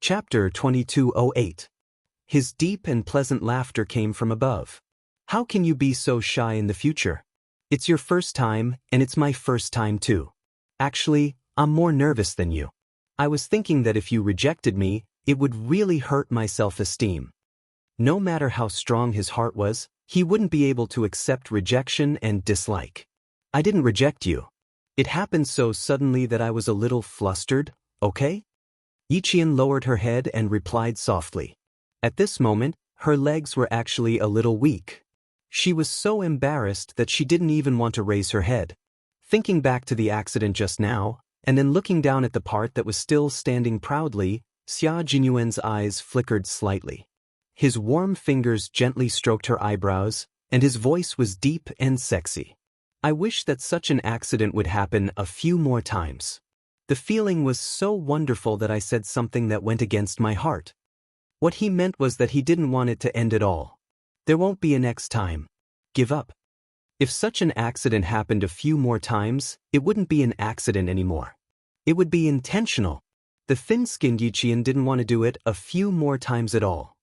Chapter 2208. His deep and pleasant laughter came from above. How can you be so shy in the future? It's your first time, and it's my first time too. Actually, I'm more nervous than you. I was thinking that if you rejected me, it would really hurt my self-esteem. No matter how strong his heart was, he wouldn't be able to accept rejection and dislike. I didn't reject you. It happened so suddenly that I was a little flustered, okay? Yiqian lowered her head and replied softly. At this moment, her legs were actually a little weak. She was so embarrassed that she didn't even want to raise her head. Thinking back to the accident just now, and then looking down at the part that was still standing proudly, Xia Jinyuan's eyes flickered slightly. His warm fingers gently stroked her eyebrows, and his voice was deep and sexy. I wish that such an accident would happen a few more times. The feeling was so wonderful that I said something that went against my heart. What he meant was that he didn't want it to end at all. There won't be a next time. Give up. If such an accident happened a few more times, it wouldn't be an accident anymore. It would be intentional. The thin-skinned Yiqian didn't want to do it a few more times at all.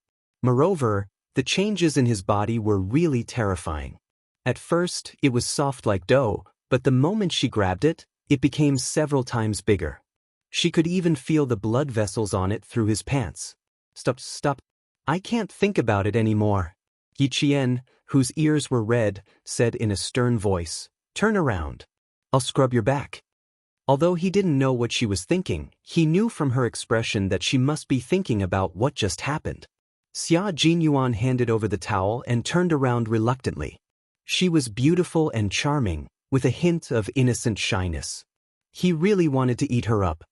Moreover, the changes in his body were really terrifying. At first, it was soft like dough, but the moment she grabbed it, it became several times bigger. She could even feel the blood vessels on it through his pants. Stop. I can't think about it anymore. Yiqian, whose ears were red, said in a stern voice, "Turn around. I'll scrub your back." Although he didn't know what she was thinking, he knew from her expression that she must be thinking about what just happened. Xia Jinyuan handed over the towel and turned around reluctantly. She was beautiful and charming, with a hint of innocent shyness. He really wanted to eat her up.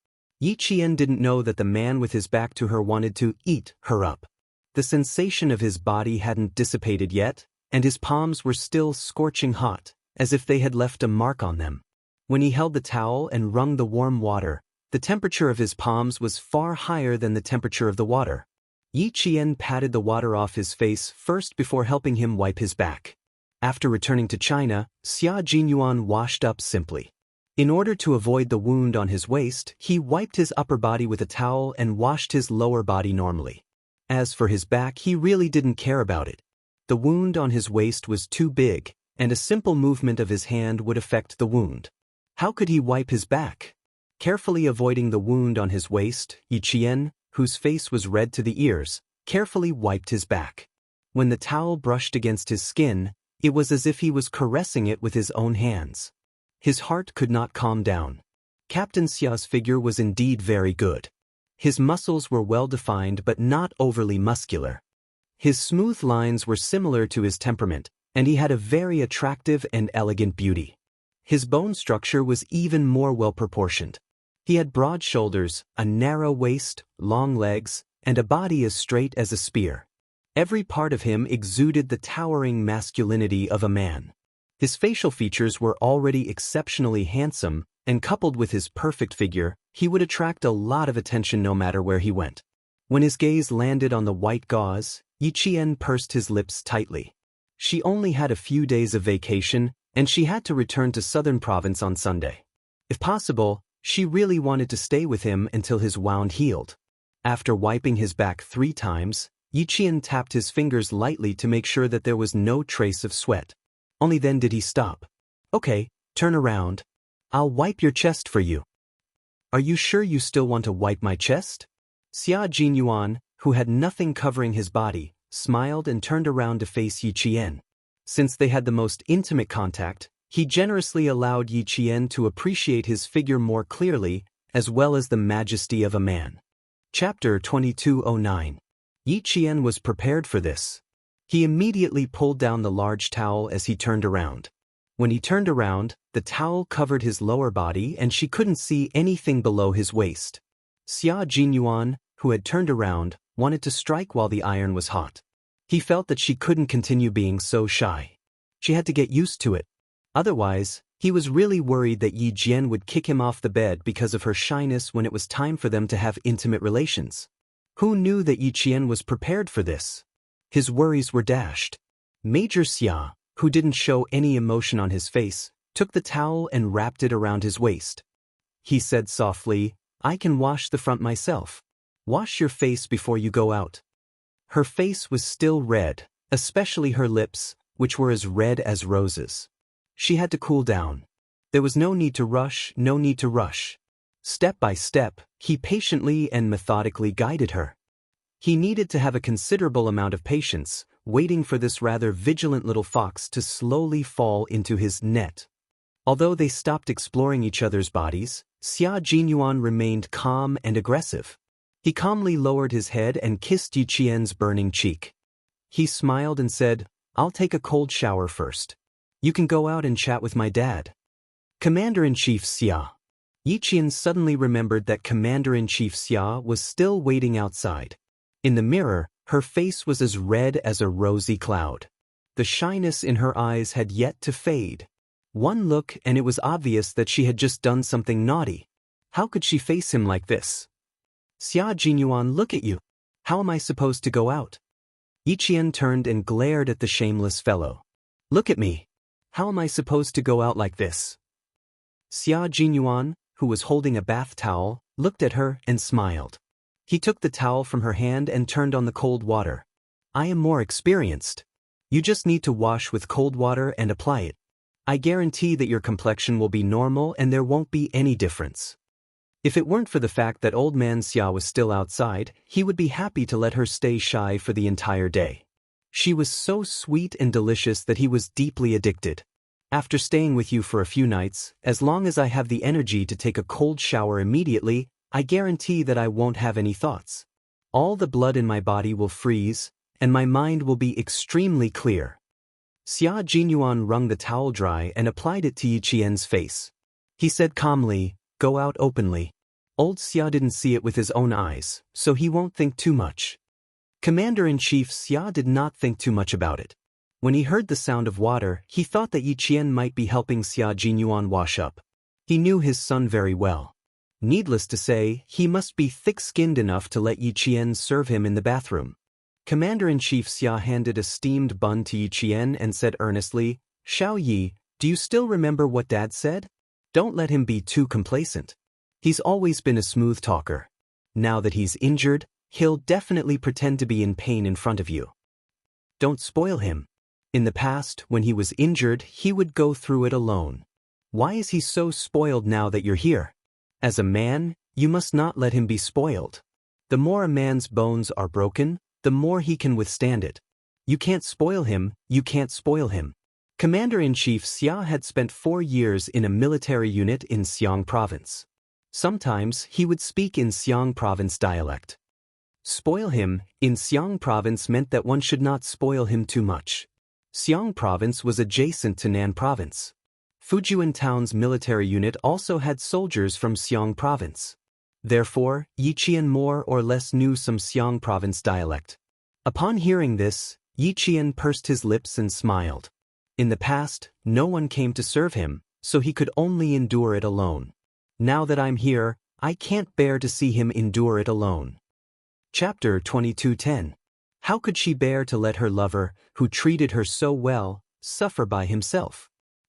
Yiqian didn't know that the man with his back to her wanted to eat her up. The sensation of his body hadn't dissipated yet, and his palms were still scorching hot, as if they had left a mark on them. When he held the towel and wrung the warm water, the temperature of his palms was far higher than the temperature of the water. Yiqian patted the water off his face first before helping him wipe his back. After returning to China, Xia Jinyuan washed up simply. In order to avoid the wound on his waist, he wiped his upper body with a towel and washed his lower body normally. As for his back, he really didn't care about it. The wound on his waist was too big, and a simple movement of his hand would affect the wound. How could he wipe his back? Carefully avoiding the wound on his waist, Yiqian, whose face was red to the ears, carefully wiped his back. When the towel brushed against his skin, it was as if he was caressing it with his own hands. His heart could not calm down. Captain Xia's figure was indeed very good. His muscles were well-defined but not overly muscular. His smooth lines were similar to his temperament, and he had a very attractive and elegant beauty. His bone structure was even more well-proportioned. He had broad shoulders, a narrow waist, long legs, and a body as straight as a spear. Every part of him exuded the towering masculinity of a man. His facial features were already exceptionally handsome, and coupled with his perfect figure, he would attract a lot of attention no matter where he went. When his gaze landed on the white gauze, Yiqian pursed his lips tightly. She only had a few days of vacation, and she had to return to Southern Province on Sunday. If possible, she really wanted to stay with him until his wound healed. After wiping his back 3 times, Yiqian tapped his fingers lightly to make sure that there was no trace of sweat. Only then did he stop. "Okay, turn around. I'll wipe your chest for you." "Are you sure you still want to wipe my chest?" Xia Jinyuan, who had nothing covering his body, smiled and turned around to face Yiqian. Since they had the most intimate contact, he generously allowed Yiqian to appreciate his figure more clearly, as well as the majesty of a man. Chapter 2209. Yiqian was prepared for this. He immediately pulled down the large towel as he turned around. When he turned around, the towel covered his lower body and she couldn't see anything below his waist. Xia Jinyuan, who had turned around, wanted to strike while the iron was hot. He felt that she couldn't continue being so shy. She had to get used to it. Otherwise, he was really worried that Yiqian would kick him off the bed because of her shyness when it was time for them to have intimate relations. Who knew that Yiqian was prepared for this? His worries were dashed. Major Xia, who didn't show any emotion on his face, took the towel and wrapped it around his waist. He said softly, "I can wash the front myself." Wash your face before you go out. Her face was still red, especially her lips, which were as red as roses. She had to cool down. There was no need to rush, no need to rush. Step by step, he patiently and methodically guided her. He needed to have a considerable amount of patience, waiting for this rather vigilant little fox to slowly fall into his net. Although they stopped exploring each other's bodies, Xia Jinyuan remained calm and aggressive. He calmly lowered his head and kissed Yi Qian's burning cheek. He smiled and said, "I'll take a cold shower first. You can go out and chat with my dad." Commander-in-Chief Xia. Yi Qian suddenly remembered that Commander-in-Chief Xia was still waiting outside. In the mirror, her face was as red as a rosy cloud. The shyness in her eyes had yet to fade. One look and it was obvious that she had just done something naughty. How could she face him like this? "Xia Jinyuan, look at you. How am I supposed to go out?" Yi Qian turned and glared at the shameless fellow. "Look at me. How am I supposed to go out like this?" Xia Jinyuan, who was holding a bath towel, looked at her and smiled. He took the towel from her hand and turned on the cold water. "I am more experienced. You just need to wash with cold water and apply it. I guarantee that your complexion will be normal and there won't be any difference." If it weren't for the fact that old man Xia was still outside, he would be happy to let her stay shy for the entire day. She was so sweet and delicious that he was deeply addicted. "After staying with you for a few nights, as long as I have the energy to take a cold shower immediately, I guarantee that I won't have any thoughts. All the blood in my body will freeze, and my mind will be extremely clear." Xia Jinyuan wrung the towel dry and applied it to Yi Qian's face. He said calmly, "Go out openly." Old Xia didn't see it with his own eyes, so he won't think too much. Commander-in-Chief Xia did not think too much about it. When he heard the sound of water, he thought that Yi Qian might be helping Xia Jinyuan wash up. He knew his son very well. Needless to say, he must be thick-skinned enough to let Yi Qian serve him in the bathroom. Commander-in-Chief Xia handed a steamed bun to Yi Qian and said earnestly, "Xiao Yi, do you still remember what Dad said? Don't let him be too complacent. He's always been a smooth talker. Now that he's injured, he'll definitely pretend to be in pain in front of you. Don't spoil him. In the past, when he was injured, he would go through it alone. Why is he so spoiled now that you're here? As a man, you must not let him be spoiled. The more a man's bones are broken, the more he can withstand it. You can't spoil him, you can't spoil him." Commander-in-Chief Xia had spent 4 years in a military unit in Xiang Province. Sometimes he would speak in Xiang Province dialect. Spoil him in Xiang Province meant that one should not spoil him too much. Xiang Province was adjacent to Nan Province. Fujian Town's military unit also had soldiers from Xiang Province. Therefore, Yi Qian more or less knew some Xiang Province dialect. Upon hearing this, Yi Qian pursed his lips and smiled. In the past, no one came to serve him, so he could only endure it alone. Now that I'm here, I can't bear to see him endure it alone. Chapter 22:10. How could she bear to let her lover, who treated her so well, suffer by himself?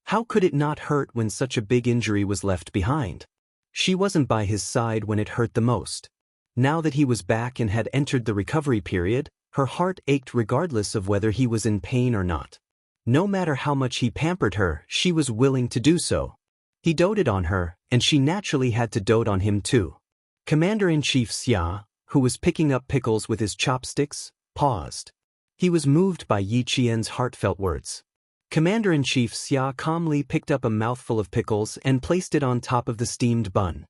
How could it not hurt when such a big injury was left behind? She wasn't by his side when it hurt the most. Now that he was back and had entered the recovery period, her heart ached regardless of whether he was in pain or not. No matter how much he pampered her, she was willing to do so. He doted on her, and she naturally had to dote on him too. Commander-in-Chief Xia, who was picking up pickles with his chopsticks, paused. He was moved by Yi Qian's heartfelt words. Commander-in-Chief Xia calmly picked up a mouthful of pickles and placed it on top of the steamed bun.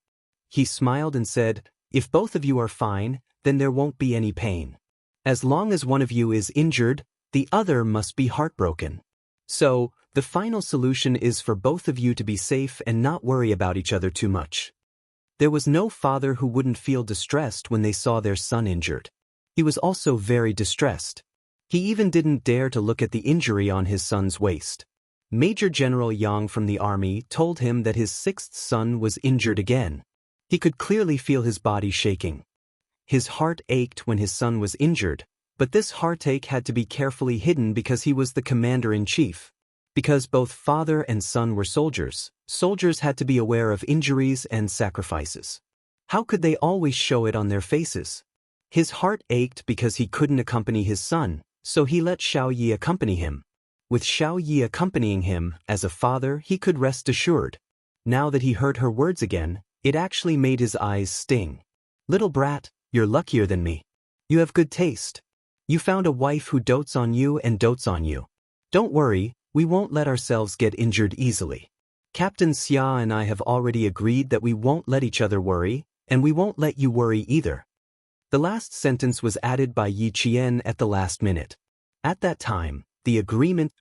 He smiled and said, "If both of you are fine, then there won't be any pain. As long as one of you is injured, the other must be heartbroken. So, the final solution is for both of you to be safe and not worry about each other too much." There was no father who wouldn't feel distressed when they saw their son injured. He was also very distressed. He even didn't dare to look at the injury on his son's waist. Major General Yang from the army told him that his 6th son was injured again. He could clearly feel his body shaking. His heart ached when his son was injured, but this heartache had to be carefully hidden because he was the commander-in-chief. Because both father and son were soldiers, soldiers had to be aware of injuries and sacrifices. How could they always show it on their faces? His heart ached because he couldn't accompany his son, so he let Xiao Yi accompany him. With Xiao Yi accompanying him, as a father he could rest assured. Now that he heard her words again, it actually made his eyes sting. Little brat, you're luckier than me. You have good taste. You found a wife who dotes on you and dotes on you. Don't worry, we won't let ourselves get injured easily. Captain Xia and I have already agreed that we won't let each other worry, and we won't let you worry either. The last sentence was added by Yi Qian at the last minute. At that time, the agreement,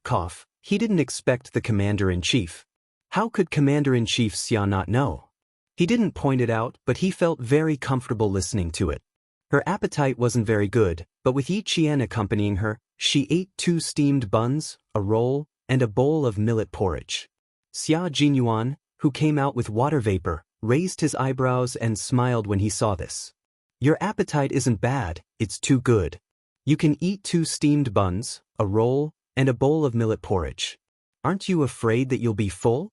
he didn't expect the commander-in-chief. How could commander-in-chief Xia not know? He didn't point it out, but he felt very comfortable listening to it. Her appetite wasn't very good, but with Yi Qian accompanying her, she ate 2 steamed buns, a roll, and a bowl of millet porridge. Xia Jinyuan, who came out with water vapor, raised his eyebrows and smiled when he saw this. Your appetite isn't bad, it's too good. You can eat 2 steamed buns, a roll, and a bowl of millet porridge. Aren't you afraid that you'll be full?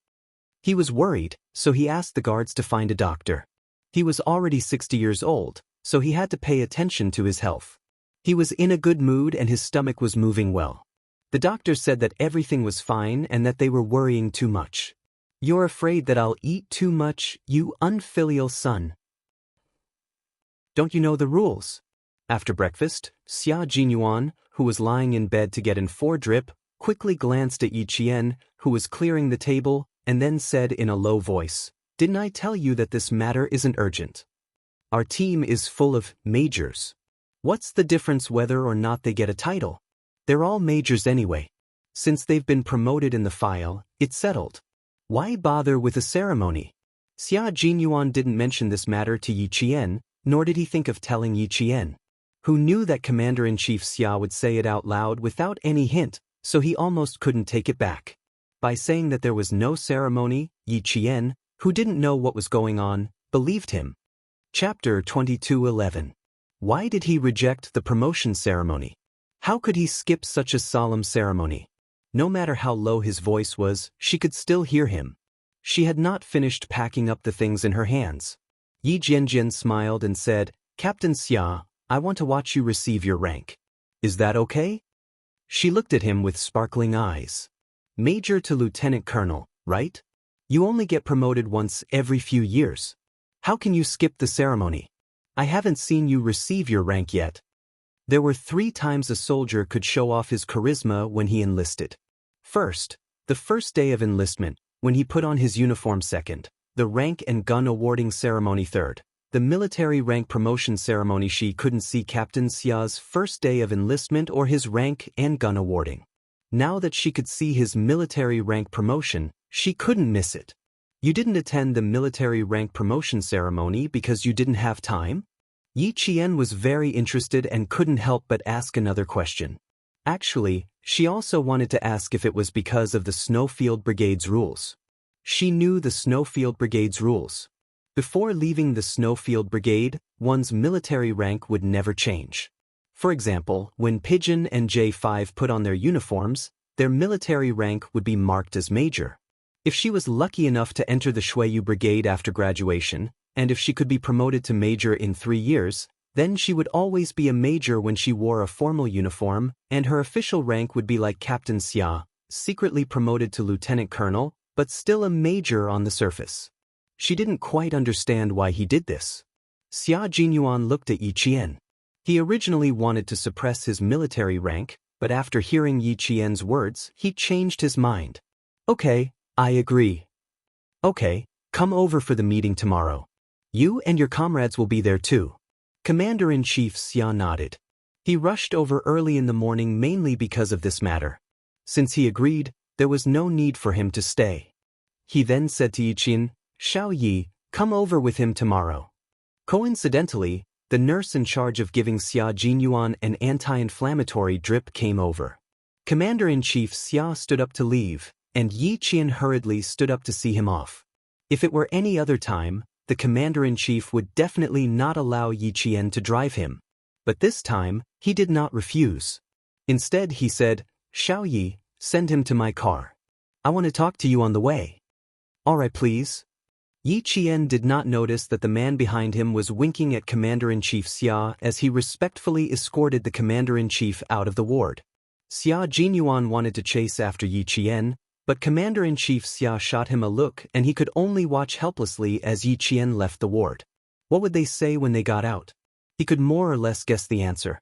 He was worried, so he asked the guards to find a doctor. He was already 60 years old, so he had to pay attention to his health. He was in a good mood and his stomach was moving well. The doctor said that everything was fine and that they were worrying too much. You're afraid that I'll eat too much, you unfilial son. Don't you know the rules? After breakfast, Xia Jinyuan, who was lying in bed to get in 4 drip, quickly glanced at Yi Qian, who was clearing the table, and then said in a low voice, "Didn't I tell you that this matter isn't urgent? Our team is full of majors. What's the difference whether or not they get a title? They're all majors anyway. Since they've been promoted in the file, it's settled. Why bother with a ceremony?" Xia Jinyuan didn't mention this matter to Yi Qian, nor did he think of telling Yi Qian, who knew that Commander-in-Chief Xia would say it out loud without any hint, so he almost couldn't take it back. By saying that there was no ceremony, Yi Qian, who didn't know what was going on, believed him. Chapter 22:11. Why did he reject the promotion ceremony? How could he skip such a solemn ceremony? No matter how low his voice was, she could still hear him. She had not finished packing up the things in her hands. Yi Jianjian smiled and said, "Captain Xia, I want to watch you receive your rank. Is that okay?" She looked at him with sparkling eyes. "Major to lieutenant colonel, right? You only get promoted once every few years. How can you skip the ceremony? I haven't seen you receive your rank yet." There were 3 times a soldier could show off his charisma when he enlisted. First, the first day of enlistment, when he put on his uniform. Second, the rank and gun awarding ceremony. Third, the military rank promotion ceremony. She couldn't see Captain Xia's first day of enlistment or his rank and gun awarding. Now that she could see his military rank promotion, she couldn't miss it. You didn't attend the military rank promotion ceremony because you didn't have time? Yi Qian was very interested and couldn't help but ask another question. Actually, she also wanted to ask if it was because of the Snowfield Brigade's rules. She knew the Snowfield Brigade's rules. Before leaving the Snowfield Brigade, one's military rank would never change. For example, when Pigeon and J5 put on their uniforms, their military rank would be marked as major. If she was lucky enough to enter the Shuiyu Brigade after graduation, and if she could be promoted to major in 3 years, then she would always be a major when she wore a formal uniform, and her official rank would be like Captain Xia, secretly promoted to lieutenant colonel, but still a major on the surface. She didn't quite understand why he did this. Xia Jinyuan looked at Yi Qian. He originally wanted to suppress his military rank, but after hearing Yi Qian's words, he changed his mind. "Okay, I agree. Okay, come over for the meeting tomorrow. You and your comrades will be there too." Commander-in-Chief Xia nodded. He rushed over early in the morning mainly because of this matter. Since he agreed, there was no need for him to stay. He then said to Yi Qian, "Xiao Yi, come over with him tomorrow." Coincidentally, the nurse in charge of giving Xia Jinyuan an anti-inflammatory drip came over. Commander-in-Chief Xia stood up to leave, and Yi Qian hurriedly stood up to see him off. If it were any other time, the commander-in-chief would definitely not allow Yi Qian to drive him. But this time, he did not refuse. Instead, he said, "Xiao Yi, send him to my car. I want to talk to you on the way." "All right, please." Yi Qian did not notice that the man behind him was winking at Commander-in-Chief Xia as he respectfully escorted the Commander-in-Chief out of the ward. Xia Jinyuan wanted to chase after Yi Qian, but Commander-in-Chief Xia shot him a look and he could only watch helplessly as Yi Qian left the ward. What would they say when they got out? He could more or less guess the answer.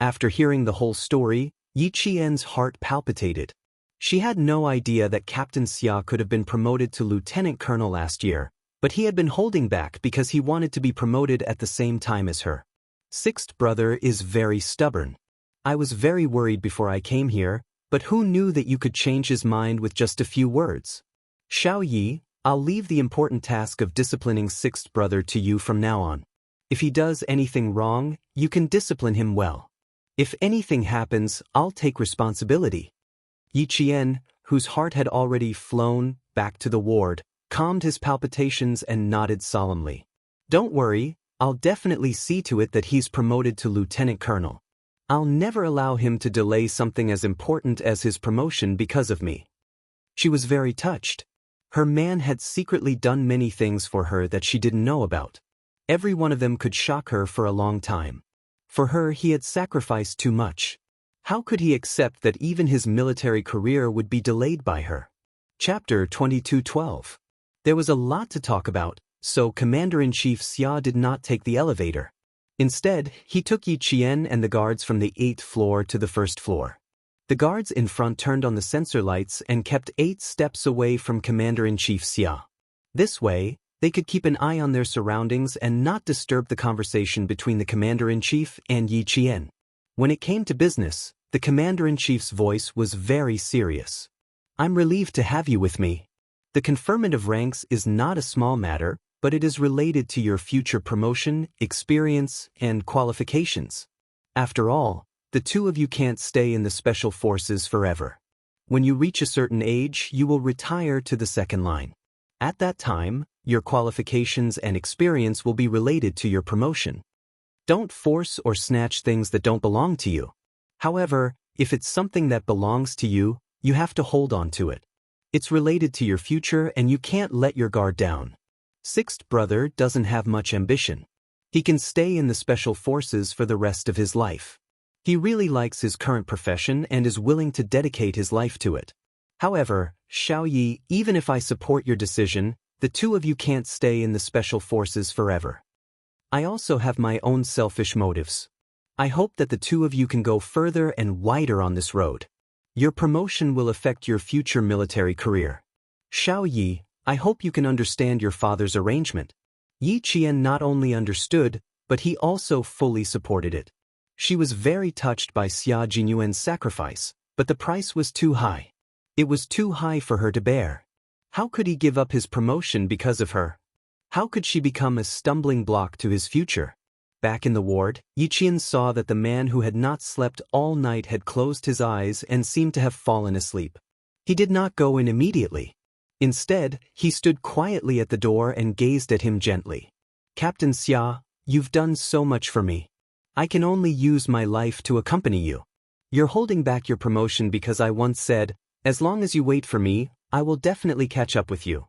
After hearing the whole story, Yi Qian's heart palpitated. She had no idea that Captain Xia could have been promoted to Lieutenant Colonel last year, but he had been holding back because he wanted to be promoted at the same time as her. Sixth brother is very stubborn. I was very worried before I came here, but who knew that you could change his mind with just a few words? Xiao Yi, I'll leave the important task of disciplining sixth brother to you from now on. If he does anything wrong, you can discipline him well. If anything happens, I'll take responsibility. Yi Qian, whose heart had already flown back to the ward, calmed his palpitations and nodded solemnly. Don't worry, I'll definitely see to it that he's promoted to Lieutenant Colonel. I'll never allow him to delay something as important as his promotion because of me. She was very touched. Her man had secretly done many things for her that she didn't know about. Every one of them could shock her for a long time. For her, he had sacrificed too much. How could he accept that even his military career would be delayed by her? Chapter 22:12. There was a lot to talk about, so Commander-in-Chief Xia did not take the elevator. Instead, he took Yi Qian and the guards from the 8th floor to the 1st floor. The guards in front turned on the sensor lights and kept 8 steps away from Commander-in-Chief Xia. This way, they could keep an eye on their surroundings and not disturb the conversation between the Commander-in-Chief and Yi Qian. When it came to business, the Commander-in-Chief's voice was very serious. I'm relieved to have you with me. The conferment of ranks is not a small matter, but it is related to your future promotion, experience, and qualifications. After all, the two of you can't stay in the special forces forever. When you reach a certain age, you will retire to the second line. At that time, your qualifications and experience will be related to your promotion. Don't force or snatch things that don't belong to you. However, if it's something that belongs to you, you have to hold on to it. It's related to your future and you can't let your guard down. Sixth brother doesn't have much ambition. He can stay in the special forces for the rest of his life. He really likes his current profession and is willing to dedicate his life to it. However, Xiao Yi, even if I support your decision, the two of you can't stay in the special forces forever. I also have my own selfish motives. I hope that the two of you can go further and wider on this road. Your promotion will affect your future military career. Xiao Yi, I hope you can understand your father's arrangement. Yi Qian not only understood, but he also fully supported it. She was very touched by Xia Jinyuan's sacrifice, but the price was too high. It was too high for her to bear. How could he give up his promotion because of her? How could she become a stumbling block to his future? Back in the ward, Yi Qian saw that the man who had not slept all night had closed his eyes and seemed to have fallen asleep. He did not go in immediately. Instead, he stood quietly at the door and gazed at him gently. Captain Xia, you've done so much for me. I can only use my life to accompany you. You're holding back your promotion because I once said, as long as you wait for me, I will definitely catch up with you.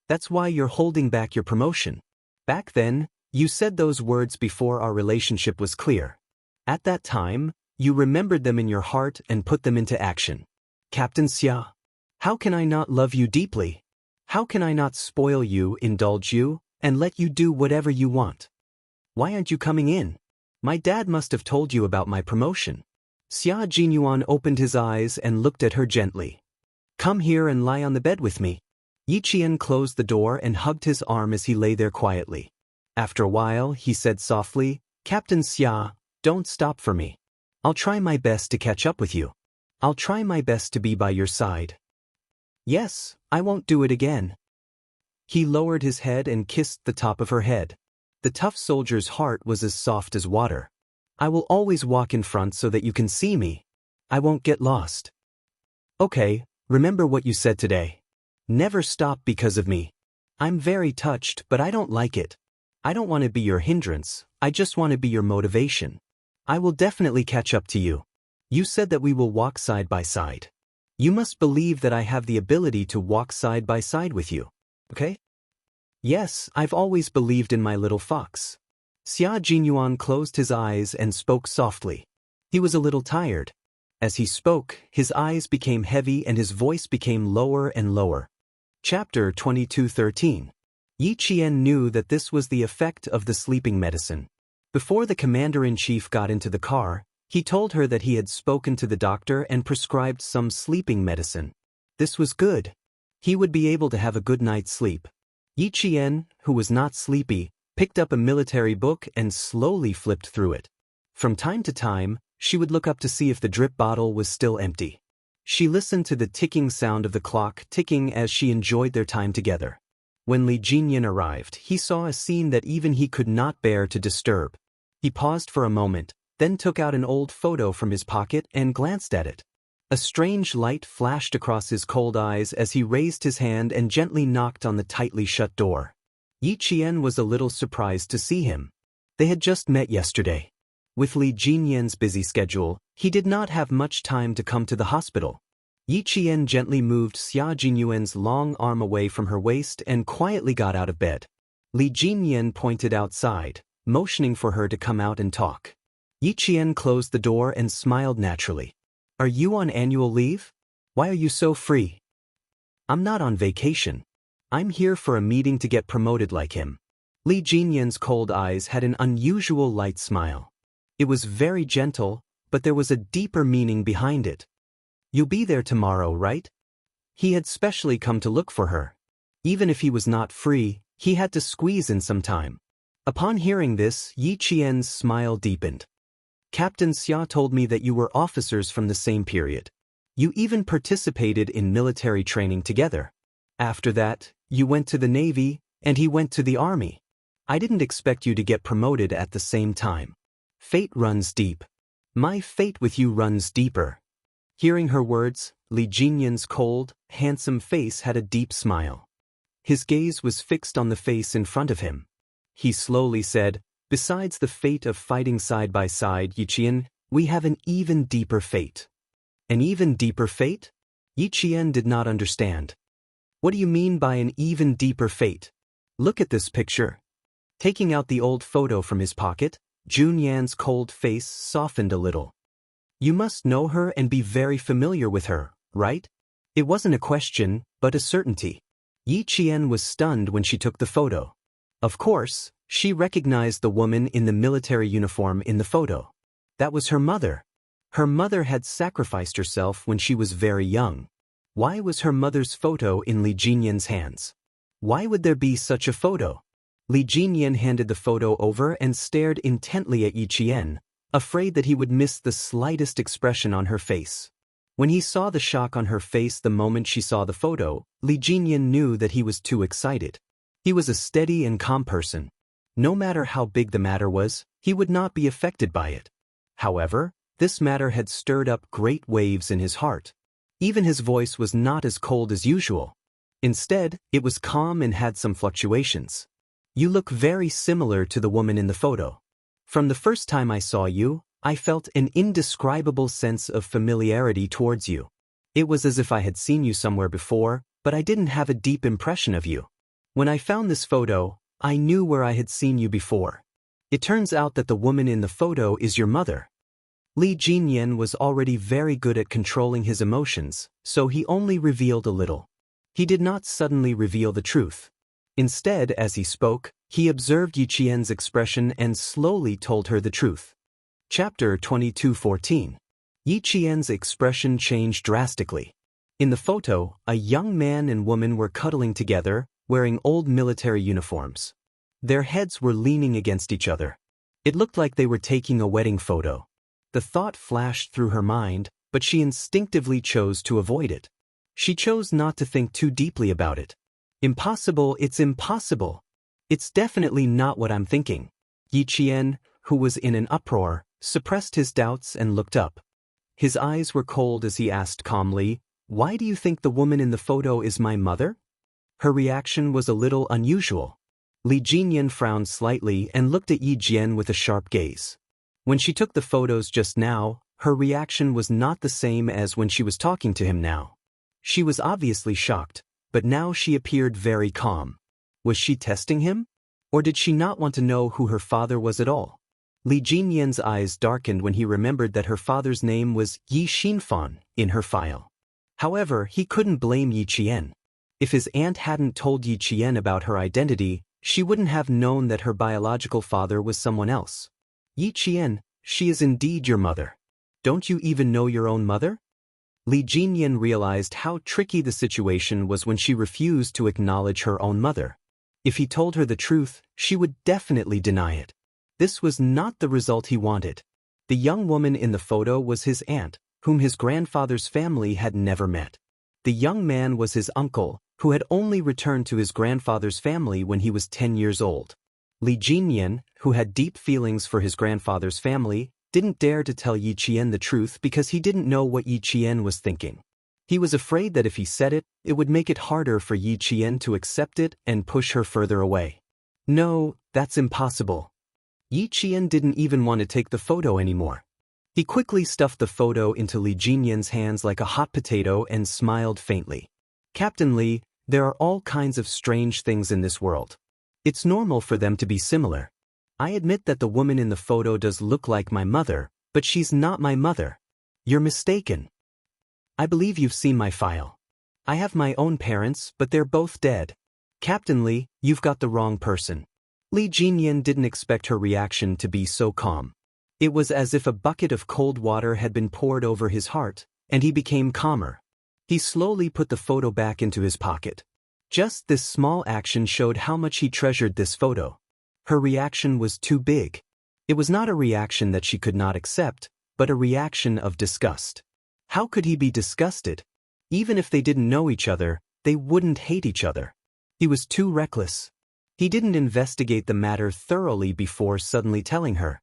That's why you're holding back your promotion. Back then, you said those words before our relationship was clear. At that time, you remembered them in your heart and put them into action. Captain Xia, how can I not love you deeply? How can I not spoil you, indulge you, and let you do whatever you want? Why aren't you coming in? My dad must have told you about my promotion. Xia Jinyuan opened his eyes and looked at her gently. Come here and lie on the bed with me. Yi Qian closed the door and hugged his arm as he lay there quietly. After a while, he said softly, Captain Xia, don't stop for me. I'll try my best to catch up with you. I'll try my best to be by your side. Yes, I won't do it again. He lowered his head and kissed the top of her head. The tough soldier's heart was as soft as water. I will always walk in front so that you can see me. I won't get lost. Okay, remember what you said today. Never stop because of me. I'm very touched, but I don't like it. I don't want to be your hindrance, I just want to be your motivation. I will definitely catch up to you. You said that we will walk side by side. You must believe that I have the ability to walk side by side with you, okay? Yes, I've always believed in my little fox. Xia Jinyuan closed his eyes and spoke softly. He was a little tired. As he spoke, his eyes became heavy and his voice became lower and lower. Chapter 22:13. Yi Qian knew that this was the effect of the sleeping medicine. Before the commander-in-chief got into the car, he told her that he had spoken to the doctor and prescribed some sleeping medicine. This was good. He would be able to have a good night's sleep. Yi Qian, who was not sleepy, picked up a military book and slowly flipped through it. From time to time, she would look up to see if the drip bottle was still empty. She listened to the ticking sound of the clock ticking as she enjoyed their time together. When Li Jinyan arrived, he saw a scene that even he could not bear to disturb. He paused for a moment, then took out an old photo from his pocket and glanced at it. A strange light flashed across his cold eyes as he raised his hand and gently knocked on the tightly shut door. Yi Qian was a little surprised to see him. They had just met yesterday. With Li Jinyan's busy schedule, he did not have much time to come to the hospital. Yi Qian gently moved Xia Jinyuan's long arm away from her waist and quietly got out of bed. Li Jinyan pointed outside, motioning for her to come out and talk. Yi Qian closed the door and smiled naturally. Are you on annual leave? Why are you so free? I'm not on vacation. I'm here for a meeting to get promoted like him. Li Jinyan's cold eyes had an unusual light smile. It was very gentle, but there was a deeper meaning behind it. You'll be there tomorrow, right? He had specially come to look for her. Even if he was not free, he had to squeeze in some time. Upon hearing this, Yi Qian's smile deepened. Captain Xia told me that you were officers from the same period. You even participated in military training together. After that, you went to the Navy, and he went to the Army. I didn't expect you to get promoted at the same time. Fate runs deep. My fate with you runs deeper. Hearing her words, Li Jinyan's cold, handsome face had a deep smile. His gaze was fixed on the face in front of him. He slowly said, besides the fate of fighting side by side, Yi Qian, we have an even deeper fate. An even deeper fate? Yi Qian did not understand. What do you mean by an even deeper fate? Look at this picture. Taking out the old photo from his pocket, Junyan's cold face softened a little. You must know her and be very familiar with her, right? It wasn't a question, but a certainty. Yi Qian was stunned when she took the photo. Of course, she recognized the woman in the military uniform in the photo. That was her mother. Her mother had sacrificed herself when she was very young. Why was her mother's photo in Li Jinyan's hands? Why would there be such a photo? Li Jinyan handed the photo over and stared intently at Yi Qian, afraid that he would miss the slightest expression on her face. When he saw the shock on her face the moment she saw the photo, Li Jinyan knew that he was too excited. He was a steady and calm person. No matter how big the matter was, he would not be affected by it. However, this matter had stirred up great waves in his heart. Even his voice was not as cold as usual. Instead, it was calm and had some fluctuations. You look very similar to the woman in the photo. From the first time I saw you, I felt an indescribable sense of familiarity towards you. It was as if I had seen you somewhere before, but I didn't have a deep impression of you. When I found this photo, I knew where I had seen you before. It turns out that the woman in the photo is your mother. Li Jinyan was already very good at controlling his emotions, so he only revealed a little. He did not suddenly reveal the truth. Instead, as he spoke, he observed Yi Qian's expression and slowly told her the truth. Chapter 22:14. Yi Qian's expression changed drastically. In the photo, a young man and woman were cuddling together, wearing old military uniforms. Their heads were leaning against each other. It looked like they were taking a wedding photo. The thought flashed through her mind, but she instinctively chose to avoid it. She chose not to think too deeply about it. Impossible, it's impossible. It's definitely not what I'm thinking. Yi Qian, who was in an uproar, suppressed his doubts and looked up. His eyes were cold as he asked calmly, "Why do you think the woman in the photo is my mother?" Her reaction was a little unusual. Li Jinyan frowned slightly and looked at Yi Jian with a sharp gaze. When she took the photos just now, her reaction was not the same as when she was talking to him now. She was obviously shocked, but now she appeared very calm. Was she testing him? Or did she not want to know who her father was at all? Li Jinyan's eyes darkened when he remembered that her father's name was Yi Xinfan in her file. However, he couldn't blame Yi Qian. If his aunt hadn't told Yi Qian about her identity, she wouldn't have known that her biological father was someone else. Yi Qian, she is indeed your mother. Don't you even know your own mother? Li Jinyan realized how tricky the situation was when she refused to acknowledge her own mother. If he told her the truth, she would definitely deny it. This was not the result he wanted. The young woman in the photo was his aunt, whom his grandfather's family had never met. The young man was his uncle, who had only returned to his grandfather's family when he was 10 years old. Li Jinyan, who had deep feelings for his grandfather's family, didn't dare to tell Yi Qian the truth because he didn't know what Yi Qian was thinking. He was afraid that if he said it, it would make it harder for Yi Qian to accept it and push her further away. No, that's impossible. Yi Qian didn't even want to take the photo anymore. He quickly stuffed the photo into Li Jinyan's hands like a hot potato and smiled faintly. Captain Li, there are all kinds of strange things in this world. It's normal for them to be similar. I admit that the woman in the photo does look like my mother, but she's not my mother. You're mistaken. I believe you've seen my file. I have my own parents, but they're both dead. Captain Li, you've got the wrong person. Li Jinyan didn't expect her reaction to be so calm. It was as if a bucket of cold water had been poured over his heart, and he became calmer. He slowly put the photo back into his pocket. Just this small action showed how much he treasured this photo. Her reaction was too big. It was not a reaction that she could not accept, but a reaction of disgust. How could he be disgusted? Even if they didn't know each other, they wouldn't hate each other. He was too reckless. He didn't investigate the matter thoroughly before suddenly telling her.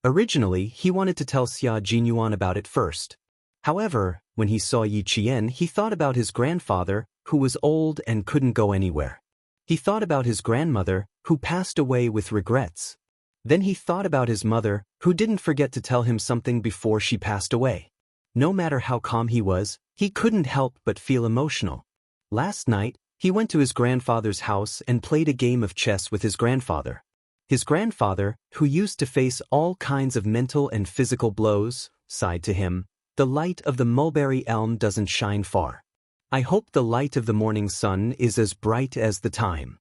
Originally, he wanted to tell Xia Jinyuan about it first. However, when he saw Yi Qian, he thought about his grandfather, who was old and couldn't go anywhere. He thought about his grandmother, who passed away with regrets. Then he thought about his mother, who didn't forget to tell him something before she passed away. No matter how calm he was, he couldn't help but feel emotional. Last night, he went to his grandfather's house and played a game of chess with his grandfather. His grandfather, who used to face all kinds of mental and physical blows, sighed to him, "The light of the mulberry elm doesn't shine far. I hope the light of the morning sun is as bright as the time."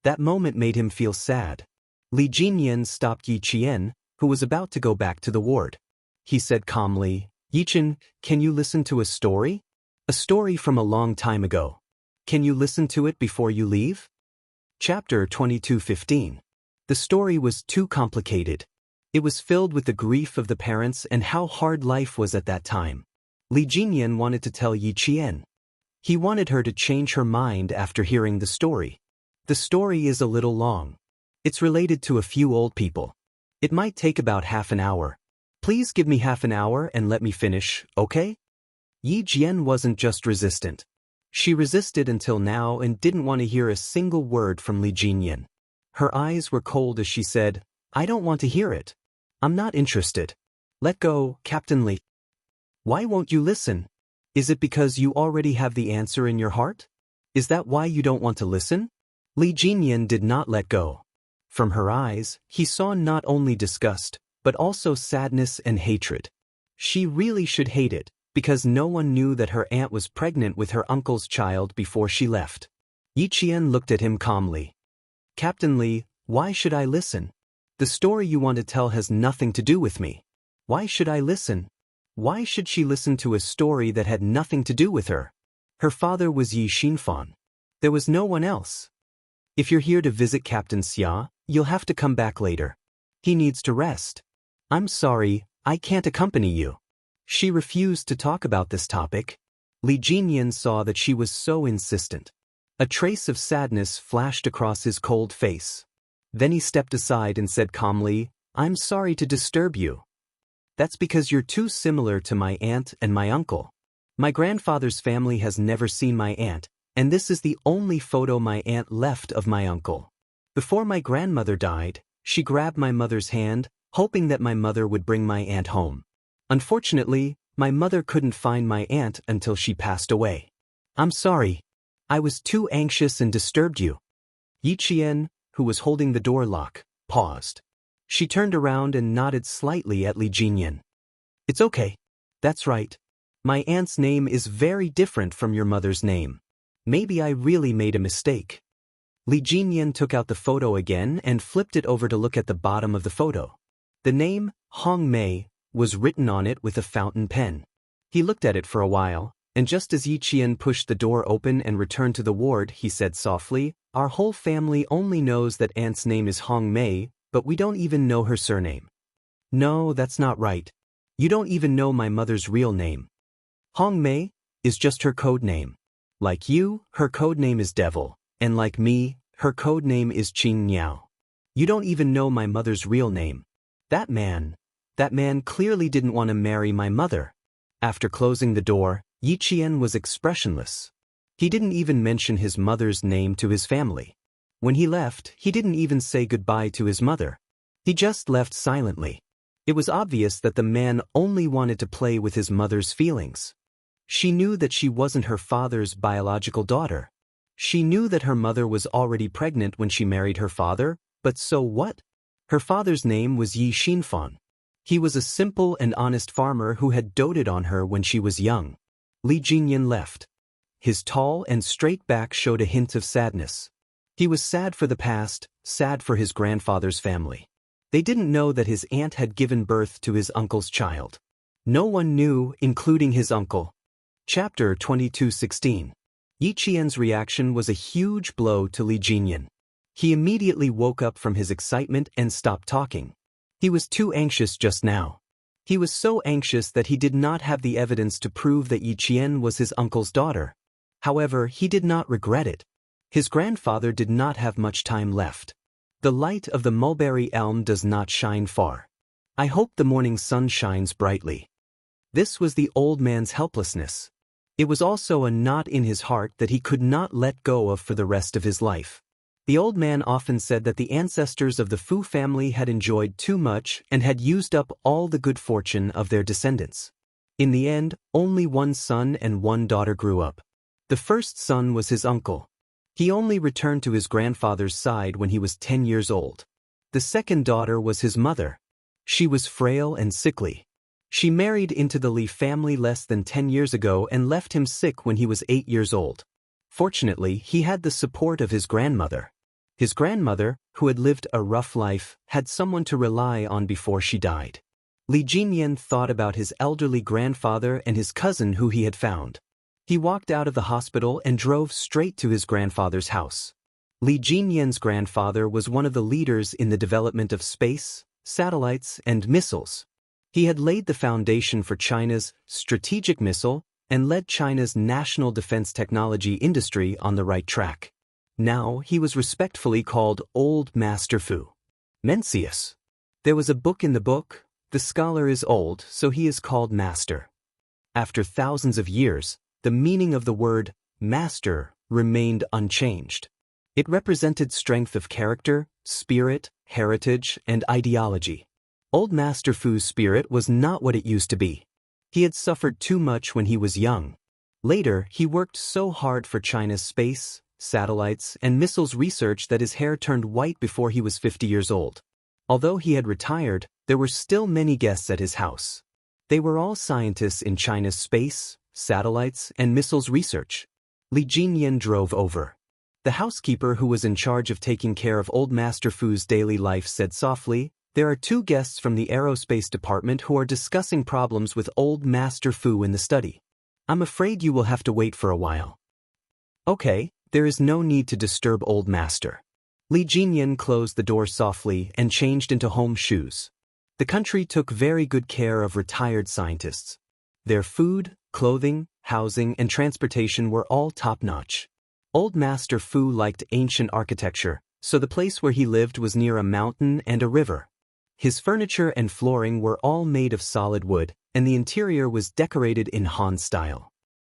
That moment made him feel sad. Li Jinyan stopped Yi Qian, who was about to go back to the ward. He said calmly, "Yichen, can you listen to a story? A story from a long time ago. Can you listen to it before you leave?" Chapter 22:15. The story was too complicated. It was filled with the grief of the parents and how hard life was at that time. Li Jinyan wanted to tell Yi Qian. He wanted her to change her mind after hearing the story. The story is a little long. It's related to a few old people. It might take about half an hour. Please give me half an hour and let me finish, okay? Yi Jian wasn't just resistant. She resisted until now and didn't want to hear a single word from Li Jinyan. Her eyes were cold as she said, "I don't want to hear it. I'm not interested. Let go, Captain Li." "Why won't you listen? Is it because you already have the answer in your heart? Is that why you don't want to listen?" Li Jinyan did not let go. From her eyes, he saw not only disgust, but also sadness and hatred. She really should hate it, because no one knew that her aunt was pregnant with her uncle's child before she left. Yi Qian looked at him calmly. "Captain Li, why should I listen? The story you want to tell has nothing to do with me. Why should I listen?" Why should she listen to a story that had nothing to do with her? Her father was Yi Xinfan. There was no one else. "If you're here to visit Captain Xia, you'll have to come back later. He needs to rest. I'm sorry, I can't accompany you." She refused to talk about this topic. Li Jinyan saw that she was so insistent. A trace of sadness flashed across his cold face. Then he stepped aside and said calmly, "I'm sorry to disturb you. That's because you're too similar to my aunt and my uncle. My grandfather's family has never seen my aunt, and this is the only photo my aunt left of my uncle. Before my grandmother died, she grabbed my mother's hand, hoping that my mother would bring my aunt home. Unfortunately, my mother couldn't find my aunt until she passed away. I'm sorry. I was too anxious and disturbed you." Yi Qian, who was holding the door lock, paused. She turned around and nodded slightly at Li Jinyan. It's okay. That's right. My aunt's name is very different from your mother's name. Maybe I really made a mistake. Li Jinyan took out the photo again and flipped it over to look at the bottom of the photo. The name, Hong Mei, was written on it with a fountain pen. He looked at it for a while, and just as Yi Qian pushed the door open and returned to the ward, he said softly, Our whole family only knows that aunt's name is Hong Mei, but we don't even know her surname. No, that's not right. You don't even know my mother's real name. Hong Mei is just her code name. Like you, her code name is Devil, and like me, her code name is Qin Niao. You don't even know my mother's real name. That man clearly didn't want to marry my mother. After closing the door, Yi Qian was expressionless. He didn't even mention his mother's name to his family. When he left, he didn't even say goodbye to his mother. He just left silently. It was obvious that the man only wanted to play with his mother's feelings. She knew that she wasn't her father's biological daughter. She knew that her mother was already pregnant when she married her father, but so what? Her father's name was Yi Xinfan. He was a simple and honest farmer who had doted on her when she was young. Li Jinyan left. His tall and straight back showed a hint of sadness. He was sad for the past, sad for his grandfather's family. They didn't know that his aunt had given birth to his uncle's child. No one knew, including his uncle. Chapter 22:16. Yi Qian's reaction was a huge blow to Li Jinyan. He immediately woke up from his excitement and stopped talking. He was too anxious just now. He was so anxious that he did not have the evidence to prove that Yi Qian was his uncle's daughter. However, he did not regret it. His grandfather did not have much time left. The light of the mulberry elm does not shine far. I hope the morning sun shines brightly. This was the old man's helplessness. It was also a knot in his heart that he could not let go of for the rest of his life. The old man often said that the ancestors of the Fu family had enjoyed too much and had used up all the good fortune of their descendants. In the end, only one son and one daughter grew up. The first son was his uncle. He only returned to his grandfather's side when he was 10 years old. The second daughter was his mother. She was frail and sickly. She married into the Li family less than 10 years ago and left him sick when he was 8 years old. Fortunately, he had the support of his grandmother. His grandmother, who had lived a rough life, had someone to rely on before she died. Li Jinyan thought about his elderly grandfather and his cousin who he had found. He walked out of the hospital and drove straight to his grandfather's house. Li Jinyan's grandfather was one of the leaders in the development of space, satellites, and missiles. He had laid the foundation for China's strategic missile and led China's national defense technology industry on the right track. Now he was respectfully called Old Master Fu. Mencius. There was a book in the book. The scholar is old, so he is called master. After thousands of years, the meaning of the word master remained unchanged. It represented strength of character, spirit, heritage, and ideology. Old Master Fu's spirit was not what it used to be. He had suffered too much when he was young. Later, he worked so hard for China's space, satellites, and missiles research that his hair turned white before he was 50 years old. Although he had retired, there were still many guests at his house. They were all scientists in China's space, satellites, and missiles research. Li Jinyan drove over. The housekeeper who was in charge of taking care of Old Master Fu's daily life said softly, "There are 2 guests from the aerospace department who are discussing problems with Old Master Fu in the study. I'm afraid you will have to wait for a while." Okay, there is no need to disturb Old Master. Li Jinyan closed the door softly and changed into home shoes. The country took very good care of retired scientists. Their food, clothing, housing, and transportation were all top-notch. Old Master Fu liked ancient architecture, so the place where he lived was near a mountain and a river. His furniture and flooring were all made of solid wood, and the interior was decorated in Han style.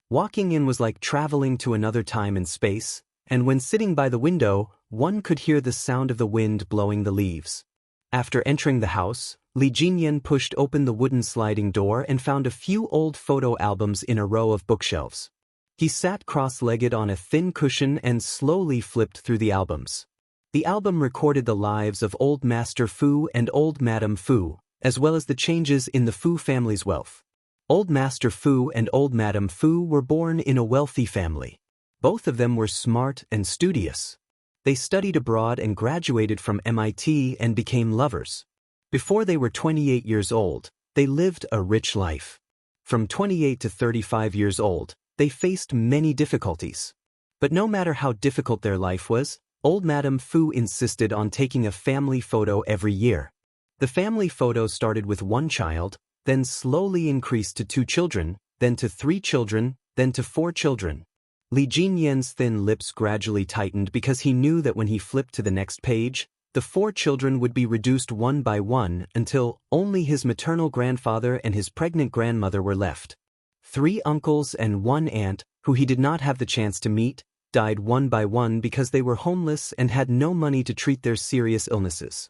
Walking in was like traveling to another time and space, and when sitting by the window, one could hear the sound of the wind blowing the leaves. After entering the house, Li Jinyan pushed open the wooden sliding door and found a few old photo albums in a row of bookshelves. He sat cross-legged on a thin cushion and slowly flipped through the albums. The album recorded the lives of Old Master Fu and Old Madam Fu, as well as the changes in the Fu family's wealth. Old Master Fu and Old Madam Fu were born in a wealthy family. Both of them were smart and studious. They studied abroad and graduated from MIT and became lovers. Before they were 28 years old, they lived a rich life. From 28 to 35 years old, they faced many difficulties. But no matter how difficult their life was, Old Madam Fu insisted on taking a family photo every year. The family photo started with 1 child, then slowly increased to 2 children, then to 3 children, then to 4 children. Li Jinyan's thin lips gradually tightened because he knew that when he flipped to the next page, the 4 children would be reduced one by one until only his maternal grandfather and his pregnant grandmother were left. 3 uncles and 1 aunt, who he did not have the chance to meet, died one by one because they were homeless and had no money to treat their serious illnesses.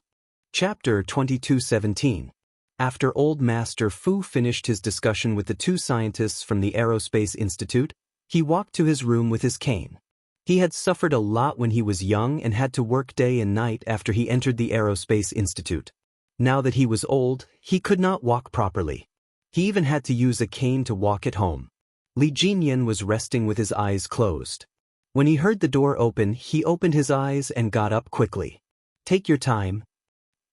Chapter 22:17. After Old Master Fu finished his discussion with the 2 scientists from the Aerospace Institute, he walked to his room with his cane. He had suffered a lot when he was young and had to work day and night after he entered the Aerospace Institute. Now that he was old, he could not walk properly. He even had to use a cane to walk at home. Li Jinyan was resting with his eyes closed. When he heard the door open, he opened his eyes and got up quickly. "Take your time."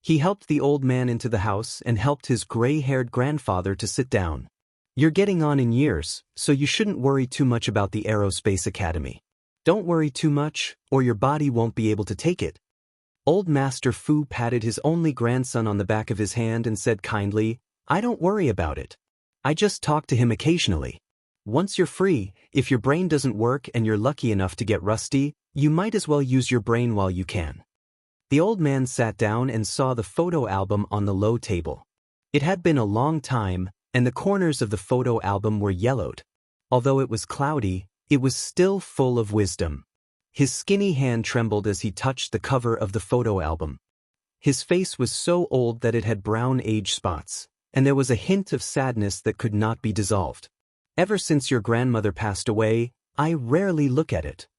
He helped the old man into the house and helped his gray-haired grandfather to sit down. "You're getting on in years, so you shouldn't worry too much about the Aerospace Academy. Don't worry too much, or your body won't be able to take it." Old Master Fu patted his only grandson on the back of his hand and said kindly, "I don't worry about it. I just talk to him occasionally. Once you're free, if your brain doesn't work and you're lucky enough to get rusty, you might as well use your brain while you can." The old man sat down and saw the photo album on the low table. It had been a long time, and the corners of the photo album were yellowed. Although it was cloudy, it was still full of wisdom. His skinny hand trembled as he touched the cover of the photo album. His face was so old that it had brown age spots, and there was a hint of sadness that could not be dissolved. "Ever since your grandmother passed away, I rarely look at it."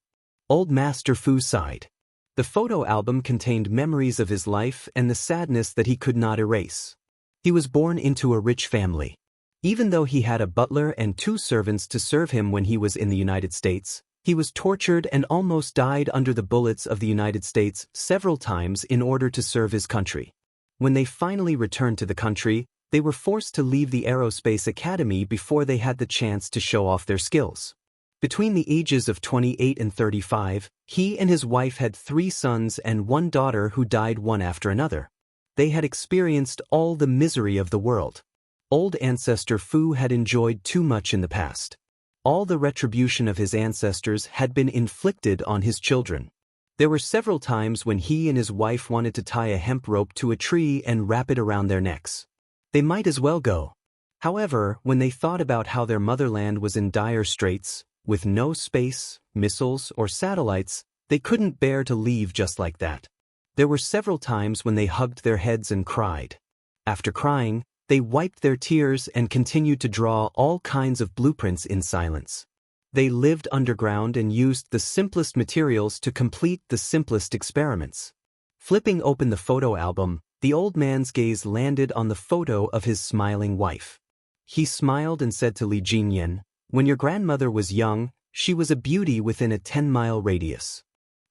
Old Master Fu sighed. The photo album contained memories of his life and the sadness that he could not erase. He was born into a rich family. Even though he had a butler and 2 servants to serve him when he was in the United States, he was tortured and almost died under the bullets of the United States several times in order to serve his country. When they finally returned to the country, they were forced to leave the Aerospace Academy before they had the chance to show off their skills. Between the ages of 28 and 35, he and his wife had 3 sons and 1 daughter who died one after another. They had experienced all the misery of the world. Old Ancestor Fu had enjoyed too much in the past. All the retribution of his ancestors had been inflicted on his children. There were several times when he and his wife wanted to tie a hemp rope to a tree and wrap it around their necks. They might as well go. However, when they thought about how their motherland was in dire straits, with no space, missiles, or satellites, they couldn't bear to leave just like that. There were several times when they hugged their heads and cried. After crying, they wiped their tears and continued to draw all kinds of blueprints in silence. They lived underground and used the simplest materials to complete the simplest experiments. Flipping open the photo album, the old man's gaze landed on the photo of his smiling wife. He smiled and said to Li Jinyan, "When your grandmother was young, she was a beauty within a 10-mile radius.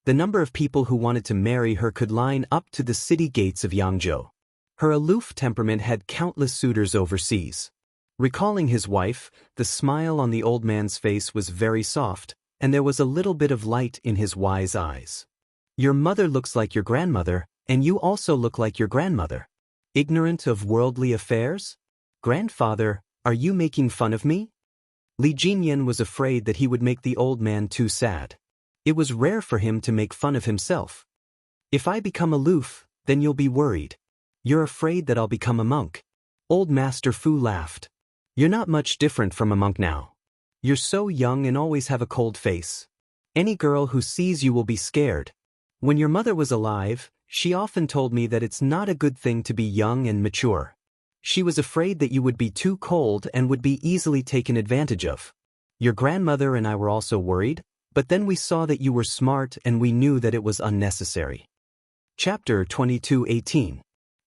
The number of people who wanted to marry her could line up to the city gates of Yangzhou. Her aloof temperament had countless suitors overseas." Recalling his wife, the smile on the old man's face was very soft, and there was a little bit of light in his wise eyes. "Your mother looks like your grandmother, and you also look like your grandmother. Ignorant of worldly affairs? Grandfather, are you making fun of me?" Li Jinyan was afraid that he would make the old man too sad. It was rare for him to make fun of himself. "If I become aloof, then you'll be worried. You're afraid that I'll become a monk." Old Master Fu laughed. "You're not much different from a monk now. You're so young and always have a cold face. Any girl who sees you will be scared. When your mother was alive, she often told me that it's not a good thing to be young and mature. She was afraid that you would be too cold and would be easily taken advantage of. Your grandmother and I were also worried, but then we saw that you were smart and we knew that it was unnecessary. Chapter 22:18.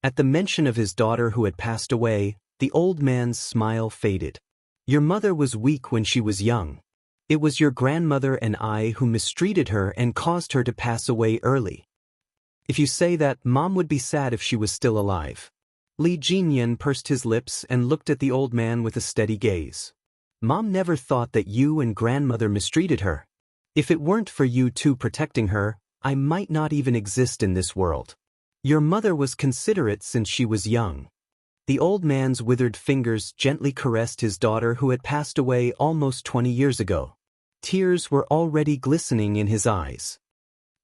At the mention of his daughter who had passed away, the old man's smile faded. Your mother was weak when she was young. It was your grandmother and I who mistreated her and caused her to pass away early. If you say that, Mom would be sad if she was still alive. Li Jinyan pursed his lips and looked at the old man with a steady gaze. Mom never thought that you and grandmother mistreated her. If it weren't for you two protecting her, I might not even exist in this world. Your mother was considerate since she was young. The old man's withered fingers gently caressed his daughter who had passed away almost 20 years ago. Tears were already glistening in his eyes.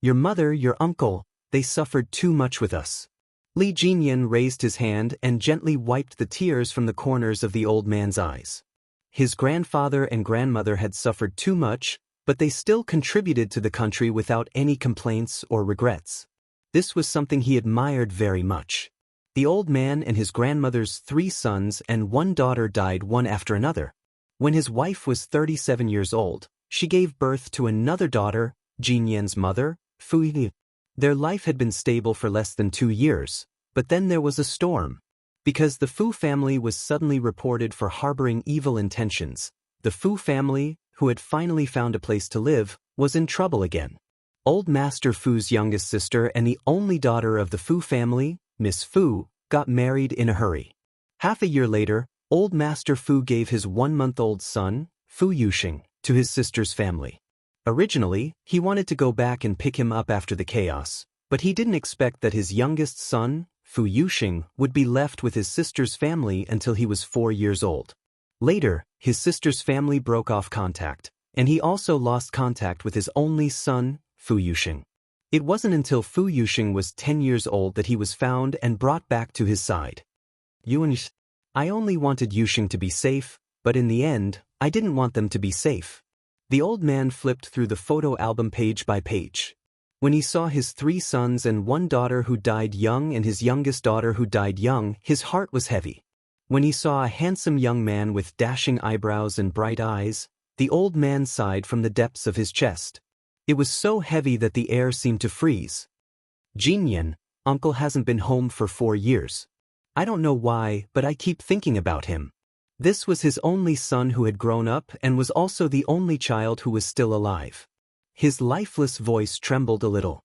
Your mother, your uncle, they suffered too much with us. Li Jinyan raised his hand and gently wiped the tears from the corners of the old man's eyes. His grandfather and grandmother had suffered too much, but they still contributed to the country without any complaints or regrets. This was something he admired very much. The old man and his grandmother's 3 sons and 1 daughter died one after another. When his wife was 37 years old, she gave birth to another daughter, Jinyan's mother, Fu Yi. Their life had been stable for less than 2 years, but then there was a storm. Because the Fu family was suddenly reported for harboring evil intentions, the Fu family, who had finally found a place to live, was in trouble again. Old Master Fu's youngest sister and the only daughter of the Fu family, Miss Fu, got married in a hurry. Half a year later, Old Master Fu gave his 1-month-old son, Fu Yuxing, to his sister's family. Originally, he wanted to go back and pick him up after the chaos, but he didn't expect that his youngest son, Fu Yuxing, would be left with his sister's family until he was 4 years old. Later, his sister's family broke off contact, and he also lost contact with his only son, Fu Yuxing. It wasn't until Fu Yuxing was 10 years old that he was found and brought back to his side. I only wanted Yuxing to be safe, but in the end, I didn't want them to be safe. The old man flipped through the photo album page by page. When he saw his 3 sons and 1 daughter who died young and his youngest daughter who died young, his heart was heavy. When he saw a handsome young man with dashing eyebrows and bright eyes, the old man sighed from the depths of his chest. It was so heavy that the air seemed to freeze. Jinyan, Uncle hasn't been home for 4 years. I don't know why, but I keep thinking about him. This was his only son who had grown up and was also the only child who was still alive. His lifeless voice trembled a little.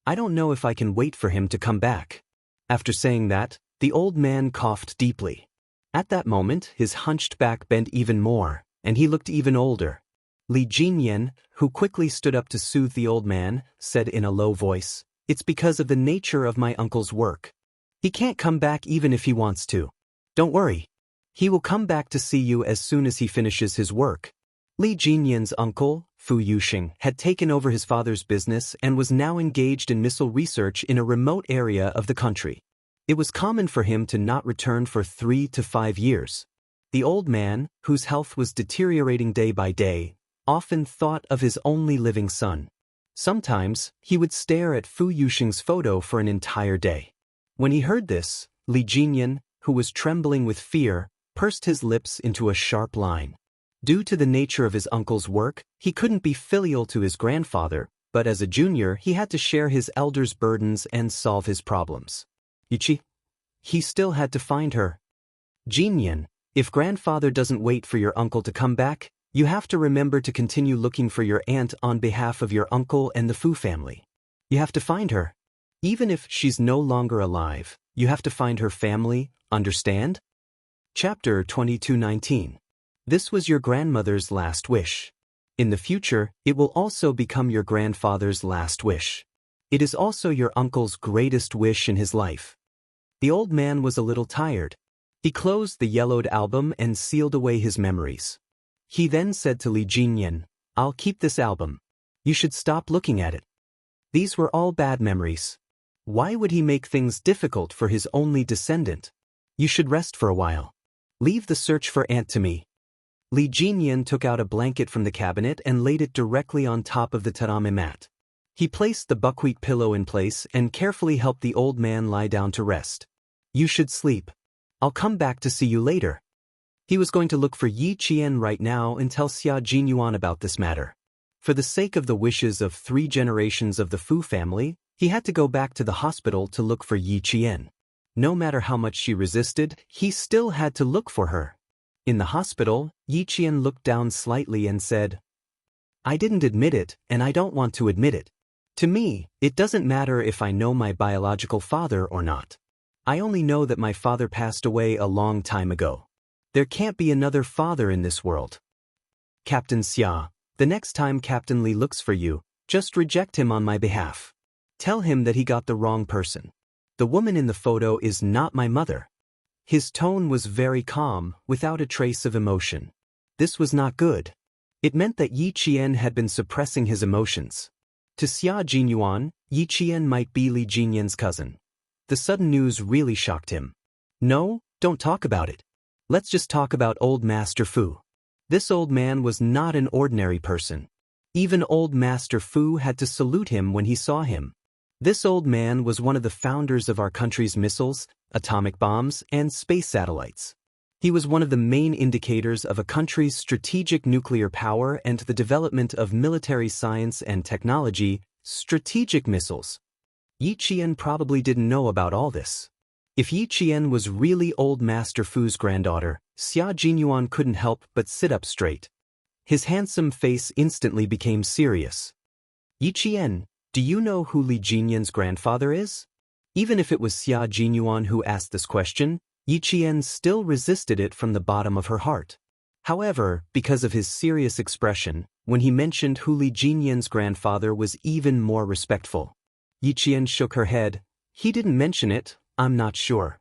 I don't know if I can wait for him to come back. After saying that, the old man coughed deeply. At that moment, his hunched back bent even more, and he looked even older. Li Jinyan, who quickly stood up to soothe the old man, said in a low voice, "It's because of the nature of my uncle's work. He can't come back even if he wants to. Don't worry. He will come back to see you as soon as he finishes his work." Li Jinyan's uncle, Fu Yuxing, had taken over his father's business and was now engaged in missile research in a remote area of the country. It was common for him to not return for 3 to 5 years. The old man, whose health was deteriorating day by day, often thought of his only living son. Sometimes, he would stare at Fu Yuxing's photo for an entire day. When he heard this, Li Jinyan, who was trembling with fear, pursed his lips into a sharp line. Due to the nature of his uncle's work, he couldn't be filial to his grandfather, but as a junior he had to share his elder's burdens and solve his problems. He still had to find her. Jinyan, if grandfather doesn't wait for your uncle to come back, you have to remember to continue looking for your aunt on behalf of your uncle and the Fu family. You have to find her. Even if she's no longer alive, you have to find her family, understand? Chapter 22:19. This was your grandmother's last wish. In the future, it will also become your grandfather's last wish. It is also your uncle's greatest wish in his life. The old man was a little tired. He closed the yellowed album and sealed away his memories. He then said to Li Jinyan, "I'll keep this album. You should stop looking at it. These were all bad memories. Why would he make things difficult for his only descendant? You should rest for a while. Leave the search for Aunt to me." Li Jinyan took out a blanket from the cabinet and laid it directly on top of the tatami mat. He placed the buckwheat pillow in place and carefully helped the old man lie down to rest. "You should sleep. I'll come back to see you later." He was going to look for Yi Qian right now and tell Xia Jinyuan about this matter. For the sake of the wishes of 3 generations of the Fu family, He had to go back to the hospital to look for Yi Qian. No matter how much she resisted, he still had to look for her. In the hospital, Yi Qian looked down slightly and said, "I didn't admit it, and I don't want to admit it. To me, it doesn't matter if I know my biological father or not. I only know that my father passed away a long time ago. There can't be another father in this world. Captain Xia, the next time Captain Li looks for you, just reject him on my behalf. Tell him that he got the wrong person. The woman in the photo is not my mother." His tone was very calm, without a trace of emotion. This was not good. It meant that Yi Qian had been suppressing his emotions. To Xia Jinyuan, Yi Qian might be Li Jinyan's cousin. The sudden news really shocked him. "No, don't talk about it. Let's just talk about old Master Fu." This old man was not an ordinary person. Even old Master Fu had to salute him when he saw him. This old man was one of the founders of our country's missiles, atomic bombs, and space satellites. He was one of the main indicators of a country's strategic nuclear power and the development of military science and technology, strategic missiles. Yi Qian probably didn't know about all this. If Yi Qian was really old Master Fu's granddaughter, Xia Jinyuan couldn't help but sit up straight. His handsome face instantly became serious. "Yi Qian, do you know who Li Jinyan's grandfather is?" Even if it was Xia Jinyuan who asked this question, Yi Qian still resisted it from the bottom of her heart. However, because of his serious expression, when he mentioned who Li Jinyan's grandfather was even more respectful. Yi Qian shook her head. "He didn't mention it, I'm not sure.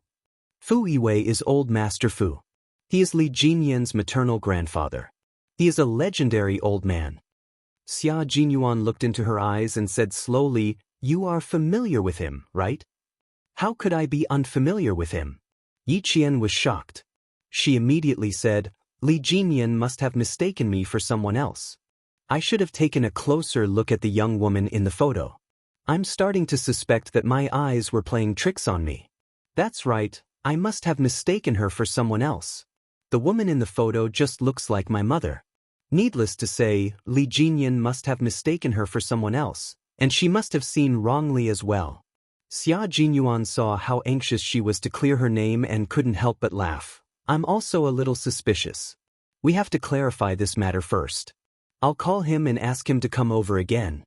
Fu Yiwei is old Master Fu. He is Li Jinyan's maternal grandfather. He is a legendary old man." Xia Jinyuan looked into her eyes and said slowly, "You are familiar with him, right?" "How could I be unfamiliar with him?" Yi Qian was shocked. She immediately said, "Li Jinyan must have mistaken me for someone else. I should have taken a closer look at the young woman in the photo. I'm starting to suspect that my eyes were playing tricks on me. That's right, I must have mistaken her for someone else. The woman in the photo just looks like my mother. Needless to say, Li Jinyan must have mistaken her for someone else, and she must have seen wrongly as well." Xia Jinyuan saw how anxious she was to clear her name and couldn't help but laugh. "I'm also a little suspicious. We have to clarify this matter first. I'll call him and ask him to come over again."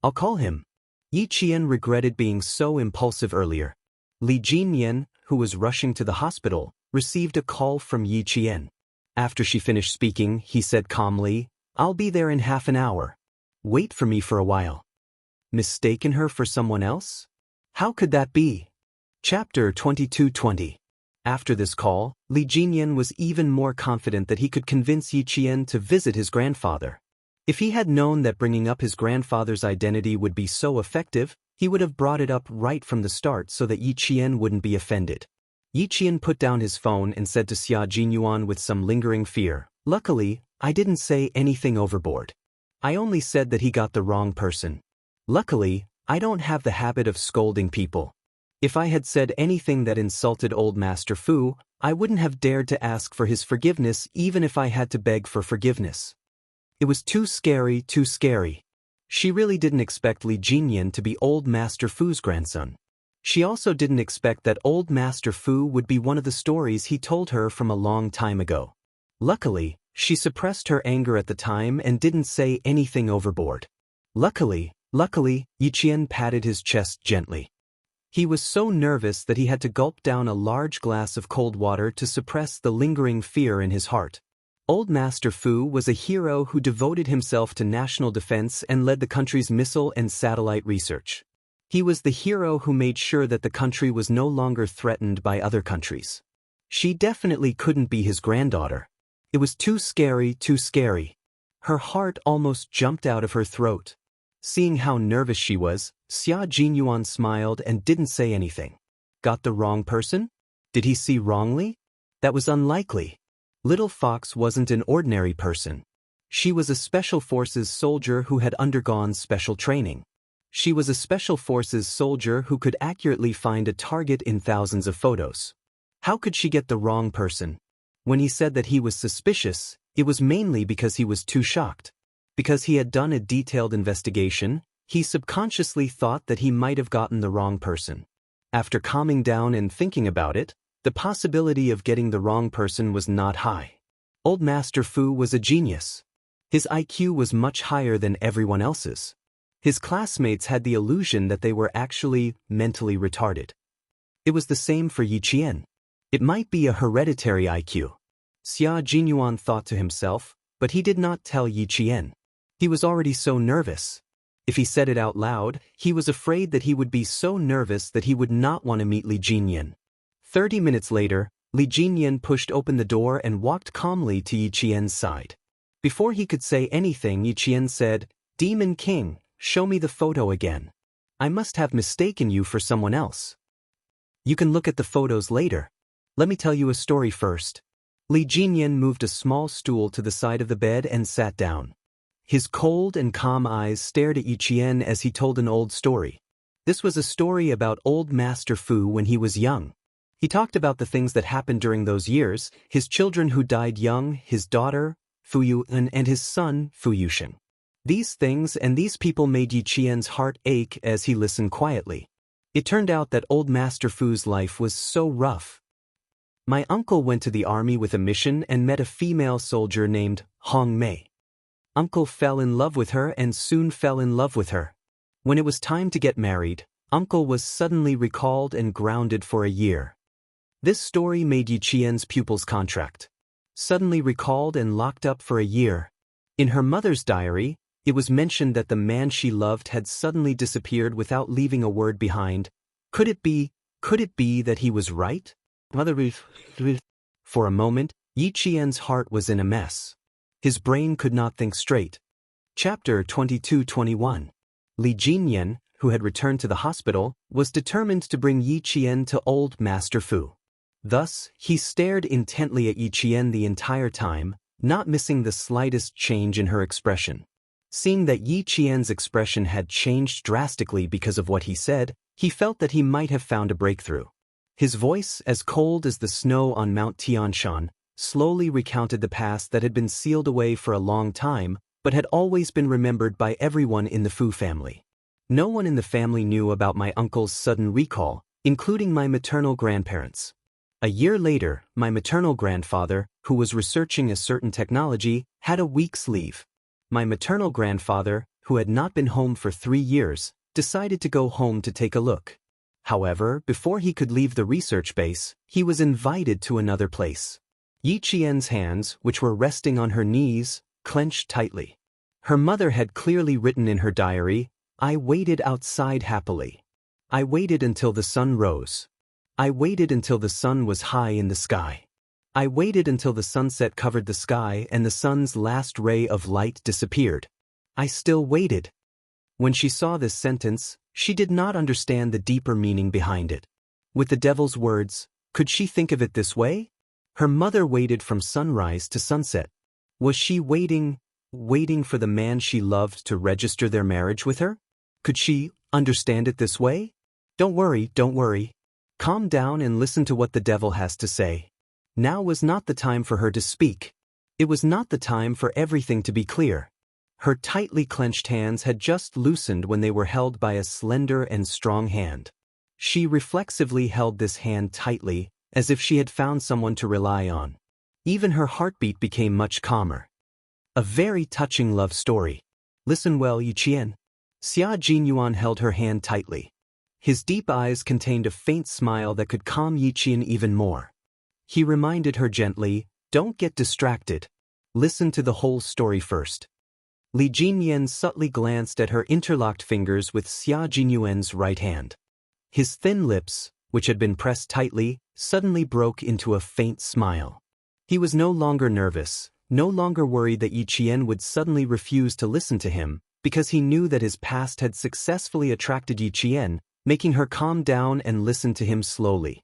"I'll call him." Yi Qian regretted being so impulsive earlier. Li Jinyan, who was rushing to the hospital, received a call from Yi Qian. After she finished speaking, he said calmly, "I'll be there in half an hour. Wait for me for a while." Mistaken her for someone else? How could that be? Chapter 22:20. After this call, Li Jinyan was even more confident that he could convince Yi Qian to visit his grandfather. If he had known that bringing up his grandfather's identity would be so effective, he would have brought it up right from the start so that Yi Qian wouldn't be offended. Yi Qian put down his phone and said to Xia Jinyuan with some lingering fear, "Luckily, I didn't say anything overboard. I only said that he got the wrong person. Luckily, I don't have the habit of scolding people. If I had said anything that insulted old Master Fu, I wouldn't have dared to ask for his forgiveness even if I had to beg for forgiveness. It was too scary, too scary." She really didn't expect Li Jinyan to be old Master Fu's grandson. She also didn't expect that old Master Fu would be one of the stories he told her from a long time ago. Luckily, she suppressed her anger at the time and didn't say anything overboard. Luckily, Yi Qian patted his chest gently. He was so nervous that he had to gulp down a large glass of cold water to suppress the lingering fear in his heart. Old Master Fu was a hero who devoted himself to national defense and led the country's missile and satellite research. He was the hero who made sure that the country was no longer threatened by other countries. She definitely couldn't be his granddaughter. It was too scary, too scary. Her heart almost jumped out of her throat. Seeing how nervous she was, Xia Jinyuan smiled and didn't say anything. Got the wrong person? Did he see wrongly? That was unlikely. Little Fox wasn't an ordinary person. She was a Special Forces soldier who had undergone special training. She was a Special Forces soldier who could accurately find a target in thousands of photos. How could she get the wrong person? When he said that he was suspicious, it was mainly because he was too shocked. Because he had done a detailed investigation, He subconsciously thought that he might have gotten the wrong person. After calming down and thinking about it, the possibility of getting the wrong person was not high. Old Master Fu was a genius. His IQ was much higher than everyone else's. His classmates had the illusion that they were actually mentally retarded. It was the same for Yi Qian. It might be a hereditary IQ. Xia Jinyuan thought to himself, but he did not tell Yi Qian. He was already so nervous. If he said it out loud, he was afraid that he would be so nervous that he would not want to meet Li Jinyan. 30 minutes later, Li Jinyan pushed open the door and walked calmly to Yi Qian's side. Before he could say anything, Yi Qian said, "Demon King, show me the photo again. I must have mistaken you for someone else. You can look at the photos later. Let me tell you a story first." Li Jinyan moved a small stool to the side of the bed and sat down. His cold and calm eyes stared at Yi Qian as he told an old story. This was a story about old Master Fu when he was young. He talked about the things that happened during those years, his children who died young, his daughter, Fu Yuan, and his son, Fu Yusheng. These things and these people made Yi Qian's heart ache as he listened quietly. It turned out that old Master Fu's life was so rough. My uncle went to the army with a mission and met a female soldier named Hong Mei. Uncle fell in love with her and soon fell in love with her. When it was time to get married, Uncle was suddenly recalled and grounded for a year. This story made Yi Qian's pupil's contract. Suddenly recalled and locked up for a year. In her mother's diary, it was mentioned that the man she loved had suddenly disappeared without leaving a word behind. Could it be that he was right? For a moment, Yi Qian's heart was in a mess. His brain could not think straight. Chapter 22-21. Li Jinyan, who had returned to the hospital, was determined to bring Yi Qian to old Master Fu. Thus, he stared intently at Yi Qian the entire time, not missing the slightest change in her expression. Seeing that Yi Qian's expression had changed drastically because of what he said, he felt that he might have found a breakthrough. His voice, as cold as the snow on Mount Tianshan, slowly recounted the past that had been sealed away for a long time, but had always been remembered by everyone in the Fu family. No one in the family knew about my uncle's sudden recall, including my maternal grandparents. A year later, my maternal grandfather, who was researching a certain technology, had a week's leave. My maternal grandfather, who had not been home for 3 years, decided to go home to take a look. However, before he could leave the research base, he was invited to another place. Yi Qian's hands, which were resting on her knees, clenched tightly. Her mother had clearly written in her diary, "I waited outside happily. I waited until the sun rose. I waited until the sun was high in the sky. I waited until the sunset covered the sky and the sun's last ray of light disappeared. I still waited." When she saw this sentence, she did not understand the deeper meaning behind it. With the devil's words, could she think of it this way? Her mother waited from sunrise to sunset. Was she waiting for the man she loved to register their marriage with her? Could she understand it this way? Don't worry. Calm down and listen to what the devil has to say. Now was not the time for her to speak. It was not the time for everything to be clear. Her tightly clenched hands had just loosened when they were held by a slender and strong hand. She reflexively held this hand tightly, as if she had found someone to rely on. Even her heartbeat became much calmer. A very touching love story. Listen well, Yi Qian. Xia Jinyuan held her hand tightly. His deep eyes contained a faint smile that could calm Yi Qian even more. He reminded her gently, "Don't get distracted. Listen to the whole story first." Li Jinyan subtly glanced at her interlocked fingers with Xia Jinyuan's right hand. His thin lips, which had been pressed tightly, suddenly broke into a faint smile. He was no longer nervous, no longer worried that Yi Qian would suddenly refuse to listen to him, because he knew that his past had successfully attracted Yi Qian, making her calm down and listen to him slowly.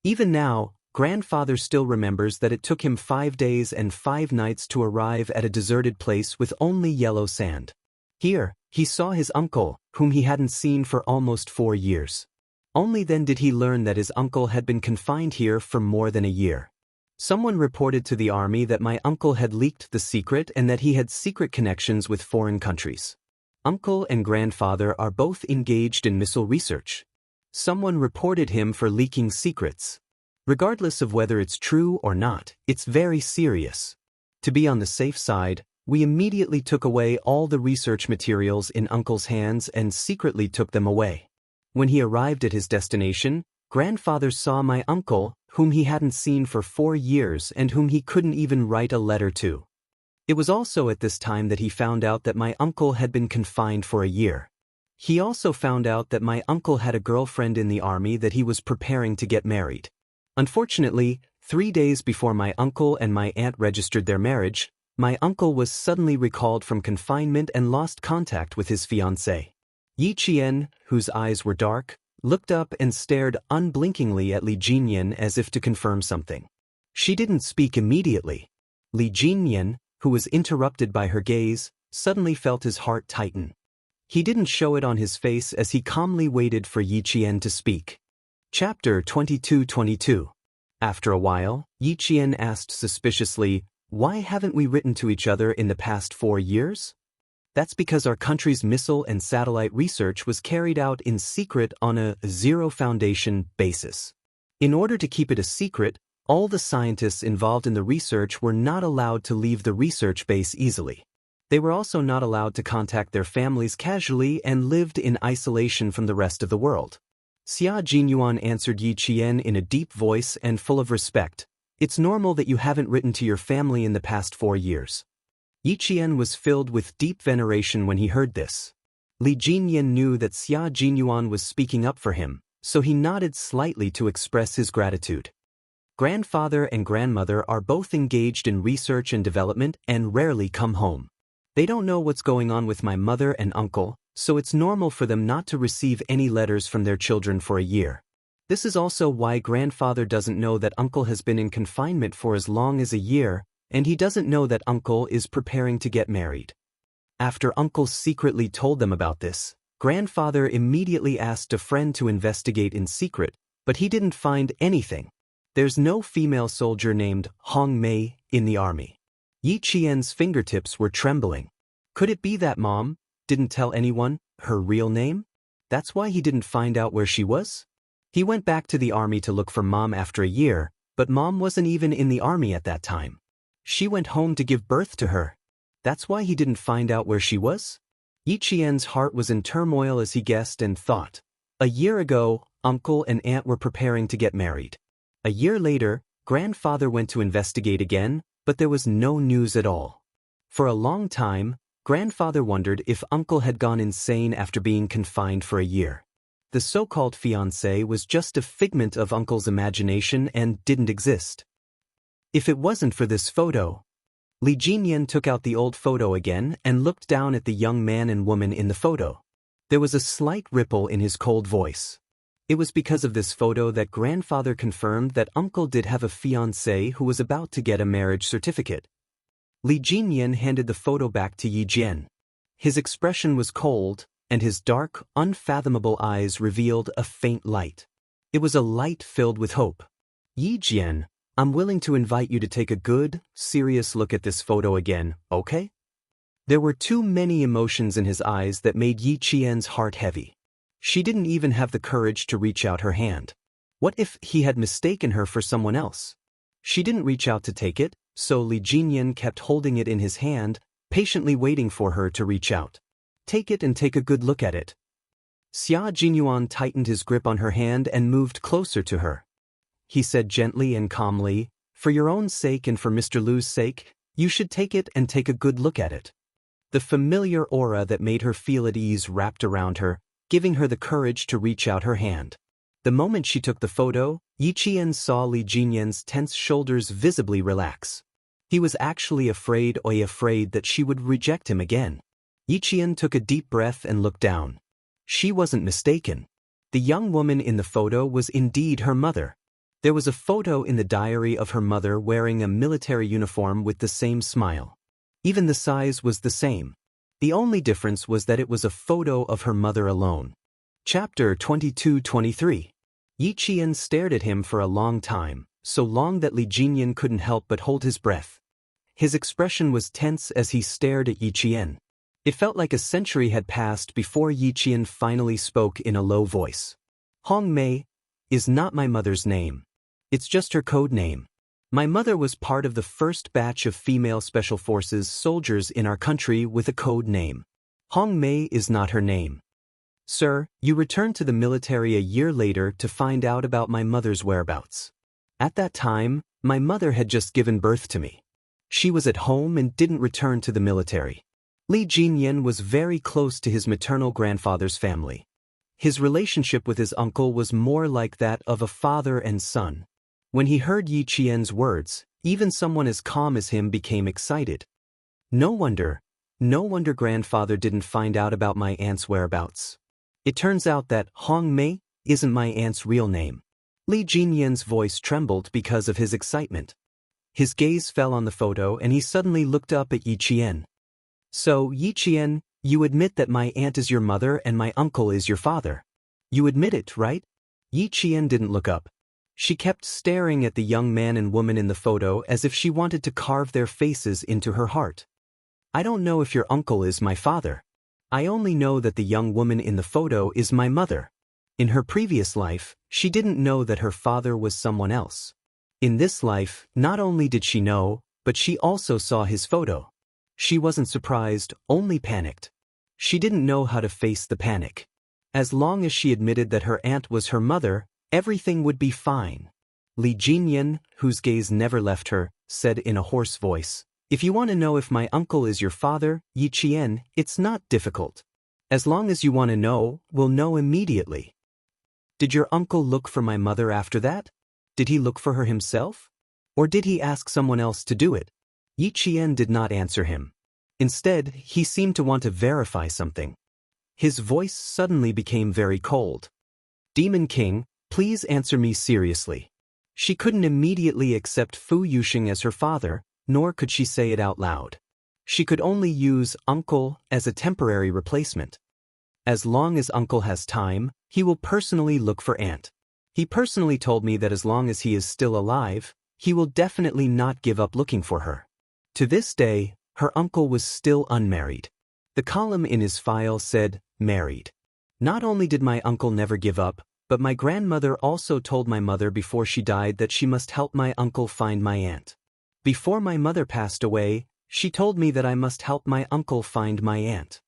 Even now, grandfather still remembers that it took him 5 days and 5 nights to arrive at a deserted place with only yellow sand. Here, he saw his uncle, whom he hadn't seen for almost 4 years. Only then did he learn that his uncle had been confined here for more than a year. Someone reported to the army that my uncle had leaked the secret and that he had secret connections with foreign countries. Uncle and grandfather are both engaged in missile research. Someone reported him for leaking secrets. Regardless of whether it's true or not, it's very serious. To be on the safe side, we immediately took away all the research materials in Uncle's hands and secretly took them away. When he arrived at his destination, grandfather saw my uncle, whom he hadn't seen for 4 years and whom he couldn't even write a letter to. It was also at this time that he found out that my uncle had been confined for a year. He also found out that my uncle had a girlfriend in the army that he was preparing to get married. Unfortunately, 3 days before my uncle and my aunt registered their marriage, my uncle was suddenly recalled from confinement and lost contact with his fiancée. Yi Qian, whose eyes were dark, looked up and stared unblinkingly at Li Jinyan as if to confirm something. She didn't speak immediately. Li Jinyan, who was interrupted by her gaze, suddenly felt his heart tighten. He didn't show it on his face as he calmly waited for Yi Qian to speak. Chapter 22-22. After a while, Yi Qian asked suspiciously, "Why haven't we written to each other in the past 4 years?" "That's because our country's missile and satellite research was carried out in secret on a zero-foundation basis. In order to keep it a secret, all the scientists involved in the research were not allowed to leave the research base easily. They were also not allowed to contact their families casually and lived in isolation from the rest of the world." Xia Jinyuan answered Yi Qian in a deep voice and full of respect. "It's normal that you haven't written to your family in the past 4 years." Yi Qian was filled with deep veneration when he heard this. Li Jinyan knew that Xia Jinyuan was speaking up for him, so he nodded slightly to express his gratitude. Grandfather and grandmother are both engaged in research and development and rarely come home. They don't know what's going on with my mother and uncle, so it's normal for them not to receive any letters from their children for a year. This is also why grandfather doesn't know that uncle has been in confinement for as long as a year, and he doesn't know that uncle is preparing to get married. After uncle secretly told them about this, grandfather immediately asked a friend to investigate in secret, but he didn't find anything. There's no female soldier named Hong Mei in the army. Yi Qian's fingertips were trembling. Could it be that Mom didn't tell anyone her real name? That's why he didn't find out where she was? He went back to the army to look for Mom after a year, but Mom wasn't even in the army at that time. She went home to give birth to her. That's why he didn't find out where she was? Yi Qian's heart was in turmoil as he guessed and thought. A year ago, uncle and aunt were preparing to get married. A year later, grandfather went to investigate again, but there was no news at all. For a long time, grandfather wondered if uncle had gone insane after being confined for a year. The so-called fiancée was just a figment of uncle's imagination and didn't exist. If it wasn't for this photo. Li Jinyan took out the old photo again and looked down at the young man and woman in the photo. There was a slight ripple in his cold voice. It was because of this photo that grandfather confirmed that uncle did have a fiancée who was about to get a marriage certificate. Li Jinyan handed the photo back to Yi Jian. His expression was cold, and his dark, unfathomable eyes revealed a faint light. It was a light filled with hope. "Yi Jian, I'm willing to invite you to take a good, serious look at this photo again, okay?" There were too many emotions in his eyes that made Yi Qian's heart heavy. She didn't even have the courage to reach out her hand. What if he had mistaken her for someone else? She didn't reach out to take it, so Li Jinyan kept holding it in his hand, patiently waiting for her to reach out. "Take it and take a good look at it." Xia Jinyuan tightened his grip on her hand and moved closer to her. He said gently and calmly, "For your own sake and for Mr. Lu's sake, you should take it and take a good look at it." The familiar aura that made her feel at ease wrapped around her, giving her the courage to reach out her hand. The moment she took the photo, Yi Qian saw Li Jinyan's tense shoulders visibly relax. He was actually afraid that she would reject him again. Yi Qian took a deep breath and looked down. She wasn't mistaken. The young woman in the photo was indeed her mother. There was a photo in the diary of her mother wearing a military uniform with the same smile. Even the size was the same. The only difference was that it was a photo of her mother alone. Chapter 22-23. Yi Qian stared at him for a long time, so long that Li Jinyan couldn't help but hold his breath. His expression was tense as he stared at Yi Qian. It felt like a century had passed before Yi Qian finally spoke in a low voice. Hong Mei is not my mother's name. It's just her code name. My mother was part of the first batch of female special forces soldiers in our country with a code name. Hong Mei is not her name. Sir, you returned to the military a year later to find out about my mother's whereabouts. At that time, my mother had just given birth to me. She was at home and didn't return to the military. Li Jinyan was very close to his maternal grandfather's family. His relationship with his uncle was more like that of a father and son. When he heard Yi Qian's words, even someone as calm as him became excited. No wonder grandfather didn't find out about my aunt's whereabouts. It turns out that Hong Mei isn't my aunt's real name. Li Jinyan's voice trembled because of his excitement. His gaze fell on the photo and he suddenly looked up at Yi Qian. So, Yi Qian, you admit that my aunt is your mother and my uncle is your father. You admit it, right? Yi Qian didn't look up. She kept staring at the young man and woman in the photo as if she wanted to carve their faces into her heart. I don't know if your uncle is my father. I only know that the young woman in the photo is my mother. In her previous life, she didn't know that her father was someone else. In this life, not only did she know, but she also saw his photo. She wasn't surprised, only panicked. She didn't know how to face the panic. As long as she admitted that her aunt was her mother, everything would be fine. Li Jinyan, whose gaze never left her, said in a hoarse voice, if you want to know if my uncle is your father, Yi Qian, it's not difficult. As long as you want to know, we'll know immediately. Did your uncle look for my mother after that? Did he look for her himself? Or did he ask someone else to do it? Yi Qian did not answer him. Instead, he seemed to want to verify something. His voice suddenly became very cold. Demon King, please answer me seriously. She couldn't immediately accept Fu Yuxing as her father, nor could she say it out loud. She could only use uncle as a temporary replacement. As long as uncle has time, he will personally look for aunt. He personally told me that as long as he is still alive, he will definitely not give up looking for her. To this day, her uncle was still unmarried. The column in his file said, married. Not only did my uncle never give up, but my grandmother also told my mother before she died that she must help my uncle find my aunt. Before my mother passed away, she told me that I must help my uncle find my aunt.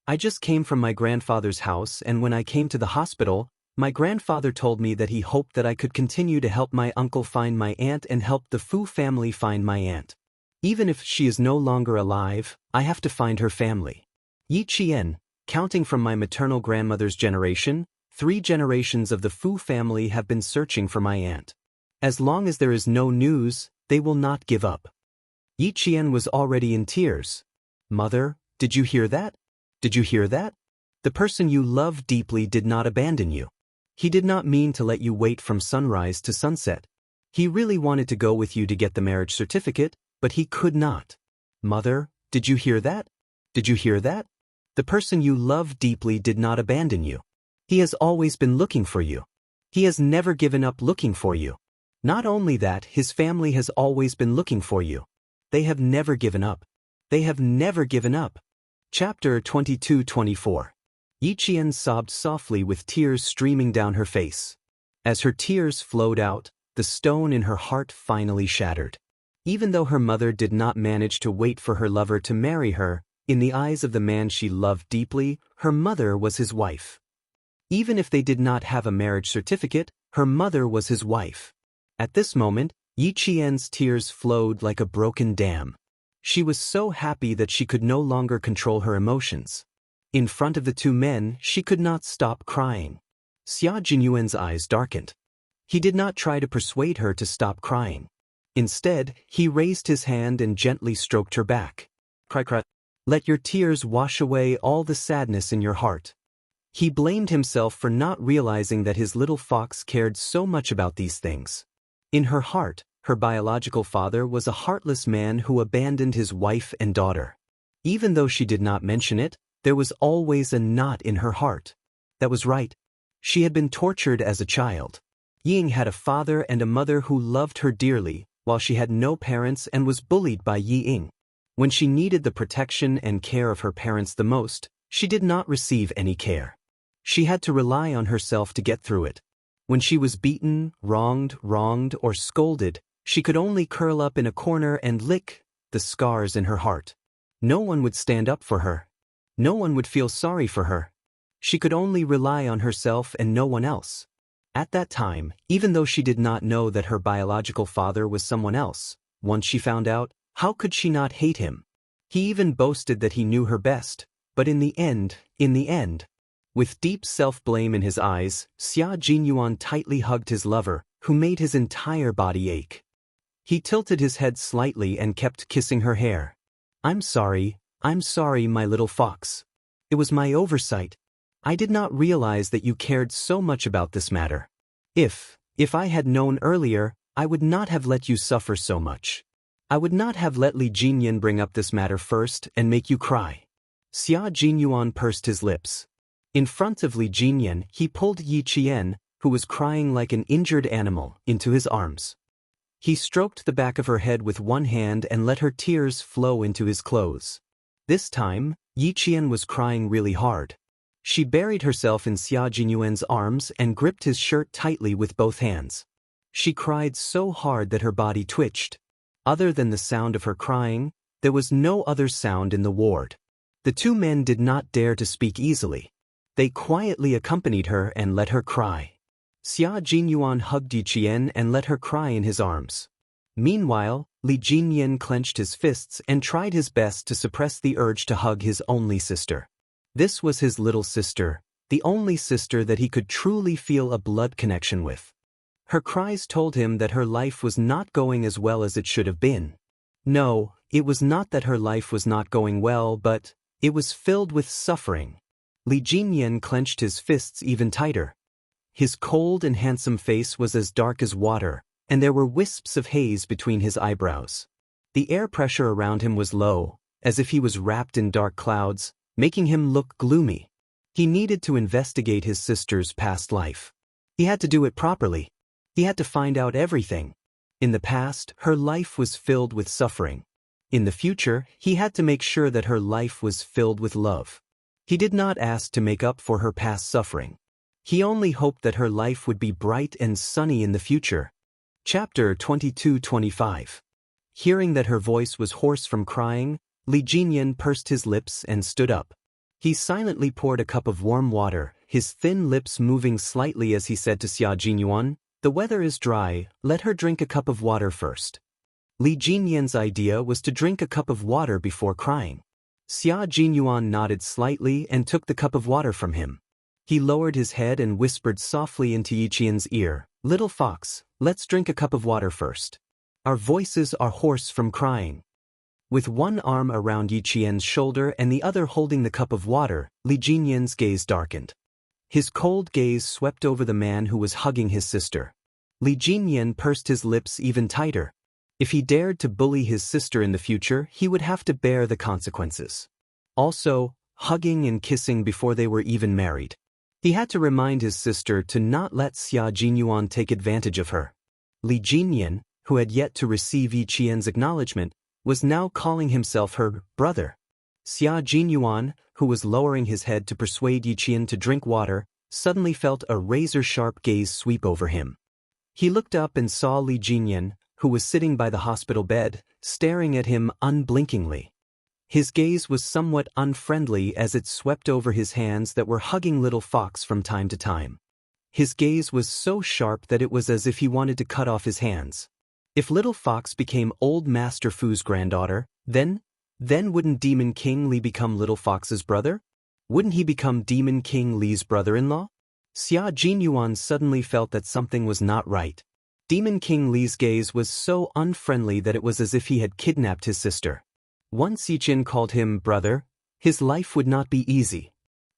I just came from my grandfather's house, and when I came to the hospital, my grandfather told me that he hoped that I could continue to help my uncle find my aunt and help the Fu family find my aunt. Even if she is no longer alive, I have to find her family. Yi Qian, counting from my maternal grandmother's generation, 3 generations of the Fu family have been searching for my aunt. As long as there is no news, they will not give up. Yi Qian was already in tears. Mother, did you hear that? Did you hear that? The person you love deeply did not abandon you. He did not mean to let you wait from sunrise to sunset. He really wanted to go with you to get the marriage certificate, but he could not. Mother, did you hear that? Did you hear that? The person you love deeply did not abandon you. He has always been looking for you. He has never given up looking for you. Not only that, his family has always been looking for you. They have never given up. They have never given up. Chapter 22-24. Yi Qian sobbed softly with tears streaming down her face. As her tears flowed out, the stone in her heart finally shattered. Even though her mother did not manage to wait for her lover to marry her, in the eyes of the man she loved deeply, her mother was his wife. Even if they did not have a marriage certificate, her mother was his wife. At this moment, Yi Qian's tears flowed like a broken dam. She was so happy that she could no longer control her emotions. In front of the 2 men, she could not stop crying. Xia Jinyuan's eyes darkened. He did not try to persuade her to stop crying. Instead, he raised his hand and gently stroked her back. Cry, cry. Let your tears wash away all the sadness in your heart. He blamed himself for not realizing that his little fox cared so much about these things. In her heart, her biological father was a heartless man who abandoned his wife and daughter. Even though she did not mention it, there was always a knot in her heart. That was right. She had been tortured as a child. Ying had a father and a mother who loved her dearly, while she had no parents and was bullied by Yi Ying. When she needed the protection and care of her parents the most, she did not receive any care. She had to rely on herself to get through it. When she was beaten, wronged, or scolded, she could only curl up in a corner and lick the scars in her heart. No one would stand up for her. No one would feel sorry for her. She could only rely on herself and no one else. At that time, even though she did not know that her biological father was someone else, once she found out, how could she not hate him? He even boasted that he knew her best, but in the end, with deep self-blame in his eyes, Xia Jinyuan tightly hugged his lover, who made his entire body ache. He tilted his head slightly and kept kissing her hair. I'm sorry, my little fox. It was my oversight. I did not realize that you cared so much about this matter. If I had known earlier, I would not have let you suffer so much. I would not have let Li Jinyan bring up this matter first and make you cry. Xia Jinyuan pursed his lips. In front of Li Jinyan, he pulled Yi Qian, who was crying like an injured animal, into his arms. He stroked the back of her head with one hand and let her tears flow into his clothes. This time, Yi Qian was crying really hard. She buried herself in Xia Jinyuan's arms and gripped his shirt tightly with both hands. She cried so hard that her body twitched. Other than the sound of her crying, there was no other sound in the ward. The two men did not dare to speak easily. They quietly accompanied her and let her cry. Xia Jinyuan hugged Yi Qian and let her cry in his arms. Meanwhile, Li Jinyan clenched his fists and tried his best to suppress the urge to hug his only sister. This was his little sister, the only sister that he could truly feel a blood connection with. Her cries told him that her life was not going as well as it should have been. No, it was not that her life was not going well, but it was filled with suffering. Li Jinyan clenched his fists even tighter. His cold and handsome face was as dark as water, and there were wisps of haze between his eyebrows. The air pressure around him was low, as if he was wrapped in dark clouds, making him look gloomy. He needed to investigate his sister's past life. He had to do it properly. He had to find out everything. In the past, her life was filled with suffering. In the future, he had to make sure that her life was filled with love. He did not ask to make up for her past suffering. He only hoped that her life would be bright and sunny in the future. Chapter 22-25. Hearing that her voice was hoarse from crying, Li Jinyan pursed his lips and stood up. He silently poured a cup of warm water, his thin lips moving slightly as he said to Xia Jinyuan, "The weather is dry, let her drink a cup of water first." Li Jinyan's idea was to drink a cup of water before crying. Xia Jinyuan nodded slightly and took the cup of water from him. He lowered his head and whispered softly into Yi Qian's ear, "Little fox, let's drink a cup of water first. Our voices are hoarse from crying." With one arm around Yi Qian's shoulder and the other holding the cup of water, Li Jinyan's gaze darkened. His cold gaze swept over the man who was hugging his sister. Li Jinyan pursed his lips even tighter. If he dared to bully his sister in the future, he would have to bear the consequences. Also, hugging and kissing before they were even married. He had to remind his sister to not let Xia Jinyuan take advantage of her. Li Jinyan, who had yet to receive Yi Qian's acknowledgement, was now calling himself her brother. Xia Jinyuan, who was lowering his head to persuade Yi Qian to drink water, suddenly felt a razor-sharp gaze sweep over him. He looked up and saw Li Jinyan, who was sitting by the hospital bed, staring at him unblinkingly. His gaze was somewhat unfriendly as it swept over his hands that were hugging little fox from time to time. His gaze was so sharp that it was as if he wanted to cut off his hands. If little fox became old Master Fu's granddaughter, then wouldn't Demon King Li become little fox's brother? Wouldn't he become Demon King Li's brother-in-law? Xia Jinyuan suddenly felt that something was not right. Demon King Li's gaze was so unfriendly that it was as if he had kidnapped his sister. Once Yi Qian called him brother, his life would not be easy.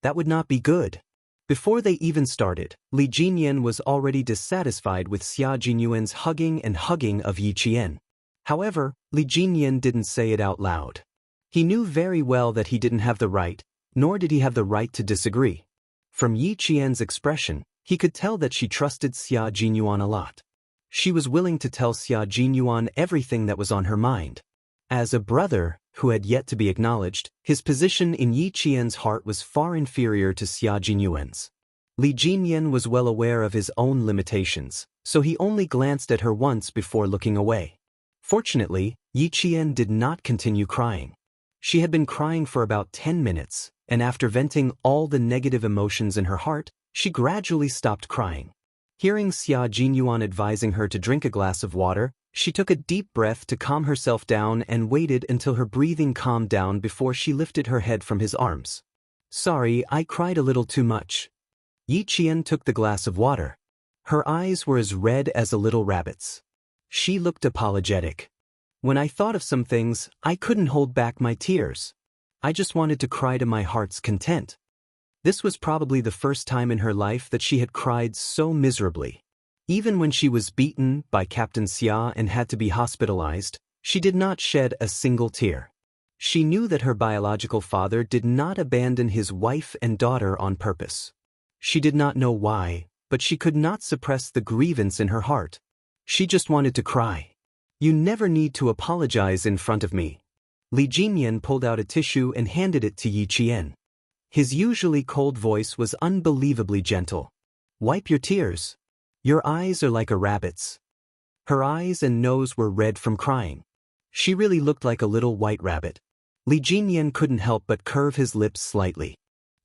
That would not be good. Before they even started, Li Jinyan was already dissatisfied with Xia Jinyuan's hugging of Yi Qian. However, Li Jinyan didn't say it out loud. He knew very well that he didn't have the right, nor did he have the right to disagree. From Yi Qian's expression, he could tell that she trusted Xia Jinyuan a lot. She was willing to tell Xia Jinyuan everything that was on her mind. As a brother, who had yet to be acknowledged, his position in Yi Qian's heart was far inferior to Xia Jinyuan's. Li Jinyan was well aware of his own limitations, so he only glanced at her once before looking away. Fortunately, Yi Qian did not continue crying. She had been crying for about 10 minutes, and after venting all the negative emotions in her heart, she gradually stopped crying. Hearing Xia Jinyuan advising her to drink a glass of water, she took a deep breath to calm herself down and waited until her breathing calmed down before she lifted her head from his arms. "Sorry, I cried a little too much." Yi Qian took the glass of water. Her eyes were as red as a little rabbit's. She looked apologetic. "When I thought of some things, I couldn't hold back my tears. I just wanted to cry to my heart's content." This was probably the first time in her life that she had cried so miserably. Even when she was beaten by Captain Xia and had to be hospitalized, she did not shed a single tear. She knew that her biological father did not abandon his wife and daughter on purpose. She did not know why, but she could not suppress the grievance in her heart. She just wanted to cry. "You never need to apologize in front of me." Li Jinyan pulled out a tissue and handed it to Yi Qian. His usually cold voice was unbelievably gentle. "Wipe your tears. Your eyes are like a rabbit's." Her eyes and nose were red from crying. She really looked like a little white rabbit. Li Jinyan couldn't help but curve his lips slightly.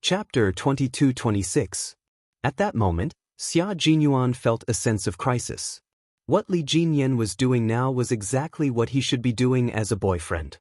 Chapter 22-26. At that moment, Xia Jinyuan felt a sense of crisis. What Li Jinyan was doing now was exactly what he should be doing as a boyfriend.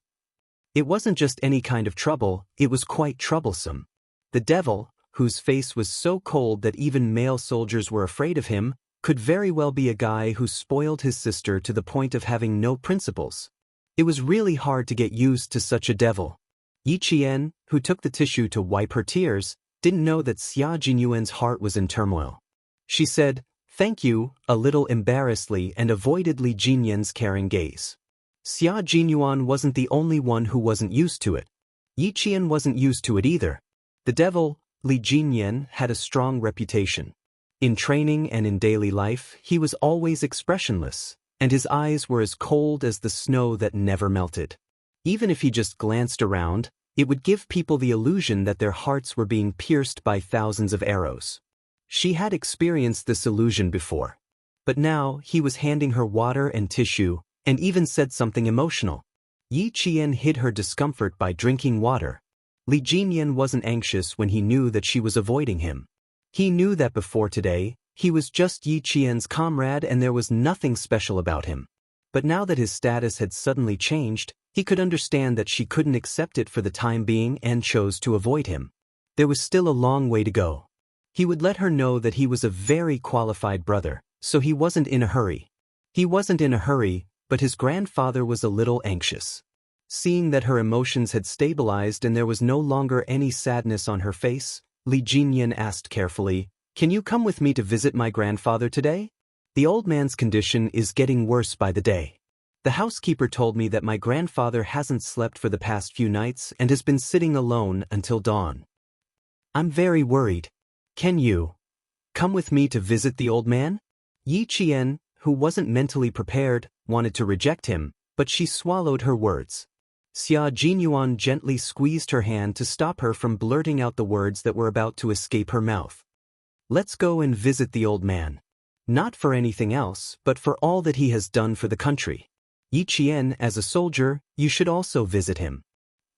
It wasn't just any kind of trouble, it was quite troublesome. The devil, whose face was so cold that even male soldiers were afraid of him, could very well be a guy who spoiled his sister to the point of having no principles. It was really hard to get used to such a devil. Yi Qian, who took the tissue to wipe her tears, didn't know that Xia Jinyuan's heart was in turmoil. She said, "Thank you," a little embarrassedly, and avoided Li Jinyan's caring gaze. Xia Jinyuan wasn't the only one who wasn't used to it. Yi Qian wasn't used to it either. The devil, Li Jinyan, had a strong reputation. In training and in daily life, he was always expressionless, and his eyes were as cold as the snow that never melted. Even if he just glanced around, it would give people the illusion that their hearts were being pierced by thousands of arrows. She had experienced this illusion before. But now, he was handing her water and tissue, and even said something emotional. Yi Qian hid her discomfort by drinking water. Li Jinyan wasn't anxious when he knew that she was avoiding him. He knew that before today, he was just Yi Qian's comrade and there was nothing special about him. But now that his status had suddenly changed, he could understand that she couldn't accept it for the time being and chose to avoid him. There was still a long way to go. He would let her know that he was a very qualified brother, so he wasn't in a hurry. He wasn't in a hurry, but his grandfather was a little anxious. Seeing that her emotions had stabilized and there was no longer any sadness on her face, Li Jinyan asked carefully, "Can you come with me to visit my grandfather today? The old man's condition is getting worse by the day. The housekeeper told me that my grandfather hasn't slept for the past few nights and has been sitting alone until dawn. I'm very worried. Can you come with me to visit the old man?" Yi Qian, who wasn't mentally prepared, wanted to reject him, but she swallowed her words. Xia Jinyuan gently squeezed her hand to stop her from blurting out the words that were about to escape her mouth. "Let's go and visit the old man. Not for anything else, but for all that he has done for the country. Yi Qian, as a soldier, you should also visit him.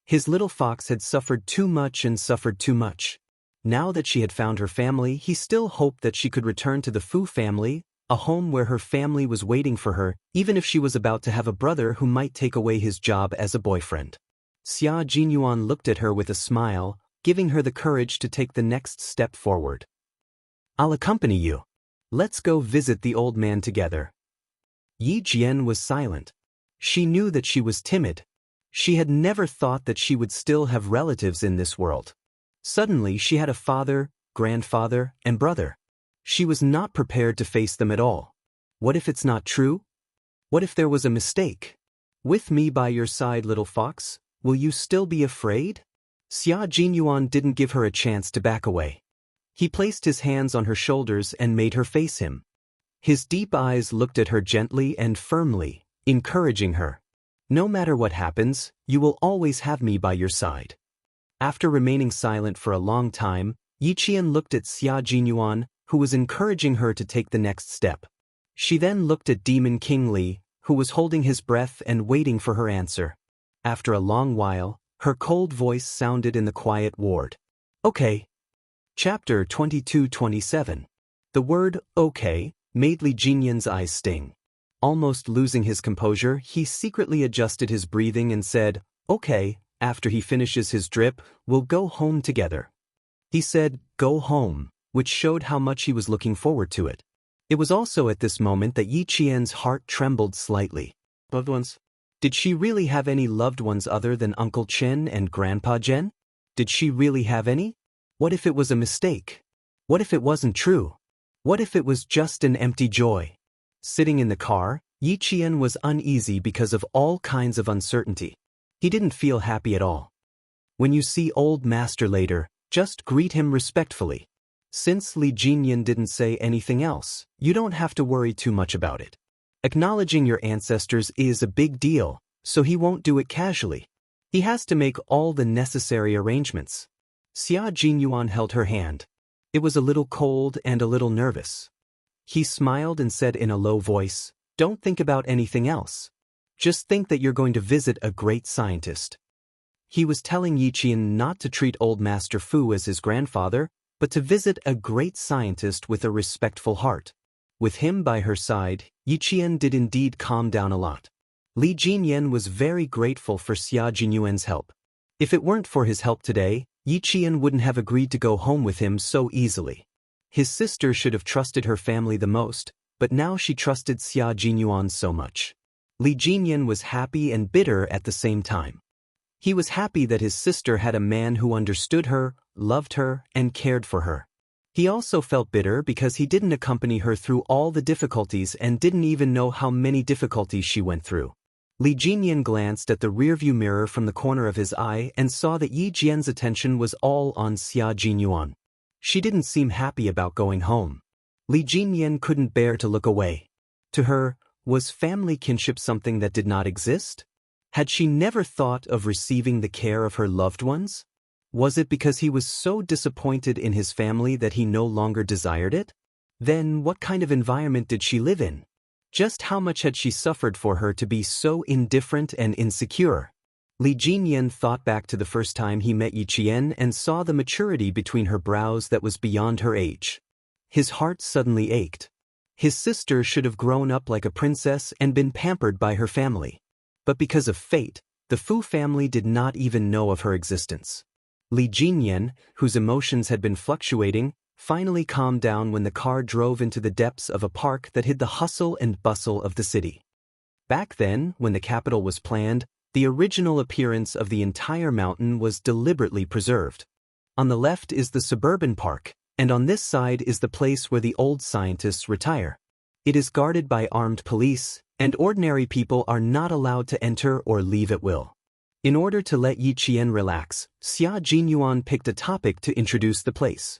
His little fox had suffered too much and suffered too much. Now that she had found her family, he still hoped that she could return to the Fu family, a home where her family was waiting for her, even if she was about to have a brother who might take away his job as a boyfriend." Xia Jinyuan looked at her with a smile, giving her the courage to take the next step forward. "I'll accompany you. Let's go visit the old man together." Yi Jian was silent. She knew that she was timid. She had never thought that she would still have relatives in this world. Suddenly she had a father, grandfather, and brother. She was not prepared to face them at all. What if it's not true? What if there was a mistake? "With me by your side, little fox, will you still be afraid?" Xia Jinyuan didn't give her a chance to back away. He placed his hands on her shoulders and made her face him. His deep eyes looked at her gently and firmly, encouraging her. No matter what happens, you will always have me by your side. After remaining silent for a long time, Yi Qian looked at Xia Jinyuan, who was encouraging her to take the next step. She then looked at Demon King Li, who was holding his breath and waiting for her answer. After a long while, her cold voice sounded in the quiet ward. Okay. Chapter 22-27. The word, okay, made Li Jinyan's eyes sting. Almost losing his composure, he secretly adjusted his breathing and said, okay, after he finishes his drip, we'll go home together. He said, go home, which showed how much he was looking forward to it. It was also at this moment that Yi Qian's heart trembled slightly. Loved ones? Did she really have any loved ones other than Uncle Chen and Grandpa Jen? Did she really have any? What if it was a mistake? What if it wasn't true? What if it was just an empty joy? Sitting in the car, Yi Qian was uneasy because of all kinds of uncertainty. He didn't feel happy at all. When you see old master later, just greet him respectfully. Since Li Jinyan didn't say anything else, you don't have to worry too much about it. Acknowledging your ancestors is a big deal, so he won't do it casually. He has to make all the necessary arrangements. Xia Jinyuan held her hand. It was a little cold and a little nervous. He smiled and said in a low voice, don't think about anything else. Just think that you're going to visit a great scientist. He was telling Yi Qian not to treat old Master Fu as his grandfather, but to visit a great scientist with a respectful heart. With him by her side, Yi Qian did indeed calm down a lot. Li Jinyan was very grateful for Xia Jinyuan's help. If it weren't for his help today, Yi Qian wouldn't have agreed to go home with him so easily. His sister should have trusted her family the most, but now she trusted Xia Jinyuan so much. Li Jinyan was happy and bitter at the same time. He was happy that his sister had a man who understood her, loved her, and cared for her. He also felt bitter because he didn't accompany her through all the difficulties and didn't even know how many difficulties she went through. Li Jinyan glanced at the rearview mirror from the corner of his eye and saw that Yi Jian's attention was all on Xia Jinyuan. She didn't seem happy about going home. Li Jinyan couldn't bear to look away. To her, was family kinship something that did not exist? Had she never thought of receiving the care of her loved ones? Was it because he was so disappointed in his family that he no longer desired it? Then what kind of environment did she live in? Just how much had she suffered for her to be so indifferent and insecure? Li Jinyan thought back to the first time he met Yi Qian and saw the maturity between her brows that was beyond her age. His heart suddenly ached. His sister should have grown up like a princess and been pampered by her family. But because of fate, the Fu family did not even know of her existence. Li Jinyan, whose emotions had been fluctuating, finally calmed down when the car drove into the depths of a park that hid the hustle and bustle of the city. Back then, when the capital was planned, the original appearance of the entire mountain was deliberately preserved. On the left is the suburban park, and on this side is the place where the old scientists retire. It is guarded by armed police, and ordinary people are not allowed to enter or leave at will. In order to let Yi Qian relax, Xia Jinyuan picked a topic to introduce the place.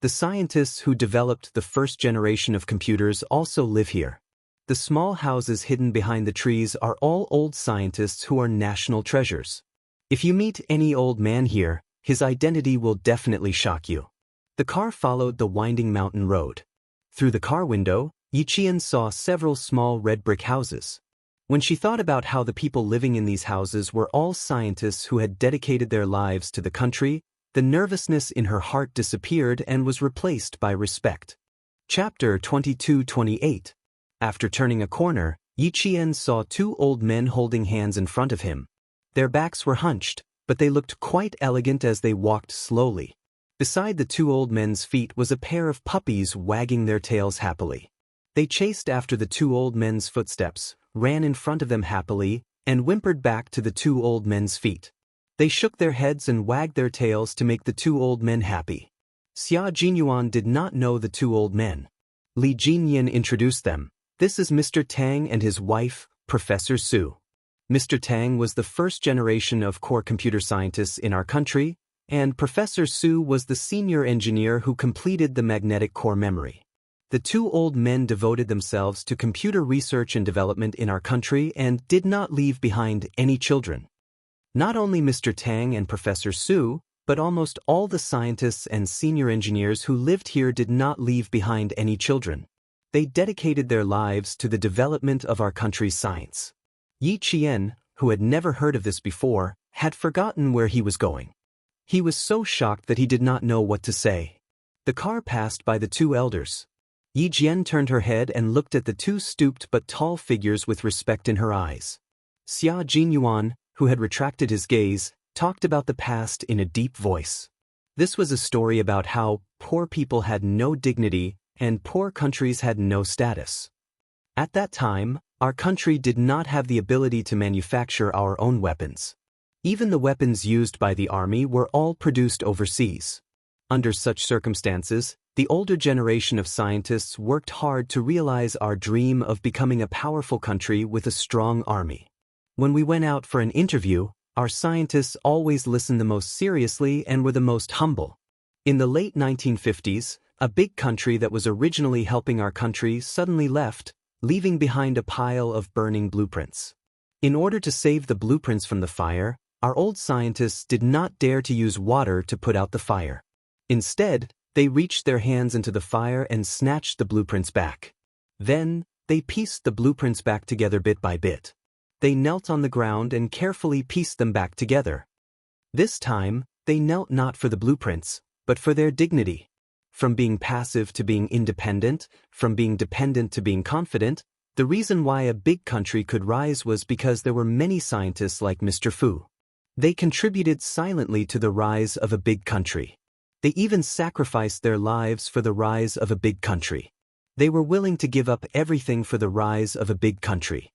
The scientists who developed the first generation of computers also live here. The small houses hidden behind the trees are all old scientists who are national treasures. If you meet any old man here, his identity will definitely shock you. The car followed the winding mountain road. Through the car window, Yi Qian saw several small red brick houses. When she thought about how the people living in these houses were all scientists who had dedicated their lives to the country, the nervousness in her heart disappeared and was replaced by respect. Chapter 22-28. After turning a corner, Yi Qian saw two old men holding hands in front of him. Their backs were hunched, but they looked quite elegant as they walked slowly. Beside the two old men's feet was a pair of puppies wagging their tails happily. They chased after the two old men's footsteps, ran in front of them happily, and whimpered back to the two old men's feet. They shook their heads and wagged their tails to make the two old men happy. Xia Jinyuan did not know the two old men. Li Jinyan introduced them. This is Mr. Tang and his wife, Professor Su. Mr. Tang was the first generation of core computer scientists in our country, and Professor Su was the senior engineer who completed the magnetic core memory. The two old men devoted themselves to computer research and development in our country and did not leave behind any children. Not only Mr. Tang and Professor Su, but almost all the scientists and senior engineers who lived here did not leave behind any children. They dedicated their lives to the development of our country's science. Yi Qian, who had never heard of this before, had forgotten where he was going. He was so shocked that he did not know what to say. The car passed by the two elders. Yi Jian turned her head and looked at the two stooped but tall figures with respect in her eyes. Xia Jinyuan, who had retracted his gaze, talked about the past in a deep voice. This was a story about how poor people had no dignity and poor countries had no status. At that time, our country did not have the ability to manufacture our own weapons. Even the weapons used by the army were all produced overseas. Under such circumstances, the older generation of scientists worked hard to realize our dream of becoming a powerful country with a strong army. When we went out for an interview, our scientists always listened the most seriously and were the most humble. In the late 1950s, a big country that was originally helping our country suddenly left, leaving behind a pile of burning blueprints. In order to save the blueprints from the fire, our old scientists did not dare to use water to put out the fire. Instead, they reached their hands into the fire and snatched the blueprints back. Then, they pieced the blueprints back together bit by bit. They knelt on the ground and carefully pieced them back together. This time, they knelt not for the blueprints, but for their dignity. From being passive to being independent, from being dependent to being confident, the reason why a big country could rise was because there were many scientists like Mr. Fu. They contributed silently to the rise of a big country. They even sacrificed their lives for the rise of a big country. They were willing to give up everything for the rise of a big country.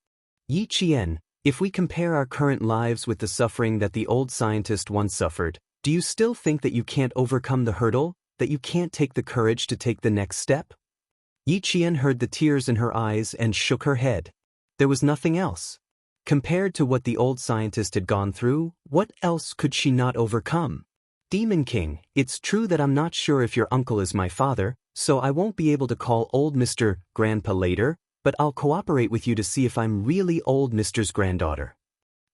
Yi Qian, if we compare our current lives with the suffering that the old scientist once suffered, do you still think that you can't overcome the hurdle, that you can't take the courage to take the next step? Yi Qian heard the tears in her eyes and shook her head. There was nothing else. Compared to what the old scientist had gone through, what else could she not overcome? Demon King, it's true that I'm not sure if your uncle is my father, so I won't be able to call old Mr. Grandpa later, but I'll cooperate with you to see if I'm really old Mr.'s granddaughter.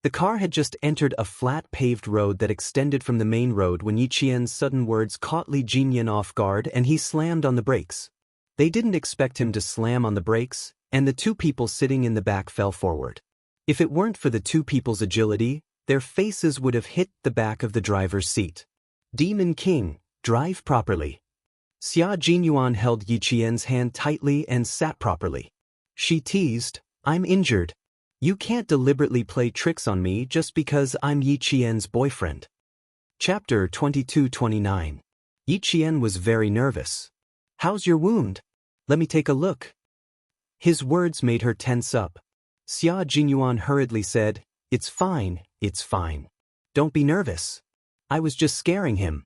The car had just entered a flat paved road that extended from the main road when Yi Qian's sudden words caught Li Jinyan off guard and he slammed on the brakes. They didn't expect him to slam on the brakes, and the two people sitting in the back fell forward. If it weren't for the two people's agility, their faces would have hit the back of the driver's seat. Demon King, drive properly. Xia Jinyuan held Yi Qian's hand tightly and sat properly. She teased, I'm injured. You can't deliberately play tricks on me just because I'm Yi Qian's boyfriend. Chapter 22-29. Yi Qian was very nervous. How's your wound? Let me take a look. His words made her tense up. Xia Jinyuan hurriedly said, It's fine, it's fine. Don't be nervous. I was just scaring him.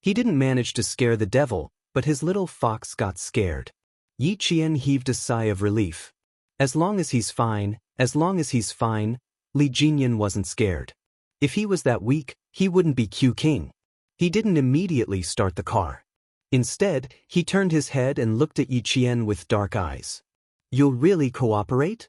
He didn't manage to scare the devil, but his little fox got scared. Yi Qian heaved a sigh of relief. As long as he's fine, Li Jinyan wasn't scared. If he was that weak, he wouldn't be Q King. He didn't immediately start the car. Instead, he turned his head and looked at Yi Qian with dark eyes. You'll really cooperate?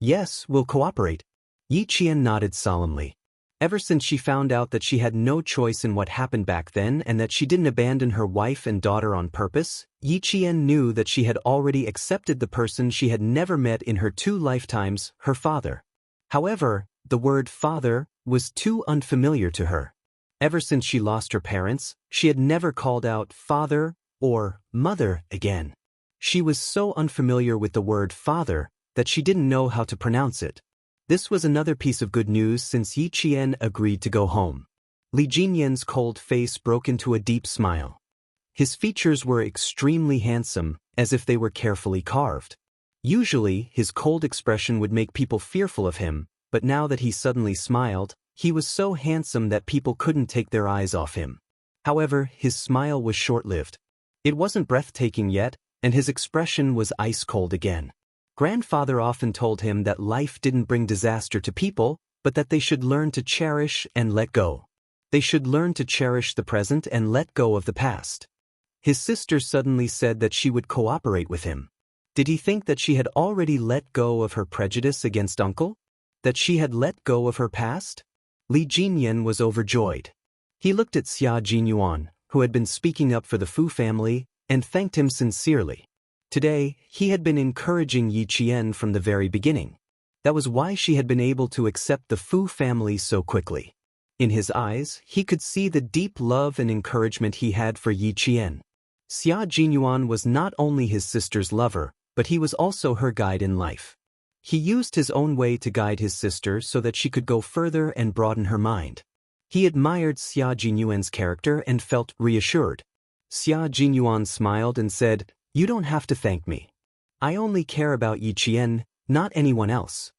Yes, we'll cooperate. Yi Qian nodded solemnly. Ever since she found out that she had no choice in what happened back then and that she didn't abandon her wife and daughter on purpose, Yi Qian knew that she had already accepted the person she had never met in her 2 lifetimes, her father. However, the word father was too unfamiliar to her. Ever since she lost her parents, she had never called out father or mother again. She was so unfamiliar with the word father that she didn't know how to pronounce it. This was another piece of good news since Yi Qian agreed to go home. Li Jinyan's cold face broke into a deep smile. His features were extremely handsome, as if they were carefully carved. Usually, his cold expression would make people fearful of him, but now that he suddenly smiled, he was so handsome that people couldn't take their eyes off him. However, his smile was short-lived. It wasn't breathtaking yet, and his expression was ice-cold again. Grandfather often told him that life didn't bring disaster to people, but that they should learn to cherish and let go. They should learn to cherish the present and let go of the past. His sister suddenly said that she would cooperate with him. Did he think that she had already let go of her prejudice against uncle? That she had let go of her past? Li Jinyan was overjoyed. He looked at Xia Jinyuan, who had been speaking up for the Fu family, and thanked him sincerely. Today, he had been encouraging Yi Qian from the very beginning. That was why she had been able to accept the Fu family so quickly. In his eyes, he could see the deep love and encouragement he had for Yi Qian. Xia Jinyuan was not only his sister's lover, but he was also her guide in life. He used his own way to guide his sister so that she could go further and broaden her mind. He admired Xia Jinyuan's character and felt reassured. Xia Jinyuan smiled and said, "You don't have to thank me. I only care about Yi Qian, not anyone else."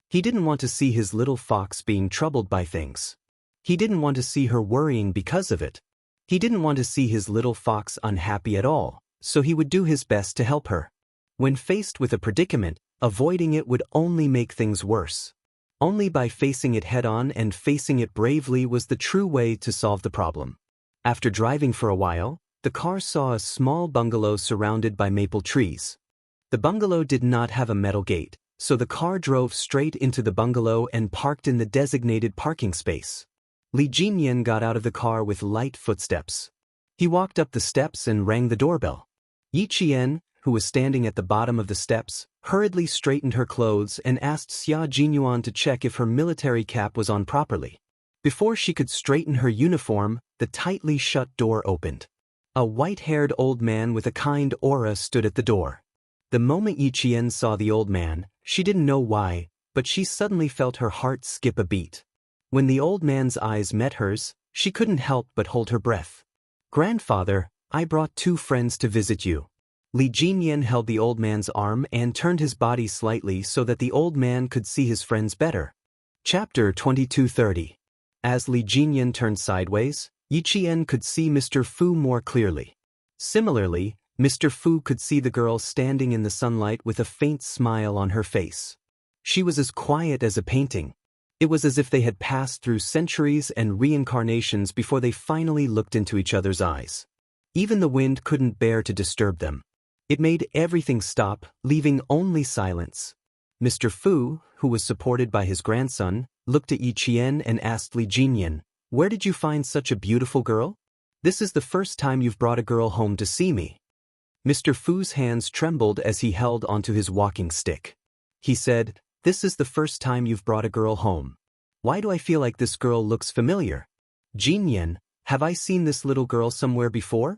He didn't want to see his little fox being troubled by things. He didn't want to see her worrying because of it. He didn't want to see his little fox unhappy at all, so he would do his best to help her. When faced with a predicament, avoiding it would only make things worse. Only by facing it head-on and facing it bravely was the true way to solve the problem. After driving for a while, the car saw a small bungalow surrounded by maple trees. The bungalow did not have a metal gate, so the car drove straight into the bungalow and parked in the designated parking space. Li Jinyan got out of the car with light footsteps. He walked up the steps and rang the doorbell. Yi Qian, who was standing at the bottom of the steps, hurriedly straightened her clothes and asked Xia Jinyuan to check if her military cap was on properly. Before she could straighten her uniform, the tightly shut door opened. A white-haired old man with a kind aura stood at the door. The moment Yi Qian saw the old man, she didn't know why, but she suddenly felt her heart skip a beat. When the old man's eyes met hers, she couldn't help but hold her breath. "Grandfather, I brought 2 friends to visit you." Li Jinyan held the old man's arm and turned his body slightly so that the old man could see his friends better. Chapter 2230. As Li Jinyan turned sideways, Yi Qian could see Mr. Fu more clearly. Similarly, Mr. Fu could see the girl standing in the sunlight with a faint smile on her face. She was as quiet as a painting. It was as if they had passed through centuries and reincarnations before they finally looked into each other's eyes. Even the wind couldn't bear to disturb them. It made everything stop, leaving only silence. Mr. Fu, who was supported by his grandson, looked at Yi Qian and asked Li Jinyan, "Where did you find such a beautiful girl? This is the first time you've brought a girl home to see me." Mr. Fu's hands trembled as he held onto his walking stick. He said, "This is the first time you've brought a girl home. Why do I feel like this girl looks familiar? Jinyan, have I seen this little girl somewhere before?"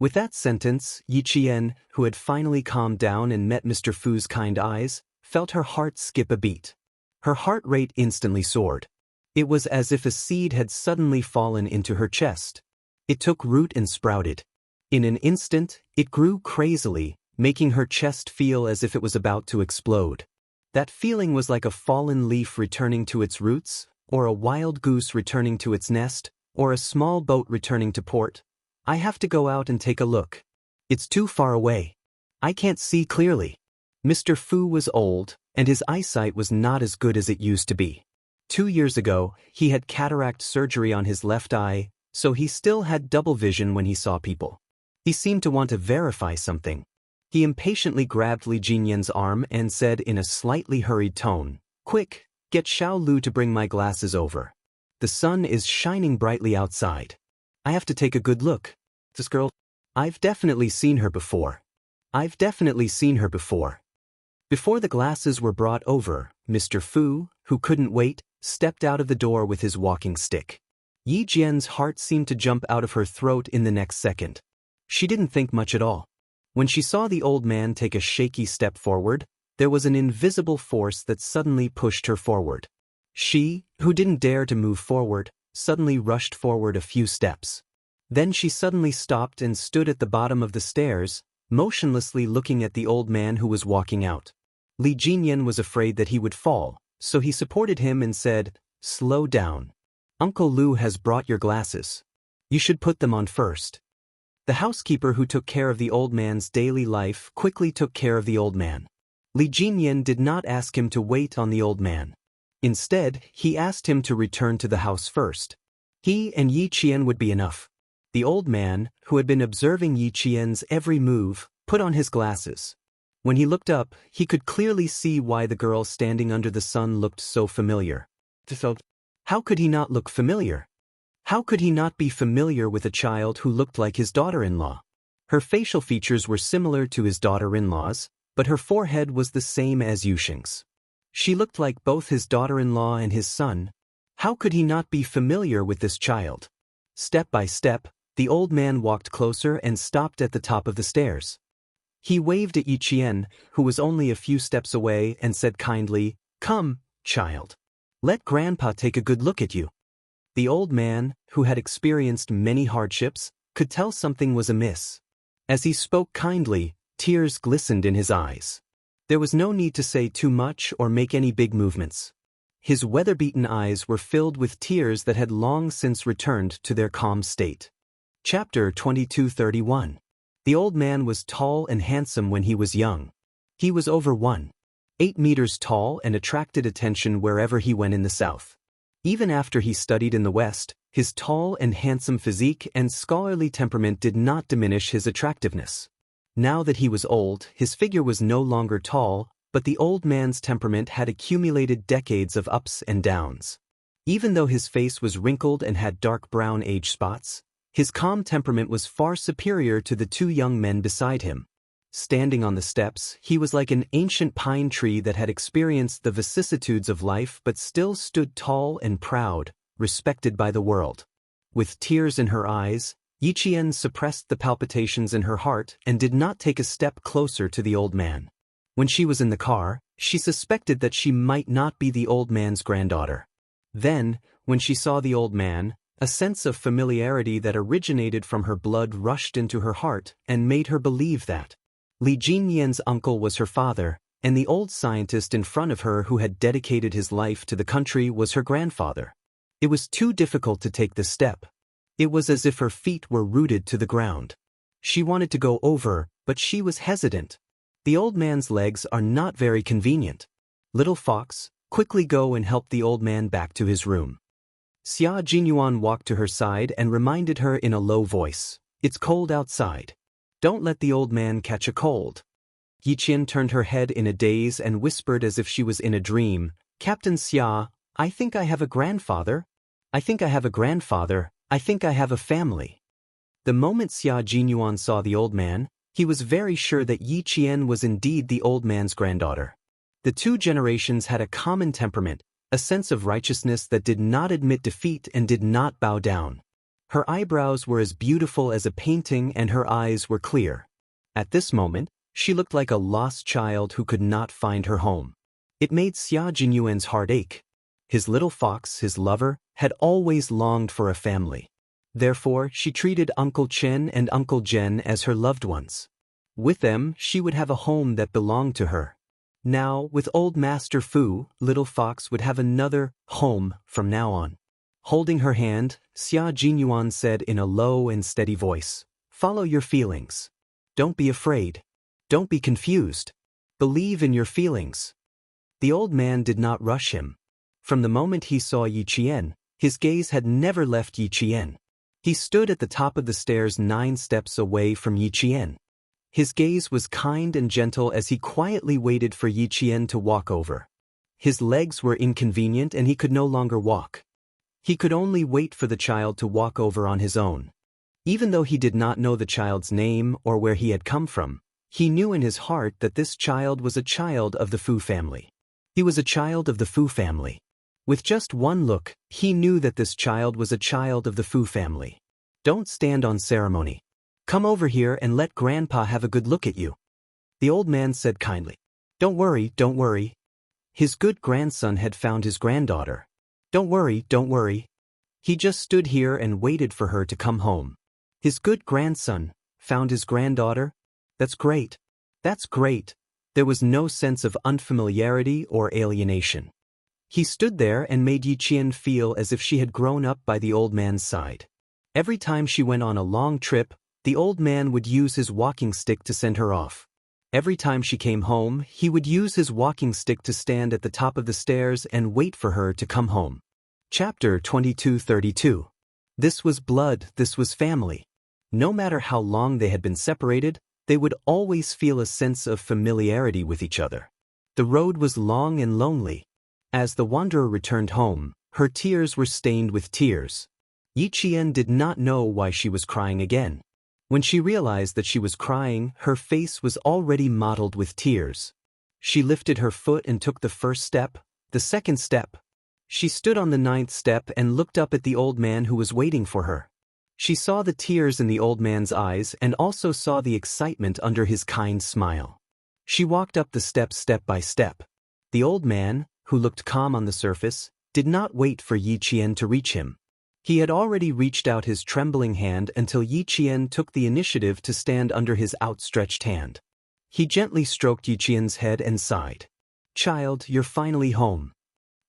With that sentence, Yi Qian, who had finally calmed down and met Mr. Fu's kind eyes, felt her heart skip a beat. Her heart rate instantly soared. It was as if a seed had suddenly fallen into her chest. It took root and sprouted. In an instant, it grew crazily, making her chest feel as if it was about to explode. That feeling was like a fallen leaf returning to its roots, or a wild goose returning to its nest, or a small boat returning to port. "I have to go out and take a look. It's too far away. I can't see clearly." Mr. Fu was old, and his eyesight was not as good as it used to be. 2 years ago, he had cataract surgery on his left eye, so he still had double vision when he saw people. He seemed to want to verify something. He impatiently grabbed Li Jinyan's arm and said in a slightly hurried tone, "Quick, get Xiao Lu to bring my glasses over. The sun is shining brightly outside. I have to take a good look. This girl, I've definitely seen her before. I've definitely seen her before." Before the glasses were brought over, Mr. Fu, who couldn't wait, stepped out of the door with his walking stick. Yi Jian's heart seemed to jump out of her throat in the next second. She didn't think much at all. When she saw the old man take a shaky step forward, there was an invisible force that suddenly pushed her forward. She, who didn't dare to move forward, suddenly rushed forward a few steps. Then she suddenly stopped and stood at the bottom of the stairs, motionlessly looking at the old man who was walking out. Li Jinyan was afraid that he would fall, so he supported him and said, "Slow down. Uncle Lu has brought your glasses. You should put them on first." The housekeeper who took care of the old man's daily life quickly took care of the old man. Li Jinyan did not ask him to wait on the old man. Instead, he asked him to return to the house first. He and Yi Qian would be enough. The old man, who had been observing Yi Qian's every move, put on his glasses. When he looked up, he could clearly see why the girl standing under the sun looked so familiar. How could he not look familiar? How could he not be familiar with a child who looked like his daughter-in-law? Her facial features were similar to his daughter-in-law's, but her forehead was the same as Yusheng's. She looked like both his daughter-in-law and his son. How could he not be familiar with this child? Step by step, the old man walked closer and stopped at the top of the stairs. He waved at Yi Qian, who was only a few steps away, and said kindly, "Come, child. Let Grandpa take a good look at you." The old man, who had experienced many hardships, could tell something was amiss. As he spoke kindly, tears glistened in his eyes. There was no need to say too much or make any big movements. His weather-beaten eyes were filled with tears that had long since returned to their calm state. Chapter 22:31. The old man was tall and handsome when he was young. He was over 1.8 meters tall and attracted attention wherever he went in the south. Even after he studied in the west, his tall and handsome physique and scholarly temperament did not diminish his attractiveness. Now that he was old, his figure was no longer tall, but the old man's temperament had accumulated decades of ups and downs. Even though his face was wrinkled and had dark brown age spots, his calm temperament was far superior to the two young men beside him. Standing on the steps, he was like an ancient pine tree that had experienced the vicissitudes of life but still stood tall and proud, respected by the world. With tears in her eyes, Yi Qian suppressed the palpitations in her heart and did not take a step closer to the old man. When she was in the car, she suspected that she might not be the old man's granddaughter. Then, when she saw the old man, a sense of familiarity that originated from her blood rushed into her heart and made her believe that Li Jinyan's uncle was her father, and the old scientist in front of her who had dedicated his life to the country was her grandfather. It was too difficult to take this step. It was as if her feet were rooted to the ground. She wanted to go over, but she was hesitant. The old man's legs are not very convenient. Little Fox, quickly go and help the old man back to his room. Xia Jinyuan walked to her side and reminded her in a low voice, "It's cold outside. Don't let the old man catch a cold." Yi Qian turned her head in a daze and whispered as if she was in a dream, "Captain Xia, I think I have a grandfather. I think I have a grandfather. I think I have a family." The moment Xia Jinyuan saw the old man, he was very sure that Yi Qian was indeed the old man's granddaughter. The two generations had a common temperament, a sense of righteousness that did not admit defeat and did not bow down. Her eyebrows were as beautiful as a painting and her eyes were clear. At this moment, she looked like a lost child who could not find her home. It made Xia Jinyuan's heart ache. His little Fox, his lover, had always longed for a family. Therefore, she treated Uncle Chen and Uncle Jen as her loved ones. With them, she would have a home that belonged to her. Now, with old Master Fu, Little Fox would have another home from now on. Holding her hand, Xia Jinyuan said in a low and steady voice, "Follow your feelings. Don't be afraid. Don't be confused. Believe in your feelings." The old man did not rush him. From the moment he saw Yi Qian, his gaze had never left Yi Qian. He stood at the top of the stairs 9 steps away from Yi Qian. His gaze was kind and gentle as he quietly waited for Yi Qian to walk over. His legs were inconvenient and he could no longer walk. He could only wait for the child to walk over on his own. Even though he did not know the child's name or where he had come from, he knew in his heart that this child was a child of the Fu family. He was a child of the Fu family. With just one look, he knew that this child was a child of the Fu family. "Don't stand on ceremony. Come over here and let Grandpa have a good look at you," the old man said kindly. Don't worry, don't worry." His good grandson had found his granddaughter. Don't worry, don't worry." He just stood here and waited for her to come home. His good grandson found his granddaughter? That's great. That's great. There was no sense of unfamiliarity or alienation. He stood there and made Yi Qian feel as if she had grown up by the old man's side. Every time she went on a long trip, the old man would use his walking stick to send her off. Every time she came home, he would use his walking stick to stand at the top of the stairs and wait for her to come home. Chapter 22:32. This was blood, this was family. No matter how long they had been separated, they would always feel a sense of familiarity with each other. The road was long and lonely. As the wanderer returned home, her tears were stained with tears. Yi Qian did not know why she was crying again. When she realized that she was crying, her face was already mottled with tears. She lifted her foot and took the first step, the second step. She stood on the 9th step and looked up at the old man who was waiting for her. She saw the tears in the old man's eyes and also saw the excitement under his kind smile. She walked up the steps step by step. The old man, who looked calm on the surface, did not wait for Yi Qian to reach him. He had already reached out his trembling hand until Yi Qian took the initiative to stand under his outstretched hand. He gently stroked Yi Qian's head and sighed. "Child, you're finally home."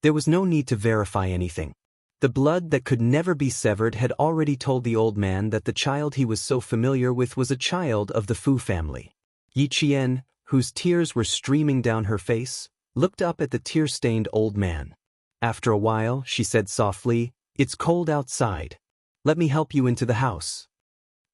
There was no need to verify anything. The blood that could never be severed had already told the old man that the child he was so familiar with was a child of the Fu family. Yi Qian, whose tears were streaming down her face, looked up at the tear-stained old man. After a while, she said softly, "It's cold outside. Let me help you into the house."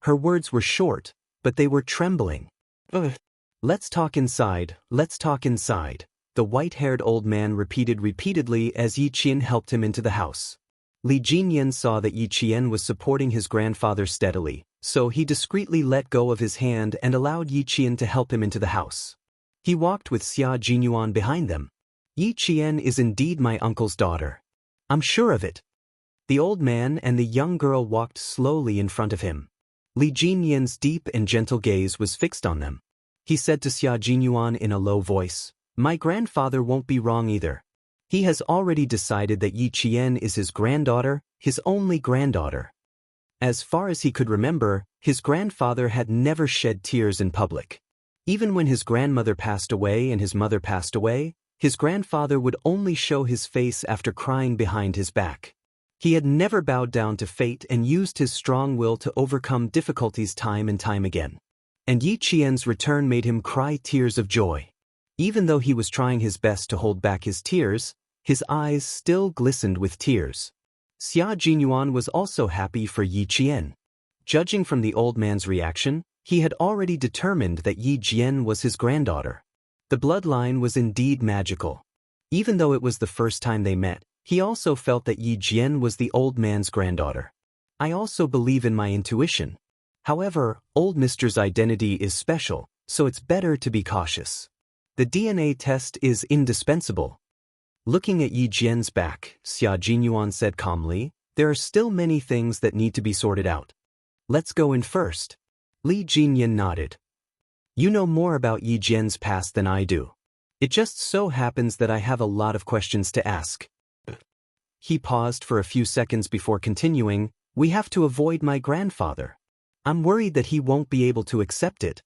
Her words were short, but they were trembling. "Ugh. Let's talk inside, let's talk inside," the white-haired old man repeated repeatedly as Yi Qian helped him into the house. Li Jinyan saw that Yi Qian was supporting his grandfather steadily, so he discreetly let go of his hand and allowed Yi Qian to help him into the house. He walked with Xia Jinyuan behind them. "Yi Qian is indeed my uncle's daughter. I'm sure of it." The old man and the young girl walked slowly in front of him. Li Jinyan's deep and gentle gaze was fixed on them. He said to Xia Jinyuan in a low voice, "My grandfather won't be wrong either. He has already decided that Yi Qian is his granddaughter, his only granddaughter." As far as he could remember, his grandfather had never shed tears in public. Even when his grandmother passed away and his mother passed away, his grandfather would only show his face after crying behind his back. He had never bowed down to fate and used his strong will to overcome difficulties time and time again. And Yi Qian's return made him cry tears of joy. Even though he was trying his best to hold back his tears, his eyes still glistened with tears. Xia Jinyuan was also happy for Yi Qian. Judging from the old man's reaction, he had already determined that Yi Jian was his granddaughter. The bloodline was indeed magical. Even though it was the first time they met, he also felt that Yi Jian was the old man's granddaughter. "I also believe in my intuition. However, old Mister's identity is special, so it's better to be cautious. The DNA test is indispensable." Looking at Yi Jian's back, Xia Jinyuan said calmly, "There are still many things that need to be sorted out. Let's go in first." Li Jinyan nodded. "You know more about Yi Jian's past than I do. It just so happens that I have a lot of questions to ask." He paused for a few seconds before continuing, "We have to avoid my grandfather. I'm worried that he won't be able to accept it."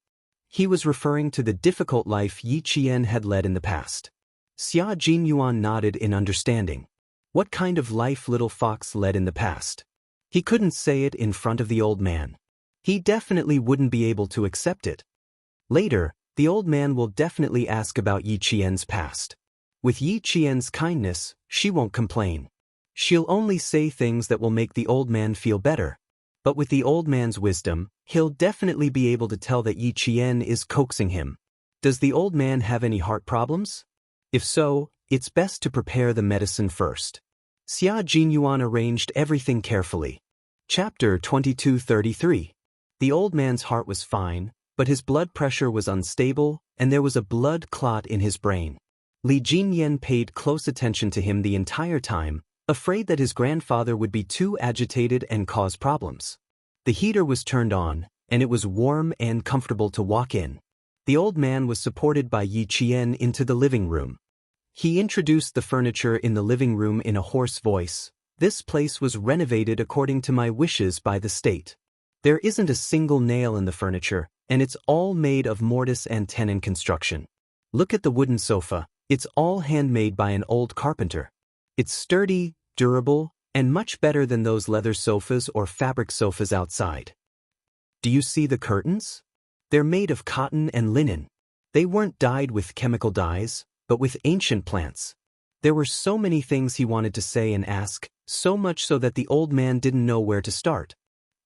He was referring to the difficult life Yi Qian had led in the past. Xia Jinyuan nodded in understanding. What kind of life little fox led in the past? He couldn't say it in front of the old man. He definitely wouldn't be able to accept it. Later, the old man will definitely ask about Yi Qian's past. With Yi Qian's kindness, she won't complain. She'll only say things that will make the old man feel better. But with the old man's wisdom, he'll definitely be able to tell that Yi Qian is coaxing him. Does the old man have any heart problems? If so, it's best to prepare the medicine first. Xia Jinyuan arranged everything carefully. Chapter 2233. The old man's heart was fine, but his blood pressure was unstable, and there was a blood clot in his brain. Li Jinyan paid close attention to him the entire time, afraid that his grandfather would be too agitated and cause problems. The heater was turned on, and it was warm and comfortable to walk in. The old man was supported by Yi Qian into the living room. He introduced the furniture in the living room in a hoarse voice. "This place was renovated according to my wishes by the state. There isn't a single nail in the furniture, and it's all made of mortise and tenon construction. Look at the wooden sofa, it's all handmade by an old carpenter. It's sturdy, durable, and much better than those leather sofas or fabric sofas outside. Do you see the curtains? They're made of cotton and linen. They weren't dyed with chemical dyes, but with ancient plants. There were so many things he wanted to say and ask, so much so that the old man didn't know where to start.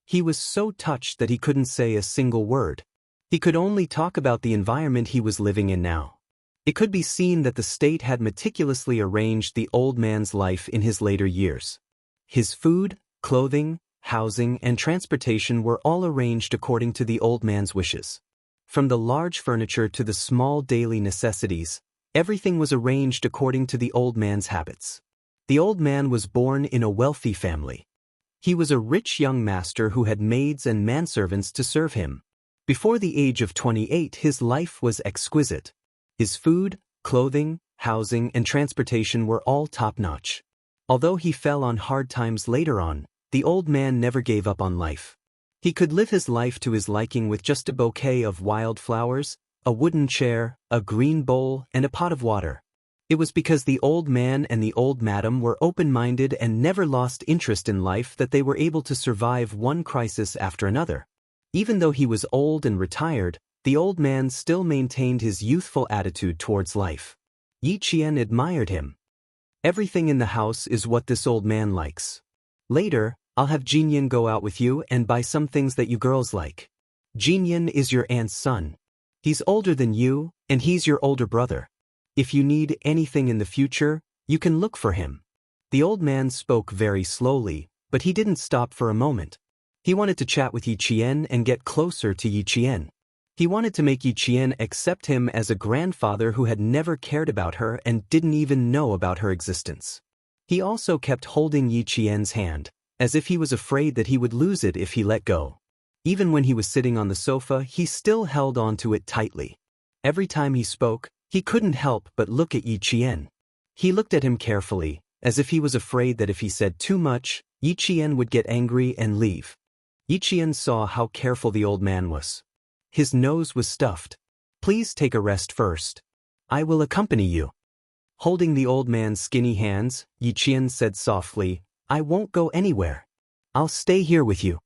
He was so touched that he couldn't say a single word. He could only talk about the environment he was living in now. It could be seen that the state had meticulously arranged the old man's life in his later years. His food, clothing, housing, and transportation were all arranged according to the old man's wishes. From the large furniture to the small daily necessities, everything was arranged according to the old man's habits. The old man was born in a wealthy family. He was a rich young master who had maids and manservants to serve him. Before the age of 28, his life was exquisite. His food, clothing, housing, and transportation were all top-notch. Although he fell on hard times later on, the old man never gave up on life. He could live his life to his liking with just a bouquet of wild flowers, a wooden chair, a green bowl, and a pot of water. It was because the old man and the old madam were open-minded and never lost interest in life that they were able to survive one crisis after another. Even though he was old and retired, the old man still maintained his youthful attitude towards life. Yi Qian admired him. Everything in the house is what this old man likes. Later, I'll have Jinyan go out with you and buy some things that you girls like. Jinyan is your aunt's son. He's older than you, and he's your older brother. If you need anything in the future, you can look for him. The old man spoke very slowly, but he didn't stop for a moment. He wanted to chat with Yi Qian and get closer to Yi Qian. He wanted to make Yi Qian accept him as a grandfather who had never cared about her and didn't even know about her existence. He also kept holding Yi Qian's hand, as if he was afraid that he would lose it if he let go. Even when he was sitting on the sofa, he still held on to it tightly. Every time he spoke, he couldn't help but look at Yi Qian. He looked at him carefully, as if he was afraid that if he said too much, Yi Qian would get angry and leave. Yi Qian saw how careful the old man was. His nose was stuffed. Please take a rest first. I will accompany you. Holding the old man's skinny hands, Yi Qian said softly, I won't go anywhere. I'll stay here with you.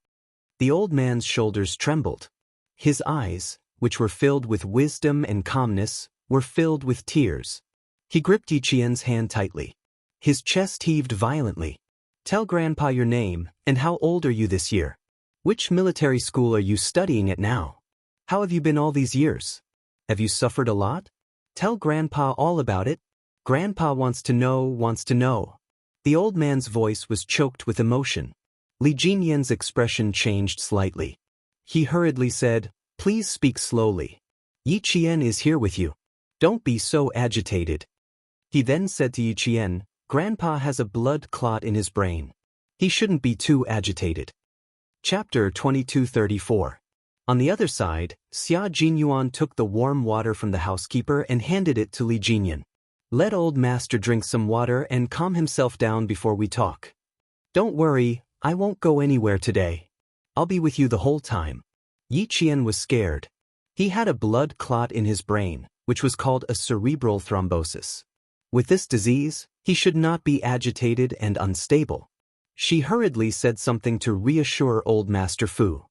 The old man's shoulders trembled. His eyes, which were filled with wisdom and calmness, were filled with tears. He gripped Yi Qian's hand tightly. His chest heaved violently. Tell Grandpa your name, and how old are you this year? Which military school are you studying at now? How have you been all these years? Have you suffered a lot? Tell Grandpa all about it. Grandpa wants to know. The old man's voice was choked with emotion. Li Jinyan's expression changed slightly. He hurriedly said, Please speak slowly. Yi Qian is here with you. Don't be so agitated. He then said to Yi Qian, Grandpa has a blood clot in his brain. He shouldn't be too agitated. Chapter 2234. On the other side, Xia Jinyuan took the warm water from the housekeeper and handed it to Li Jinyan. Let old master drink some water and calm himself down before we talk. Don't worry, I won't go anywhere today. I'll be with you the whole time. Yi Qian was scared. He had a blood clot in his brain, which was called a cerebral thrombosis. With this disease, he should not be agitated and unstable. She hurriedly said something to reassure old Master Fu.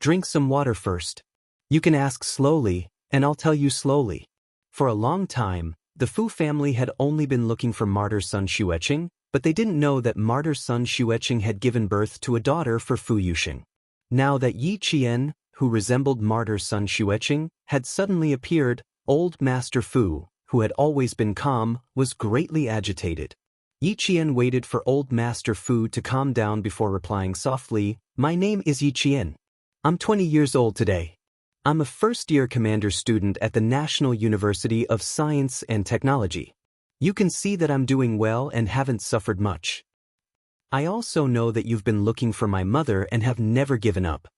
Drink some water first. You can ask slowly, and I'll tell you slowly. For a long time, the Fu family had only been looking for martyr son Xueqing, but they didn't know that martyr son Xueqing had given birth to a daughter for Fu Yuxing. Now that Yi Qian, who resembled martyr son Xueqing, had suddenly appeared, old Master Fu, who had always been calm, was greatly agitated. Yi Qian waited for old Master Fu to calm down before replying softly, My name is Yi Qian. I'm 20 years old today. I'm a first-year commander student at the National University of Science and Technology. You can see that I'm doing well and haven't suffered much. I also know that you've been looking for my mother and have never given up.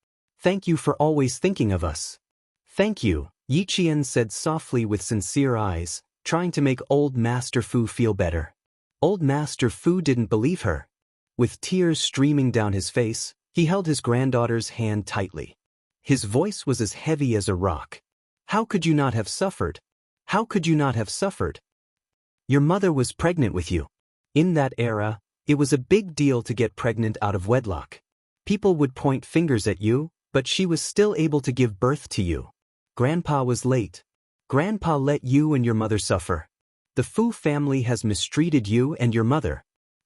Thank you for always thinking of us. Thank you, Yi Qian said softly with sincere eyes, trying to make old Master Fu feel better. Old Master Fu didn't believe her. With tears streaming down his face, he held his granddaughter's hand tightly. His voice was as heavy as a rock. How could you not have suffered? How could you not have suffered? Your mother was pregnant with you. In that era, it was a big deal to get pregnant out of wedlock. People would point fingers at you, but she was still able to give birth to you. Grandpa was late. Grandpa let you and your mother suffer. The Fu family has mistreated you and your mother.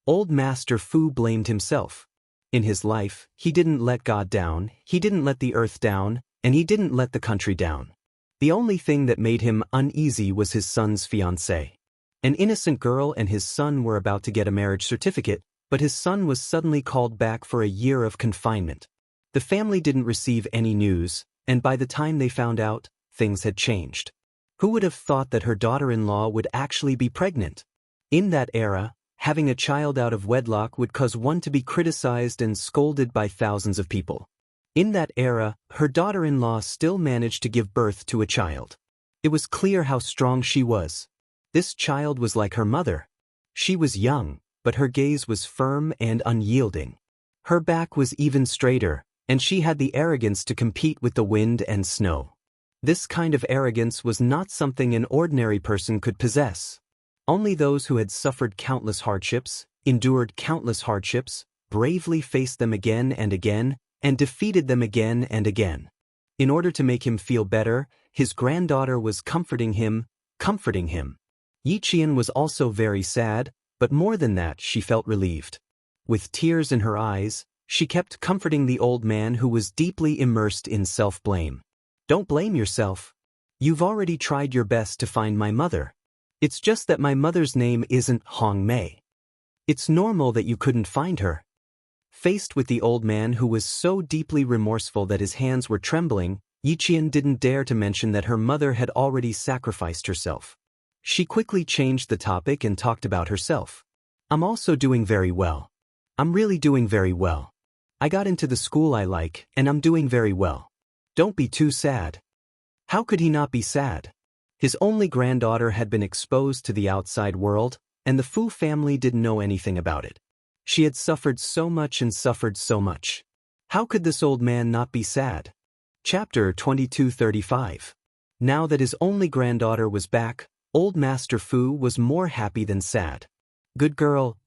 Old Master Fu blamed himself. In his life, he didn't let God down, he didn't let the earth down, and he didn't let the country down. The only thing that made him uneasy was his son's fiancée. An innocent girl and his son were about to get a marriage certificate, but his son was suddenly called back for a year of confinement. The family didn't receive any news, and by the time they found out, things had changed. Who would have thought that her daughter-in-law would actually be pregnant? In that era, having a child out of wedlock would cause one to be criticized and scolded by thousands of people. In that era, her daughter-in-law still managed to give birth to a child. It was clear how strong she was. This child was like her mother. She was young, but her gaze was firm and unyielding. Her back was even straighter, and she had the arrogance to compete with the wind and snow. This kind of arrogance was not something an ordinary person could possess. Only those who had suffered countless hardships, endured countless hardships, bravely faced them again and again, and defeated them again and again. In order to make him feel better, his granddaughter was comforting him. Yi Qian was also very sad, but more than that, she felt relieved. With tears in her eyes, she kept comforting the old man who was deeply immersed in self-blame. Don't blame yourself. You've already tried your best to find my mother. It's just that my mother's name isn't Hong Mei. It's normal that you couldn't find her. Faced with the old man who was so deeply remorseful that his hands were trembling, Yi Qian didn't dare to mention that her mother had already sacrificed herself. She quickly changed the topic and talked about herself. I'm also doing very well. I'm really doing very well. I got into the school I like, and I'm doing very well. Don't be too sad. How could he not be sad? His only granddaughter had been exposed to the outside world, and the Fu family didn't know anything about it. She had suffered so much and suffered so much. How could this old man not be sad? Chapter 2235. Now that his only granddaughter was back, old Master Fu was more happy than sad. Good girl,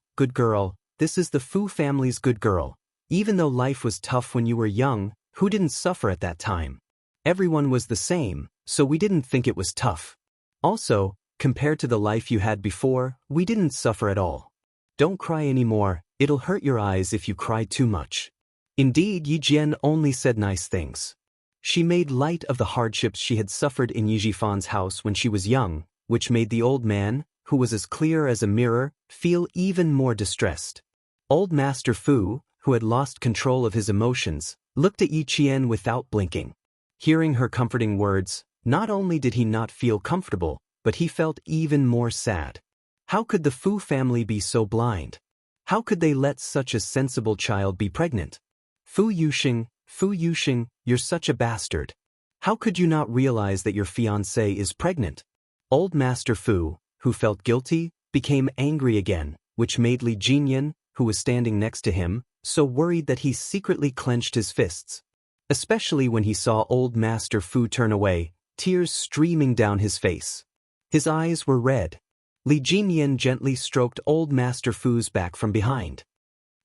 this is the Fu family's good girl. Even though life was tough when you were young, who didn't suffer at that time? Everyone was the same, so we didn't think it was tough. Also, compared to the life you had before, we didn't suffer at all. Don't cry anymore, it'll hurt your eyes if you cry too much. Indeed, Yi Jian only said nice things. She made light of the hardships she had suffered in Yi Jifan's house when she was young, which made the old man, who was as clear as a mirror, feel even more distressed. Old Master Fu, who had lost control of his emotions, looked at Yi Qian without blinking. Hearing her comforting words, not only did he not feel comfortable, but he felt even more sad. How could the Fu family be so blind? How could they let such a sensible child be pregnant? Fu Yuxing, you're such a bastard. How could you not realize that your fiancée is pregnant? Old Master Fu, who felt guilty, became angry again, which made Li Jinyan, who was standing next to him, so worried that he secretly clenched his fists. Especially when he saw old Master Fu turn away, tears streaming down his face. His eyes were red. Li Jinyan gently stroked old Master Fu's back from behind.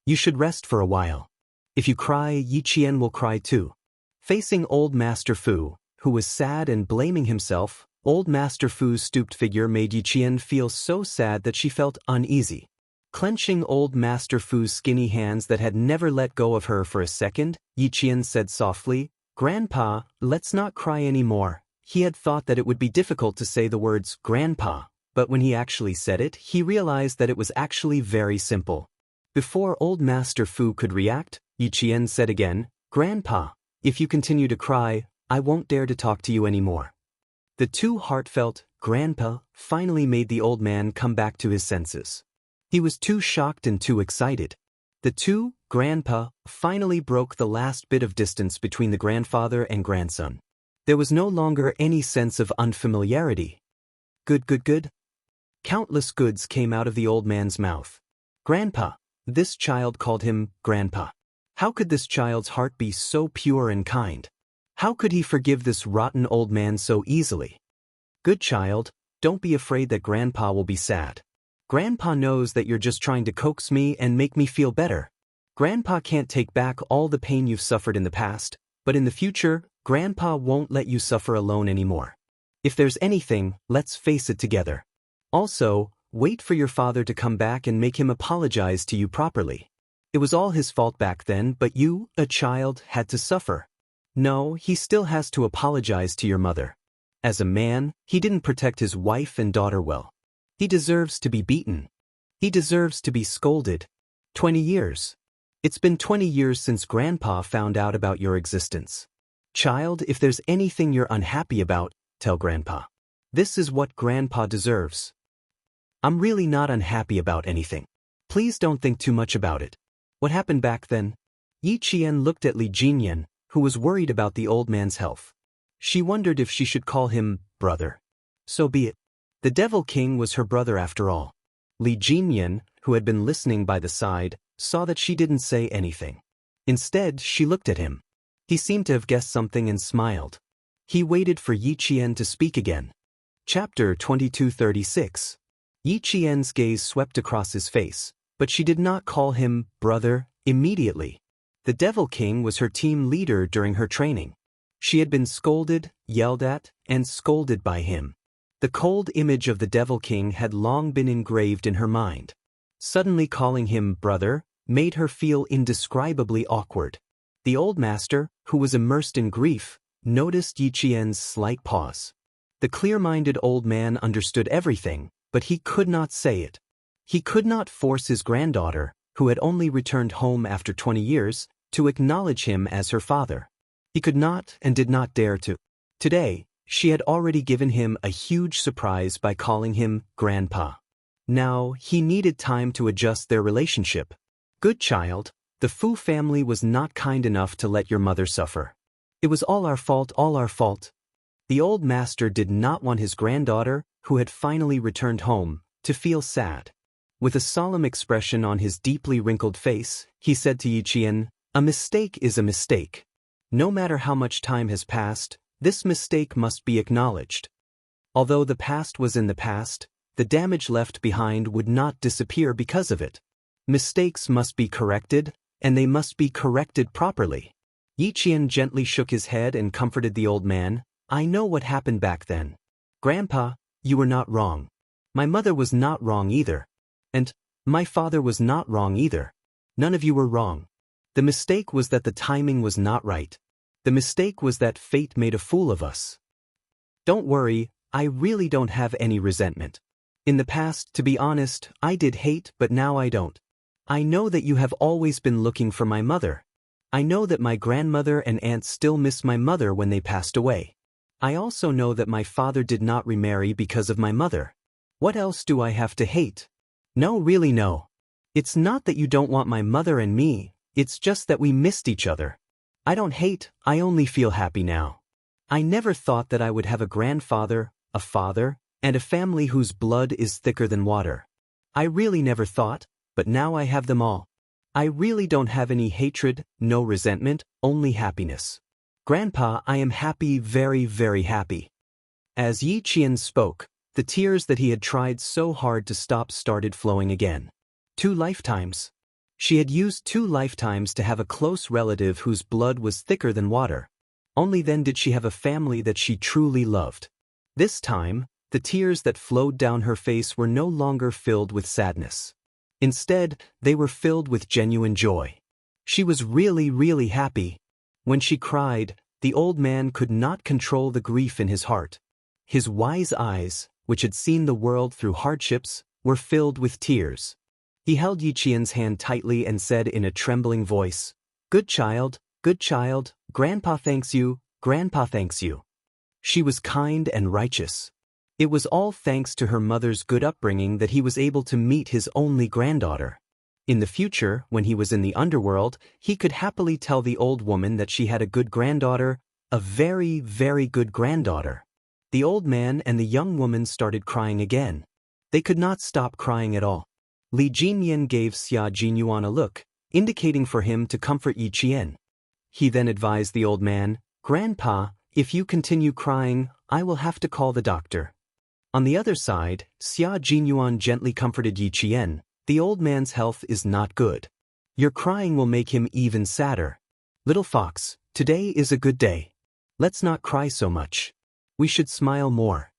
You should rest for a while. If you cry, Yi Qian will cry too. Facing old Master Fu, who was sad and blaming himself, old Master Fu's stooped figure made Yi Qian feel so sad that she felt uneasy. Clenching old Master Fu's skinny hands that had never let go of her for a second, Yi Qian said softly, "Grandpa, let's not cry anymore." He had thought that it would be difficult to say the words "grandpa," but when he actually said it, he realized that it was actually very simple. Before old Master Fu could react, Yi Qian said again, "Grandpa, if you continue to cry, I won't dare to talk to you anymore." The too heartfelt "Grandpa" finally made the old man come back to his senses. He was too shocked and too excited. The two, "Grandpa," finally broke the last bit of distance between the grandfather and grandson. There was no longer any sense of unfamiliarity. Good. Countless goods came out of the old man's mouth. Grandpa. This child called him Grandpa. How could this child's heart be so pure and kind? How could he forgive this rotten old man so easily? Good child, don't be afraid that Grandpa will be sad. Grandpa knows that you're just trying to coax me and make me feel better. Grandpa can't take back all the pain you've suffered in the past, but in the future, Grandpa won't let you suffer alone anymore. If there's anything, let's face it together. Also, wait for your father to come back and make him apologize to you properly. It was all his fault back then, but you, a child, had to suffer. No, he still has to apologize to your mother. As a man, he didn't protect his wife and daughter well. He deserves to be beaten. He deserves to be scolded. 20 years. It's been 20 years since Grandpa found out about your existence. Child, if there's anything you're unhappy about, tell Grandpa. This is what Grandpa deserves. I'm really not unhappy about anything. Please don't think too much about it. What happened back then? Yi Qian looked at Li Jinyan, who was worried about the old man's health. She wondered if she should call him brother. So be it. The Devil King was her brother after all. Li Jinyan, who had been listening by the side, saw that she didn't say anything. Instead, she looked at him. He seemed to have guessed something and smiled. He waited for Yi Qian to speak again. Chapter 2236. Yi Qian's gaze swept across his face, but she did not call him brother immediately. The Devil King was her team leader during her training. She had been scolded, yelled at, and scolded by him. The cold image of the Devil King had long been engraved in her mind. Suddenly calling him brother made her feel indescribably awkward. The old master, who was immersed in grief, noticed Yi Qian's slight pause. The clear-minded old man understood everything, but he could not say it. He could not force his granddaughter, who had only returned home after 20 years, to acknowledge him as her father. He could not and did not dare to. Today, she had already given him a huge surprise by calling him Grandpa. Now, he needed time to adjust their relationship. Good child, the Fu family was not kind enough to let your mother suffer. It was all our fault, all our fault. The old master did not want his granddaughter, who had finally returned home, to feel sad. With a solemn expression on his deeply wrinkled face, he said to Yi Qian, "A mistake is a mistake. No matter how much time has passed, this mistake must be acknowledged. Although the past was in the past, the damage left behind would not disappear because of it. Mistakes must be corrected, and they must be corrected properly." Yi Qian gently shook his head and comforted the old man. "I know what happened back then. Grandpa, you were not wrong. My mother was not wrong either. And my father was not wrong either. None of you were wrong. The mistake was that the timing was not right. The mistake was that fate made a fool of us. Don't worry, I really don't have any resentment. In the past, to be honest, I did hate, but now I don't. I know that you have always been looking for my mother. I know that my grandmother and aunt still miss my mother when they passed away. I also know that my father did not remarry because of my mother. What else do I have to hate? No, really no. It's not that you don't want my mother and me, it's just that we missed each other. I don't hate, I only feel happy now. I never thought that I would have a grandfather, a father, and a family whose blood is thicker than water. I really never thought, but now I have them all. I really don't have any hatred, no resentment, only happiness. Grandpa, I am happy, very, very happy." As Yi Qian spoke, the tears that he had tried so hard to stop started flowing again. 2 lifetimes. She had used 2 lifetimes to have a close relative whose blood was thicker than water. Only then did she have a family that she truly loved. This time, the tears that flowed down her face were no longer filled with sadness. Instead, they were filled with genuine joy. She was really, really happy. When she cried, the old man could not control the grief in his heart. His wise eyes, which had seen the world through hardships, were filled with tears. He held Yi Qian's hand tightly and said in a trembling voice, good child, Grandpa thanks you, Grandpa thanks you." She was kind and righteous. It was all thanks to her mother's good upbringing that he was able to meet his only granddaughter. In the future, when he was in the underworld, he could happily tell the old woman that she had a good granddaughter, a very, very good granddaughter. The old man and the young woman started crying again. They could not stop crying at all. Li Jinyan gave Xia Jinyuan a look, indicating for him to comfort Yi Qian. He then advised the old man, "Grandpa, if you continue crying, I will have to call the doctor." On the other side, Xia Jinyuan gently comforted Yi Qian. "The old man's health is not good. Your crying will make him even sadder. Little fox, today is a good day. Let's not cry so much. We should smile more."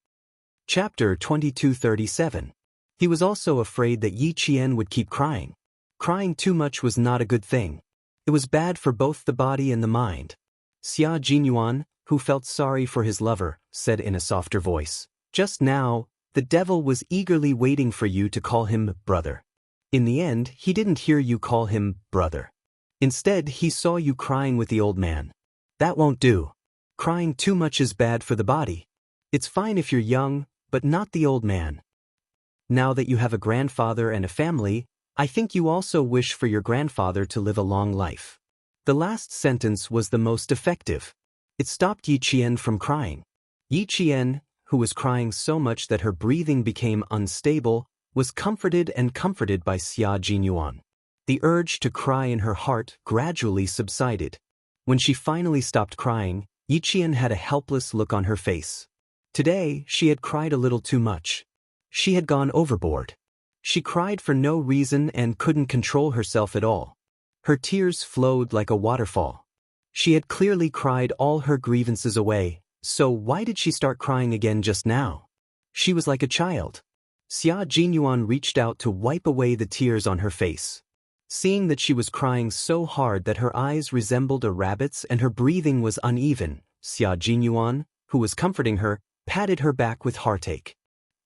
Chapter 2237. He was also afraid that Yi Qian would keep crying. Crying too much was not a good thing. It was bad for both the body and the mind. Xia Jinyuan, who felt sorry for his lover, said in a softer voice, "Just now, the devil was eagerly waiting for you to call him brother. In the end, he didn't hear you call him brother. Instead, he saw you crying with the old man. That won't do. Crying too much is bad for the body. It's fine if you're young, but not the old man. Now that you have a grandfather and a family, I think you also wish for your grandfather to live a long life." The last sentence was the most effective. It stopped Yi Qian from crying. Yi Qian, who was crying so much that her breathing became unstable, was comforted by Xia Jinyuan. The urge to cry in her heart gradually subsided. When she finally stopped crying, Yi Qian had a helpless look on her face. Today, she had cried a little too much. She had gone overboard. She cried for no reason and couldn't control herself at all. Her tears flowed like a waterfall. She had clearly cried all her grievances away, so why did she start crying again just now? She was like a child. Xia Jinyuan reached out to wipe away the tears on her face. Seeing that she was crying so hard that her eyes resembled a rabbit's and her breathing was uneven, Xia Jinyuan, who was comforting her, patted her back with heartache.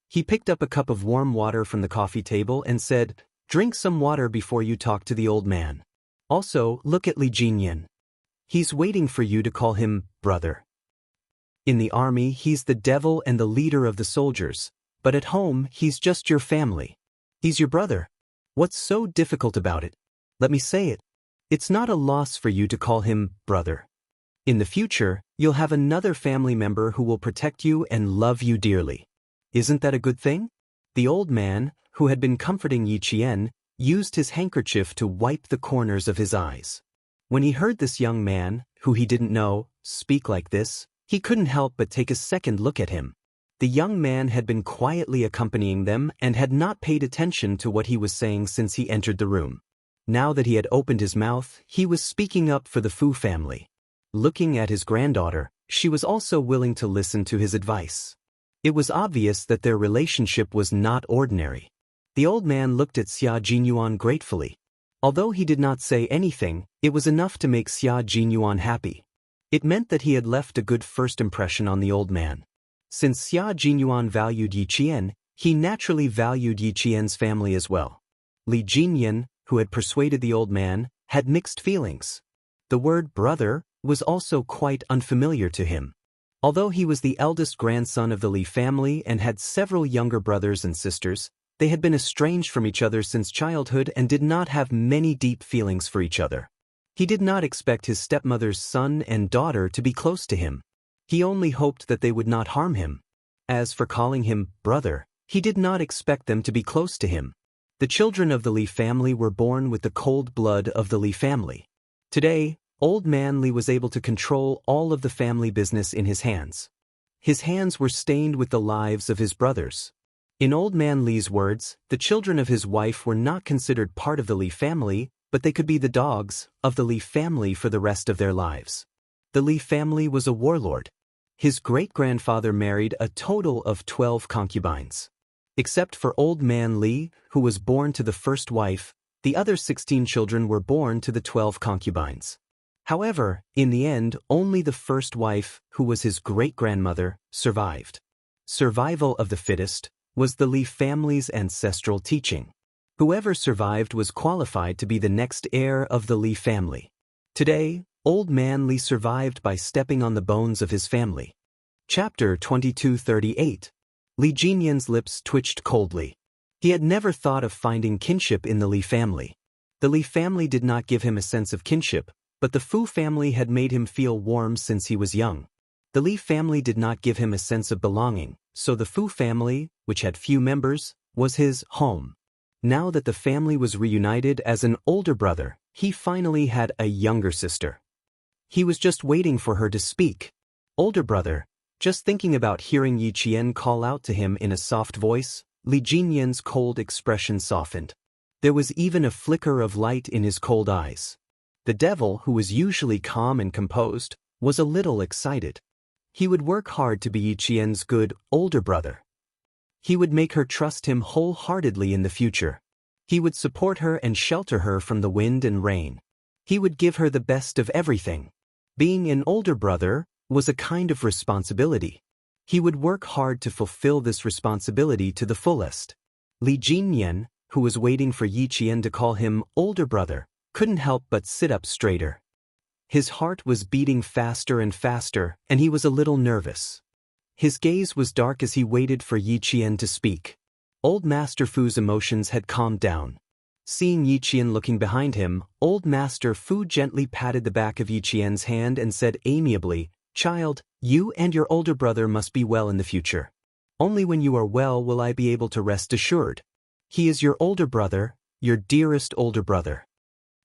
He picked up a cup of warm water from the coffee table and said, "Drink some water before you talk to the old man. Also, look at Li Jinyan. He's waiting for you to call him brother. In the army, he's the devil and the leader of the soldiers, but at home, he's just your family. He's your brother. What's so difficult about it? Let me say it. It's not a loss for you to call him brother. In the future, you'll have another family member who will protect you and love you dearly. Isn't that a good thing?" The old man, who had been comforting Yi Qian, used his handkerchief to wipe the corners of his eyes. When he heard this young man, who he didn't know, speak like this, he couldn't help but take a second look at him. The young man had been quietly accompanying them and had not paid attention to what he was saying since he entered the room. Now that he had opened his mouth, he was speaking up for the Fu family. Looking at his granddaughter, she was also willing to listen to his advice. It was obvious that their relationship was not ordinary. The old man looked at Xia Jinyuan gratefully. Although he did not say anything, it was enough to make Xia Jinyuan happy. It meant that he had left a good first impression on the old man. Since Xia Jinyuan valued Yi Qian, he naturally valued Yi Qian's family as well. Li Jinyan, who had persuaded the old man, had mixed feelings. The word brother was also quite unfamiliar to him. Although he was the eldest grandson of the Li family and had several younger brothers and sisters, they had been estranged from each other since childhood and did not have many deep feelings for each other. He did not expect his stepmother's son and daughter to be close to him. He only hoped that they would not harm him. As for calling him brother, he did not expect them to be close to him. The children of the Li family were born with the cold blood of the Li family. Today, Old Man Li was able to control all of the family business in his hands. His hands were stained with the lives of his brothers. In Old Man Li's words, the children of his wife were not considered part of the Li family, but they could be the dogs of the Li family for the rest of their lives. The Li family was a warlord. His great-grandfather married a total of 12 concubines. Except for Old Man Li, who was born to the first wife, the other 16 children were born to the 12 concubines. However, in the end, only the first wife, who was his great-grandmother, survived. Survival of the fittest was the Li family's ancestral teaching. Whoever survived was qualified to be the next heir of the Li family. Today, Old Man Li survived by stepping on the bones of his family. Chapter 2238. Li Jinyan's lips twitched coldly. He had never thought of finding kinship in the Li family. The Li family did not give him a sense of kinship, but the Fu family had made him feel warm since he was young. The Li family did not give him a sense of belonging, so the Fu family, which had few members, was his home. Now that the family was reunited as an older brother, he finally had a younger sister. He was just waiting for her to speak. Older brother, just thinking about hearing Yi Qian call out to him in a soft voice, Li Jinyan's cold expression softened. There was even a flicker of light in his cold eyes. The devil, who was usually calm and composed, was a little excited. He would work hard to be Yi Qian's good older brother. He would make her trust him wholeheartedly in the future. He would support her and shelter her from the wind and rain. He would give her the best of everything. Being an older brother was a kind of responsibility. He would work hard to fulfill this responsibility to the fullest. Li Jinyan, who was waiting for Yi Qian to call him older brother, couldn't help but sit up straighter. His heart was beating faster and faster, and he was a little nervous. His gaze was dark as he waited for Yi Qian to speak. Old Master Fu's emotions had calmed down. Seeing Yi Qian looking behind him, Old Master Fu gently patted the back of Yi Qian's hand and said amiably, "Child, you and your older brother must be well in the future. Only when you are well will I be able to rest assured. He is your older brother, your dearest older brother."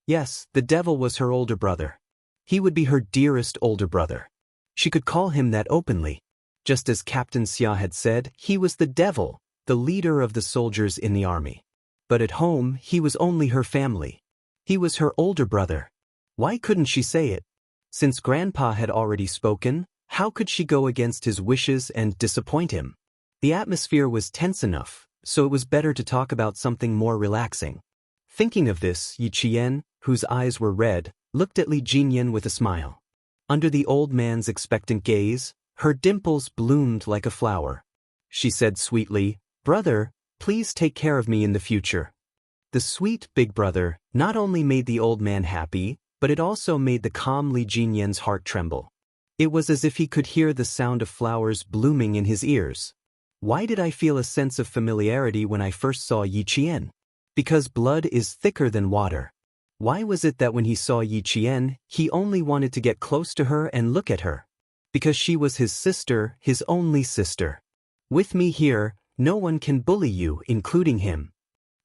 Yes, the devil was her older brother. He would be her dearest older brother. She could call him that openly. Just as Captain Xia had said, he was the devil, the leader of the soldiers in the army. But at home, he was only her family. He was her older brother. Why couldn't she say it? Since Grandpa had already spoken, how could she go against his wishes and disappoint him? The atmosphere was tense enough, so it was better to talk about something more relaxing. Thinking of this, Yi Qian, whose eyes were red, looked at Li Jinyan with a smile. Under the old man's expectant gaze, her dimples bloomed like a flower. She said sweetly, "Brother, please take care of me in the future." The sweet big brother not only made the old man happy, but it also made the calm Li Jinyan's heart tremble. It was as if he could hear the sound of flowers blooming in his ears. Why did I feel a sense of familiarity when I first saw Yi Qian? Because blood is thicker than water. Why was it that when he saw Yi Qian, he only wanted to get close to her and look at her? Because she was his sister, his only sister. With me here, no one can bully you, including him.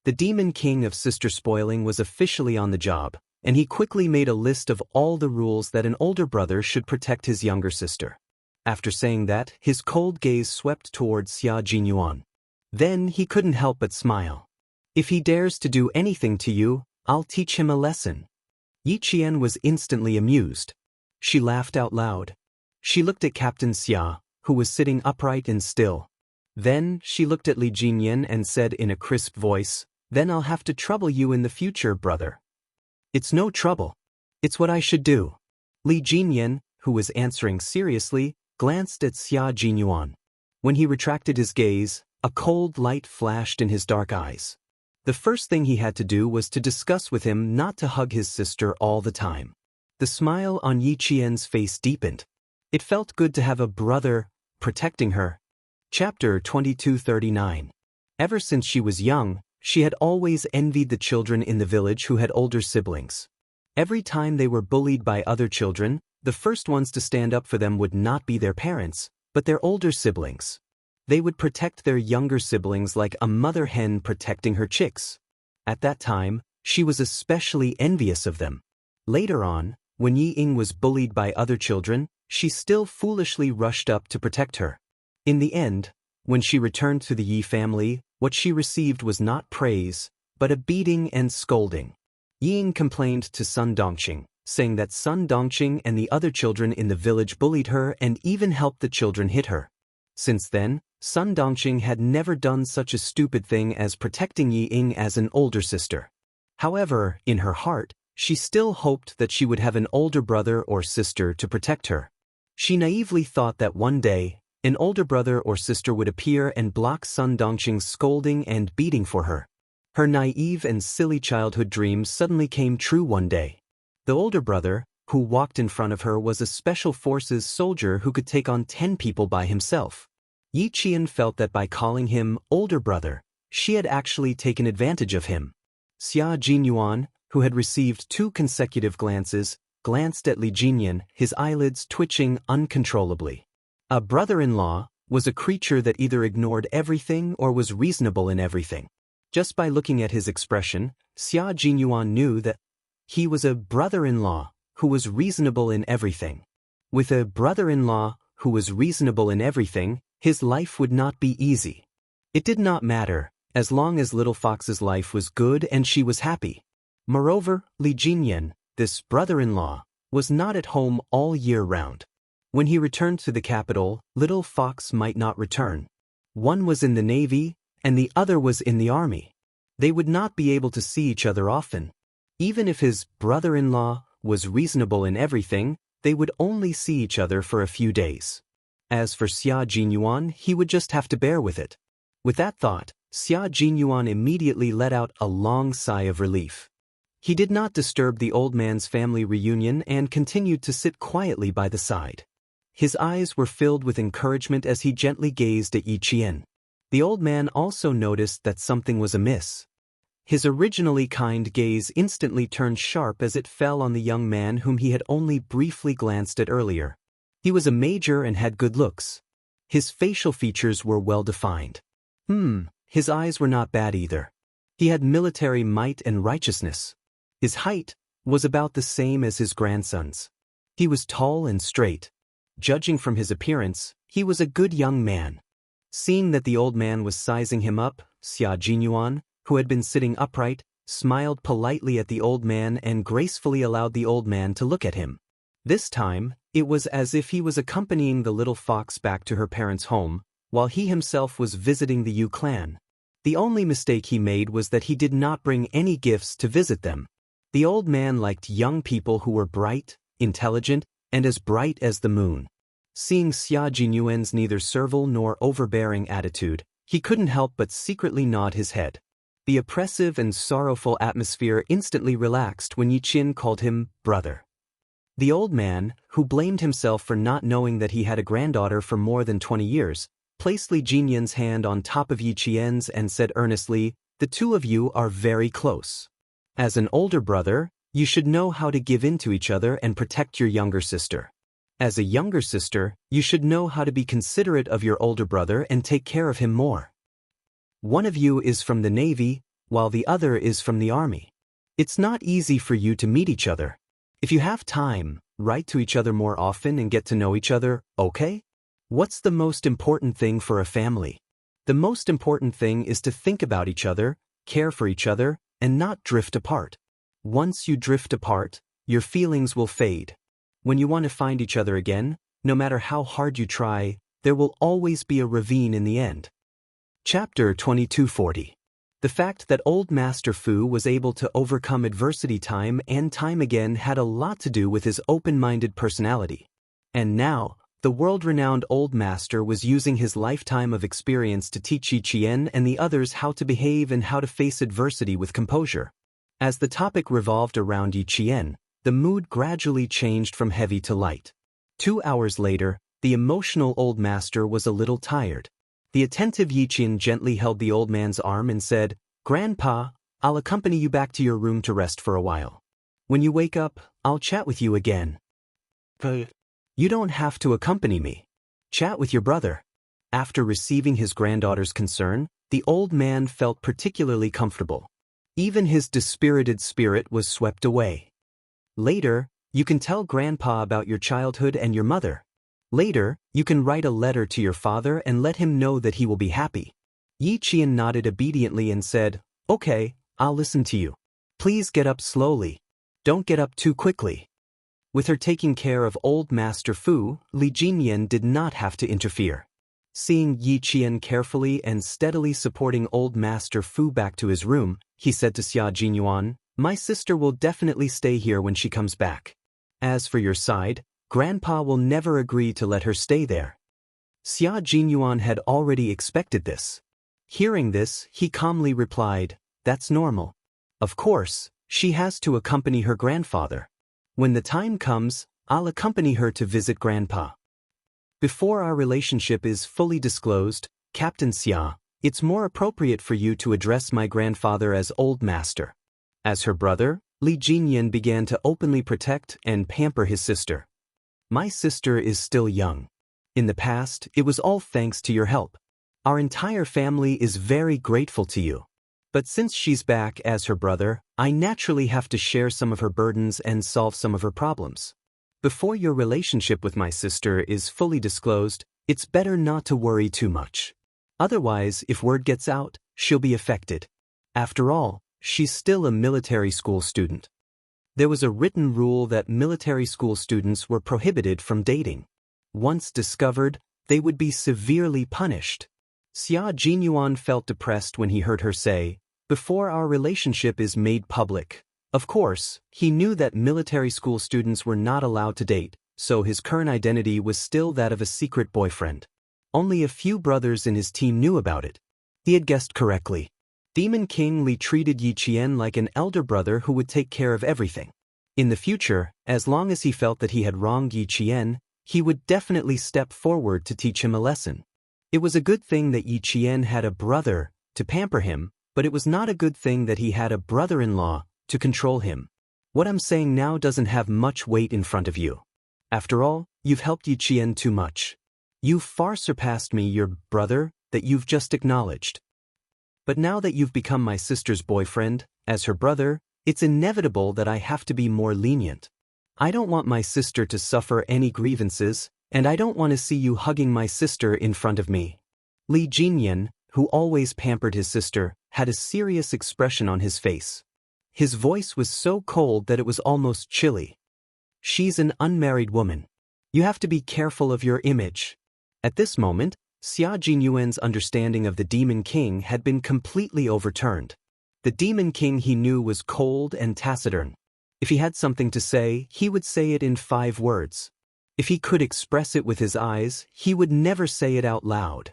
The demon king of sister spoiling was officially on the job, and he quickly made a list of all the rules that an older brother should protect his younger sister. After saying that, his cold gaze swept towards Xia Jinyuan. Then he couldn't help but smile. "If he dares to do anything to you, I'll teach him a lesson." Yi Qian was instantly amused. She laughed out loud. She looked at Captain Xia, who was sitting upright and still. Then she looked at Li Jinyan and said in a crisp voice, "Then I'll have to trouble you in the future, brother." "It's no trouble. It's what I should do." Li Jinyan, who was answering seriously, glanced at Xia Jinyuan. When he retracted his gaze, a cold light flashed in his dark eyes. The first thing he had to do was to discuss with him not to hug his sister all the time. The smile on Yi Qian's face deepened. It felt good to have a brother protecting her. Chapter 2239. Ever since she was young, she had always envied the children in the village who had older siblings. Every time they were bullied by other children, the first ones to stand up for them would not be their parents, but their older siblings. They would protect their younger siblings like a mother hen protecting her chicks. At that time, she was especially envious of them. Later on, when Yi Ying was bullied by other children, she still foolishly rushed up to protect her. In the end, when she returned to the Yi family, what she received was not praise, but a beating and scolding. Yi Ying complained to Sun Dongqing, saying that Sun Dongqing and the other children in the village bullied her and even helped the children hit her. Since then, Sun Dongqing had never done such a stupid thing as protecting Yi Ying as an older sister. However, in her heart, she still hoped that she would have an older brother or sister to protect her. She naively thought that one day, an older brother or sister would appear and block Sun Dongqing's scolding and beating for her. Her naive and silly childhood dreams suddenly came true one day. The older brother, who walked in front of her, was a special forces soldier who could take on 10 people by himself. Yi Qian felt that by calling him older brother, she had actually taken advantage of him. Xia Jinyuan, who had received 2 consecutive glances, glanced at Li Jinyan, his eyelids twitching uncontrollably. A brother-in-law was a creature that either ignored everything or was reasonable in everything. Just by looking at his expression, Xia Jinyuan knew that he was a brother-in-law who was reasonable in everything. With a brother-in-law who was reasonable in everything, his life would not be easy. It did not matter, as long as Little Fox's life was good and she was happy. Moreover, Li Jinyan, this brother-in-law, was not at home all year round. When he returned to the capital, Little Fox might not return. One was in the Navy, and the other was in the Army. They would not be able to see each other often. Even if his brother-in-law was reasonable in everything, they would only see each other for a few days. As for Xia Jinyuan, he would just have to bear with it. With that thought, Xia Jinyuan immediately let out a long sigh of relief. He did not disturb the old man's family reunion and continued to sit quietly by the side. His eyes were filled with encouragement as he gently gazed at Yi Qian. The old man also noticed that something was amiss. His originally kind gaze instantly turned sharp as it fell on the young man whom he had only briefly glanced at earlier. He was a major and had good looks. His facial features were well defined. His eyes were not bad either. He had military might and righteousness. His height was about the same as his grandson's. He was tall and straight. Judging from his appearance, he was a good young man. Seeing that the old man was sizing him up, Xia Jinyuan, who had been sitting upright, smiled politely at the old man and gracefully allowed the old man to look at him. This time, it was as if he was accompanying the little fox back to her parents' home, while he himself was visiting the Yu clan. The only mistake he made was that he did not bring any gifts to visit them. The old man liked young people who were bright, intelligent, and as bright as the moon. Seeing Xia Jinyuan's neither servile nor overbearing attitude, he couldn't help but secretly nod his head. The oppressive and sorrowful atmosphere instantly relaxed when Yi Qian called him brother. The old man, who blamed himself for not knowing that he had a granddaughter for more than 20 years, placed Li Jinyan's hand on top of Yi Qian's and said earnestly, "The two of you are very close. As an older brother, you should know how to give in to each other and protect your younger sister. As a younger sister, you should know how to be considerate of your older brother and take care of him more. One of you is from the Navy, while the other is from the Army. It's not easy for you to meet each other. If you have time, write to each other more often and get to know each other, okay? What's the most important thing for a family? The most important thing is to think about each other, care for each other, and not drift apart. Once you drift apart, your feelings will fade. When you want to find each other again, no matter how hard you try, there will always be a ravine in the end." Chapter 2240. The fact that Old Master Fu was able to overcome adversity time and time again had a lot to do with his open-minded personality. And now, the world-renowned Old Master was using his lifetime of experience to teach Yi Qian and the others how to behave and how to face adversity with composure. As the topic revolved around Yi Qian, the mood gradually changed from heavy to light. 2 hours later, the emotional Old Master was a little tired. The attentive Yi Qian gently held the old man's arm and said, "Grandpa, I'll accompany you back to your room to rest for a while. When you wake up, I'll chat with you again." "You don't have to accompany me. Chat with your brother." After receiving his granddaughter's concern, the old man felt particularly comfortable. Even his dispirited spirit was swept away. "Later, you can tell Grandpa about your childhood and your mother. Later, you can write a letter to your father and let him know that he will be happy." Yi Qian nodded obediently and said, "Okay, I'll listen to you. Please get up slowly. Don't get up too quickly." With her taking care of Old Master Fu, Li Jinyan did not have to interfere. Seeing Yi Qian carefully and steadily supporting Old Master Fu back to his room, he said to Xia Jinyuan, "My sister will definitely stay here when she comes back. As for your side, Grandpa will never agree to let her stay there." Xia Jinyuan had already expected this. Hearing this, he calmly replied, "That's normal. Of course, she has to accompany her grandfather. When the time comes, I'll accompany her to visit Grandpa. Before our relationship is fully disclosed, Captain Xia, it's more appropriate for you to address my grandfather as Old Master." As her brother, Li Jinyan began to openly protect and pamper his sister. "My sister is still young. In the past, it was all thanks to your help. Our entire family is very grateful to you. But since she's back as her brother, I naturally have to share some of her burdens and solve some of her problems. Before your relationship with my sister is fully disclosed, it's better not to worry too much. Otherwise, if word gets out, she'll be affected. After all, she's still a military school student." There was a written rule that military school students were prohibited from dating. Once discovered, they would be severely punished. Xia Jinyuan felt depressed when he heard her say, "Before our relationship is made public." Of course, he knew that military school students were not allowed to date, so his current identity was still that of a secret boyfriend. Only a few brothers in his team knew about it. He had guessed correctly. Demon King Li treated Yi Qian like an elder brother who would take care of everything. In the future, as long as he felt that he had wronged Yi Qian, he would definitely step forward to teach him a lesson. It was a good thing that Yi Qian had a brother to pamper him, but it was not a good thing that he had a brother-in-law to control him. What I'm saying now doesn't have much weight in front of you. After all, you've helped Yi Qian too much. You've far surpassed me, your brother, that you've just acknowledged. But now that you've become my sister's boyfriend, as her brother, it's inevitable that I have to be more lenient. I don't want my sister to suffer any grievances, and I don't want to see you hugging my sister in front of me. Li Jinyan, who always pampered his sister, had a serious expression on his face. His voice was so cold that it was almost chilly. She's an unmarried woman. You have to be careful of your image. At this moment, Xia Jinyuan's understanding of the Demon King had been completely overturned. The Demon King he knew was cold and taciturn. If he had something to say, he would say it in 5 words. If he could express it with his eyes, he would never say it out loud.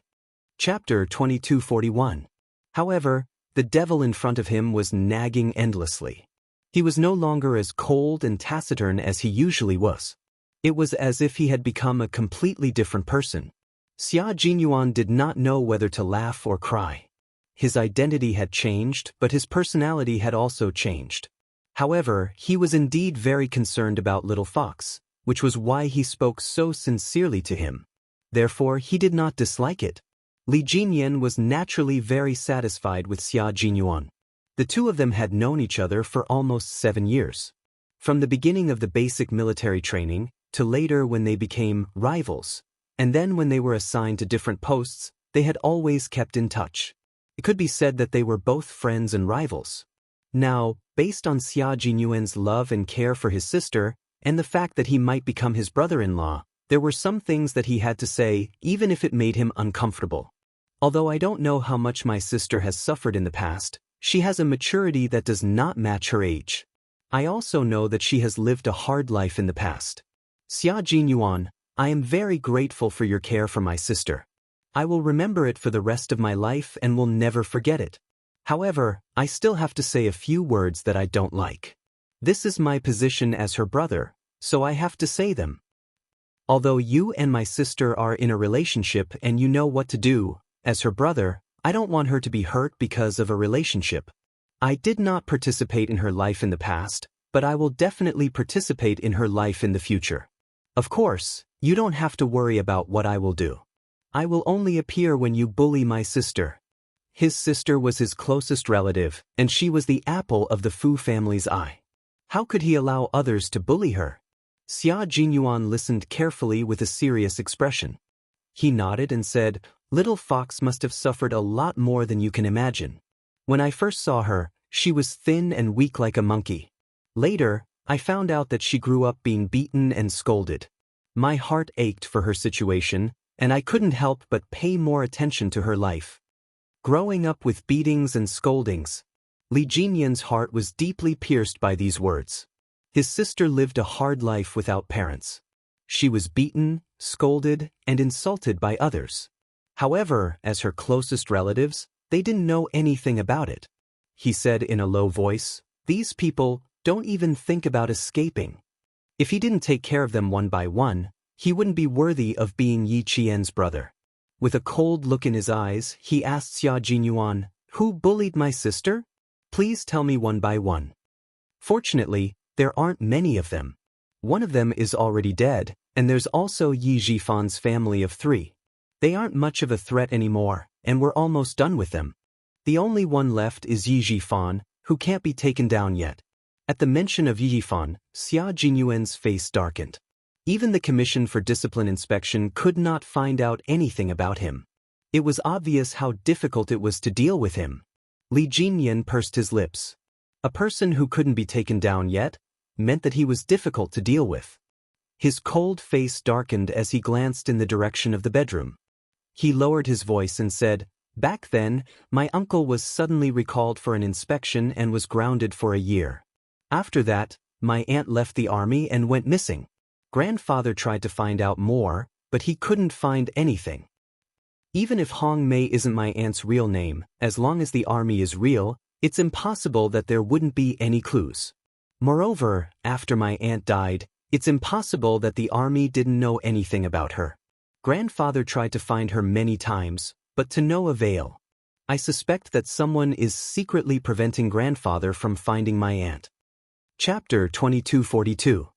Chapter 2241. However, the devil in front of him was nagging endlessly. He was no longer as cold and taciturn as he usually was. It was as if he had become a completely different person. Xia Jinyuan did not know whether to laugh or cry. His identity had changed, but his personality had also changed. However, he was indeed very concerned about Little Fox, which was why he spoke so sincerely to him. Therefore, he did not dislike it. Li Jinyan was naturally very satisfied with Xia Jinyuan. The two of them had known each other for almost 7 years. From the beginning of the basic military training, to later when they became rivals, and then when they were assigned to different posts, they had always kept in touch. It could be said that they were both friends and rivals. Now, based on Xia Jinyuan's love and care for his sister, and the fact that he might become his brother-in-law, there were some things that he had to say, even if it made him uncomfortable. Although I don't know how much my sister has suffered in the past, she has a maturity that does not match her age. I also know that she has lived a hard life in the past. Xia Jinyuan, I am very grateful for your care for my sister. I will remember it for the rest of my life and will never forget it. However, I still have to say a few words that I don't like. This is my position as her brother, so I have to say them. Although you and my sister are in a relationship and you know what to do, as her brother, I don't want her to be hurt because of a relationship. I did not participate in her life in the past, but I will definitely participate in her life in the future. Of course, you don't have to worry about what I will do. I will only appear when you bully my sister. His sister was his closest relative, and she was the apple of the Fu family's eye. How could he allow others to bully her? Xia Jinyuan listened carefully with a serious expression. He nodded and said, "Little Fox must have suffered a lot more than you can imagine. When I first saw her, she was thin and weak like a monkey. Later, I found out that she grew up being beaten and scolded. My heart ached for her situation, and I couldn't help but pay more attention to her life. Growing up with beatings and scoldings." Li Jinyan's heart was deeply pierced by these words. His sister lived a hard life without parents. She was beaten, scolded, and insulted by others. However, as her closest relatives, they didn't know anything about it. He said in a low voice, "These people don't even think about escaping." If he didn't take care of them one by one, he wouldn't be worthy of being Yi Qian's brother. With a cold look in his eyes, he asked Xia Jinyuan, "Who bullied my sister? Please tell me one by one." Fortunately, there aren't many of them. One of them is already dead, and there's also Yi Jifan's family of 3. They aren't much of a threat anymore, and we're almost done with them. The only one left is Yi Jifan, who can't be taken down yet. At the mention of Yi Jifan, Xia Jinyuan's face darkened. Even the Commission for Discipline Inspection could not find out anything about him. It was obvious how difficult it was to deal with him. Li Jinyan pursed his lips. A person who couldn't be taken down yet meant that he was difficult to deal with. His cold face darkened as he glanced in the direction of the bedroom. He lowered his voice and said, Back then, my uncle was suddenly recalled for an inspection and was grounded for a year. After that, my aunt left the army and went missing. Grandfather tried to find out more, but he couldn't find anything. Even if Hong Mei isn't my aunt's real name, as long as the army is real, it's impossible that there wouldn't be any clues. Moreover, after my aunt died, it's impossible that the army didn't know anything about her. Grandfather tried to find her many times, but to no avail. I suspect that someone is secretly preventing grandfather from finding my aunt. Chapter 2242.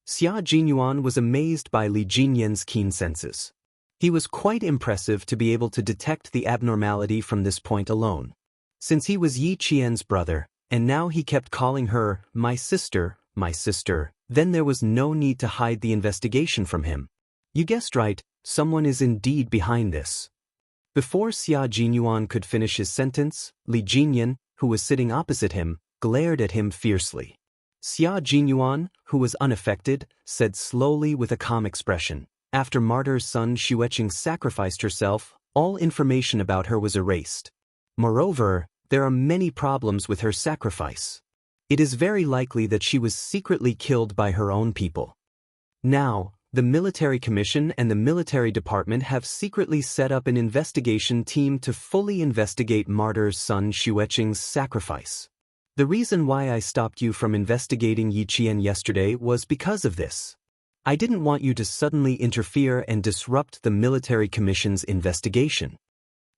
Xia Jinyuan was amazed by Li Jinyan's keen senses. He was quite impressive to be able to detect the abnormality from this point alone. Since he was Yi Qian's brother, and now he kept calling her, my sister, then there was no need to hide the investigation from him. You guessed right, someone is indeed behind this. Before Xia Jinyuan could finish his sentence, Li Jinyan, who was sitting opposite him, glared at him fiercely. Xia Jinyuan, who was unaffected, said slowly with a calm expression, after Martyr's son Xueqing sacrificed herself, all information about her was erased. Moreover, there are many problems with her sacrifice. It is very likely that she was secretly killed by her own people. Now, the military commission and the military department have secretly set up an investigation team to fully investigate Martyr's son Xueqing's sacrifice. The reason why I stopped you from investigating Yi Qian yesterday was because of this. I didn't want you to suddenly interfere and disrupt the military commission's investigation.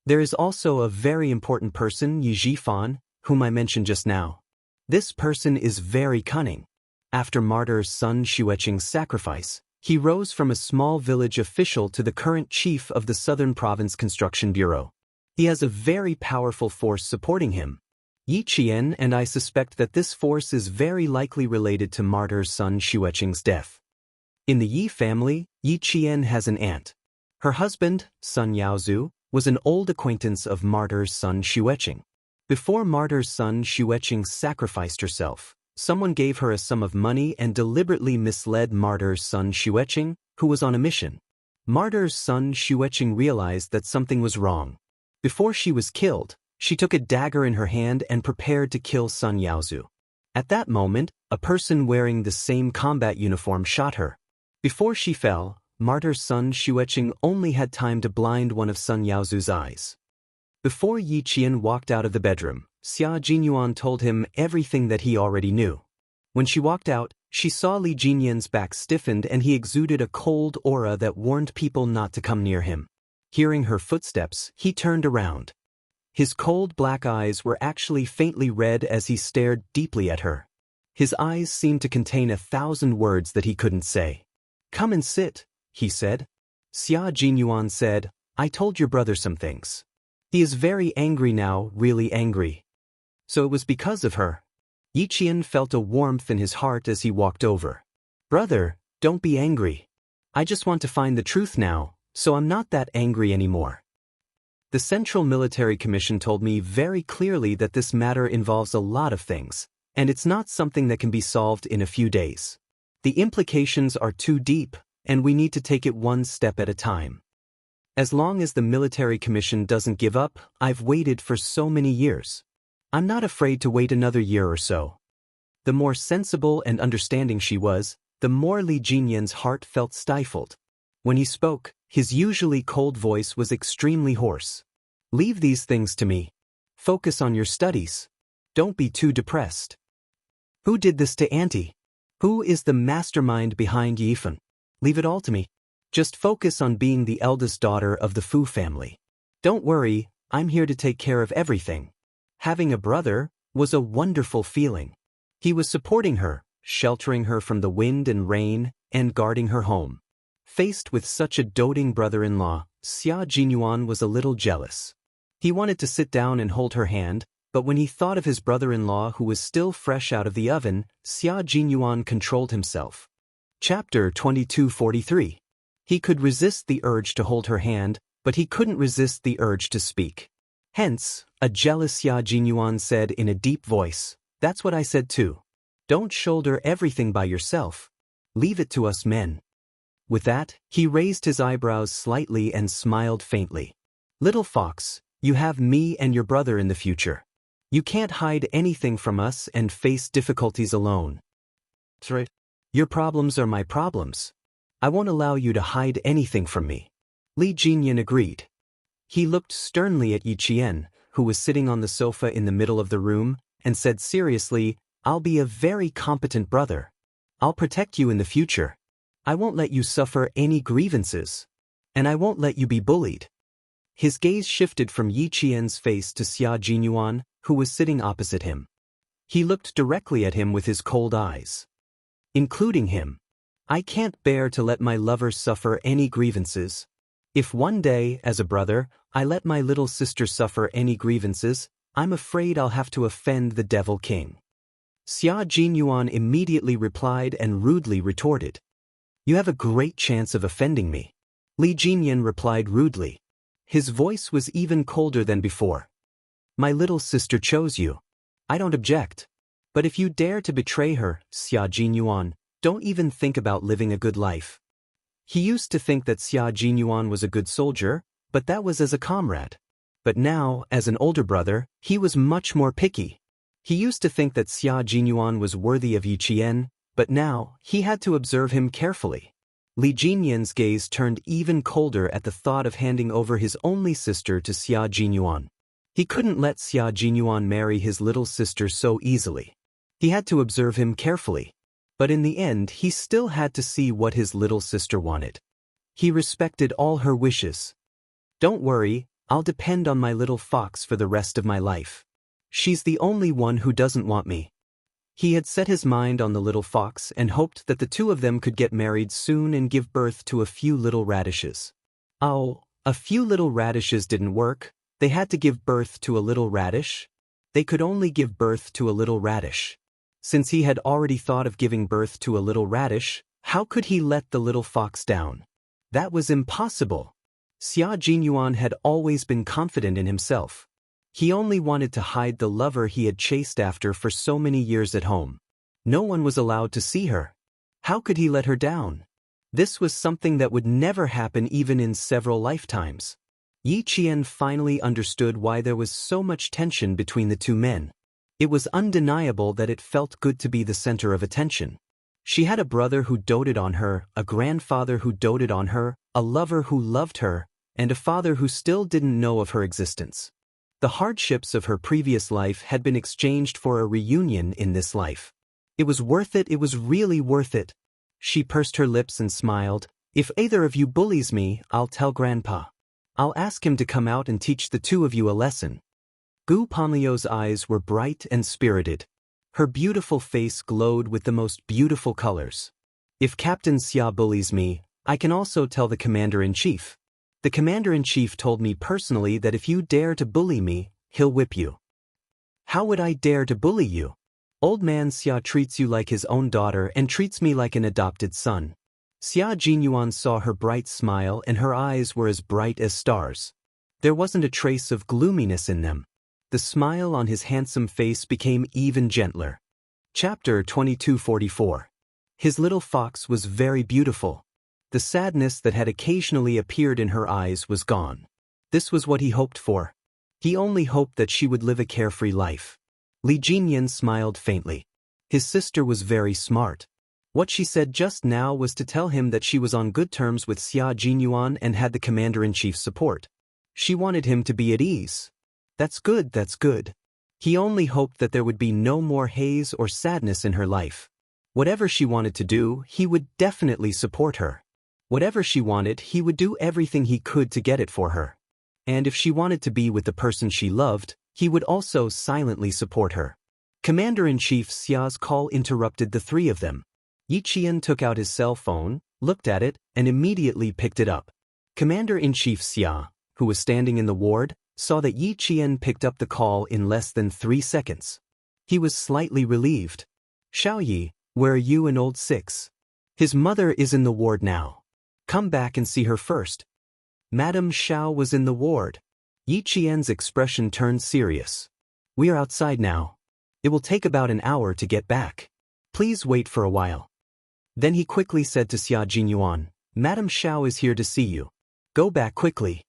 There is also a very important person, Yi Zhifan, whom I mentioned just now. This person is very cunning. After Martyr's son Xueqing's sacrifice, he rose from a small village official to the current chief of the Southern Province Construction Bureau. He has a very powerful force supporting him. Yi Qian and I suspect that this force is very likely related to Martyr's son Xueqing's death. In the Yi family, Yi Qian has an aunt. Her husband, Sun Yaozu, was an old acquaintance of Martyr's son Xueqing. Before Martyr's son Xueqing sacrificed herself, someone gave her a sum of money and deliberately misled Martyr's son Xueqing, who was on a mission. Martyr's son Xueqing realized that something was wrong. Before she was killed, she took a dagger in her hand and prepared to kill Sun Yaozu. At that moment, a person wearing the same combat uniform shot her. Before she fell, Martyr's son Xueqing only had time to blind one of Sun Yaozu's eyes. Before Yi Qian walked out of the bedroom, Xia Jinyuan told him everything that he already knew. When she walked out, she saw Li Jinyan's back stiffened and he exuded a cold aura that warned people not to come near him. Hearing her footsteps, he turned around. His cold black eyes were actually faintly red as he stared deeply at her. His eyes seemed to contain 1,000 words that he couldn't say. "Come and sit," he said. Xia Jinyuan said, "I told your brother some things. He is very angry now, really angry." So it was because of her. Yi Qian felt a warmth in his heart as he walked over. "Brother, don't be angry. I just want to find the truth now, so I'm not that angry anymore." The Central Military Commission told me very clearly that this matter involves a lot of things, and it's not something that can be solved in a few days. The implications are too deep, and we need to take it one step at a time. As long as the military commission doesn't give up, I've waited for so many years. I'm not afraid to wait another year or so. The more sensible and understanding she was, the more Li Jinyan's heart felt stifled. When he spoke, his usually cold voice was extremely hoarse. "Leave these things to me. Focus on your studies. Don't be too depressed. Who did this to Auntie? Who is the mastermind behind Yifan? Leave it all to me. Just focus on being the eldest daughter of the Fu family. Don't worry, I'm here to take care of everything." Having a brother was a wonderful feeling. He was supporting her, sheltering her from the wind and rain, and guarding her home. Faced with such a doting brother-in-law, Xia Jinyuan was a little jealous. He wanted to sit down and hold her hand, but when he thought of his brother-in-law who was still fresh out of the oven, Xia Jinyuan controlled himself. Chapter 2243. He could resist the urge to hold her hand, but he couldn't resist the urge to speak. Hence, a jealous Xia Jinyuan said in a deep voice, "That's what I said too. Don't shoulder everything by yourself. Leave it to us men." With that, he raised his eyebrows slightly and smiled faintly. "Little fox, You have me and your brother in the future. You can't hide anything from us and face difficulties alone. That's right. Your problems are my problems. I won't allow you to hide anything from me. Li Jinyan agreed. He looked sternly at Yi Qian, who was sitting on the sofa in the middle of the room, and said seriously, I'll be a very competent brother. I'll protect you in the future. I won't let you suffer any grievances. And I won't let you be bullied. His gaze shifted from Yi Qian's face to Xia Jinyuan, who was sitting opposite him. He looked directly at him with his cold eyes. Including him. I can't bear to let my lover suffer any grievances. If one day, as a brother, I let my little sister suffer any grievances, I'm afraid I'll have to offend the Devil King. Xia Jinyuan immediately replied and rudely retorted. You have a great chance of offending me. Li Jinyan replied rudely. His voice was even colder than before. My little sister chose you. I don't object. But if you dare to betray her, Xia Jinyuan, don't even think about living a good life. He used to think that Xia Jinyuan was a good soldier, but that was as a comrade. But now, as an older brother, he was much more picky. He used to think that Xia Jinyuan was worthy of Yi Qian, but now, he had to observe him carefully. Li Jinyan's gaze turned even colder at the thought of handing over his only sister to Xia Jinyuan. He couldn't let Xia Jinyuan marry his little sister so easily. He had to observe him carefully. But in the end he still had to see what his little sister wanted. He respected all her wishes. Don't worry, I'll depend on my little fox for the rest of my life. She's the only one who doesn't want me. He had set his mind on the little fox and hoped that the two of them could get married soon and give birth to a few little radishes. Oh, a few little radishes didn't work. They had to give birth to a little radish. They could only give birth to a little radish. Since he had already thought of giving birth to a little radish, how could he let the little fox down? That was impossible. Xia Jinyuan had always been confident in himself. He only wanted to hide the lover he had chased after for so many years at home. No one was allowed to see her. How could he let her down? This was something that would never happen even in several lifetimes. Yi Qian finally understood why there was so much tension between the two men. It was undeniable that it felt good to be the center of attention. She had a brother who doted on her, a grandfather who doted on her, a lover who loved her, and a father who still didn't know of her existence. The hardships of her previous life had been exchanged for a reunion in this life. It was worth it, it was really worth it. She pursed her lips and smiled. If either of you bullies me, I'll tell Grandpa. I'll ask him to come out and teach the two of you a lesson. Gu Panlio's eyes were bright and spirited. Her beautiful face glowed with the most beautiful colors. If Captain Xia bullies me, I can also tell the Commander-in-Chief. The Commander-in-Chief told me personally that if you dare to bully me, he'll whip you. How would I dare to bully you? Old man Xia treats you like his own daughter and treats me like an adopted son. Xia Jinyuan saw her bright smile and her eyes were as bright as stars. There wasn't a trace of gloominess in them. The smile on his handsome face became even gentler. Chapter 2244. His little fox was very beautiful. The sadness that had occasionally appeared in her eyes was gone. This was what he hoped for. He only hoped that she would live a carefree life. Li Jinyan smiled faintly. His sister was very smart. What she said just now was to tell him that she was on good terms with Xia Jinyuan and had the Commander-in-Chief's support. She wanted him to be at ease. That's good, that's good. He only hoped that there would be no more haze or sadness in her life. Whatever she wanted to do, he would definitely support her. Whatever she wanted, he would do everything he could to get it for her. And if she wanted to be with the person she loved, he would also silently support her. Commander-in-Chief Xia's call interrupted the three of them. Yi Qian took out his cell phone, looked at it, and immediately picked it up. Commander-in-Chief Xia, who was standing in the ward, saw that Yi Qian picked up the call in less than 3 seconds. He was slightly relieved. Xiao Yi, where are you and old Six? His mother is in the ward now. Come back and see her first. Madame Xiao was in the ward. Yi Qian's expression turned serious. We are outside now. It will take about an hour to get back. Please wait for a while. Then he quickly said to Xia Jinyuan, Madame Xiao is here to see you. Go back quickly.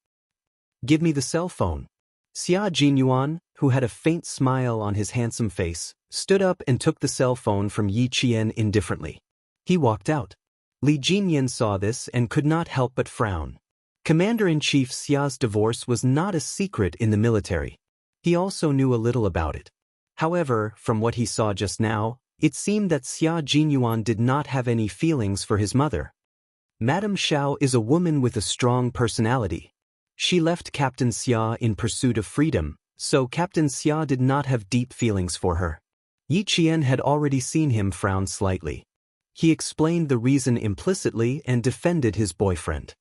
Give me the cell phone. Xia Jinyuan, who had a faint smile on his handsome face, stood up and took the cell phone from Yi Qian indifferently. He walked out. Li Jinyan saw this and could not help but frown. Commander-in-Chief Xia's divorce was not a secret in the military. He also knew a little about it. However, from what he saw just now, it seemed that Xia Jinyuan did not have any feelings for his mother. Madame Xiao is a woman with a strong personality. She left Captain Xia in pursuit of freedom, so Captain Xia did not have deep feelings for her. Yi Qian had already seen him frown slightly. He explained the reason implicitly and defended his boyfriend.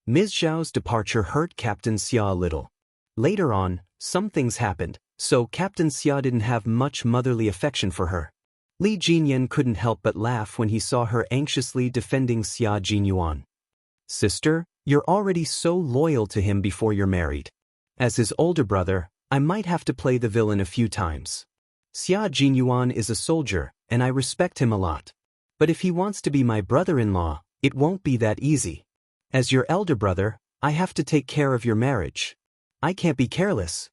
Ms. Zhao's departure hurt Captain Xia a little. Later on, some things happened, so Captain Xia didn't have much motherly affection for her. Li Jinyan couldn't help but laugh when he saw her anxiously defending Xia Jinyuan. Sister, you're already so loyal to him before you're married. As his older brother, I might have to play the villain a few times. Xia Jinyuan is a soldier, and I respect him a lot. But if he wants to be my brother-in-law, it won't be that easy. As your elder brother, I have to take care of your marriage. I can't be careless.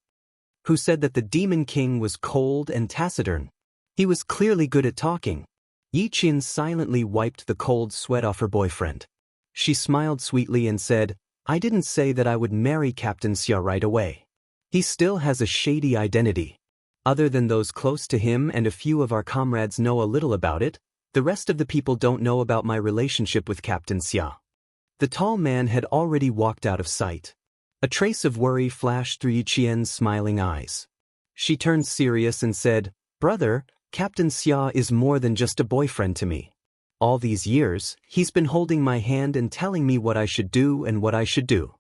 Who said that the Demon King was cold and taciturn? He was clearly good at talking. Yi Qian silently wiped the cold sweat off her boyfriend. She smiled sweetly and said, I didn't say that I would marry Captain Xia right away. He still has a shady identity. Other than those close to him and a few of our comrades know a little about it, the rest of the people don't know about my relationship with Captain Xia. The tall man had already walked out of sight. A trace of worry flashed through Yi Qian's smiling eyes. She turned serious and said, Brother, Captain Xia is more than just a boyfriend to me. All these years, he's been holding my hand and telling me what I should do and what I should do.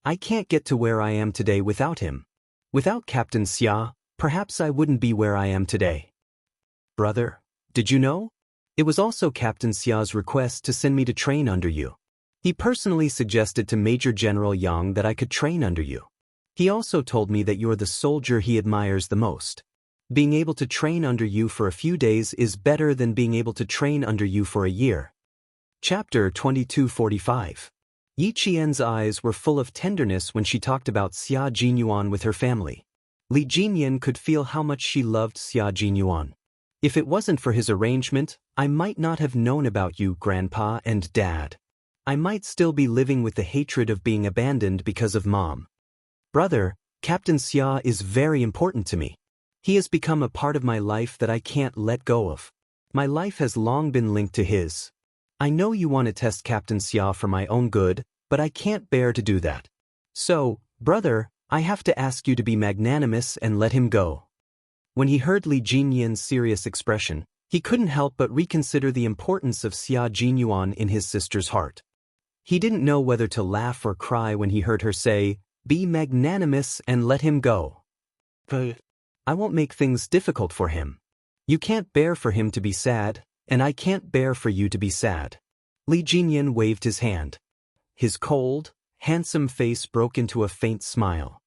I can't get to where I am today without him. Without Captain Xia, perhaps I wouldn't be where I am today. Brother, did you know? It was also Captain Xia's request to send me to train under you. He personally suggested to Major General Yang that I could train under you. He also told me that you're the soldier he admires the most. Being able to train under you for a few days is better than being able to train under you for a year. Chapter 2245. Yi Qian's eyes were full of tenderness when she talked about Xia Jinyuan with her family. Li Jinyan could feel how much she loved Xia Jinyuan. If it wasn't for his arrangement, I might not have known about you, Grandpa and Dad. I might still be living with the hatred of being abandoned because of Mom. Brother, Captain Xia is very important to me. He has become a part of my life that I can't let go of. My life has long been linked to his. I know you want to test Captain Xia for my own good, but I can't bear to do that. So, brother, I have to ask you to be magnanimous and let him go. When he heard Li Jinyan's serious expression, he couldn't help but reconsider the importance of Xia Jinyuan in his sister's heart. He didn't know whether to laugh or cry when he heard her say, Be magnanimous and let him go. I won't make things difficult for him. You can't bear for him to be sad, and I can't bear for you to be sad. Li Jinyan waved his hand. His cold, handsome face broke into a faint smile.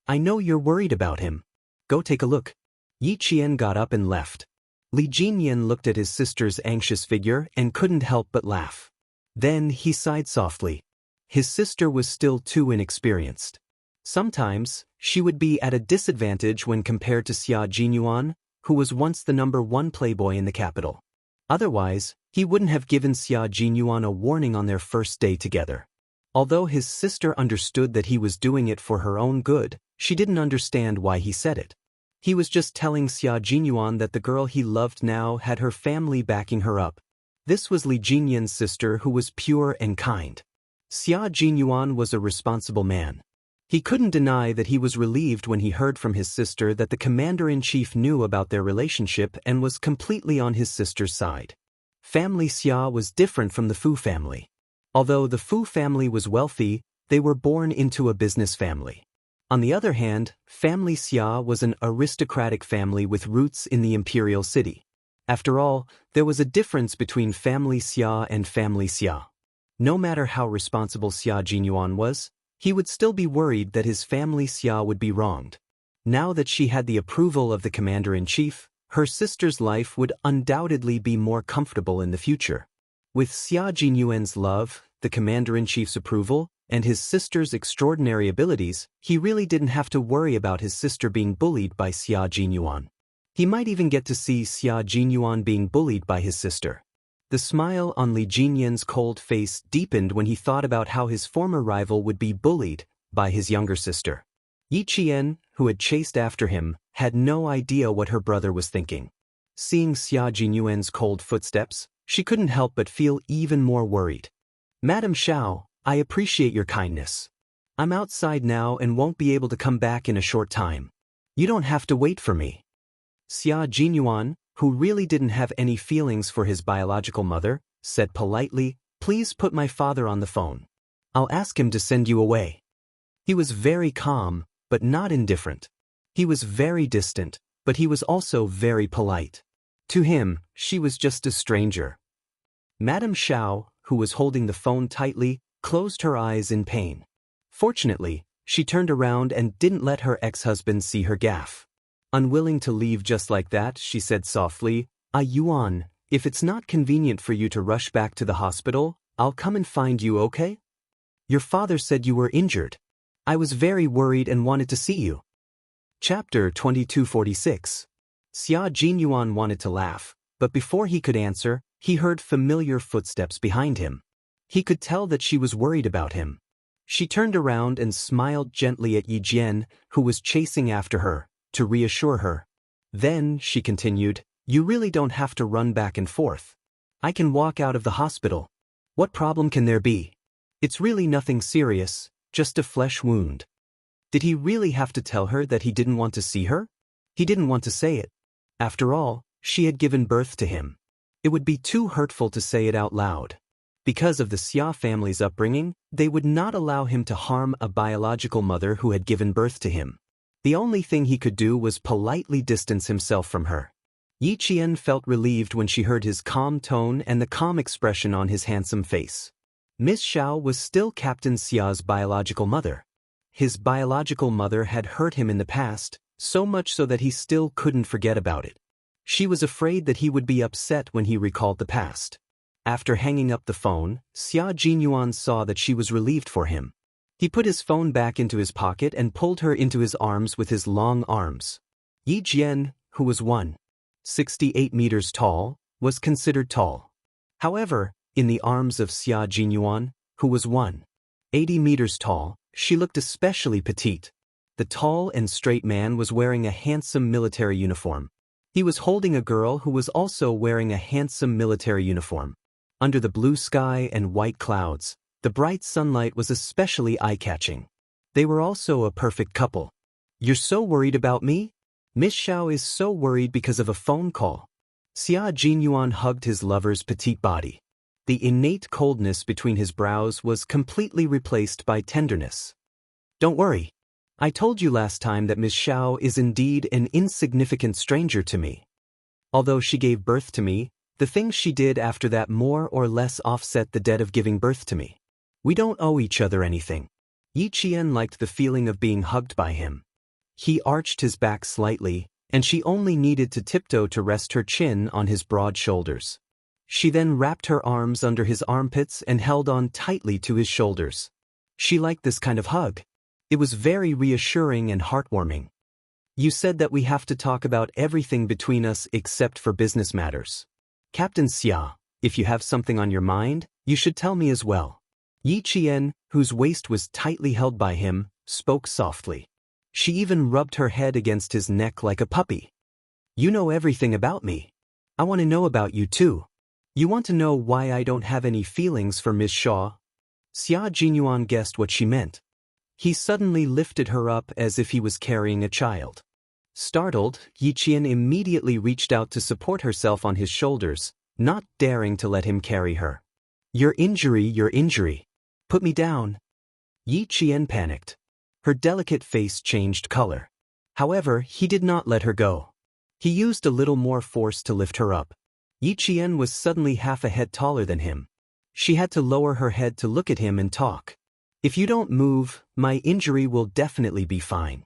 I know you're worried about him. Go take a look. Yi Qian got up and left. Li Jinyan looked at his sister's anxious figure and couldn't help but laugh. Then he sighed softly. His sister was still too inexperienced. Sometimes, she would be at a disadvantage when compared to Xia Jinyuan, who was once the #1 playboy in the capital. Otherwise, he wouldn't have given Xia Jinyuan a warning on their first day together. Although his sister understood that he was doing it for her own good, she didn't understand why he said it. He was just telling Xia Jinyuan that the girl he loved now had her family backing her up. This was Li Jinyan's sister, who was pure and kind. Xia Jinyuan was a responsible man. He couldn't deny that he was relieved when he heard from his sister that the commander-in-chief knew about their relationship and was completely on his sister's side. Family Xia was different from the Fu family. Although the Fu family was wealthy, they were born into a business family. On the other hand, family Xia was an aristocratic family with roots in the imperial city. After all, there was a difference between family Xia and family Xia. No matter how responsible Xia Jinyuan was, he would still be worried that his family Xia would be wronged. Now that she had the approval of the commander-in-chief, her sister's life would undoubtedly be more comfortable in the future. With Xia Jinyuan's love, the commander-in-chief's approval, and his sister's extraordinary abilities, he really didn't have to worry about his sister being bullied by Xia Jinyuan. He might even get to see Xia Jinyuan being bullied by his sister. The smile on Li Jinyan's cold face deepened when he thought about how his former rival would be bullied by his younger sister. Yi Qian, who had chased after him, had no idea what her brother was thinking. Seeing Xia Jinyuan's cold footsteps, she couldn't help but feel even more worried. "Madam Xiao, I appreciate your kindness. I'm outside now and won't be able to come back in a short time. You don't have to wait for me." Xia Jinyuan, who really didn't have any feelings for his biological mother, said politely, "Please put my father on the phone. I'll ask him to send you away." He was very calm, but not indifferent. He was very distant, but he was also very polite. To him, she was just a stranger. Madame Xiao, who was holding the phone tightly, closed her eyes in pain. Fortunately, she turned around and didn't let her ex-husband see her gaffe. Unwilling to leave just like that, she said softly, "Yuan, if it's not convenient for you to rush back to the hospital, I'll come and find you, okay? Your father said you were injured. I was very worried and wanted to see you." Chapter 2246. Xia Jinyuan wanted to laugh, but before he could answer, he heard familiar footsteps behind him. He could tell that she was worried about him. She turned around and smiled gently at Yi Jian, who was chasing after her, to reassure her. Then, she continued, "You really don't have to run back and forth. I can walk out of the hospital. What problem can there be? It's really nothing serious, just a flesh wound." Did he really have to tell her that he didn't want to see her? He didn't want to say it. After all, she had given birth to him. It would be too hurtful to say it out loud. Because of the Xia family's upbringing, they would not allow him to harm a biological mother who had given birth to him. The only thing he could do was politely distance himself from her. Yi Qian felt relieved when she heard his calm tone and the calm expression on his handsome face. Miss Xiao was still Captain Xia's biological mother. His biological mother had hurt him in the past, so much so that he still couldn't forget about it. She was afraid that he would be upset when he recalled the past. After hanging up the phone, Xia Jinyuan saw that she was relieved for him. He put his phone back into his pocket and pulled her into his arms with his long arms. Yi Jian, who was 1.68 meters tall, was considered tall. However, in the arms of Xia Jinyuan, who was 1.80 meters tall, she looked especially petite. The tall and straight man was wearing a handsome military uniform. He was holding a girl who was also wearing a handsome military uniform. Under the blue sky and white clouds, the bright sunlight was especially eye-catching. They were also a perfect couple. "You're so worried about me? Miss Xiao is so worried because of a phone call." Xia Jinyuan hugged his lover's petite body. The innate coldness between his brows was completely replaced by tenderness. "Don't worry. I told you last time that Miss Xiao is indeed an insignificant stranger to me. Although she gave birth to me, the things she did after that more or less offset the debt of giving birth to me. We don't owe each other anything." Yi Qian liked the feeling of being hugged by him. He arched his back slightly, and she only needed to tiptoe to rest her chin on his broad shoulders. She then wrapped her arms under his armpits and held on tightly to his shoulders. She liked this kind of hug. It was very reassuring and heartwarming. "You said that we have to talk about everything between us except for business matters. Captain Xia, if you have something on your mind, you should tell me as well." Yi Qian, whose waist was tightly held by him, spoke softly. She even rubbed her head against his neck like a puppy. "You know everything about me. I want to know about you too. You want to know why I don't have any feelings for Miss Shaw?" Xia Jinyuan guessed what she meant. He suddenly lifted her up as if he was carrying a child. Startled, Yi Qian immediately reached out to support herself on his shoulders, not daring to let him carry her. Your injury. Put me down." Yi Qian panicked. Her delicate face changed color. However, he did not let her go. He used a little more force to lift her up. Yi Qian was suddenly half a head taller than him. She had to lower her head to look at him and talk. "If you don't move, my injury will definitely be fine."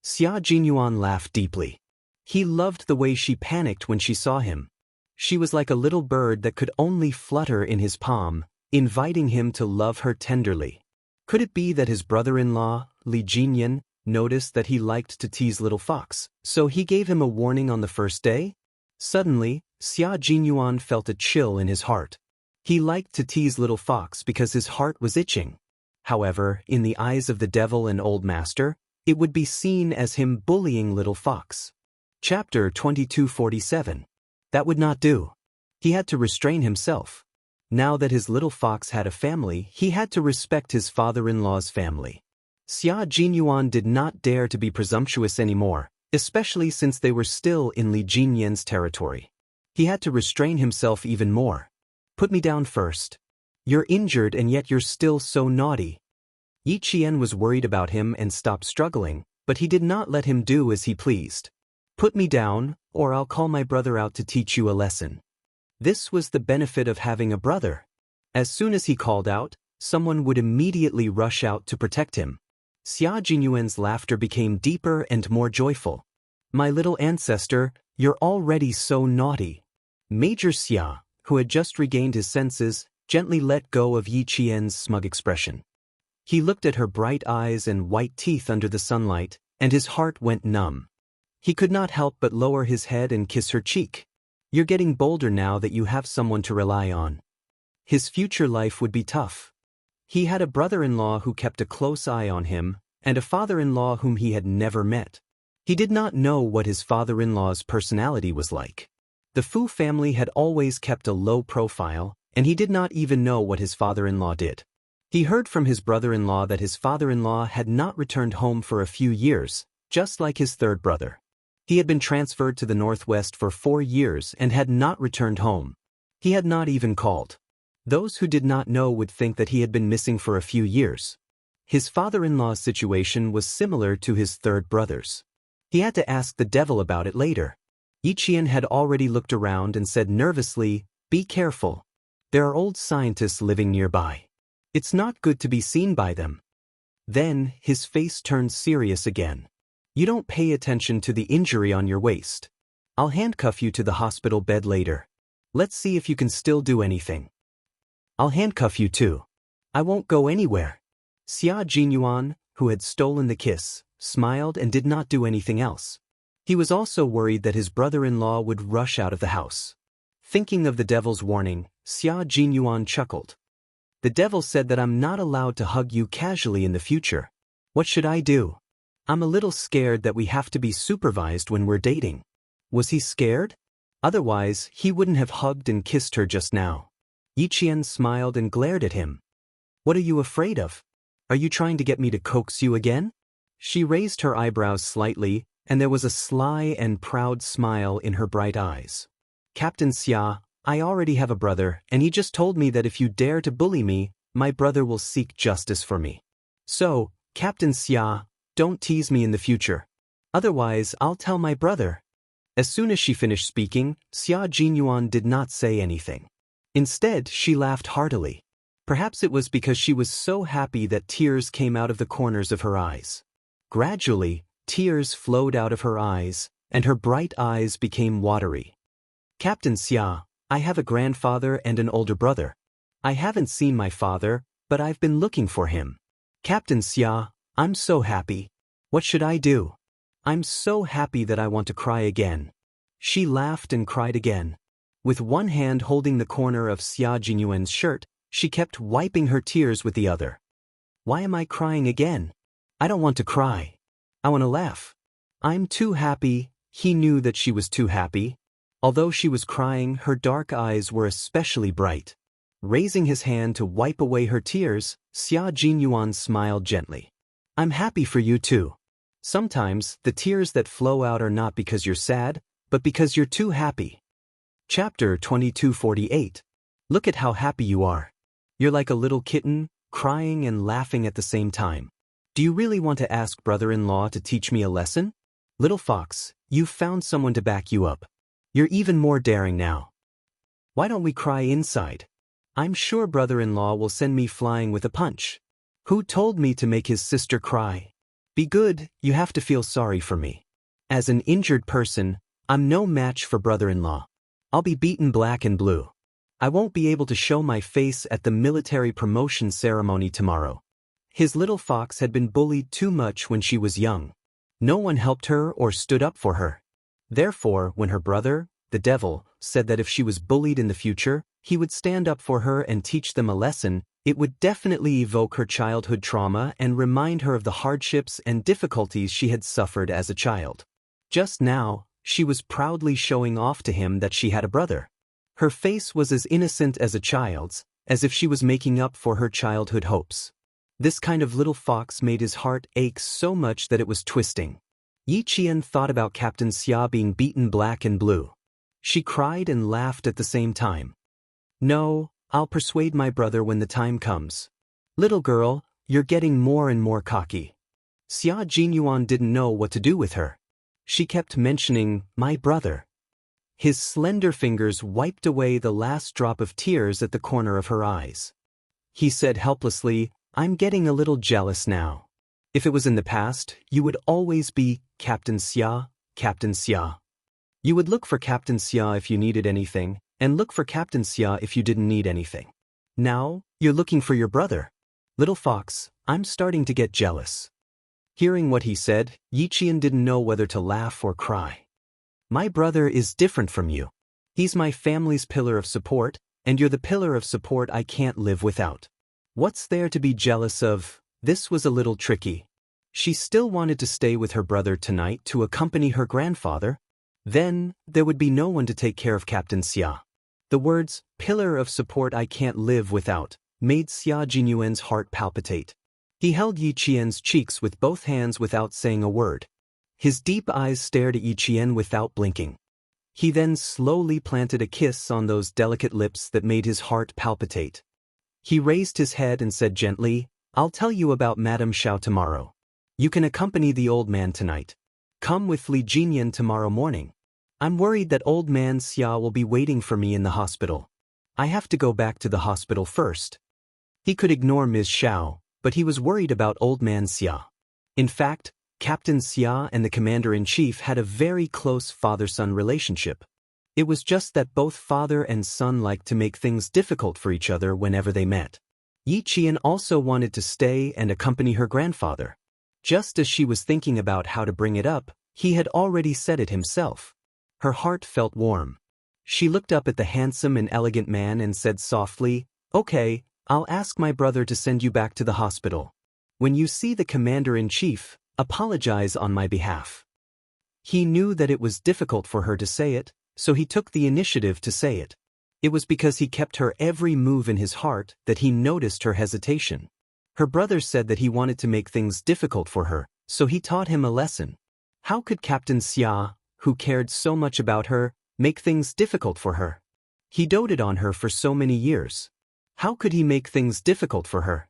Xia Jinyuan laughed deeply. He loved the way she panicked when she saw him. She was like a little bird that could only flutter in his palm, inviting him to love her tenderly. Could it be that his brother-in-law, Li Jinyan, noticed that he liked to tease little Fox, so he gave him a warning on the first day? Suddenly, Xia Jinyuan felt a chill in his heart. He liked to tease little Fox because his heart was itching. However, in the eyes of the devil and old master, it would be seen as him bullying little Fox. Chapter 2247. That would not do. He had to restrain himself. Now that his little Fox had a family, he had to respect his father-in-law's family. Xia Jinyuan did not dare to be presumptuous anymore, especially since they were still in Li Jinyan's territory. He had to restrain himself even more. Put me down first. You're injured and yet you're still so naughty. Yi Qian was worried about him and stopped struggling, but he did not let him do as he pleased. Put me down, or I'll call my brother out to teach you a lesson. This was the benefit of having a brother. As soon as he called out, someone would immediately rush out to protect him. Xia Jinyuan's laughter became deeper and more joyful. My little ancestor, you're already so naughty. Major Xia, who had just regained his senses, gently let go of Yi Qian's smug expression. He looked at her bright eyes and white teeth under the sunlight, and his heart went numb. He could not help but lower his head and kiss her cheek. You're getting bolder now that you have someone to rely on. His future life would be tough. He had a brother-in-law who kept a close eye on him, and a father-in-law whom he had never met. He did not know what his father-in-law's personality was like. The Fu family had always kept a low profile, and he did not even know what his father-in-law did. He heard from his brother-in-law that his father-in-law had not returned home for a few years, just like his third brother. He had been transferred to the Northwest for 4 years and had not returned home. He had not even called. Those who did not know would think that he had been missing for a few years. His father-in-law's situation was similar to his third brother's. He had to ask the devil about it later. Yi Qian had already looked around and said nervously, "Be careful. There are old scientists living nearby. It's not good to be seen by them." Then, his face turned serious again. You don't pay attention to the injury on your waist. I'll handcuff you to the hospital bed later. Let's see if you can still do anything. I'll handcuff you too. I won't go anywhere. Xia Jinyuan, who had stolen the kiss, smiled and did not do anything else. He was also worried that his brother-in-law would rush out of the house. Thinking of the devil's warning, Xia Jinyuan chuckled. The devil said that I'm not allowed to hug you casually in the future. What should I do? I'm a little scared that we have to be supervised when we're dating. Was he scared? Otherwise, he wouldn't have hugged and kissed her just now. Yi Qian smiled and glared at him. What are you afraid of? Are you trying to get me to coax you again? She raised her eyebrows slightly, and there was a sly and proud smile in her bright eyes. Captain Xia, I already have a brother, and he just told me that if you dare to bully me, my brother will seek justice for me. So, Captain Xia, don't tease me in the future. Otherwise, I'll tell my brother. As soon as she finished speaking, Xia Jinyuan did not say anything. Instead, she laughed heartily. Perhaps it was because she was so happy that tears came out of the corners of her eyes. Gradually, tears flowed out of her eyes, and her bright eyes became watery. Captain Xia, I have a grandfather and an older brother. I haven't seen my father, but I've been looking for him. Captain Xia, I'm so happy. What should I do? I'm so happy that I want to cry again. She laughed and cried again. With one hand holding the corner of Xia Jinyuan's shirt, she kept wiping her tears with the other. Why am I crying again? I don't want to cry. I want to laugh. I'm too happy. He knew that she was too happy. Although she was crying, her dark eyes were especially bright. Raising his hand to wipe away her tears, Xia Jinyuan smiled gently. I'm happy for you too. Sometimes, the tears that flow out are not because you're sad, but because you're too happy. Chapter 2248. Look at how happy you are. You're like a little kitten, crying and laughing at the same time. Do you really want to ask brother-in-law to teach me a lesson? Little Fox, you've found someone to back you up. You're even more daring now. Why don't we cry inside? I'm sure brother-in-law will send me flying with a punch. Who told me to make his sister cry? Be good, you have to feel sorry for me. As an injured person, I'm no match for brother-in-law. I'll be beaten black and blue. I won't be able to show my face at the military promotion ceremony tomorrow. His little fox had been bullied too much when she was young. No one helped her or stood up for her. Therefore, when her brother, the devil, said that if she was bullied in the future, he would stand up for her and teach them a lesson, it would definitely evoke her childhood trauma and remind her of the hardships and difficulties she had suffered as a child. Just now, she was proudly showing off to him that she had a brother. Her face was as innocent as a child's, as if she was making up for her childhood hopes. This kind of little fox made his heart ache so much that it was twisting. Yi Qian thought about Captain Xia being beaten black and blue. She cried and laughed at the same time. No, I'll persuade my brother when the time comes. Little girl, you're getting more and more cocky. Xia Jinyuan didn't know what to do with her. She kept mentioning, my brother. His slender fingers wiped away the last drop of tears at the corner of her eyes. He said helplessly, I'm getting a little jealous now. If it was in the past, you would always be Captain Xia, Captain Xia. You would look for Captain Xia if you needed anything, and look for Captain Xia if you didn't need anything. Now, you're looking for your brother. Little fox, I'm starting to get jealous. Hearing what he said, Yi Qian didn't know whether to laugh or cry. My brother is different from you. He's my family's pillar of support, and you're the pillar of support I can't live without. What's there to be jealous of? This was a little tricky. She still wanted to stay with her brother tonight to accompany her grandfather. Then, there would be no one to take care of Captain Xia. The words, pillar of support I can't live without, made Xia Jinyuan's heart palpitate. He held Yi Qian's cheeks with both hands without saying a word. His deep eyes stared at Yi Qian without blinking. He then slowly planted a kiss on those delicate lips that made his heart palpitate. He raised his head and said gently, I'll tell you about Madame Xiao tomorrow. You can accompany the old man tonight. Come with Li Jinyan tomorrow morning. I'm worried that old man Xia will be waiting for me in the hospital. I have to go back to the hospital first. He could ignore Ms. Xiao, but he was worried about old man Xia. In fact, Captain Xia and the commander-in-chief had a very close father-son relationship. It was just that both father and son liked to make things difficult for each other whenever they met. Yi Qian also wanted to stay and accompany her grandfather. Just as she was thinking about how to bring it up, he had already said it himself. Her heart felt warm. She looked up at the handsome and elegant man and said softly, Okay, I'll ask my brother to send you back to the hospital. When you see the commander-in-chief, apologize on my behalf. He knew that it was difficult for her to say it, so he took the initiative to say it. It was because he kept her every move in his heart that he noticed her hesitation. Her brother said that he wanted to make things difficult for her, so he taught him a lesson. How could Captain Xia, who cared so much about her, make things difficult for her? He doted on her for so many years. How could he make things difficult for her?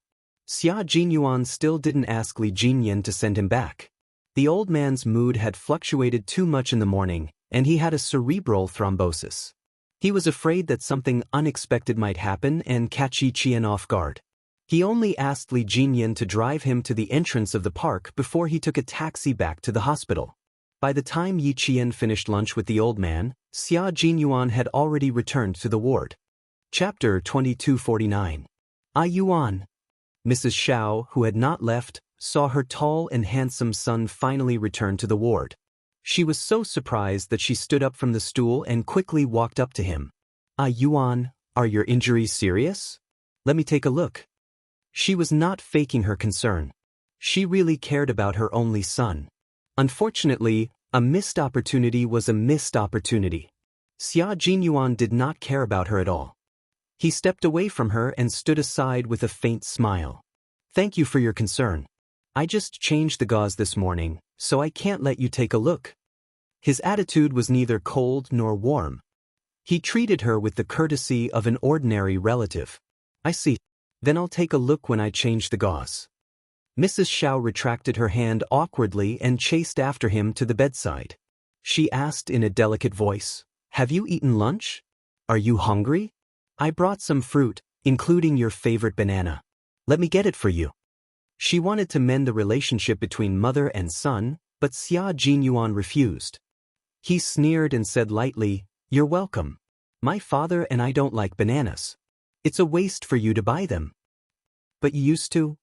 Xia Jinyuan still didn't ask Li Jinyan to send him back. The old man's mood had fluctuated too much in the morning, and he had a cerebral thrombosis. He was afraid that something unexpected might happen and catch Yi Qian off guard. He only asked Li Jinyan to drive him to the entrance of the park before he took a taxi back to the hospital. By the time Yi Qian finished lunch with the old man, Xia Jinyuan had already returned to the ward. Chapter 2249. Yuan. Mrs. Xiao, who had not left, saw her tall and handsome son finally return to the ward. She was so surprised that she stood up from the stool and quickly walked up to him. Yuan, are your injuries serious? Let me take a look. She was not faking her concern. She really cared about her only son. Unfortunately, a missed opportunity was a missed opportunity. Xia Jinyuan did not care about her at all. He stepped away from her and stood aside with a faint smile. Thank you for your concern. I just changed the gauze this morning, so I can't let you take a look. His attitude was neither cold nor warm. He treated her with the courtesy of an ordinary relative. I see. Then I'll take a look when I change the gauze. Mrs. Xiao retracted her hand awkwardly and chased after him to the bedside. She asked in a delicate voice, Have you eaten lunch? Are you hungry? I brought some fruit, including your favorite banana. Let me get it for you. She wanted to mend the relationship between mother and son, but Xia Jinyuan refused. He sneered and said lightly, You're welcome. My father and I don't like bananas. It's a waste for you to buy them. But you used to?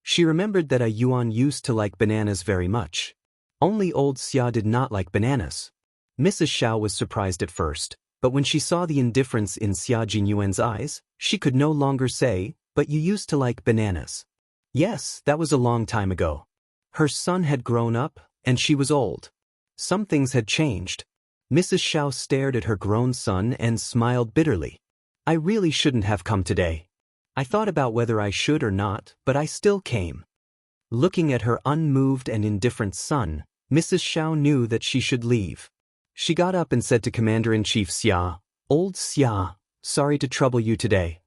She remembered that Yuan used to like bananas very much. Only old Xia did not like bananas. Mrs. Xiao was surprised at first, but when she saw the indifference in Xia Jinyuan's eyes, she could no longer say, "But you used to like bananas." Yes, that was a long time ago. Her son had grown up, and she was old. Some things had changed. Mrs. Xiao stared at her grown son and smiled bitterly. "I really shouldn't have come today. I thought about whether I should or not, but I still came." Looking at her unmoved and indifferent son, Mrs. Xiao knew that she should leave. She got up and said to Commander-in-Chief Xia, "Old Xia, sorry to trouble you today."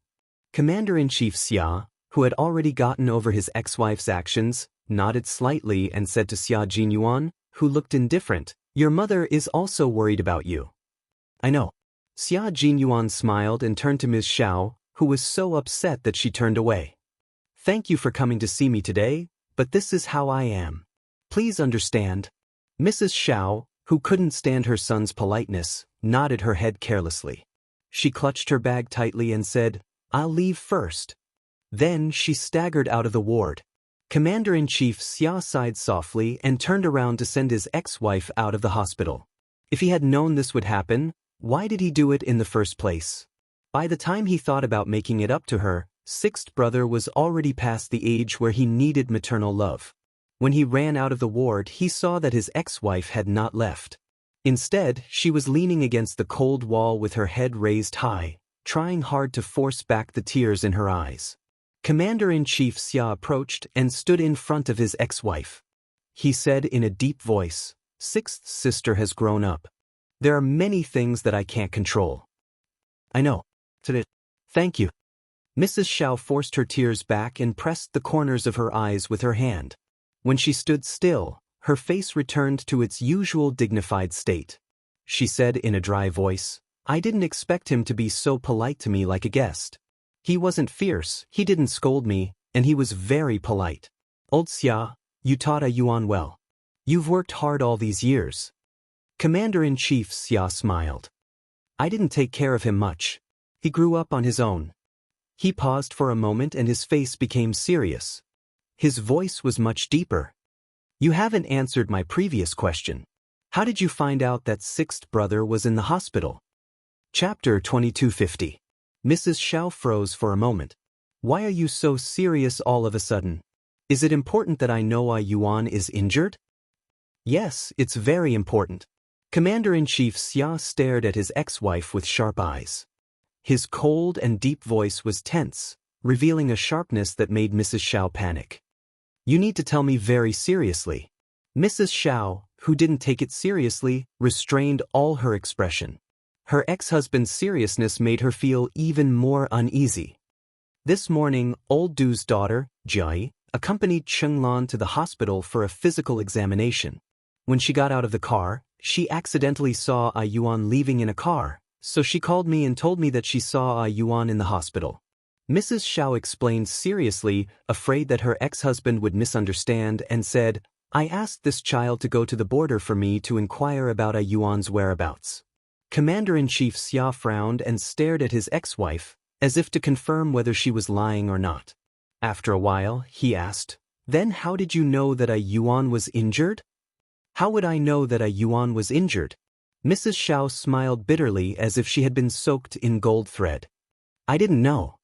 Commander-in-Chief Xia, who had already gotten over his ex-wife's actions, nodded slightly and said to Xia Jinyuan, who looked indifferent, "Your mother is also worried about you." "I know." Xia Jinyuan smiled and turned to Ms. Xiao, who was so upset that she turned away. "Thank you for coming to see me today, but this is how I am. Please understand." Mrs. Xiao, who couldn't stand her son's politeness, nodded her head carelessly. She clutched her bag tightly and said, "I'll leave first." Then she staggered out of the ward. Commander-in-Chief Xia sighed softly and turned around to send his ex-wife out of the hospital. If he had known this would happen, why did he do it in the first place? By the time he thought about making it up to her, sixth brother was already past the age where he needed maternal love. When he ran out of the ward, he saw that his ex-wife had not left. Instead, she was leaning against the cold wall with her head raised high, trying hard to force back the tears in her eyes. Commander-in-Chief Xia approached and stood in front of his ex-wife. He said in a deep voice, "Sixth sister has grown up. There are many things that I can't control." "I know." "Thank you." Mrs. Xiao forced her tears back and pressed the corners of her eyes with her hand. When she stood still, her face returned to its usual dignified state. She said in a dry voice, "I didn't expect him to be so polite to me like a guest. He wasn't fierce, he didn't scold me, and he was very polite. Old Xia, you taught Yuan well. You've worked hard all these years." Commander-in-Chief Xia smiled. "I didn't take care of him much. He grew up on his own." He paused for a moment and his face became serious. His voice was much deeper. "You haven't answered my previous question. How did you find out that sixth brother was in the hospital?" Chapter 2250. Mrs. Xiao froze for a moment. "Why are you so serious all of a sudden? Is it important that I know Yuan is injured?" "Yes, it's very important." Commander-in-Chief Xia stared at his ex-wife with sharp eyes. His cold and deep voice was tense, revealing a sharpness that made Mrs. Xiao panic. "You need to tell me very seriously." Mrs. Xiao, who didn't take it seriously, restrained all her expression. Her ex-husband's seriousness made her feel even more uneasy. This morning, old Du's daughter, Jai, accompanied Chenglan to the hospital for a physical examination. When she got out of the car, she accidentally saw Yuan leaving in a car, so she called me and told me that she saw Yuan in the hospital. Mrs. Xiao explained seriously, afraid that her ex-husband would misunderstand, and said, "I asked this child to go to the border for me to inquire about Yuan's whereabouts." Commander-in-Chief Xia frowned and stared at his ex-wife, as if to confirm whether she was lying or not. After a while, he asked, "Then how did you know that Yuan was injured?" "How would I know that Yuan was injured?" Mrs. Xiao smiled bitterly as if she had been soaked in gold thread. "I didn't know.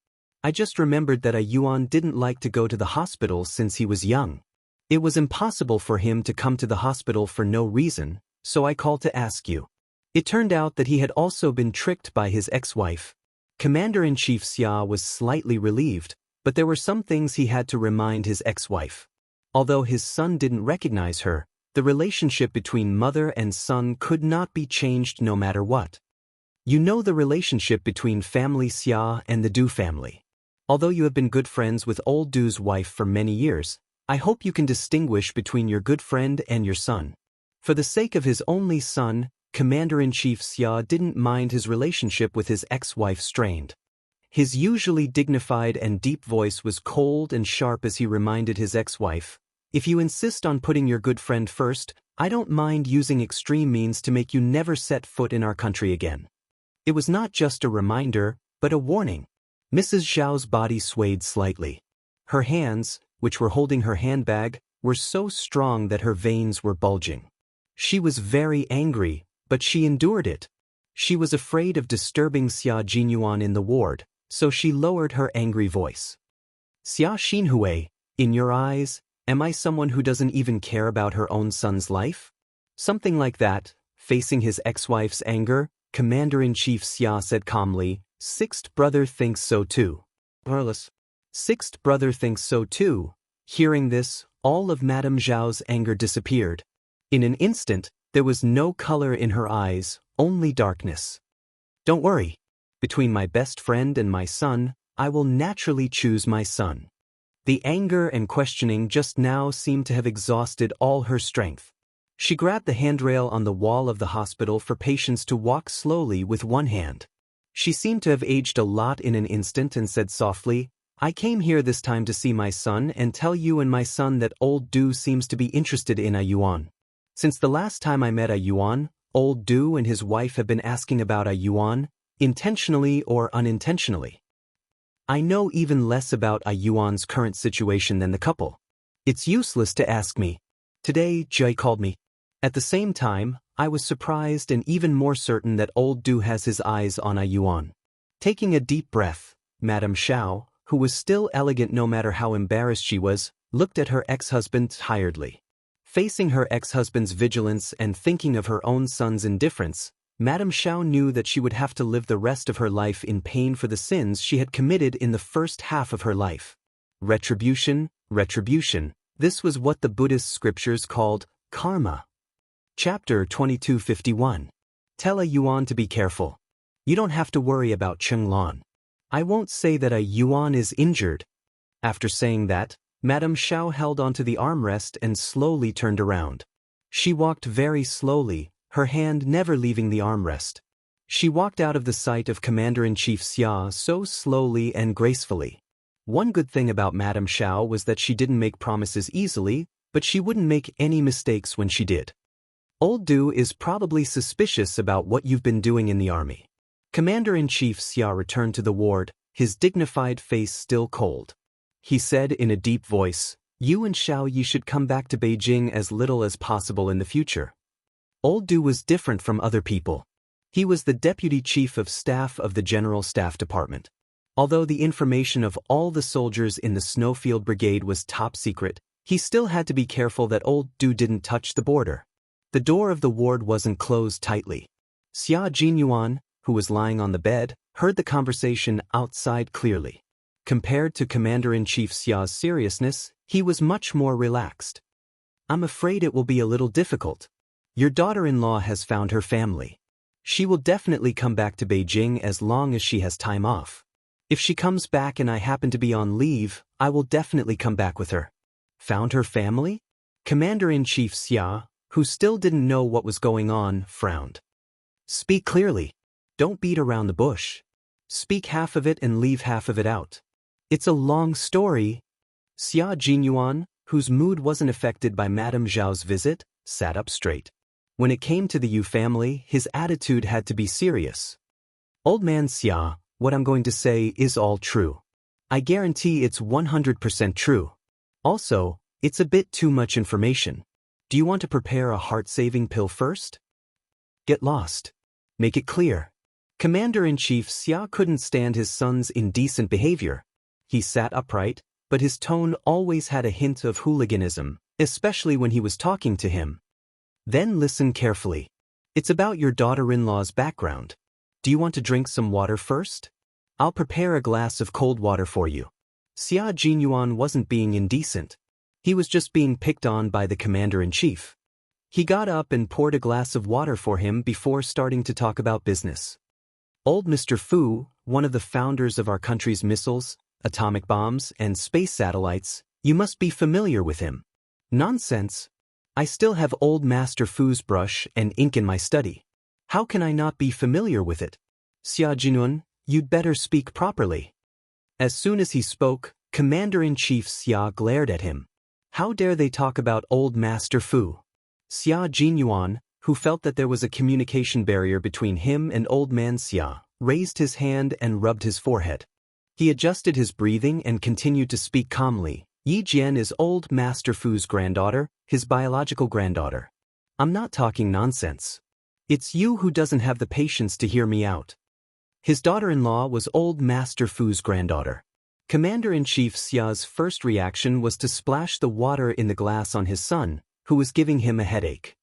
I just remembered that Yuan didn't like to go to the hospital since he was young. It was impossible for him to come to the hospital for no reason, so I called to ask you." It turned out that he had also been tricked by his ex-wife. Commander-in-Chief Xia was slightly relieved, but there were some things he had to remind his ex-wife. Although his son didn't recognize her, the relationship between mother and son could not be changed no matter what. "You know the relationship between family Xia and the Du family. Although you have been good friends with old Du's wife for many years, I hope you can distinguish between your good friend and your son." For the sake of his only son, Commander-in-Chief Xia didn't mind his relationship with his ex-wife strained. His usually dignified and deep voice was cold and sharp as he reminded his ex-wife, "If you insist on putting your good friend first, I don't mind using extreme means to make you never set foot in our country again." It was not just a reminder, but a warning. Mrs. Xiao's body swayed slightly. Her hands, which were holding her handbag, were so strong that her veins were bulging. She was very angry, but she endured it. She was afraid of disturbing Xia Jinyuan in the ward, so she lowered her angry voice. Xia Xinhui, in your eyes, am I someone who doesn't even care about her own son's life? Something like that. Facing his ex-wife's anger, Commander-in-Chief Xia said calmly, "Sixth brother thinks so too." Sixth brother thinks so too. Hearing this, all of Madame Zhao's anger disappeared. In an instant, there was no color in her eyes, only darkness. Don't worry. Between my best friend and my son, I will naturally choose my son. The anger and questioning just now seemed to have exhausted all her strength. She grabbed the handrail on the wall of the hospital for patients to walk slowly with one hand. She seemed to have aged a lot in an instant and said softly, "I came here this time to see my son and tell you and my son that old Du seems to be interested in a Yuan. Since the last time I met a Yuan, old Du and his wife have been asking about a Yuan, intentionally or unintentionally. I know even less about a Yuan's current situation than the couple. It's useless to ask me. Today, Jai called me. At the same time, I was surprised and even more certain that old Du has his eyes on a Yuan." Taking a deep breath, Madame Zhao, who was still elegant no matter how embarrassed she was, looked at her ex-husband tiredly. Facing her ex-husband's vigilance and thinking of her own son's indifference, Madame Zhao knew that she would have to live the rest of her life in pain for the sins she had committed in the first half of her life. Retribution, retribution, this was what the Buddhist scriptures called karma. Chapter 2251. Tell a Yuan to be careful. You don't have to worry about Chenglan. I won't say that a Yuan is injured. After saying that, Madame Zhao held onto the armrest and slowly turned around. She walked very slowly, her hand never leaving the armrest. She walked out of the sight of Commander-in-Chief Xia so slowly and gracefully. One good thing about Madame Zhao was that she didn't make promises easily, but she wouldn't make any mistakes when she did. Old Du is probably suspicious about what you've been doing in the army. Commander-in-Chief Xia returned to the ward, his dignified face still cold. He said in a deep voice, "You and Xiao Yi should come back to Beijing as little as possible in the future." Old Du was different from other people. He was the deputy chief of staff of the General Staff Department. Although the information of all the soldiers in the Snowfield Brigade was top secret, he still had to be careful that Old Du didn't touch the border. The door of the ward wasn't closed tightly. Xia Jinyuan, who was lying on the bed, heard the conversation outside clearly. Compared to Commander-in-Chief Xia's seriousness, he was much more relaxed. "I'm afraid it will be a little difficult. Your daughter-in-law has found her family. She will definitely come back to Beijing as long as she has time off. If she comes back and I happen to be on leave, I will definitely come back with her." Found her family? Commander-in-Chief Xia, who still didn't know what was going on, frowned. "Speak clearly. Don't beat around the bush. Speak half of it and leave half of it out. It's a long story." Xia Jinyuan, whose mood wasn't affected by Madame Zhao's visit, sat up straight. When it came to the Yu family, his attitude had to be serious. "Old man Xia, what I'm going to say is all true. I guarantee it's 100% true. Also, it's a bit too much information. Do you want to prepare a heart-saving pill first? Get lost. Make it clear." Commander-in-Chief Xia couldn't stand his son's indecent behavior. He sat upright, but his tone always had a hint of hooliganism, especially when he was talking to him. "Then listen carefully. It's about your daughter-in-law's background. Do you want to drink some water first? I'll prepare a glass of cold water for you." Xia Jinyuan wasn't being indecent. He was just being picked on by the commander-in-chief. He got up and poured a glass of water for him before starting to talk about business. "Old Mr. Fu, one of the founders of our country's missiles, atomic bombs, and space satellites, you must be familiar with him." "Nonsense. I still have old Master Fu's brush and ink in my study. How can I not be familiar with it?" "Xia Jinun, you'd better speak properly." As soon as he spoke, Commander-in-Chief Xia glared at him. How dare they talk about old Master Fu? Xia Jinyuan, who felt that there was a communication barrier between him and old man Xia, raised his hand and rubbed his forehead. He adjusted his breathing and continued to speak calmly. Yi Jian is old Master Fu's granddaughter, his biological granddaughter. I'm not talking nonsense. It's you who doesn't have the patience to hear me out. His daughter-in-law was old Master Fu's granddaughter. Commander-in-Chief Xia's first reaction was to splash the water in the glass on his son, who was giving him a headache.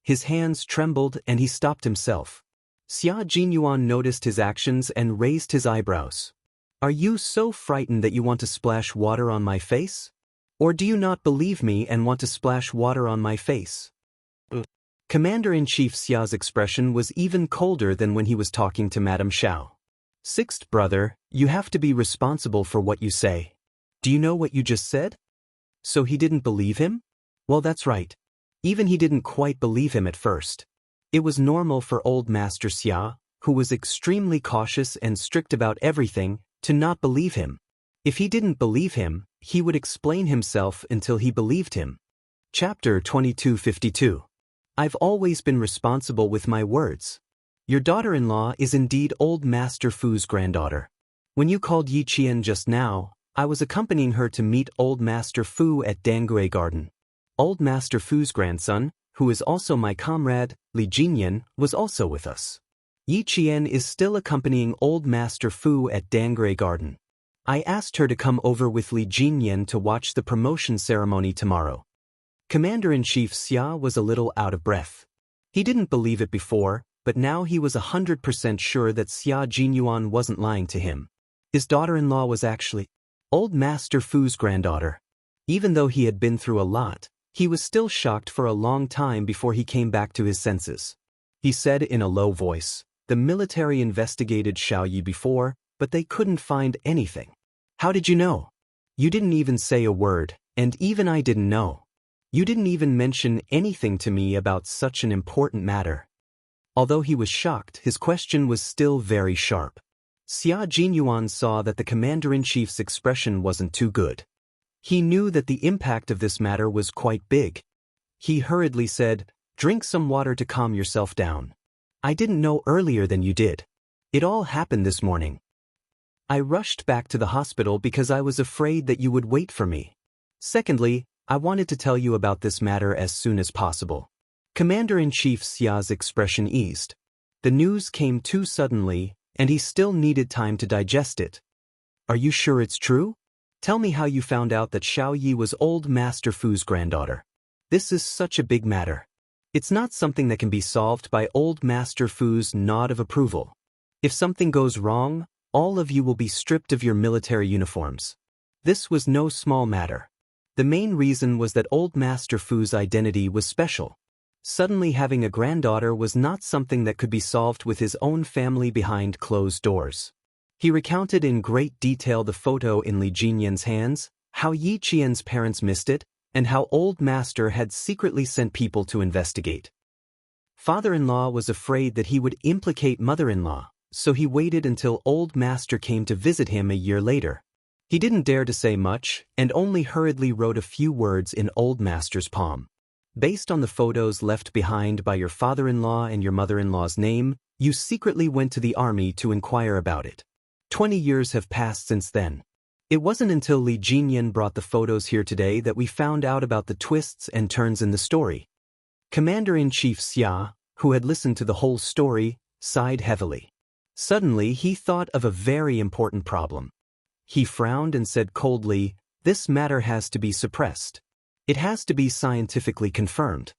His hands trembled and he stopped himself. Xia Jinyuan noticed his actions and raised his eyebrows. Are you so frightened that you want to splash water on my face? Or do you not believe me and want to splash water on my face? Commander-in-Chief Xia's expression was even colder than when he was talking to Madame Xiao. Sixth brother, you have to be responsible for what you say. Do you know what you just said? So he didn't believe him? Well, that's right. Even he didn't quite believe him at first. It was normal for old Master Xia, who was extremely cautious and strict about everything, to not believe him. If he didn't believe him, he would explain himself until he believed him. Chapter 2252. I've always been responsible with my words. Your daughter-in-law is indeed old Master Fu's granddaughter. When you called Yi Qian just now, I was accompanying her to meet old Master Fu at Dangui Garden. Old Master Fu's grandson, who is also my comrade, Li Jinyan, was also with us. Yi Qian is still accompanying old Master Fu at Dangui Garden. I asked her to come over with Li Jinyan to watch the promotion ceremony tomorrow. Commander-in-Chief Xia was a little out of breath. He didn't believe it before, but now he was 100% sure that Xia Jinyuan wasn't lying to him. His daughter-in-law was actually old Master Fu's granddaughter. Even though he had been through a lot, he was still shocked for a long time before he came back to his senses. He said in a low voice, the military investigated Xiaoyi before, but they couldn't find anything. How did you know? You didn't even say a word, and even I didn't know. You didn't even mention anything to me about such an important matter. Although he was shocked, his question was still very sharp. Xia Jinyuan saw that the commander-in-chief's expression wasn't too good. He knew that the impact of this matter was quite big. He hurriedly said, drink some water to calm yourself down. I didn't know earlier than you did. It all happened this morning. I rushed back to the hospital because I was afraid that you would wait for me. Secondly, I wanted to tell you about this matter as soon as possible. Commander-in-Chief Xia's expression eased. The news came too suddenly, and he still needed time to digest it. Are you sure it's true? Tell me how you found out that Xiaoyi was old Master Fu's granddaughter. This is such a big matter. It's not something that can be solved by old Master Fu's nod of approval. If something goes wrong, all of you will be stripped of your military uniforms. This was no small matter. The main reason was that old Master Fu's identity was special. Suddenly having a granddaughter was not something that could be solved with his own family behind closed doors. He recounted in great detail the photo in Li Jinyan's hands, how Yi Qian's parents missed it, and how old Master had secretly sent people to investigate. Father-in-law was afraid that he would implicate mother-in-law, so he waited until old Master came to visit him a year later. He didn't dare to say much, and only hurriedly wrote a few words in old Master's palm. Based on the photos left behind by your father-in-law and your mother-in-law's name, you secretly went to the army to inquire about it. 20 years have passed since then. It wasn't until Li Jinyan brought the photos here today that we found out about the twists and turns in the story. Commander-in-Chief Xia, who had listened to the whole story, sighed heavily. Suddenly he thought of a very important problem. He frowned and said coldly, this matter has to be suppressed. It has to be scientifically confirmed.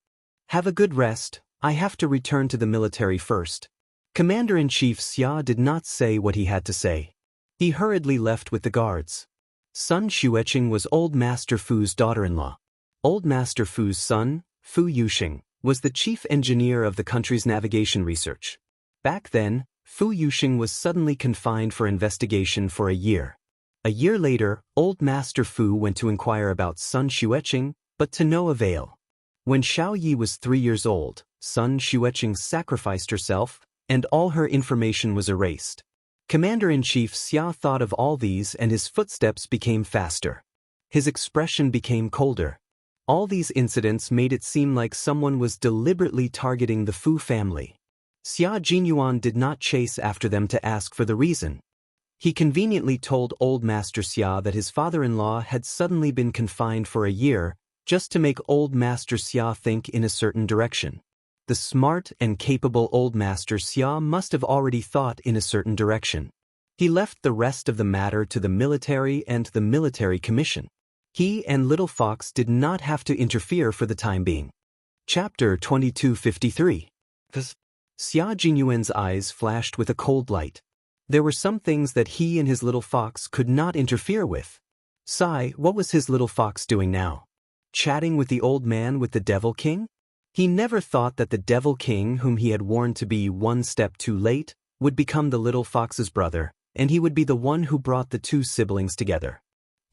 Have a good rest, I have to return to the military first. Commander-in-Chief Xia did not say what he had to say. He hurriedly left with the guards. Sun Xueqing was old Master Fu's daughter-in-law. Old Master Fu's son, Fu Yuxing, was the chief engineer of the country's navigation research. Back then, Fu Yuxing was suddenly confined for investigation for a year. A year later, old Master Fu went to inquire about Sun Xueqing, but to no avail. When Xiaoyi was 3 years old, Sun Xueqing sacrificed herself, and all her information was erased. Commander-in-Chief Xia thought of all these and his footsteps became faster. His expression became colder. All these incidents made it seem like someone was deliberately targeting the Fu family. Xia Jinyuan did not chase after them to ask for the reason. He conveniently told old Master Xia that his father-in-law had suddenly been confined for a year, just to make old Master Xia think in a certain direction. The smart and capable old Master Xia must have already thought in a certain direction. He left the rest of the matter to the military and the military commission. He and Little Fox did not have to interfere for the time being. Chapter 2253. Xia Jinyuan's eyes flashed with a cold light. There were some things that he and his little fox could not interfere with. What was his little fox doing now? Chatting with the old man with the Devil King? He never thought that the Devil King, whom he had warned to be one step too late, would become the little fox's brother, and he would be the one who brought the two siblings together.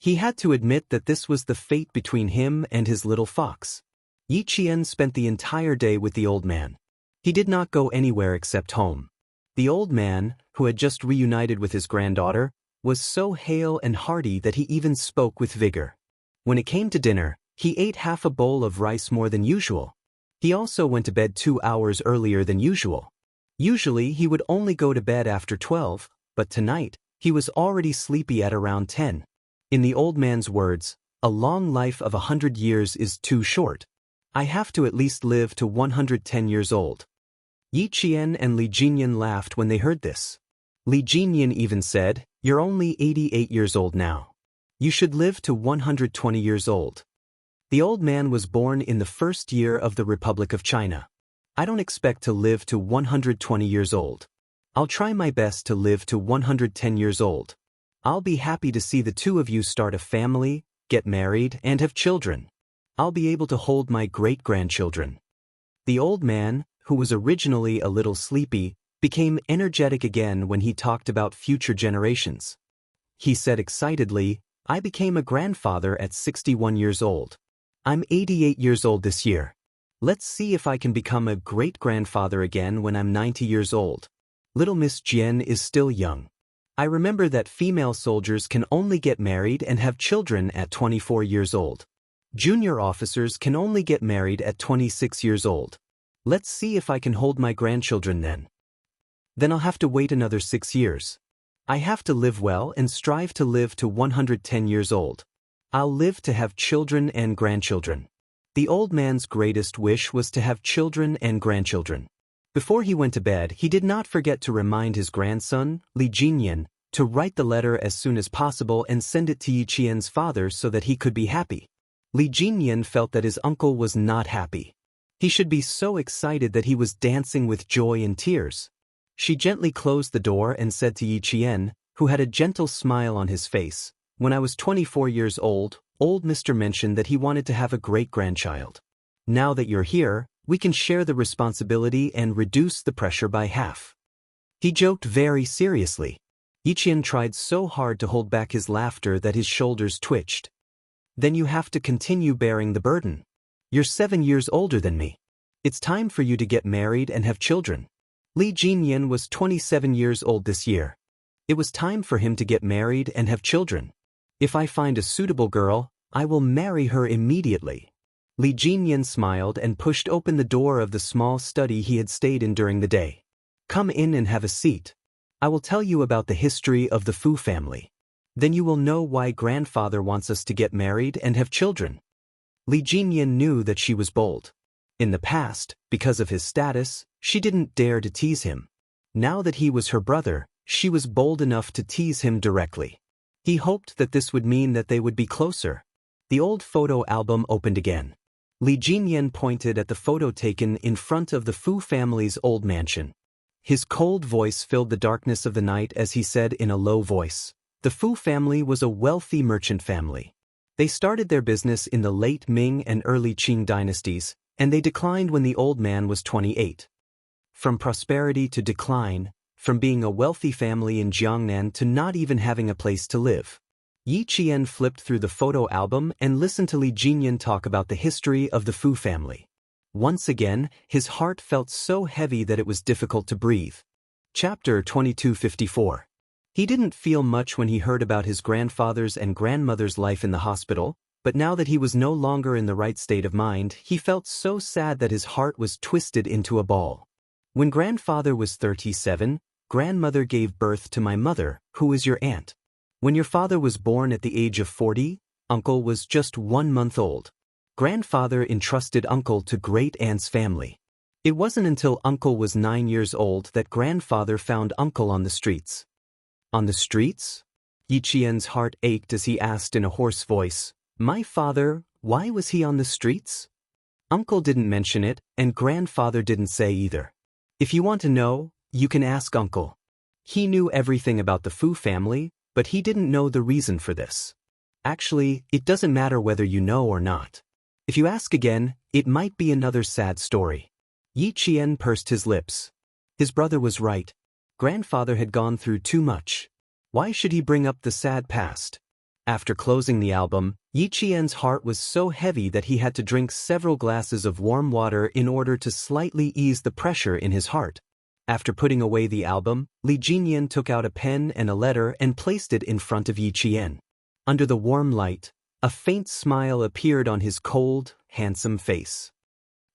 He had to admit that this was the fate between him and his little fox. Yi Qian spent the entire day with the old man. He did not go anywhere except home. The old man, who had just reunited with his granddaughter, was so hale and hearty that he even spoke with vigor. When it came to dinner, he ate half a bowl of rice more than usual. He also went to bed 2 hours earlier than usual. Usually he would only go to bed after 12, but tonight, he was already sleepy at around 10. In the old man's words, a long life of 100 years is too short. I have to at least live to 110 years old. Yi Qian and Li Jinyan laughed when they heard this. Li Jinyan even said, "You're only 88 years old now. You should live to 120 years old." The old man was born in the first year of the Republic of China. I don't expect to live to 120 years old. I'll try my best to live to 110 years old. I'll be happy to see the two of you start a family, get married, and have children. I'll be able to hold my great-grandchildren. The old man, who was originally a little sleepy, became energetic again when he talked about future generations. He said excitedly, "I became a grandfather at 61 years old. I'm 88 years old this year. Let's see if I can become a great-grandfather again when I'm 90 years old. Little Miss Jian is still young. I remember that female soldiers can only get married and have children at 24 years old. Junior officers can only get married at 26 years old. Let's see if I can hold my grandchildren then. Then I'll have to wait another 6 years. I have to live well and strive to live to 110 years old. I'll live to have children and grandchildren." The old man's greatest wish was to have children and grandchildren. Before he went to bed, he did not forget to remind his grandson, Li Jinyan, to write the letter as soon as possible and send it to Yi Qian's father so that he could be happy. Li Jinyan felt that his uncle was not happy. He should be so excited that he was dancing with joy and tears. She gently closed the door and said to Yi Qian, who had a gentle smile on his face, "When I was 24 years old Mr. mentioned that he wanted to have a great-grandchild. Now that you're here, we can share the responsibility and reduce the pressure by half." He joked very seriously. Yi Qian tried so hard to hold back his laughter that his shoulders twitched. "Then you have to continue bearing the burden. You're 7 years older than me. It's time for you to get married and have children." Li Jinyan was 27 years old this year. It was time for him to get married and have children. "If I find a suitable girl, I will marry her immediately." Li Jinyan smiled and pushed open the door of the small study he had stayed in during the day. "Come in and have a seat. I will tell you about the history of the Fu family. Then you will know why grandfather wants us to get married and have children." Li Jinyan knew that she was bold. In the past, because of his status, she didn't dare to tease him. Now that he was her brother, she was bold enough to tease him directly. He hoped that this would mean that they would be closer. The old photo album opened again. Li Jinyan pointed at the photo taken in front of the Fu family's old mansion. His cold voice filled the darkness of the night as he said in a low voice, "The Fu family was a wealthy merchant family. They started their business in the late Ming and early Qing dynasties, and they declined when the old man was 28. From prosperity to decline, from being a wealthy family in Jiangnan to not even having a place to live." Yi Qian flipped through the photo album and listened to Li Jinyan talk about the history of the Fu family. Once again, his heart felt so heavy that it was difficult to breathe. Chapter 2254. He didn't feel much when he heard about his grandfather's and grandmother's life in the hospital, but now that he was no longer in the right state of mind, he felt so sad that his heart was twisted into a ball. When grandfather was 37, grandmother gave birth to my mother, who is your aunt. When your father was born at the age of 40, uncle was just 1 month old. Grandfather entrusted uncle to great-aunt's family. It wasn't until uncle was 9 years old that grandfather found uncle on the streets. On the streets? Yi Qian's heart ached as he asked in a hoarse voice, "My father, why was he on the streets?" Uncle didn't mention it, and grandfather didn't say either. If you want to know, you can ask uncle. He knew everything about the Fu family, but he didn't know the reason for this. Actually, it doesn't matter whether you know or not. If you ask again, it might be another sad story. Yi Qian pursed his lips. His brother was right. Grandfather had gone through too much. Why should he bring up the sad past? After closing the album, Yi Qian's heart was so heavy that he had to drink several glasses of warm water in order to slightly ease the pressure in his heart. After putting away the album, Li Jinyan took out a pen and a letter and placed it in front of Yi Qian. Under the warm light, a faint smile appeared on his cold, handsome face.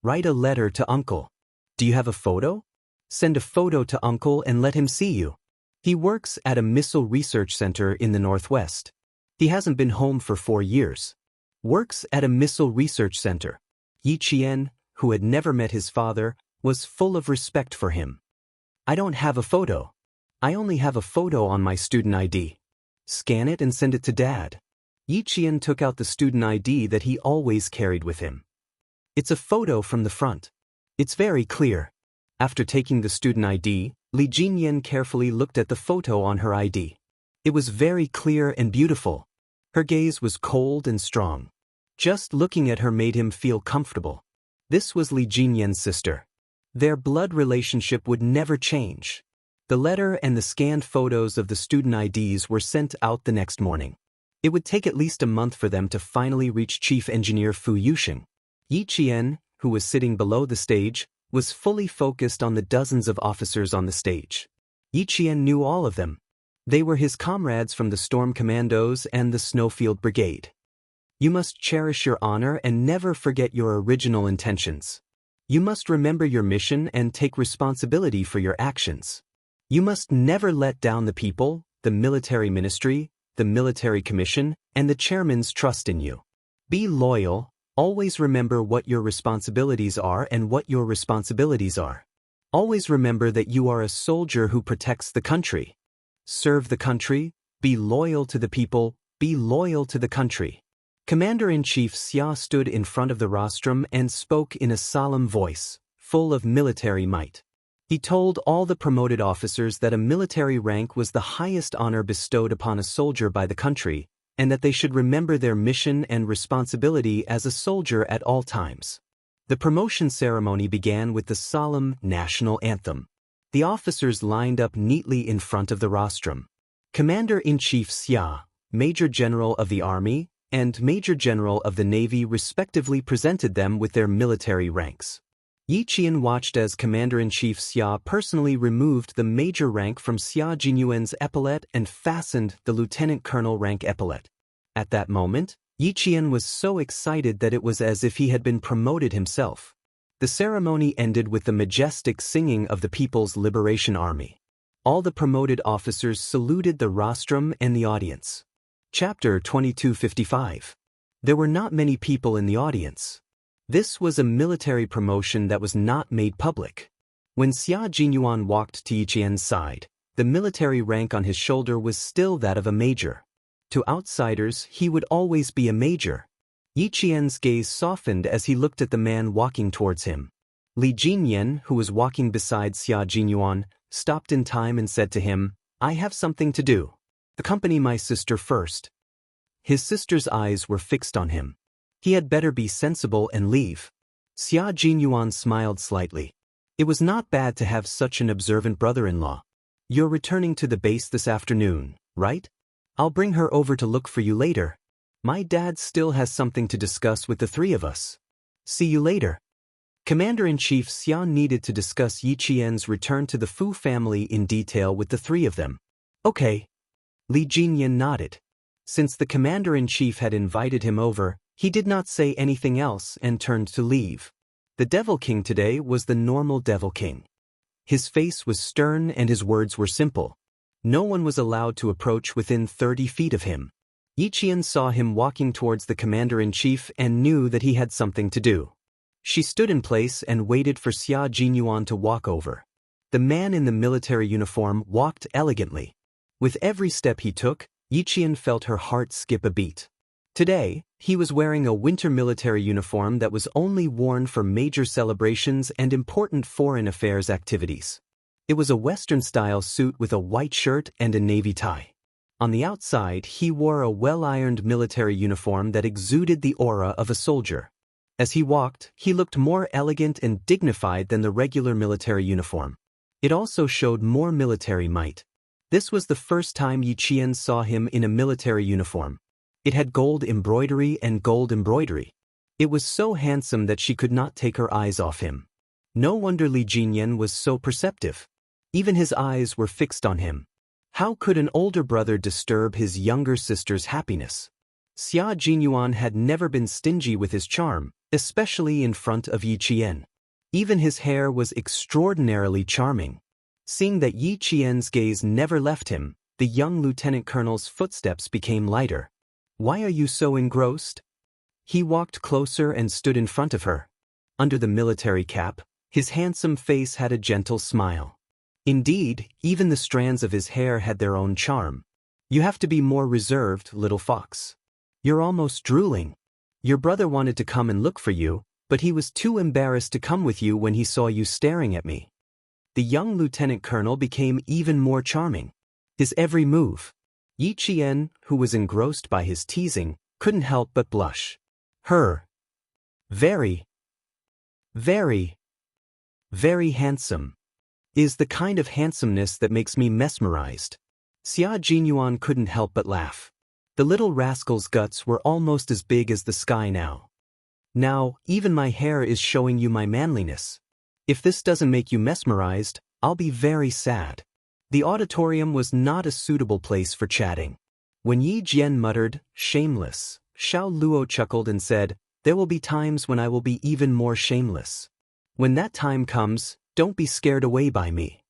Write a letter to uncle. Do you have a photo? Send a photo to uncle and let him see you. He works at a missile research center in the Northwest. He hasn't been home for 4 years. Works at a missile research center. Yi Qian, who had never met his father, was full of respect for him. I don't have a photo. I only have a photo on my student ID. Scan it and send it to Dad. Yi Qian took out the student ID that he always carried with him. It's a photo from the front. It's very clear. After taking the student ID, Li Jinyan carefully looked at the photo on her ID. It was very clear and beautiful. Her gaze was cold and strong. Just looking at her made him feel comfortable. This was Li Jinyan's sister. Their blood relationship would never change. The letter and the scanned photos of the student IDs were sent out the next morning. It would take at least a month for them to finally reach Chief Engineer Fu Yusheng. Yi Qian, who was sitting below the stage, was fully focused on the dozens of officers on the stage. Yi Qian knew all of them. They were his comrades from the Storm Commandos and the Snowfield Brigade. You must cherish your honor and never forget your original intentions. You must remember your mission and take responsibility for your actions. You must never let down the people, the military ministry, the military commission, and the chairman's trust in you. Be loyal. Always remember what your responsibilities are and what your responsibilities are. Always remember that you are a soldier who protects the country. Serve the country, be loyal to the people, be loyal to the country. Commander-in-Chief Xia stood in front of the rostrum and spoke in a solemn voice, full of military might. He told all the promoted officers that a military rank was the highest honor bestowed upon a soldier by the country, and that they should remember their mission and responsibility as a soldier at all times. The promotion ceremony began with the solemn national anthem. The officers lined up neatly in front of the rostrum. Commander-in-Chief Xia, Major General of the Army, and Major General of the Navy respectively presented them with their military ranks. Yi Qian watched as Commander-in-Chief Xia personally removed the major rank from Xia Jinyuan's epaulet and fastened the lieutenant colonel rank epaulet. At that moment, Yi Qian was so excited that it was as if he had been promoted himself. The ceremony ended with the majestic singing of the People's Liberation Army. All the promoted officers saluted the rostrum and the audience. Chapter 2255. There were not many people in the audience. This was a military promotion that was not made public. When Xia Jinyuan walked to Yi Qian's side, the military rank on his shoulder was still that of a major. To outsiders, he would always be a major. Yi Qian's gaze softened as he looked at the man walking towards him. Li Jinyan, who was walking beside Xia Jinyuan, stopped in time and said to him, "I have something to do. Accompany my sister first." His sister's eyes were fixed on him. He had better be sensible and leave. Xia Jinyuan smiled slightly. It was not bad to have such an observant brother-in-law. You're returning to the base this afternoon, right? I'll bring her over to look for you later. My dad still has something to discuss with the three of us. See you later. Commander-in-Chief Xia needed to discuss Yi Qian's return to the Fu family in detail with the three of them. Okay. Li Jinyan nodded. Since the commander-in-chief had invited him over, he did not say anything else and turned to leave. The Devil King today was the normal Devil King. His face was stern and his words were simple. No one was allowed to approach within 30 feet of him. Yi Qian saw him walking towards the commander-in-chief and knew that he had something to do. She stood in place and waited for Xia Jinyuan to walk over. The man in the military uniform walked elegantly. With every step he took, Yi Qian felt her heart skip a beat. Today, he was wearing a winter military uniform that was only worn for major celebrations and important foreign affairs activities. It was a Western-style suit with a white shirt and a navy tie. On the outside, he wore a well-ironed military uniform that exuded the aura of a soldier. As he walked, he looked more elegant and dignified than the regular military uniform. It also showed more military might. This was the first time Yi Qian saw him in a military uniform. It had gold embroidery and gold embroidery. It was so handsome that she could not take her eyes off him. No wonder Li Jinyan was so perceptive. Even his eyes were fixed on him. How could an older brother disturb his younger sister's happiness? Xia Jinyuan had never been stingy with his charm, especially in front of Yi Qian. Even his hair was extraordinarily charming. Seeing that Yi Qian's gaze never left him, the young lieutenant colonel's footsteps became lighter. "Why are you so engrossed?" He walked closer and stood in front of her. Under the military cap, his handsome face had a gentle smile. Indeed, even the strands of his hair had their own charm. "You have to be more reserved, little fox. You're almost drooling. Your brother wanted to come and look for you, but he was too embarrassed to come with you when he saw you staring at me." The young lieutenant colonel became even more charming. His every move. Yi Qian, who was engrossed by his teasing, couldn't help but blush. Her very handsome is the kind of handsomeness that makes me mesmerized. Xia Jinyuan couldn't help but laugh. The little rascal's guts were almost as big as the sky now. "Now, even my hair is showing you my manliness. If this doesn't make you mesmerized, I'll be very sad." The auditorium was not a suitable place for chatting. When Yi Jian muttered, "Shameless," Xiao Luo chuckled and said, "There will be times when I will be even more shameless. When that time comes, don't be scared away by me."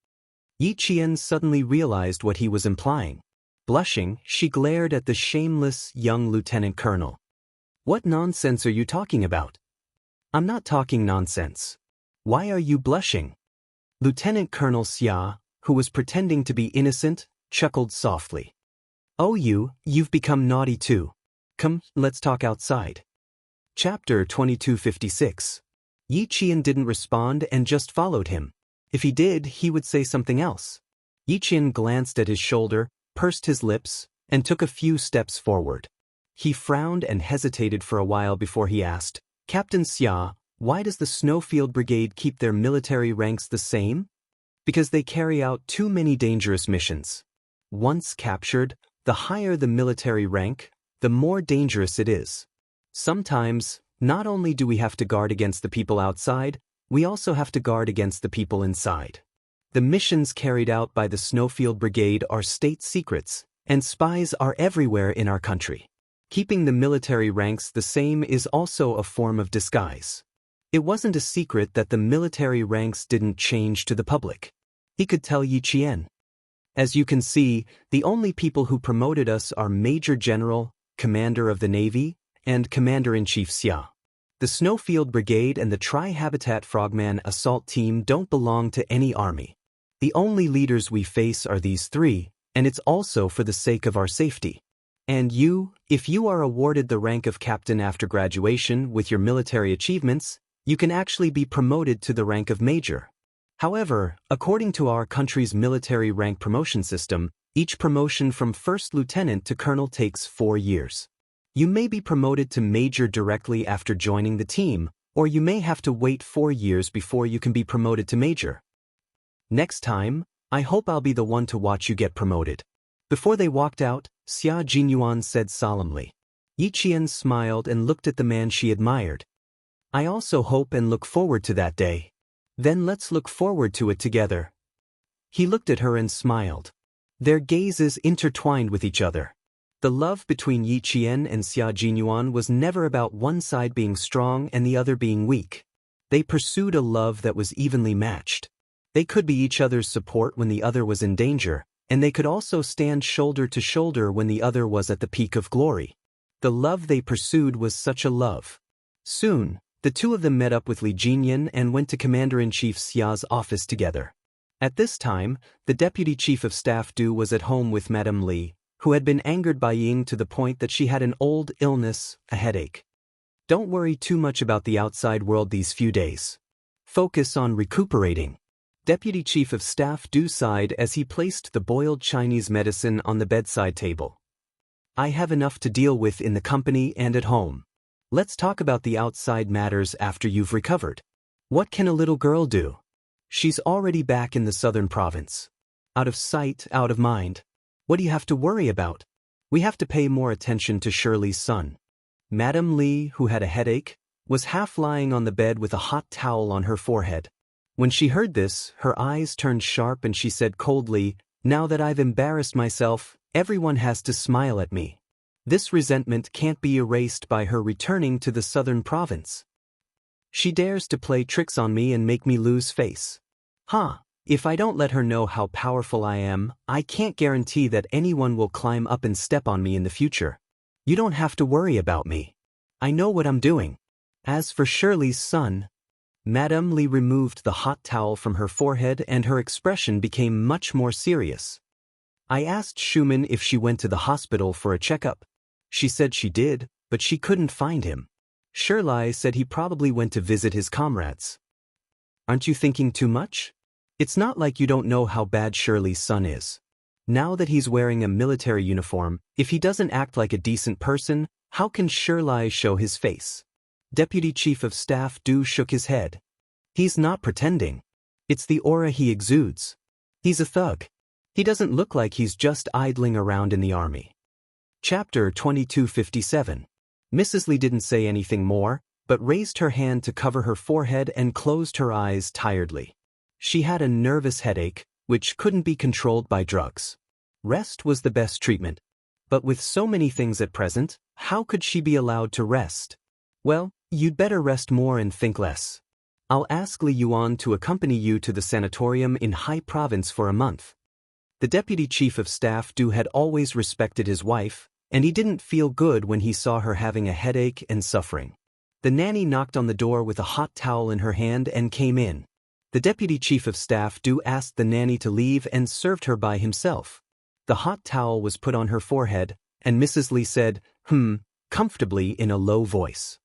Yi Qian suddenly realized what he was implying. Blushing, she glared at the shameless young lieutenant colonel. "What nonsense are you talking about?" "I'm not talking nonsense. Why are you blushing?" Lieutenant Colonel Xia, who was pretending to be innocent, chuckled softly. "Oh, you've become naughty too. Come, let's talk outside." Chapter 2256. Yi Qian didn't respond and just followed him. If he did, he would say something else. Yi Qian glanced at his shoulder, pursed his lips, and took a few steps forward. He frowned and hesitated for a while before he asked, "Captain Xia, why does the Snowfield Brigade keep their military ranks the same?" "Because they carry out too many dangerous missions. Once captured, the higher the military rank, the more dangerous it is. Sometimes, not only do we have to guard against the people outside, we also have to guard against the people inside. The missions carried out by the Snowfield Brigade are state secrets, and spies are everywhere in our country. Keeping the military ranks the same is also a form of disguise." It wasn't a secret that the military ranks didn't change to the public. He could tell Yi Qian. "As you can see, the only people who promoted us are Major General, Commander of the Navy, and Commander-in-Chief Xia. The Snowfield Brigade and the Tri-Habitat Frogman Assault Team don't belong to any army. The only leaders we face are these three, and it's also for the sake of our safety. And you, if you are awarded the rank of captain after graduation with your military achievements, you can actually be promoted to the rank of major. However, according to our country's military rank promotion system, each promotion from first lieutenant to colonel takes 4 years. You may be promoted to major directly after joining the team, or you may have to wait 4 years before you can be promoted to major. Next time, I hope I'll be the one to watch you get promoted." Before they walked out, Xia Jinyuan said solemnly. Yi Qian smiled and looked at the man she admired. "I also hope and look forward to that day. Then let's look forward to it together." He looked at her and smiled. Their gazes intertwined with each other. The love between Yi Qian and Xia Jinyuan was never about one side being strong and the other being weak. They pursued a love that was evenly matched. They could be each other's support when the other was in danger, and they could also stand shoulder to shoulder when the other was at the peak of glory. The love they pursued was such a love. Soon, the two of them met up with Li Jinyan and went to Commander-in-Chief Xia's office together. At this time, the Deputy Chief of Staff Du was at home with Madame Li, who had been angered by Ying to the point that she had an old illness, a headache. Don't worry too much about the outside world these few days. Focus on recuperating. Deputy Chief of Staff Du sighed as he placed the boiled Chinese medicine on the bedside table. I have enough to deal with in the company and at home. Let's talk about the outside matters after you've recovered. What can a little girl do? She's already back in the southern province. Out of sight, out of mind. What do you have to worry about? We have to pay more attention to Shirley's son. Madame Li, who had a headache, was half lying on the bed with a hot towel on her forehead. When she heard this, her eyes turned sharp and she said coldly, "Now that I've embarrassed myself, everyone has to smile at me." This resentment can't be erased by her returning to the southern province. She dares to play tricks on me and make me lose face. If I don't let her know how powerful I am, I can't guarantee that anyone will climb up and step on me in the future. You don't have to worry about me. I know what I'm doing. As for Shirley's son, Madame Li removed the hot towel from her forehead and her expression became much more serious. I asked Schumann if she went to the hospital for a checkup. She said she did, but she couldn't find him. Shirley said he probably went to visit his comrades. Aren't you thinking too much? It's not like you don't know how bad Shirley's son is. Now that he's wearing a military uniform, if he doesn't act like a decent person, how can Shirley show his face? Deputy Chief of Staff Du shook his head. He's not pretending. It's the aura he exudes. He's a thug. He doesn't look like he's just idling around in the army. Chapter 2257. Mrs. Li didn't say anything more, but raised her hand to cover her forehead and closed her eyes tiredly. She had a nervous headache, which couldn't be controlled by drugs. Rest was the best treatment. But with so many things at present, how could she be allowed to rest? Well, you'd better rest more and think less. I'll ask Li Yuan to accompany you to the sanatorium in Hai Province for a month. The Deputy Chief of Staff Du had always respected his wife, and he didn't feel good when he saw her having a headache and suffering. The nanny knocked on the door with a hot towel in her hand and came in. The Deputy Chief of Staff Du asked the nanny to leave and served her by himself. The hot towel was put on her forehead, and Mrs. Li said, comfortably in a low voice.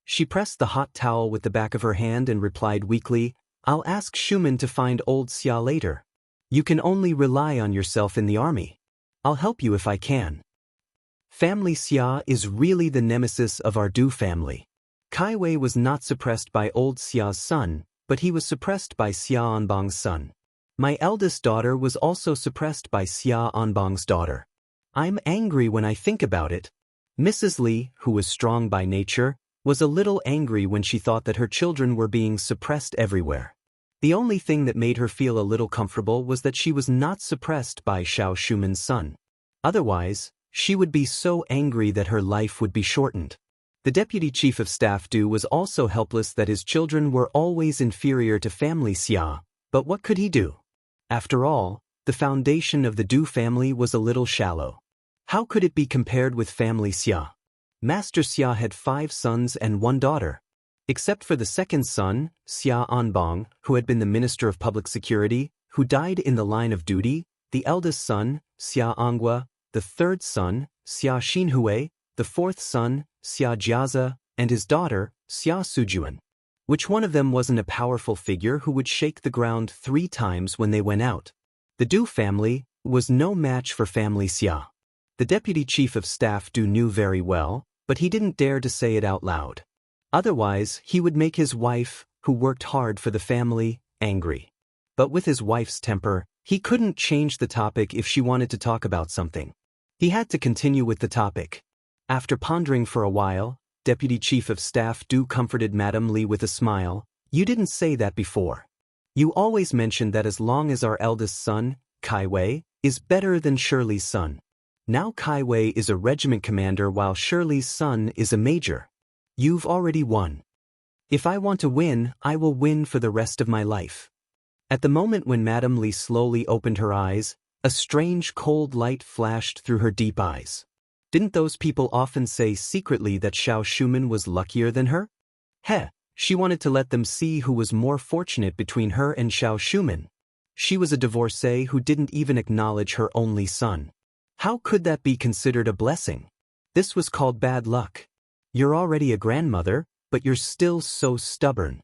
She pressed the hot towel with the back of her hand and replied weakly, I'll ask Schumann to find old Xia later. You can only rely on yourself in the army. I'll help you if I can. Family Xia is really the nemesis of our Du family. Kai Wei was not suppressed by old Xia's son, but he was suppressed by Xia Anbang's son. My eldest daughter was also suppressed by Xia Anbang's daughter. I'm angry when I think about it. Mrs. Li, who was strong by nature, was a little angry when she thought that her children were being suppressed everywhere. The only thing that made her feel a little comfortable was that she was not suppressed by Xiao Shuman's son. Otherwise, she would be so angry that her life would be shortened. The Deputy Chief of Staff Du was also helpless that his children were always inferior to family Xia, but what could he do? After all, the foundation of the Du family was a little shallow. How could it be compared with family Xia? Master Xia had 5 sons and 1 daughter. Except for the second son, Xia Anbang, who had been the Minister of Public Security, who died in the line of duty, the eldest son, Xia Anghua, the third son, Xia Xinhui, the fourth son, Xia Jiaza, and his daughter, Xia Sujuan. Which one of them wasn't a powerful figure who would shake the ground 3 times when they went out? The Du family was no match for family Xia. The Deputy Chief of Staff Du knew very well, but he didn't dare to say it out loud. Otherwise, he would make his wife, who worked hard for the family, angry. But with his wife's temper, he couldn't change the topic if she wanted to talk about something. He had to continue with the topic. After pondering for a while, Deputy Chief of Staff Du comforted Madame Li with a smile. You didn't say that before. You always mentioned that as long as our eldest son, Kai Wei, is better than Shirley's son. Now Kai Wei is a regiment commander while Shirley's son is a major. You've already won. If I want to win, I will win for the rest of my life. At the moment when Madame Li slowly opened her eyes, a strange cold light flashed through her deep eyes. Didn't those people often say secretly that Xiao Shuman was luckier than her? Heh, she wanted to let them see who was more fortunate between her and Xiao Shuman. She was a divorcee who didn't even acknowledge her only son. How could that be considered a blessing? This was called bad luck. You're already a grandmother, but you're still so stubborn.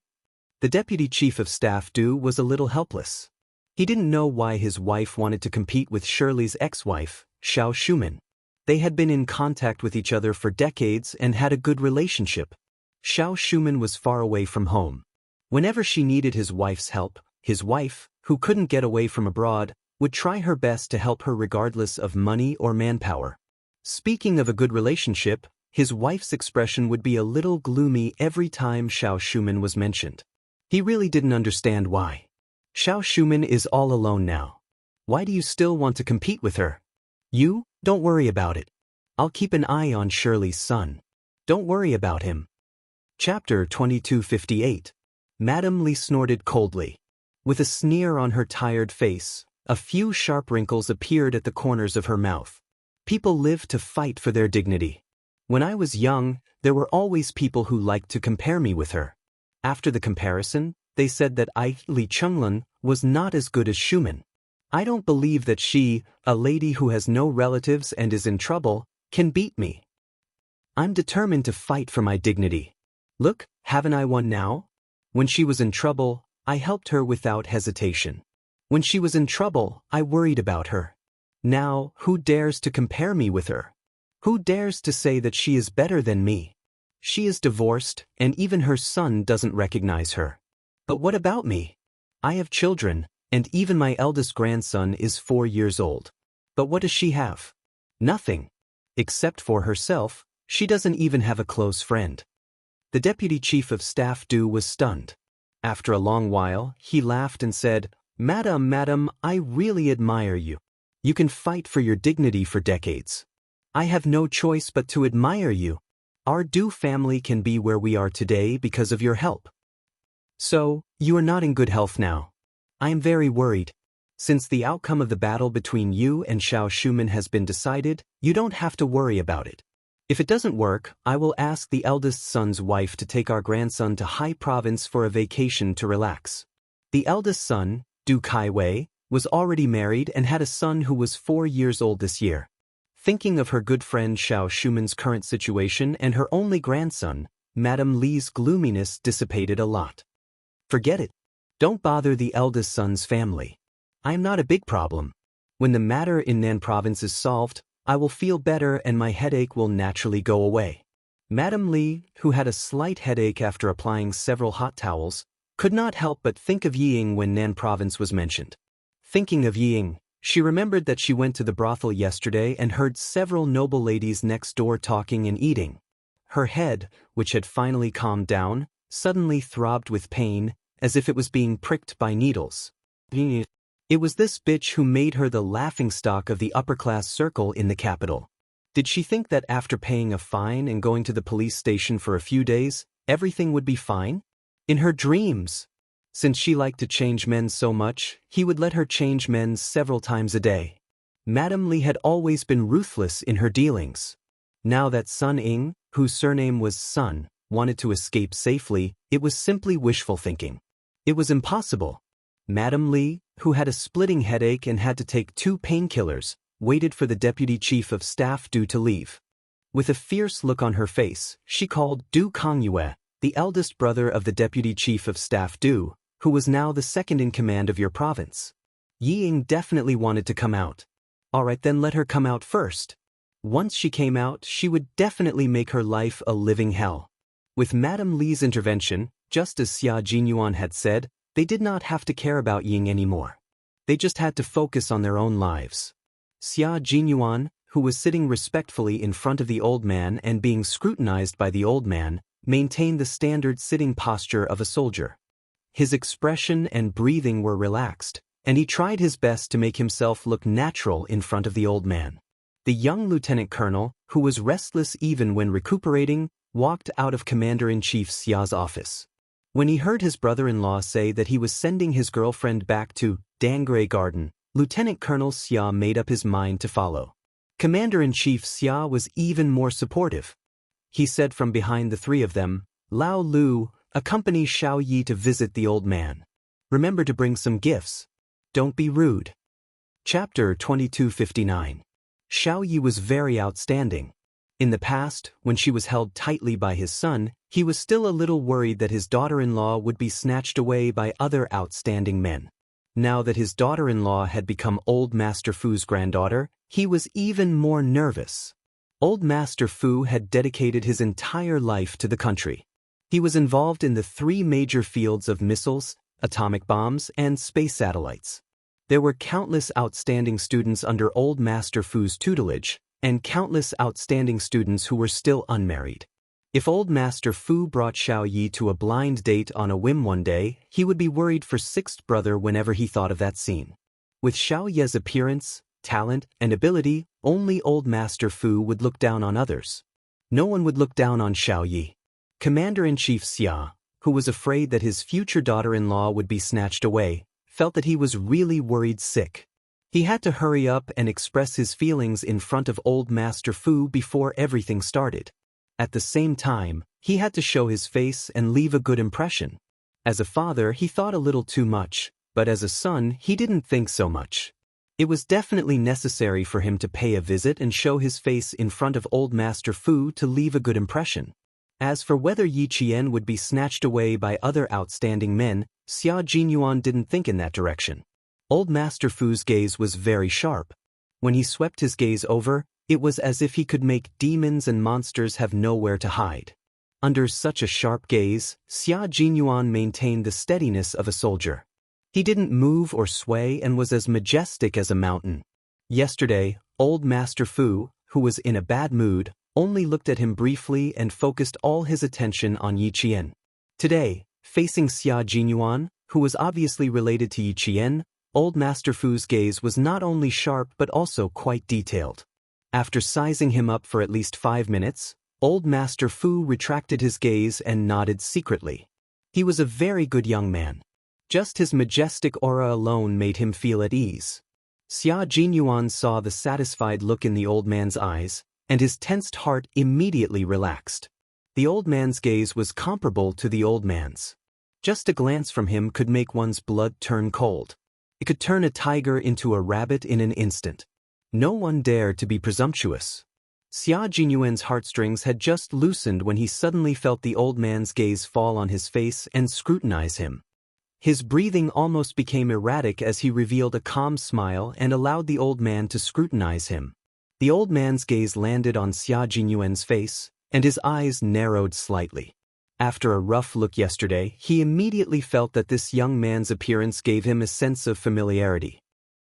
The deputy chief of staff Du was a little helpless. He didn't know why his wife wanted to compete with Shirley's ex-wife, Xiao Shuman. They had been in contact with each other for decades and had a good relationship. Xiao Shuman was far away from home. Whenever she needed his wife's help, his wife, who couldn't get away from abroad, would try her best to help her regardless of money or manpower. Speaking of a good relationship, his wife's expression would be a little gloomy every time Xiao Shuman was mentioned. He really didn't understand why. Xiao Shuman is all alone now. Why do you still want to compete with her? You, don't worry about it. I'll keep an eye on Shirley's son. Don't worry about him. Chapter 2258. Madame Li snorted coldly. With a sneer on her tired face, a few sharp wrinkles appeared at the corners of her mouth. People live to fight for their dignity. When I was young, there were always people who liked to compare me with her. After the comparison, they said that Li Chenglan was not as good as Shuman. I don't believe that she, a lady who has no relatives and is in trouble, can beat me. I'm determined to fight for my dignity. Look, haven't I won now? When she was in trouble, I helped her without hesitation. When she was in trouble, I worried about her. Now, who dares to compare me with her? Who dares to say that she is better than me? She is divorced, and even her son doesn't recognize her. But what about me? I have children, and even my eldest grandson is 4 years old. But what does she have? Nothing. Except for herself, she doesn't even have a close friend. The deputy chief of staff Du was stunned. After a long while, he laughed and said, Madam, I really admire you. You can fight for your dignity for decades. I have no choice but to admire you. Our Du family can be where we are today because of your help. So, you are not in good health now. I am very worried. Since the outcome of the battle between you and Xiao Shuman has been decided, you don't have to worry about it. If it doesn't work, I will ask the eldest son's wife to take our grandson to Hai Province for a vacation to relax. The eldest son, Du Kaiwei, was already married and had a son who was 4 years old this year. Thinking of her good friend Xiao Shuman's current situation and her only grandson, Madame Li's gloominess dissipated a lot. Forget it. Don't bother the eldest son's family. I am not a big problem. When the matter in Nan Province is solved, I will feel better and my headache will naturally go away. Madame Li, who had a slight headache after applying several hot towels, could not help but think of Ying when Nan Province was mentioned. Thinking of Ying, she remembered that she went to the brothel yesterday and heard several noble ladies next door talking and eating. Her head, which had finally calmed down, suddenly throbbed with pain, as if it was being pricked by needles. It was this bitch who made her the laughingstock of the upper-class circle in the capital. Did she think that after paying a fine and going to the police station for a few days, everything would be fine? In her dreams! Since she liked to change men so much, he would let her change men several times a day. Madame Li had always been ruthless in her dealings. Now that Sun Ying, whose surname was Sun, wanted to escape safely, it was simply wishful thinking. It was impossible. Madame Li, who had a splitting headache and had to take 2 painkillers, waited for the deputy chief of staff Du to leave. With a fierce look on her face, she called Du Kongyue, the eldest brother of the deputy chief of staff Du, who was now the second in command of your province. Ying definitely wanted to come out. All right, then let her come out first. Once she came out, she would definitely make her life a living hell. With Madame Li's intervention, just as Xia Jinyuan had said, they did not have to care about Ying anymore. They just had to focus on their own lives. Xia Jinyuan, who was sitting respectfully in front of the old man and being scrutinized by the old man, maintained the standard sitting posture of a soldier. His expression and breathing were relaxed, and he tried his best to make himself look natural in front of the old man. The young lieutenant colonel, who was restless even when recuperating, walked out of Commander-in-Chief Xia's office. When he heard his brother-in-law say that he was sending his girlfriend back to Dangray Garden, Lieutenant Colonel Xia made up his mind to follow. Commander-in-Chief Xia was even more supportive. He said from behind the three of them, "Lao Lu, accompany Xiao Yi to visit the old man. Remember to bring some gifts. Don't be rude." Chapter 2259. Xiao Yi was very outstanding. In the past, when she was held tightly by his son, he was still a little worried that his daughter-in-law would be snatched away by other outstanding men. Now that his daughter-in-law had become Old Master Fu's granddaughter, he was even more nervous. Old Master Fu had dedicated his entire life to the country. He was involved in the three major fields of missiles, atomic bombs, and space satellites. There were countless outstanding students under Old Master Fu's tutelage, and countless outstanding students who were still unmarried. If Old Master Fu brought Xiao Yi to a blind date on a whim one day, he would be worried for sixth brother whenever he thought of that scene. With Xiao Yi's appearance, talent, and ability, only Old Master Fu would look down on others. No one would look down on Xiao Yi. Commander-in-Chief Xia, who was afraid that his future daughter-in-law would be snatched away, felt that he was really worried sick. He had to hurry up and express his feelings in front of Old Master Fu before everything started. At the same time, he had to show his face and leave a good impression. As a father, he thought a little too much, but as a son, he didn't think so much. It was definitely necessary for him to pay a visit and show his face in front of Old Master Fu to leave a good impression. As for whether Yi Qian would be snatched away by other outstanding men, Xia Jinyuan didn't think in that direction. Old Master Fu's gaze was very sharp. When he swept his gaze over, it was as if he could make demons and monsters have nowhere to hide. Under such a sharp gaze, Xia Jinyuan maintained the steadiness of a soldier. He didn't move or sway and was as majestic as a mountain. Yesterday, Old Master Fu, who was in a bad mood, only looked at him briefly and focused all his attention on Yi Qian. Today, facing Xia Jinyuan, who was obviously related to Yi Qian, Old Master Fu's gaze was not only sharp but also quite detailed. After sizing him up for at least 5 minutes, Old Master Fu retracted his gaze and nodded secretly. He was a very good young man. Just his majestic aura alone made him feel at ease. Xia Jinyuan saw the satisfied look in the old man's eyes, and his tensed heart immediately relaxed. The old man's gaze was comparable to the old man's. Just a glance from him could make one's blood turn cold. It could turn a tiger into a rabbit in an instant. No one dared to be presumptuous. Xia Jinyuan's heartstrings had just loosened when he suddenly felt the old man's gaze fall on his face and scrutinize him. His breathing almost became erratic as he revealed a calm smile and allowed the old man to scrutinize him. The old man's gaze landed on Xia Jinyuan's face, and his eyes narrowed slightly. After a rough look yesterday, he immediately felt that this young man's appearance gave him a sense of familiarity.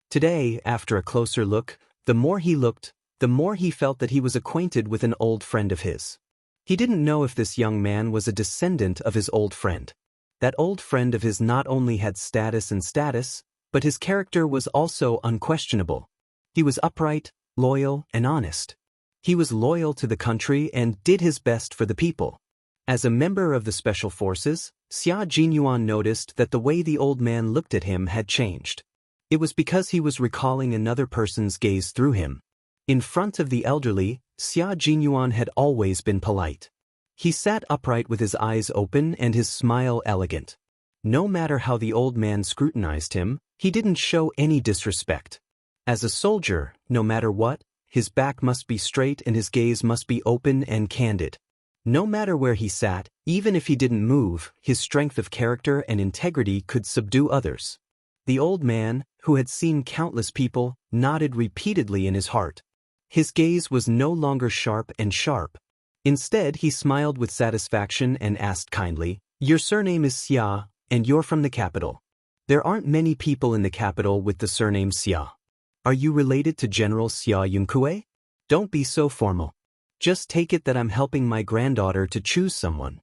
Today, after a closer look, the more he looked, the more he felt that he was acquainted with an old friend of his. He didn't know if this young man was a descendant of his old friend. That old friend of his not only had status, but his character was also unquestionable. He was upright, loyal, and honest. He was loyal to the country and did his best for the people. As a member of the Special Forces, Xia Jinyuan noticed that the way the old man looked at him had changed. It was because he was recalling another person's gaze through him. In front of the elderly, Xia Jinyuan had always been polite. He sat upright with his eyes open and his smile elegant. No matter how the old man scrutinized him, he didn't show any disrespect. As a soldier, no matter what, his back must be straight and his gaze must be open and candid. No matter where he sat, even if he didn't move, his strength of character and integrity could subdue others. The old man, who had seen countless people, nodded repeatedly in his heart. His gaze was no longer sharp. Instead, he smiled with satisfaction and asked kindly, "Your surname is Xia, and you're from the capital. There aren't many people in the capital with the surname Xia. Are you related to General Xia Yunkue? Don't be so formal. Just take it that I'm helping my granddaughter to choose someone."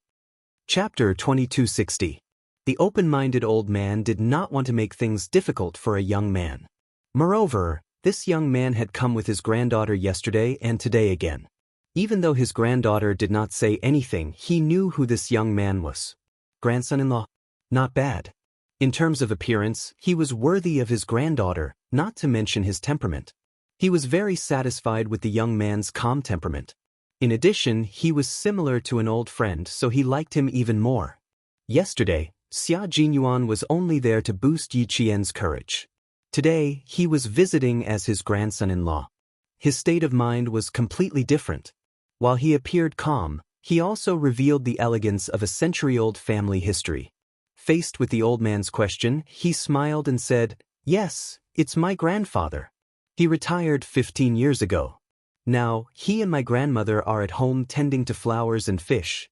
Chapter 2260. The open-minded old man did not want to make things difficult for a young man. Moreover, this young man had come with his granddaughter yesterday and today again. Even though his granddaughter did not say anything, he knew who this young man was. grandson-in-law. Not bad. In terms of appearance, he was worthy of his granddaughter, not to mention his temperament. He was very satisfied with the young man's calm temperament. In addition, he was similar to an old friend, so he liked him even more. Yesterday, Xia Jinyuan was only there to boost Yi Qian's courage. Today, he was visiting as his grandson-in-law. His state of mind was completely different. While he appeared calm, he also revealed the elegance of a century-old family history. Faced with the old man's question, he smiled and said, "Yes, it's my grandfather. He retired 15 years ago. Now, he and my grandmother are at home tending to flowers and fish."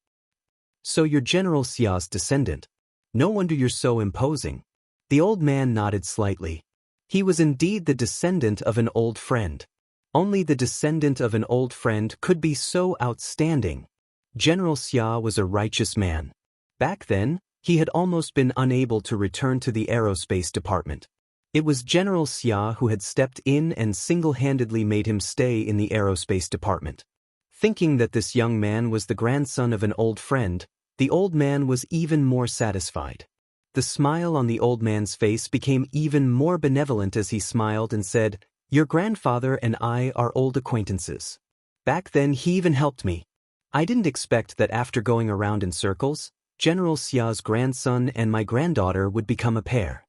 "So you're General Xia's descendant. No wonder you're so imposing." The old man nodded slightly. He was indeed the descendant of an old friend. Only the descendant of an old friend could be so outstanding. General Xia was a righteous man. Back then, he had almost been unable to return to the aerospace department. It was General Xia who had stepped in and single-handedly made him stay in the aerospace department. Thinking that this young man was the grandson of an old friend, the old man was even more satisfied. The smile on the old man's face became even more benevolent as he smiled and said, "Your grandfather and I are old acquaintances. Back then he even helped me. I didn't expect that after going around in circles, General Xia's grandson and my granddaughter would become a pair."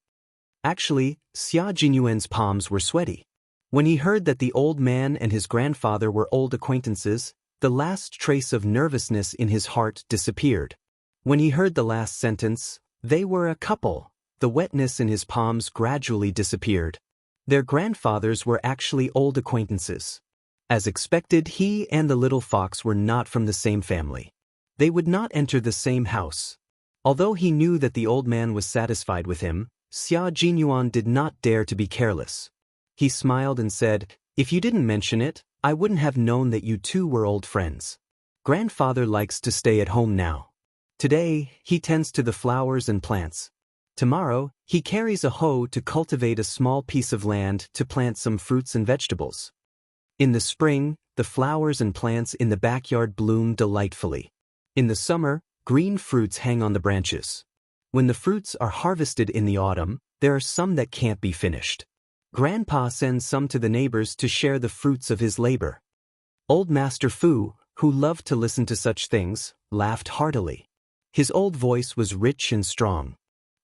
Actually, Xia Jinyuan's palms were sweaty. When he heard that the old man and his grandfather were old acquaintances, the last trace of nervousness in his heart disappeared. When he heard the last sentence, "They were a couple," the wetness in his palms gradually disappeared. Their grandfathers were actually old acquaintances. As expected, he and the little fox were not from the same family. They would not enter the same house. Although he knew that the old man was satisfied with him, Xia Jinyuan did not dare to be careless. He smiled and said, "If you didn't mention it, I wouldn't have known that you two were old friends. Grandfather likes to stay at home now. Today, he tends to the flowers and plants. Tomorrow, he carries a hoe to cultivate a small piece of land to plant some fruits and vegetables. In the spring, the flowers and plants in the backyard bloom delightfully. In the summer, green fruits hang on the branches. When the fruits are harvested in the autumn, there are some that can't be finished. Grandpa sends some to the neighbors to share the fruits of his labor." Old Master Fu, who loved to listen to such things, laughed heartily. His old voice was rich and strong.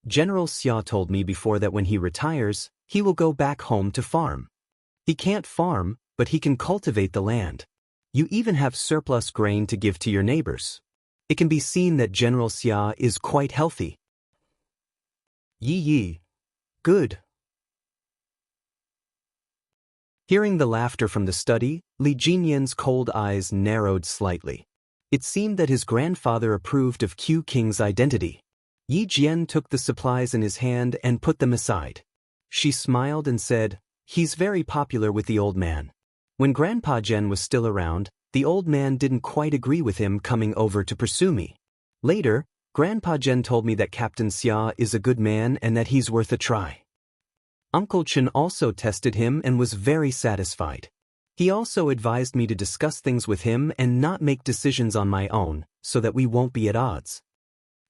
"General Xia told me before that when he retires, he will go back home to farm. He can't farm, but he can cultivate the land. You even have surplus grain to give to your neighbors. It can be seen that General Xia is quite healthy." Yi. Good. Hearing the laughter from the study, Li Jinyan's cold eyes narrowed slightly. It seemed that his grandfather approved of Q King's identity. Yi Jian took the supplies in his hand and put them aside. She smiled and said, "He's very popular with the old man." When Grandpa Jian was still around, the old man didn't quite agree with him coming over to pursue me. Later, Grandpa Jian told me that Captain Xia is a good man and that he's worth a try. Uncle Chen also tested him and was very satisfied. He also advised me to discuss things with him and not make decisions on my own, so that we won't be at odds.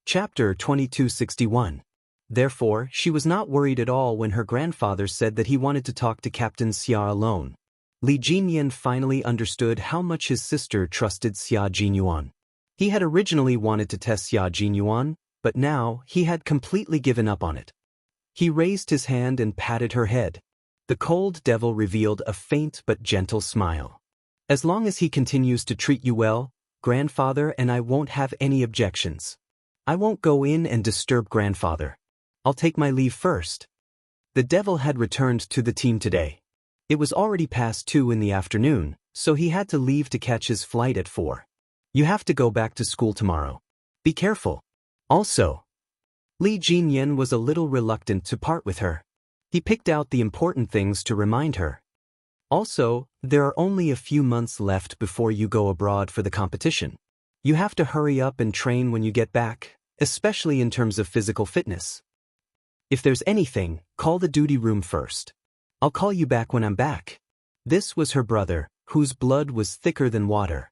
Chapter 2261. Therefore, she was not worried at all when her grandfather said that he wanted to talk to Captain Xia alone. Li Jinyan finally understood how much his sister trusted Xia Jinyuan. He had originally wanted to test Xia Jinyuan, but now he had completely given up on it. He raised his hand and patted her head. The cold devil revealed a faint but gentle smile. "As long as he continues to treat you well, grandfather and I won't have any objections. I won't go in and disturb grandfather. I'll take my leave first." The devil had returned to the team today. It was already past 2 in the afternoon, so he had to leave to catch his flight at 4. "You have to go back to school tomorrow. Be careful. Also." Li Jinyan was a little reluctant to part with her. He picked out the important things to remind her. "Also, there are only a few months left before you go abroad for the competition. You have to hurry up and train when you get back, especially in terms of physical fitness. If there's anything, call the duty room first. I'll call you back when I'm back." This was her brother, whose blood was thicker than water.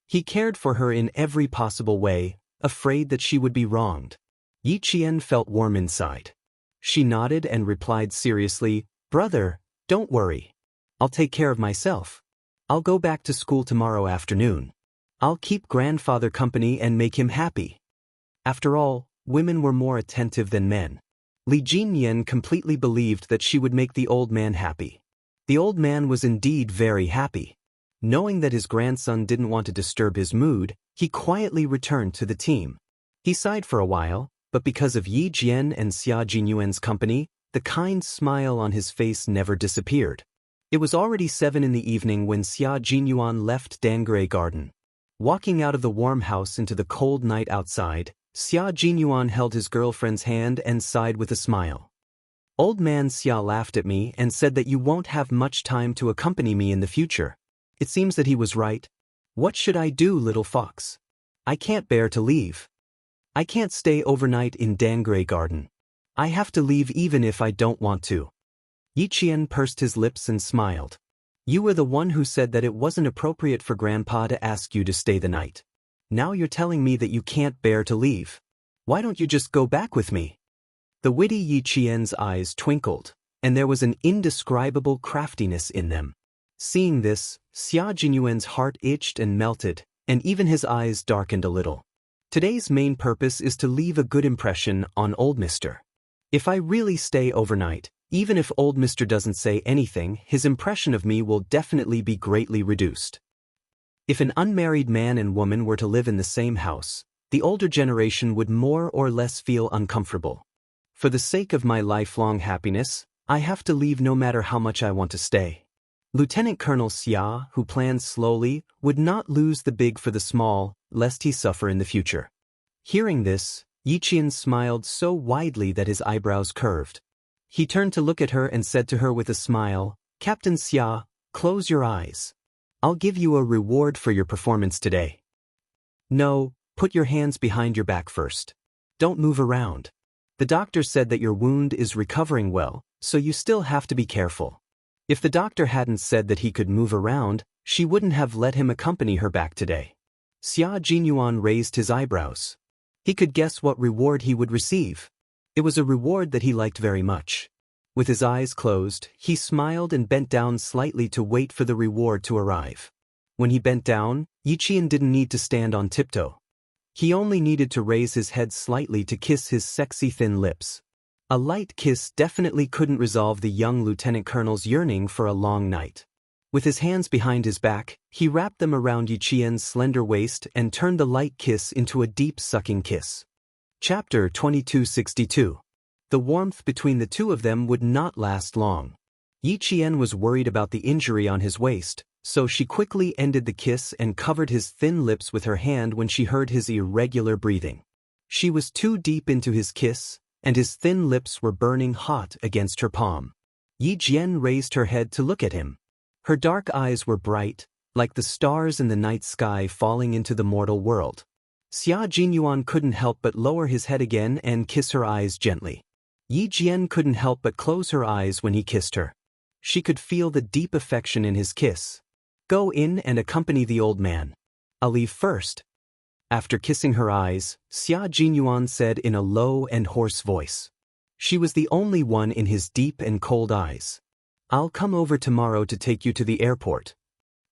He cared for her in every possible way, afraid that she would be wronged. Yi Qian felt warm inside. She nodded and replied seriously, "Brother, don't worry. I'll take care of myself. I'll go back to school tomorrow afternoon. I'll keep grandfather company and make him happy." After all, women were more attentive than men. Li Jinyan completely believed that she would make the old man happy. The old man was indeed very happy. Knowing that his grandson didn't want to disturb his mood, he quietly returned to the team. He sighed for a while, but because of Yi Jian and Xia Jinyuan's company, the kind smile on his face never disappeared. It was already 7 in the evening when Xia Jinyuan left Dangray Garden. Walking out of the warm house into the cold night outside, Xia Jinyuan held his girlfriend's hand and sighed with a smile. "Old man Xia laughed at me and said that you won't have much time to accompany me in the future. It seems that he was right. What should I do, little fox? I can't bear to leave. I can't stay overnight in Dangray Garden. I have to leave even if I don't want to." Yi Qian pursed his lips and smiled. "You were the one who said that it wasn't appropriate for Grandpa to ask you to stay the night. Now you're telling me that you can't bear to leave. Why don't you just go back with me?" The witty Yi Qian's eyes twinkled, and there was an indescribable craftiness in them. Seeing this, Xia Jinyuan's heart itched and melted, and even his eyes darkened a little. Today's main purpose is to leave a good impression on old Mister. If I really stay overnight, even if old Mister doesn't say anything, his impression of me will definitely be greatly reduced. If an unmarried man and woman were to live in the same house, the older generation would more or less feel uncomfortable. For the sake of my lifelong happiness, I have to leave no matter how much I want to stay. Lieutenant Colonel Xia, who planned slowly, would not lose the big for the small, lest he suffer in the future. Hearing this, Yi Qian smiled so widely that his eyebrows curved. He turned to look at her and said to her with a smile, "Captain Xia, close your eyes. I'll give you a reward for your performance today." "No, put your hands behind your back first. Don't move around. The doctor said that your wound is recovering well, so you still have to be careful." If the doctor hadn't said that he could move around, she wouldn't have let him accompany her back today. Xia Jinyuan raised his eyebrows. He could guess what reward he would receive. It was a reward that he liked very much. With his eyes closed, he smiled and bent down slightly to wait for the reward to arrive. When he bent down, Yi Qian didn't need to stand on tiptoe. He only needed to raise his head slightly to kiss his sexy thin lips. A light kiss definitely couldn't resolve the young lieutenant colonel's yearning for a long night. With his hands behind his back, he wrapped them around Yi Qian's slender waist and turned the light kiss into a deep sucking kiss. Chapter 2262. The warmth between the two of them would not last long. Yi Qian was worried about the injury on his waist, so she quickly ended the kiss and covered his thin lips with her hand when she heard his irregular breathing. She was too deep into his kiss, and his thin lips were burning hot against her palm. Yi Jian raised her head to look at him. Her dark eyes were bright, like the stars in the night sky falling into the mortal world. Xia Jinyuan couldn't help but lower his head again and kiss her eyes gently. Yi Jian couldn't help but close her eyes when he kissed her. She could feel the deep affection in his kiss. "Go in and accompany the old man. I'll leave first." After kissing her eyes, Xia Jinyuan said in a low and hoarse voice. She was the only one in his deep and cold eyes. "I'll come over tomorrow to take you to the airport."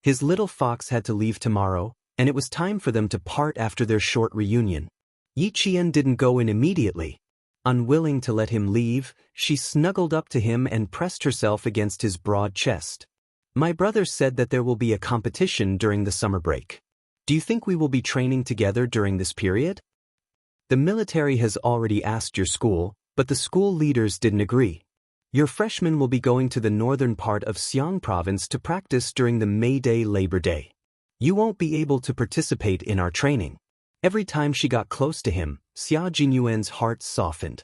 His little fox had to leave tomorrow, and it was time for them to part after their short reunion. Yi Qian didn't go in immediately. Unwilling to let him leave, she snuggled up to him and pressed herself against his broad chest. "My brother said that there will be a competition during the summer break. Do you think we will be training together during this period? The military has already asked your school, but the school leaders didn't agree. Your freshmen will be going to the northern part of Xiang province to practice during the May Day Labor Day. You won't be able to participate in our training." Every time she got close to him, Xia Jinyuan's heart softened.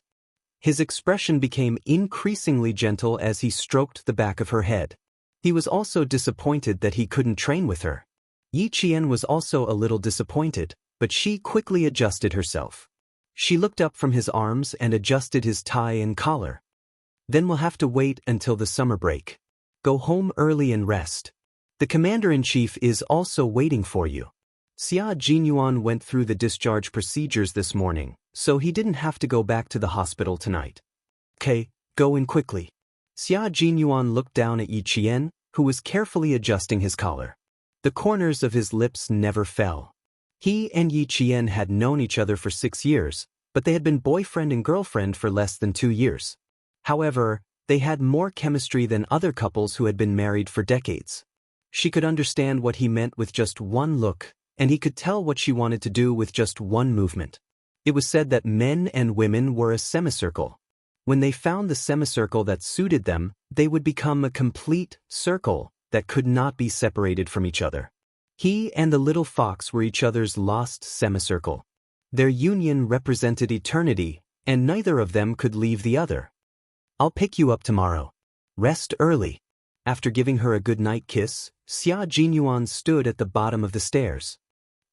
His expression became increasingly gentle as he stroked the back of her head. He was also disappointed that he couldn't train with her. Yi Qian was also a little disappointed, but she quickly adjusted herself. She looked up from his arms and adjusted his tie and collar. "Then we'll have to wait until the summer break. Go home early and rest. The commander-in-chief is also waiting for you." Xia Jinyuan went through the discharge procedures this morning, so he didn't have to go back to the hospital tonight. Okay, go in quickly. Xia Jinyuan looked down at Yi Qian, who was carefully adjusting his collar. The corners of his lips never fell. He and Yi Qian had known each other for 6 years, but they had been boyfriend and girlfriend for less than 2 years. However, they had more chemistry than other couples who had been married for decades. She could understand what he meant with just one look, and he could tell what she wanted to do with just one movement. It was said that men and women were a semicircle. When they found the semicircle that suited them, they would become a complete circle that could not be separated from each other. He and the little fox were each other's lost semicircle. Their union represented eternity, and neither of them could leave the other. I'll pick you up tomorrow. Rest early. After giving her a good-night kiss, Xia Jinyuan stood at the bottom of the stairs.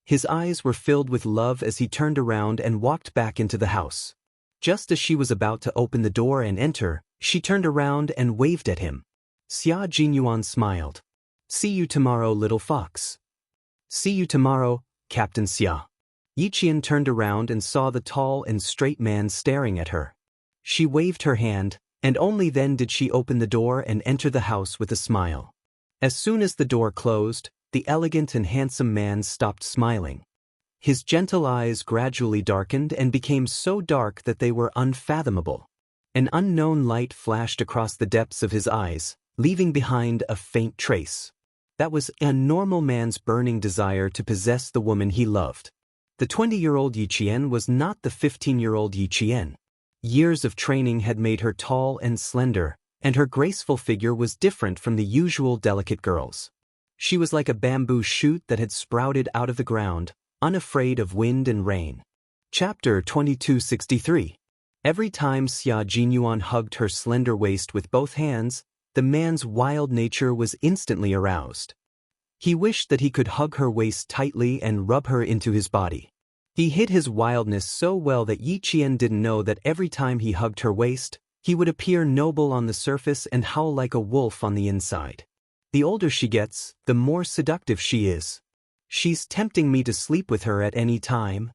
His eyes were filled with love as he turned around and walked back into the house. Just as she was about to open the door and enter, she turned around and waved at him. Xia Jinyuan smiled. See you tomorrow, little fox. See you tomorrow, Captain Xia. Yi Qian turned around and saw the tall and straight man staring at her. She waved her hand, and only then did she open the door and enter the house with a smile. As soon as the door closed, the elegant and handsome man stopped smiling. His gentle eyes gradually darkened and became so dark that they were unfathomable. An unknown light flashed across the depths of his eyes, leaving behind a faint trace. That was a normal man's burning desire to possess the woman he loved. The 20-year-old Yi Qian was not the 15-year-old Yi Qian. Years of training had made her tall and slender, and her graceful figure was different from the usual delicate girls. She was like a bamboo shoot that had sprouted out of the ground, unafraid of wind and rain. Chapter 2263. Every time Xia Jinyuan hugged her slender waist with both hands, the man's wild nature was instantly aroused. He wished that he could hug her waist tightly and rub her into his body. He hid his wildness so well that Yi Qian didn't know that every time he hugged her waist, he would appear noble on the surface and howl like a wolf on the inside. The older she gets, the more seductive she is. She's tempting me to sleep with her at any time.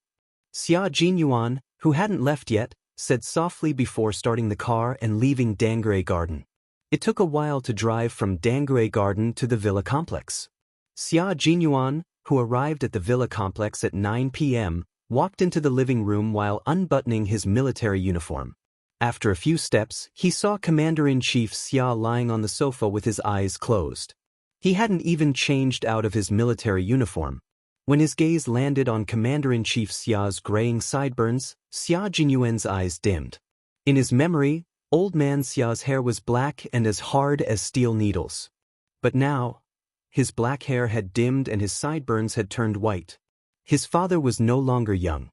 Xia Jinyuan, who hadn't left yet, said softly before starting the car and leaving Dangre Garden. It took a while to drive from Dangre Garden to the villa complex. Xia Jinyuan, who arrived at the villa complex at 9 p.m., walked into the living room while unbuttoning his military uniform. After a few steps, he saw Commander-in-Chief Xia lying on the sofa with his eyes closed. He hadn't even changed out of his military uniform. When his gaze landed on Commander-in-Chief Xia's graying sideburns, Xia Jinyuan's eyes dimmed. In his memory, old man Xia's hair was black and as hard as steel needles. But now, his black hair had dimmed and his sideburns had turned white. His father was no longer young.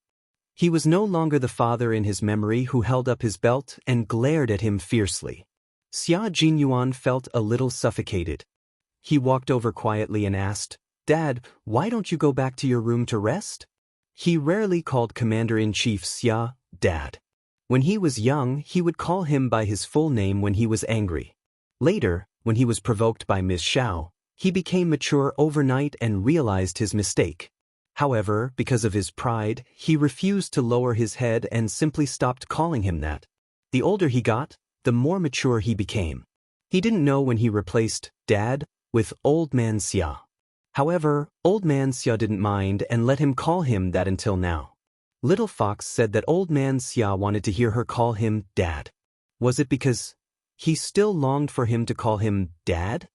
He was no longer the father in his memory who held up his belt and glared at him fiercely. Xia Jinyuan felt a little suffocated. He walked over quietly and asked, "Dad, why don't you go back to your room to rest?" He rarely called Commander-in-Chief Xia Dad. When he was young, he would call him by his full name when he was angry. Later, when he was provoked by Ms. Xiao, he became mature overnight and realized his mistake. However, because of his pride, he refused to lower his head and simply stopped calling him that. The older he got, the more mature he became. He didn't know when he replaced Dad with Old Man Xia. However, Old Man Xia didn't mind and let him call him that until now. Little Fox said that Old Man Xia wanted to hear her call him Dad. Was it because he still longed for him to call him Dad?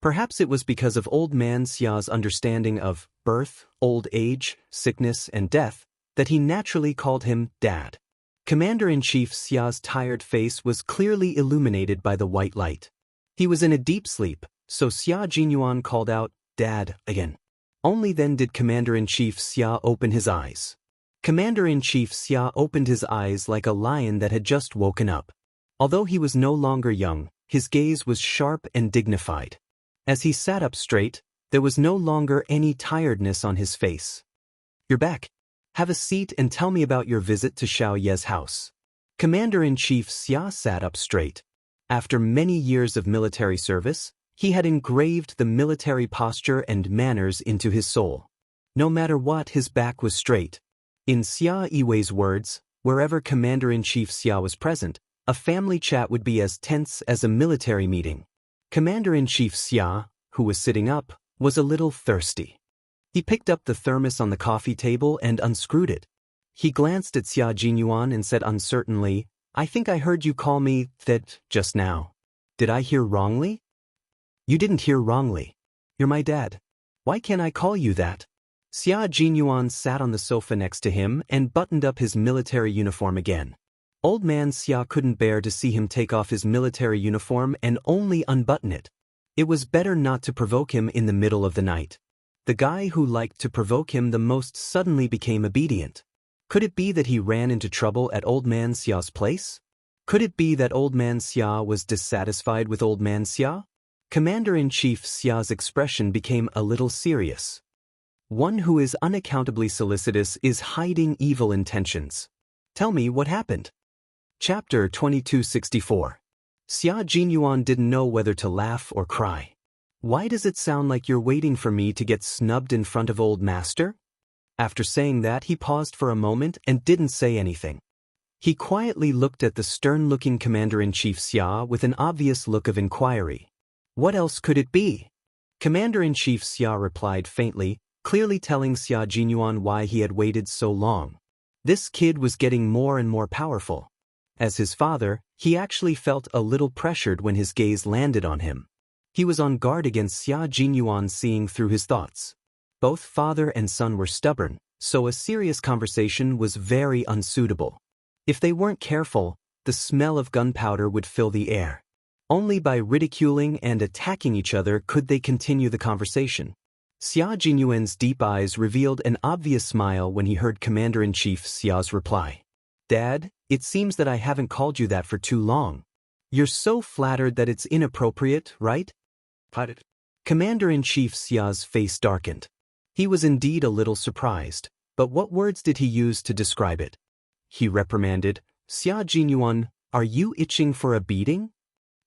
Perhaps it was because of Old Man Xia's understanding of birth, old age, sickness, and death that he naturally called him Dad. Commander-in-Chief Xia's tired face was clearly illuminated by the white light. He was in a deep sleep, so Xia Jinyuan called out, "Dad," again. Only then did Commander-in-Chief Xia open his eyes. Commander-in-Chief Xia opened his eyes like a lion that had just woken up. Although he was no longer young, his gaze was sharp and dignified. As he sat up straight, there was no longer any tiredness on his face. "You're back. Have a seat and tell me about your visit to Xiao Ye's house." Commander-in-Chief Xia sat up straight. After many years of military service, he had engraved the military posture and manners into his soul. No matter what, his back was straight. In Xia Yiwei's words, Wherever Commander-in-Chief Xia was present, a family chat would be as tense as a military meeting. Commander-in-Chief Xia, who was sitting up, was a little thirsty. He picked up the thermos on the coffee table and unscrewed it. He glanced at Xia Jinyuan and said uncertainly, "I think I heard you call me that just now. Did I hear wrongly?" "You didn't hear wrongly. You're my dad. Why can't I call you that?" Xia Jinyuan sat on the sofa next to him and buttoned up his military uniform again. Old man Xia couldn't bear to see him take off his military uniform and only unbutton it. It was better not to provoke him in the middle of the night. The guy who liked to provoke him the most suddenly became obedient. Could it be that he ran into trouble at Old Man Xia's place? Could it be that Old Man Xia was dissatisfied with Old Man Xia? Commander-in-Chief Xia's expression became a little serious. One who is unaccountably solicitous is hiding evil intentions. Tell me what happened. Chapter 2264. Xia Jinyuan didn't know whether to laugh or cry. Why does it sound like you're waiting for me to get snubbed in front of Old Master? After saying that, he paused for a moment and didn't say anything. He quietly looked at the stern-looking Commander-in-Chief Xia with an obvious look of inquiry. What else could it be? Commander-in-Chief Xia replied faintly, clearly telling Xia Jinyuan why he had waited so long. This kid was getting more and more powerful. As his father, he actually felt a little pressured when his gaze landed on him. He was on guard against Xia Jinyuan seeing through his thoughts. Both father and son were stubborn, so a serious conversation was very unsuitable. If they weren't careful, the smell of gunpowder would fill the air. Only by ridiculing and attacking each other could they continue the conversation. Xia Jinyuan's deep eyes revealed an obvious smile when he heard Commander-in-Chief Xia's reply. "Dad, it seems that I haven't called you that for too long. You're so flattered that it's inappropriate, right?" Commander-in-Chief Xia's face darkened. He was indeed a little surprised, but what words did he use to describe it? He reprimanded, "Xia Jinyuan, are you itching for a beating?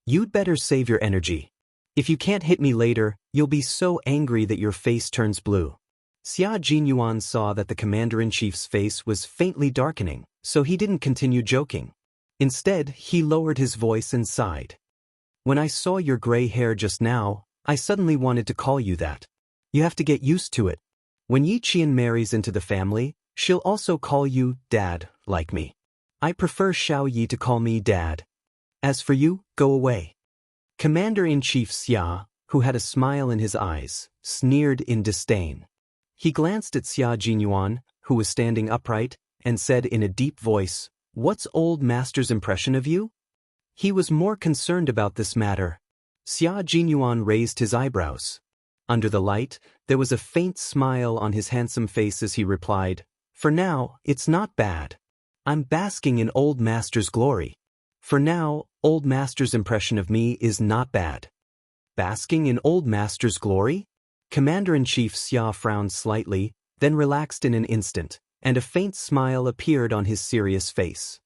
You'd better save your energy. If you can't hit me later, you'll be so angry that your face turns blue." Xia Jinyuan saw that the Commander-in-Chief's face was faintly darkening, so he didn't continue joking. Instead, he lowered his voice and sighed. "When I saw your gray hair just now, I suddenly wanted to call you that. You have to get used to it. When Yi Qian marries into the family, she'll also call you Dad, like me. I prefer Xiao Yi to call me Dad. As for you, go away." Commander-in-Chief Xia, who had a smile in his eyes, sneered in disdain. He glanced at Xia Jinyuan, who was standing upright, and said in a deep voice, "What's Old Master's impression of you?" He was more concerned about this matter. Xia Jinyuan raised his eyebrows. Under the light, there was a faint smile on his handsome face as he replied, "For now, it's not bad. I'm basking in Old Master's glory. For now, Old Master's impression of me is not bad." Basking in Old Master's glory? Commander-in-Chief Xia frowned slightly, then relaxed in an instant, and a faint smile appeared on his serious face.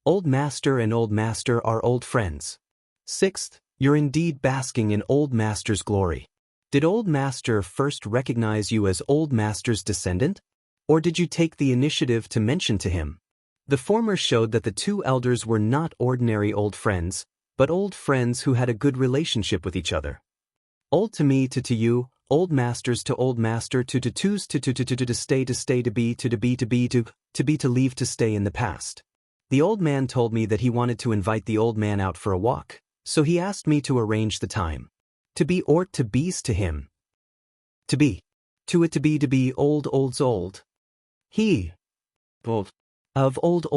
"Old Master and Old Master are old friends. Sixth, you're indeed basking in Old Master's glory. Did Old Master first recognize you as Old Master's descendant? Or did you take the initiative to mention to him?" The former showed that the two elders were not ordinary old friends, but old friends who had a good relationship with each other. "Old to me to you, Old Masters to Old Master to twos to stay to be to leave to stay in the past. The old man told me that he wanted to invite the old man out for a walk, so he asked me to arrange the time. To be or to be's to him. To be. To it to be old's old. He. Old. Of old.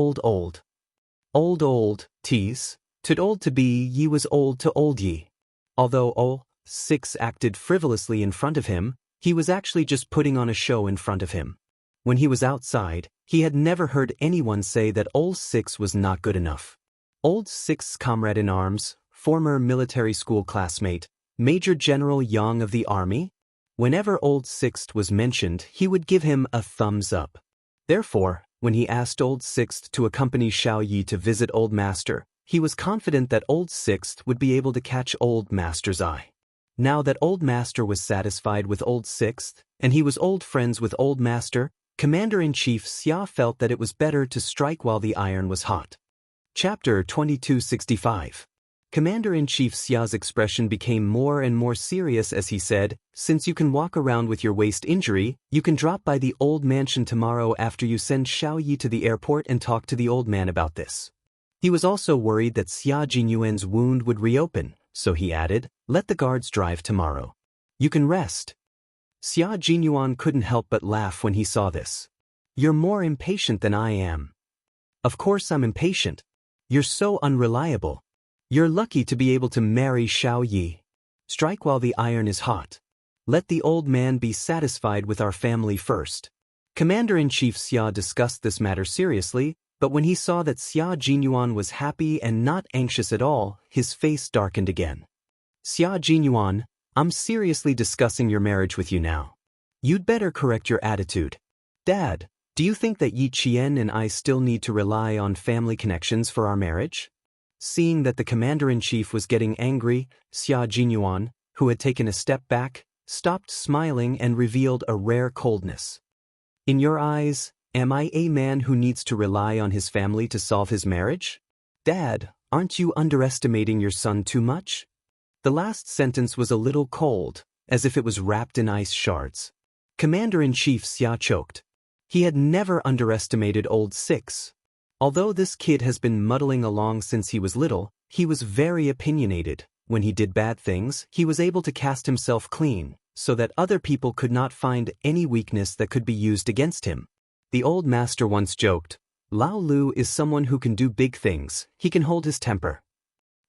Old, tease. To old to be ye was old to old ye. Although Ol 6 acted frivolously in front of him, he was actually just putting on a show in front of him. When he was outside, he had never heard anyone say that Ol 6 was not good enough. Old 6's comrade in arms, former military school classmate, Major General Yang of the army? Whenever Old 6 was mentioned, he would give him a thumbs up. Therefore, when he asked Old 6 to accompany Xiao Yi to visit Old Master, he was confident that Old 6 would be able to catch Old Master's eye. Now that Old Master was satisfied with Old 6, and he was old friends with Old Master, Commander-in-Chief Xia felt that it was better to strike while the iron was hot. Chapter 2265. Commander-in-Chief Xia's expression became more and more serious as he said, "Since you can walk around with your waist injury, you can drop by the old mansion tomorrow after you send Xiao Yi to the airport and talk to the old man about this." He was also worried that Xia Jinyuan's wound would reopen, so he added, "Let the guards drive tomorrow. You can rest." Xia Jinyuan couldn't help but laugh when he saw this. "You're more impatient than I am." "Of course I'm impatient. You're so unreliable. You're lucky to be able to marry Xiao Yi. Strike while the iron is hot. Let the old man be satisfied with our family first." Commander-in-Chief Xia discussed this matter seriously, but when he saw that Xia Jinyuan was happy and not anxious at all, his face darkened again. "Xia Jinyuan, I'm seriously discussing your marriage with you now. You'd better correct your attitude. Dad, do you think that Yi Qian and I still need to rely on family connections for our marriage?" Seeing that the commander-in-chief was getting angry, Xia Jinyuan, who had taken a step back, stopped smiling and revealed a rare coldness. "In your eyes, am I a man who needs to rely on his family to solve his marriage? Dad, aren't you underestimating your son too much?" The last sentence was a little cold, as if it was wrapped in ice shards. Commander-in-Chief Xia choked. He had never underestimated old Six. Although this kid has been muddling along since he was little, he was very opinionated. When he did bad things, he was able to cast himself clean, so that other people could not find any weakness that could be used against him. The old master once joked, "Lao Lu is someone who can do big things, he can hold his temper."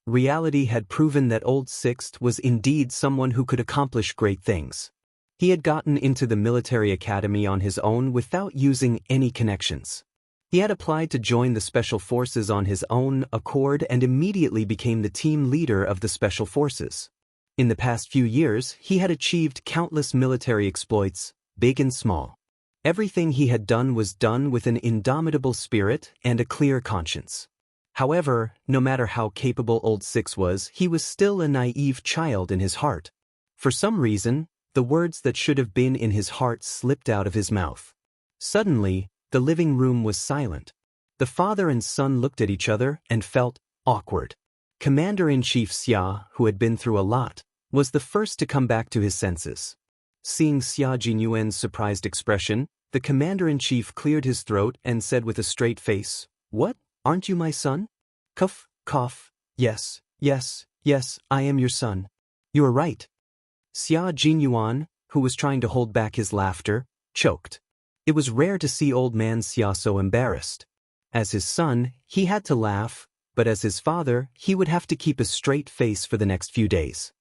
Reality had proven that Old Sixth was indeed someone who could accomplish great things. He had gotten into the military academy on his own without using any connections. He had applied to join the Special Forces on his own accord and immediately became the team leader of the Special Forces. In the past few years, he had achieved countless military exploits, big and small. Everything he had done was done with an indomitable spirit and a clear conscience. However, no matter how capable Old Six was, he was still a naive child in his heart. For some reason, the words that should have been in his heart slipped out of his mouth. Suddenly, the living room was silent. The father and son looked at each other and felt awkward. Commander-in-Chief Xia, who had been through a lot, was the first to come back to his senses. Seeing Xia Jinyuan's surprised expression, the commander-in-chief cleared his throat and said with a straight face, "What? Aren't you my son?" Cough, cough. "Yes, yes, yes, I am your son. You are right." Xia Jinyuan, who was trying to hold back his laughter, choked. It was rare to see old man Xia so embarrassed. As his son, he had to laugh, but as his father, he would have to keep a straight face for the next few days.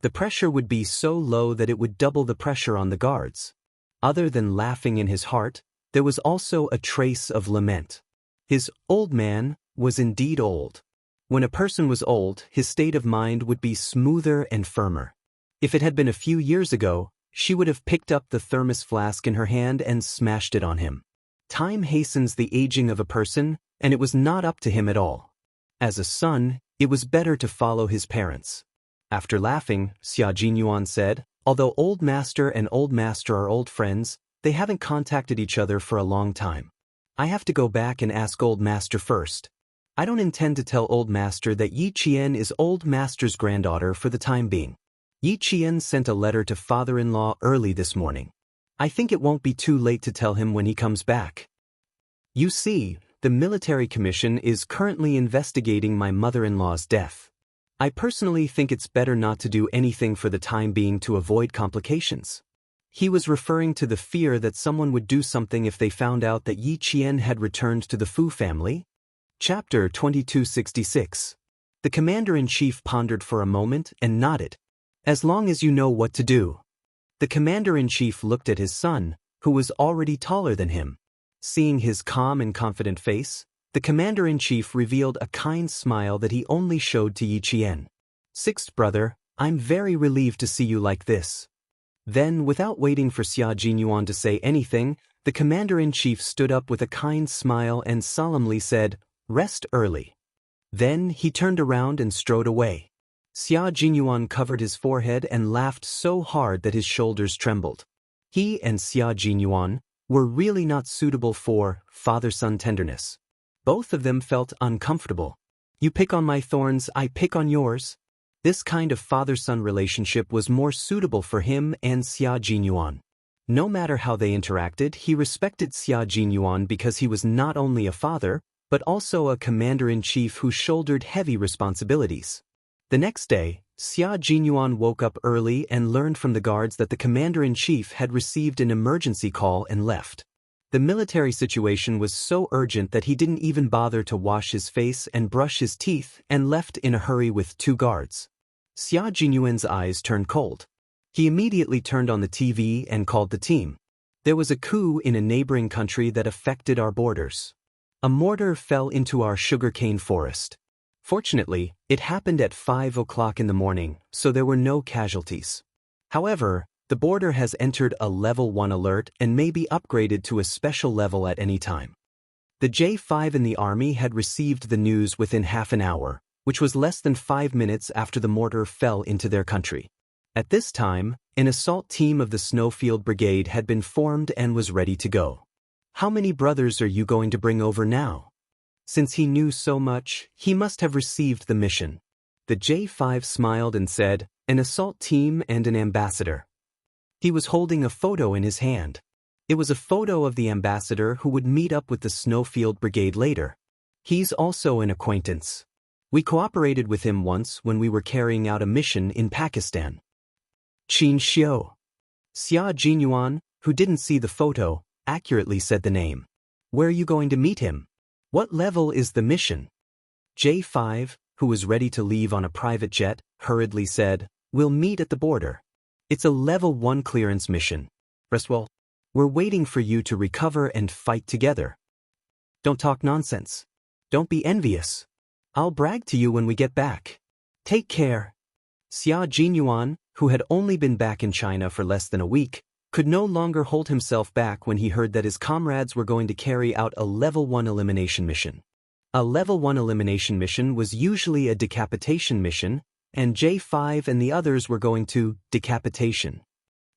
The pressure would be so low that it would double the pressure on the guards. Other than laughing in his heart, there was also a trace of lament. His old man was indeed old. When a person was old, his state of mind would be smoother and firmer. If it had been a few years ago, she would have picked up the thermos flask in her hand and smashed it on him. Time hastens the aging of a person, and it was not up to him at all. As a son, it was better to follow his parents. After laughing, Xia Jinyuan said, "Although Old Master and Old Master are old friends, they haven't contacted each other for a long time. I have to go back and ask Old Master first. I don't intend to tell Old Master that Yi Qian is Old Master's granddaughter for the time being. Yi Qian sent a letter to father-in-law early this morning. I think it won't be too late to tell him when he comes back. You see, the military commission is currently investigating my mother-in-law's death. I personally think it's better not to do anything for the time being to avoid complications." He was referring to the fear that someone would do something if they found out that Yi Qian had returned to the Fu family. Chapter 2266. The commander-in-chief pondered for a moment and nodded. "As long as you know what to do." The commander-in-chief looked at his son, who was already taller than him. Seeing his calm and confident face, the commander-in-chief revealed a kind smile that he only showed to Yi Qian. "Sixth brother, I'm very relieved to see you like this." Then, without waiting for Xia Jinyuan to say anything, the commander-in-chief stood up with a kind smile and solemnly said, "Rest early." Then he turned around and strode away. Xia Jinyuan covered his forehead and laughed so hard that his shoulders trembled. He and Xia Jinyuan, were really not suitable for father-son tenderness. Both of them felt uncomfortable. You pick on my thorns, I pick on yours. This kind of father-son relationship was more suitable for him and Xia Jinyuan. No matter how they interacted, he respected Xia Jinyuan because he was not only a father, but also a commander-in-chief who shouldered heavy responsibilities. The next day, Xia Jinyuan woke up early and learned from the guards that the commander-in-chief had received an emergency call and left. The military situation was so urgent that he didn't even bother to wash his face and brush his teeth and left in a hurry with 2 guards. Xia Jinyuan's eyes turned cold. He immediately turned on the TV and called the team. There was a coup in a neighboring country that affected our borders. A mortar fell into our sugarcane forest. Fortunately, it happened at 5 o'clock in the morning, so there were no casualties. However, the border has entered a level 1 alert and may be upgraded to a special level at any time. The J5 in the army had received the news within half an hour, which was less than 5 minutes after the mortar fell into their country. At this time, an assault team of the Snowfield Brigade had been formed and was ready to go. How many brothers are you going to bring over now? Since he knew so much, he must have received the mission. The J5 smiled and said, an assault team and an ambassador. He was holding a photo in his hand. It was a photo of the ambassador who would meet up with the Snowfield Brigade later. He's also an acquaintance. We cooperated with him once when we were carrying out a mission in Pakistan. Qin Xiu. Xia Jinyuan, who didn't see the photo, accurately said the name. Where are you going to meet him? What level is the mission? J5, who was ready to leave on a private jet, hurriedly said, we'll meet at the border. It's a level 1 clearance mission. Reswell, we're waiting for you to recover and fight together. Don't talk nonsense. Don't be envious. I'll brag to you when we get back. Take care. Xia Jinyuan, who had only been back in China for less than a week, could no longer hold himself back when he heard that his comrades were going to carry out a level 1 elimination mission. A level 1 elimination mission was usually a decapitation mission, and J5 and the others were going to decapitation.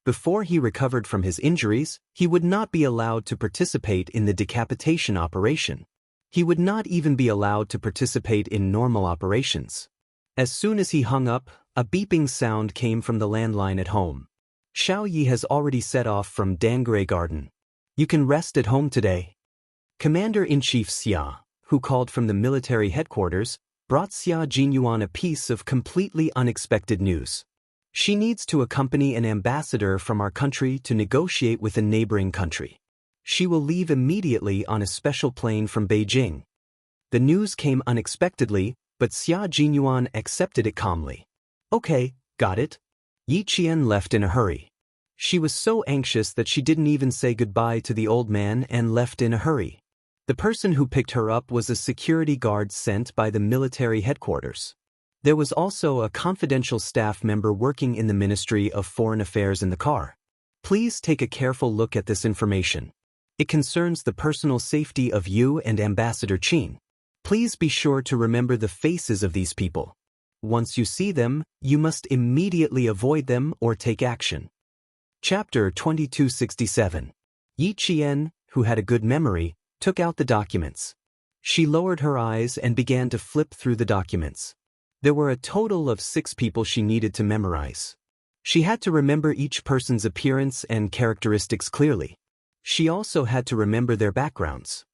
Before he recovered from his injuries, he would not be allowed to participate in the decapitation operation. He would not even be allowed to participate in normal operations. As soon as he hung up, a beeping sound came from the landline at home. Xiao Yi has already set off from Dangare Garden. You can rest at home today. Commander-in-Chief Xia, who called from the military headquarters, brought Xia Jinyuan a piece of completely unexpected news. She needs to accompany an ambassador from our country to negotiate with a neighboring country. She will leave immediately on a special plane from Beijing. The news came unexpectedly, but Xia Jinyuan accepted it calmly. Okay, got it. Yi Qian left in a hurry. She was so anxious that she didn't even say goodbye to the old man and left in a hurry. The person who picked her up was a security guard sent by the military headquarters. There was also a confidential staff member working in the Ministry of Foreign Affairs in the car. Please take a careful look at this information. It concerns the personal safety of you and Ambassador Qin. Please be sure to remember the faces of these people. Once you see them, you must immediately avoid them or take action. Chapter 2267. Yi Qian, who had a good memory, took out the documents. She lowered her eyes and began to flip through the documents. There were a total of 6 people she needed to memorize. She had to remember each person's appearance and characteristics clearly. She also had to remember their backgrounds.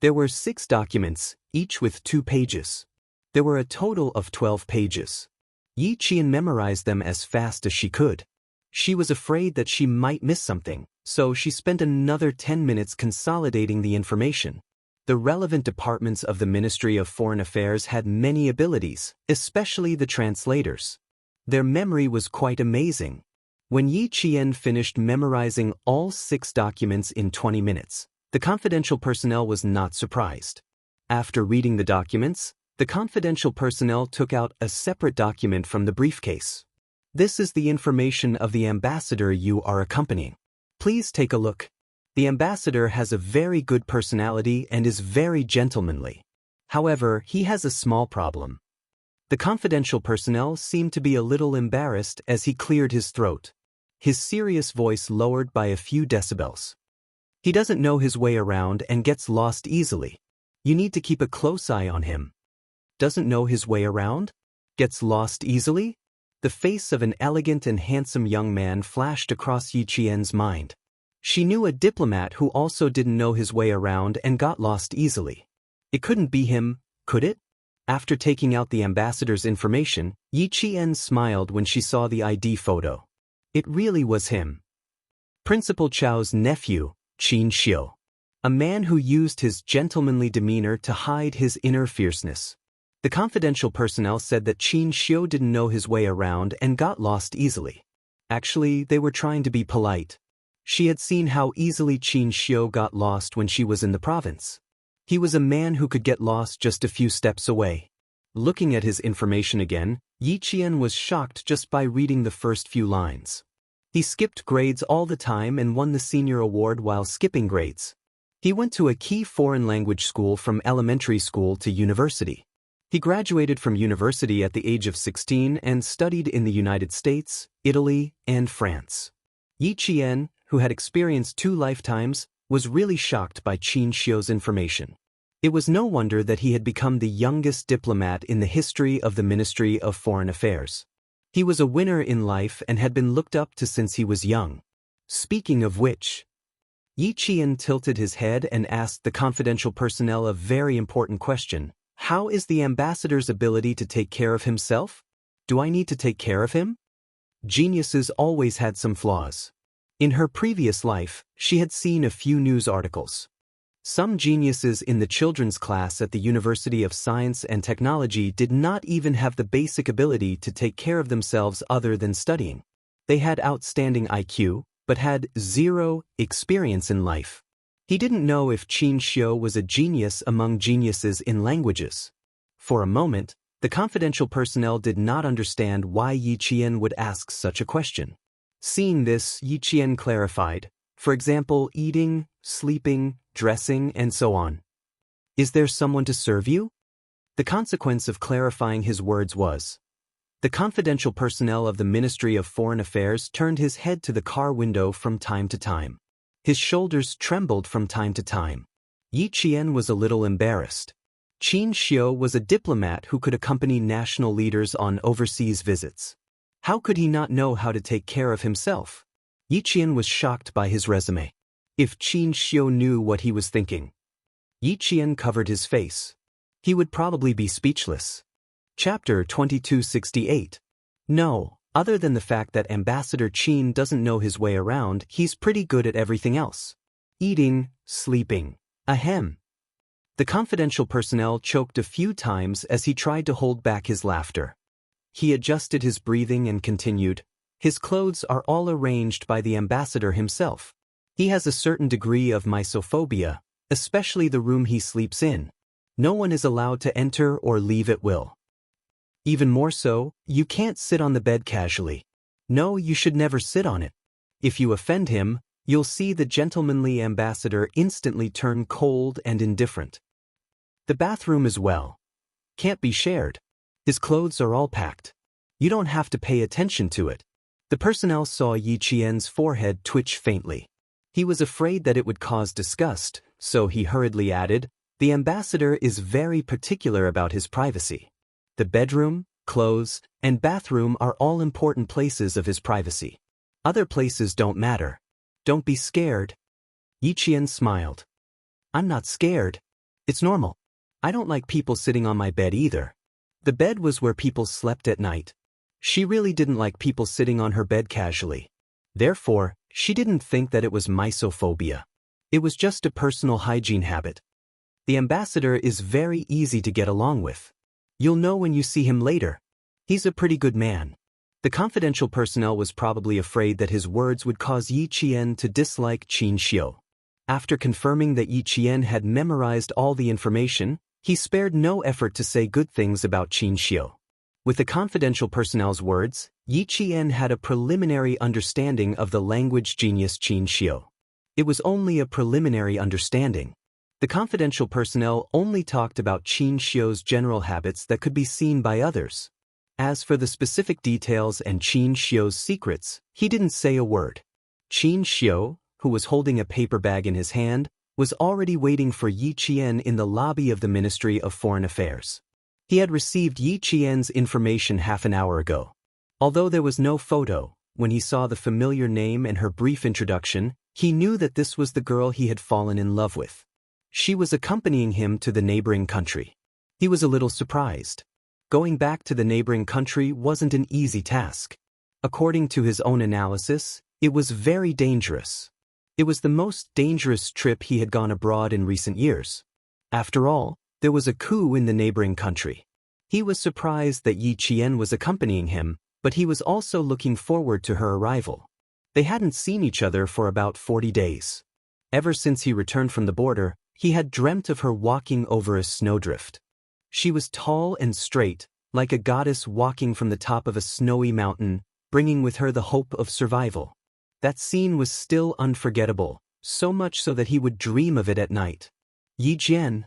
There were 6 documents, each with 2 pages. There were a total of 12 pages. Yi Qian memorized them as fast as she could. She was afraid that she might miss something, so she spent another 10 minutes consolidating the information. The relevant departments of the Ministry of Foreign Affairs had many abilities, especially the translators. Their memory was quite amazing. When Yi Qian finished memorizing all 6 documents in 20 minutes, the confidential personnel was not surprised. After reading the documents, the confidential personnel took out a separate document from the briefcase. This is the information of the ambassador you are accompanying. Please take a look. The ambassador has a very good personality and is very gentlemanly. However, he has a small problem. The confidential personnel seemed to be a little embarrassed as he cleared his throat. His serious voice lowered by a few decibels. He doesn't know his way around and gets lost easily. You need to keep a close eye on him. Doesn't know his way around? Gets lost easily? The face of an elegant and handsome young man flashed across Yi Qian's mind. She knew a diplomat who also didn't know his way around and got lost easily. It couldn't be him, could it? After taking out the ambassador's information, Yi Qian smiled when she saw the ID photo. It really was him. Principal Chao's nephew, Qin Xiu. A man who used his gentlemanly demeanor to hide his inner fierceness. The confidential personnel said that Qin Xiu didn't know his way around and got lost easily. Actually, they were trying to be polite. She had seen how easily Qin Xiu got lost when she was in the province. He was a man who could get lost just a few steps away. Looking at his information again, Yi Qian was shocked just by reading the first few lines. He skipped grades all the time and won the senior award while skipping grades. He went to a key foreign language school from elementary school to university. He graduated from university at the age of 16 and studied in the United States, Italy, and France. Yi Qian, who had experienced 2 lifetimes, was really shocked by Qin Xiu's information. It was no wonder that he had become the youngest diplomat in the history of the Ministry of Foreign Affairs. He was a winner in life and had been looked up to since he was young. Speaking of which, Yi Qian tilted his head and asked the confidential personnel a very important question. How is the ambassador's ability to take care of himself? Do I need to take care of him? Geniuses always had some flaws. In her previous life, she had seen a few news articles. Some geniuses in the children's class at the University of Science and Technology did not even have the basic ability to take care of themselves other than studying. They had outstanding IQ, but had 0 experience in life. He didn't know if Qin Xiu was a genius among geniuses in languages. For a moment, the confidential personnel did not understand why Yi Qian would ask such a question. Seeing this, Yi Qian clarified, for example, eating, sleeping, dressing, and so on. Is there someone to serve you? The consequence of clarifying his words was, the confidential personnel of the Ministry of Foreign Affairs turned his head to the car window from time to time. His shoulders trembled from time to time. Yi Qian was a little embarrassed. Qin Xiu was a diplomat who could accompany national leaders on overseas visits. How could he not know how to take care of himself? Yi Qian was shocked by his resume. If Qin Xiu knew what he was thinking. Yi Qian covered his face. He would probably be speechless. Chapter 2268. No, other than the fact that Ambassador Qin doesn't know his way around, he's pretty good at everything else. Eating, sleeping. Ahem. The confidential personnel choked a few times as he tried to hold back his laughter. He adjusted his breathing and continued, his clothes are all arranged by the ambassador himself. He has a certain degree of mysophobia, especially the room he sleeps in. No one is allowed to enter or leave at will. Even more so, you can't sit on the bed casually. No, you should never sit on it. If you offend him, you'll see the gentlemanly ambassador instantly turn cold and indifferent. The bathroom as well. Can't be shared. His clothes are all packed. You don't have to pay attention to it. The personnel saw Yi Qian's forehead twitch faintly. He was afraid that it would cause disgust, so he hurriedly added, the ambassador is very particular about his privacy. The bedroom, clothes, and bathroom are all important places of his privacy. Other places don't matter. Don't be scared. Yi Qian smiled. I'm not scared. It's normal. I don't like people sitting on my bed either. The bed was where people slept at night. She really didn't like people sitting on her bed casually. Therefore, she didn't think that it was mysophobia. It was just a personal hygiene habit. The ambassador is very easy to get along with. You'll know when you see him later. He's a pretty good man. The confidential personnel was probably afraid that his words would cause Yi Qian to dislike Qin Xiu. After confirming that Yi Qian had memorized all the information, he spared no effort to say good things about Qin Xiu. With the confidential personnel's words, Yi Qian had a preliminary understanding of the language genius Qin Xiu. It was only a preliminary understanding. The confidential personnel only talked about Qin Xiu's general habits that could be seen by others. As for the specific details and Qin Xiu's secrets, he didn't say a word. Qin Xiu, who was holding a paper bag in his hand, was already waiting for Yi Qian in the lobby of the Ministry of Foreign Affairs. He had received Yi Qian's information half an hour ago. Although there was no photo, when he saw the familiar name and her brief introduction, he knew that this was the girl he had fallen in love with. She was accompanying him to the neighboring country. He was a little surprised. Going back to the neighboring country wasn't an easy task. According to his own analysis, it was very dangerous. It was the most dangerous trip he had gone abroad in recent years. After all, there was a coup in the neighboring country. He was surprised that Yi Qian was accompanying him, but he was also looking forward to her arrival. They hadn't seen each other for about 40 days. Ever since he returned from the border, he had dreamt of her walking over a snowdrift. She was tall and straight, like a goddess walking from the top of a snowy mountain, bringing with her the hope of survival. That scene was still unforgettable, so much so that he would dream of it at night. Yi Jian,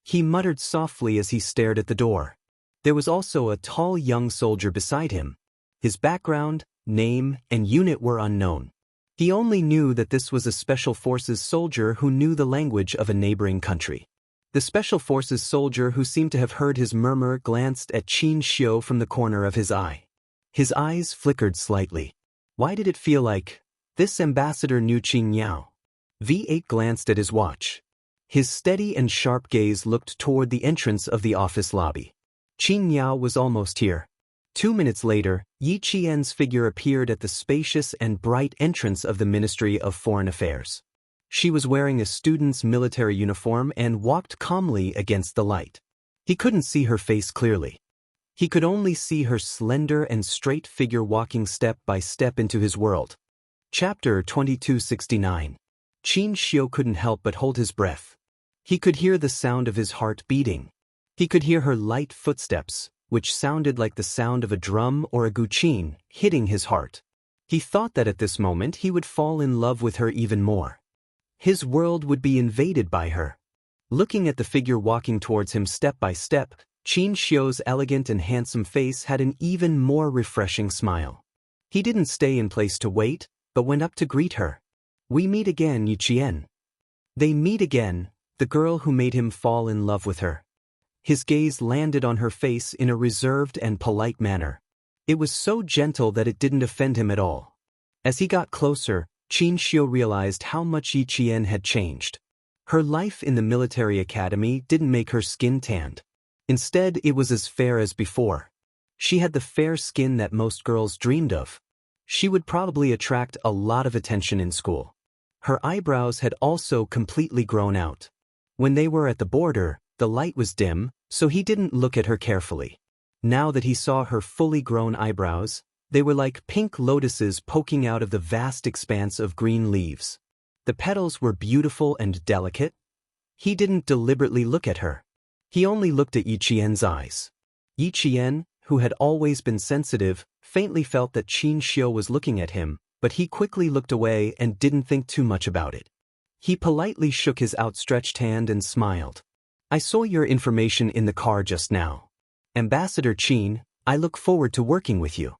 he muttered softly as he stared at the door. There was also a tall young soldier beside him. His background, name, and unit were unknown. He only knew that this was a Special Forces soldier who knew the language of a neighboring country. The Special Forces soldier who seemed to have heard his murmur glanced at Qin Xiu from the corner of his eye. His eyes flickered slightly. Why did it feel like this ambassador knew Qin Yao? V8 glanced at his watch. His steady and sharp gaze looked toward the entrance of the office lobby. Qin Yao was almost here. 2 minutes later, Yi Qian's figure appeared at the spacious and bright entrance of the Ministry of Foreign Affairs. She was wearing a student's military uniform and walked calmly against the light. He couldn't see her face clearly. He could only see her slender and straight figure walking step by step into his world. Chapter 2269. Qin Xiu couldn't help but hold his breath. He could hear the sound of his heart beating. He could hear her light footsteps, which sounded like the sound of a drum or a guqin, hitting his heart. He thought that at this moment he would fall in love with her even more. His world would be invaded by her. Looking at the figure walking towards him step by step, Qin Xiu's elegant and handsome face had an even more refreshing smile. He didn't stay in place to wait, but went up to greet her. "We meet again, Yi Qian." They meet again, the girl who made him fall in love with her. His gaze landed on her face in a reserved and polite manner. It was so gentle that it didn't offend him at all. As he got closer, Qin Xiu realized how much Yi Qian had changed. Her life in the military academy didn't make her skin tanned. Instead, it was as fair as before. She had the fair skin that most girls dreamed of. She would probably attract a lot of attention in school. Her eyebrows had also completely grown out. When they were at the border, the light was dim, so he didn't look at her carefully. Now that he saw her fully grown eyebrows, they were like pink lotuses poking out of the vast expanse of green leaves. The petals were beautiful and delicate. He didn't deliberately look at her. He only looked at Yi Qian's eyes. Yi Qian, who had always been sensitive, faintly felt that Qin Xiu was looking at him, but he quickly looked away and didn't think too much about it. He politely shook his outstretched hand and smiled. "I saw your information in the car just now. Ambassador Qin, I look forward to working with you."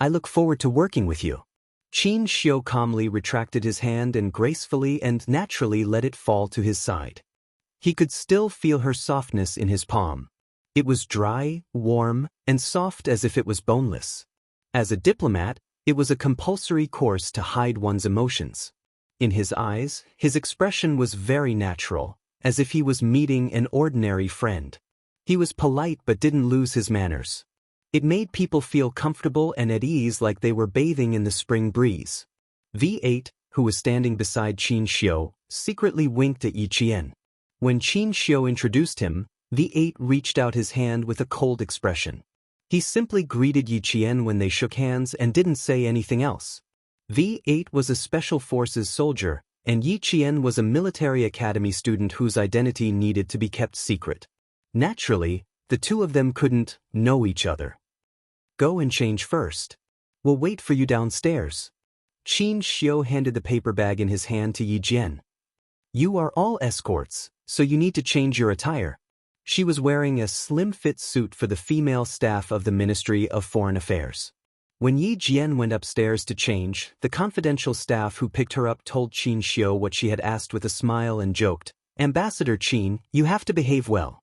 "I look forward to working with you." Qin Xiu calmly retracted his hand and gracefully and naturally let it fall to his side. He could still feel her softness in his palm. It was dry, warm, and soft as if it was boneless. As a diplomat, it was a compulsory course to hide one's emotions. In his eyes, his expression was very natural, as if he was meeting an ordinary friend. He was polite but didn't lose his manners. It made people feel comfortable and at ease like they were bathing in the spring breeze. V8, who was standing beside Qin Xiu, secretly winked at Yi Qian. When Qin Xiu introduced him, V8 reached out his hand with a cold expression. He simply greeted Yi Qian when they shook hands and didn't say anything else. V8 was a Special Forces soldier, and Yi Qian was a military academy student whose identity needed to be kept secret. Naturally, the two of them couldn't know each other. "Go and change first. We'll wait for you downstairs." Qin Xiu handed the paper bag in his hand to Yi Jian. "You are all escorts, so you need to change your attire." She was wearing a slim-fit suit for the female staff of the Ministry of Foreign Affairs. When Yi Jian went upstairs to change, the confidential staff who picked her up told Qin Xiu what she had asked with a smile and joked, "Ambassador Qin, you have to behave well.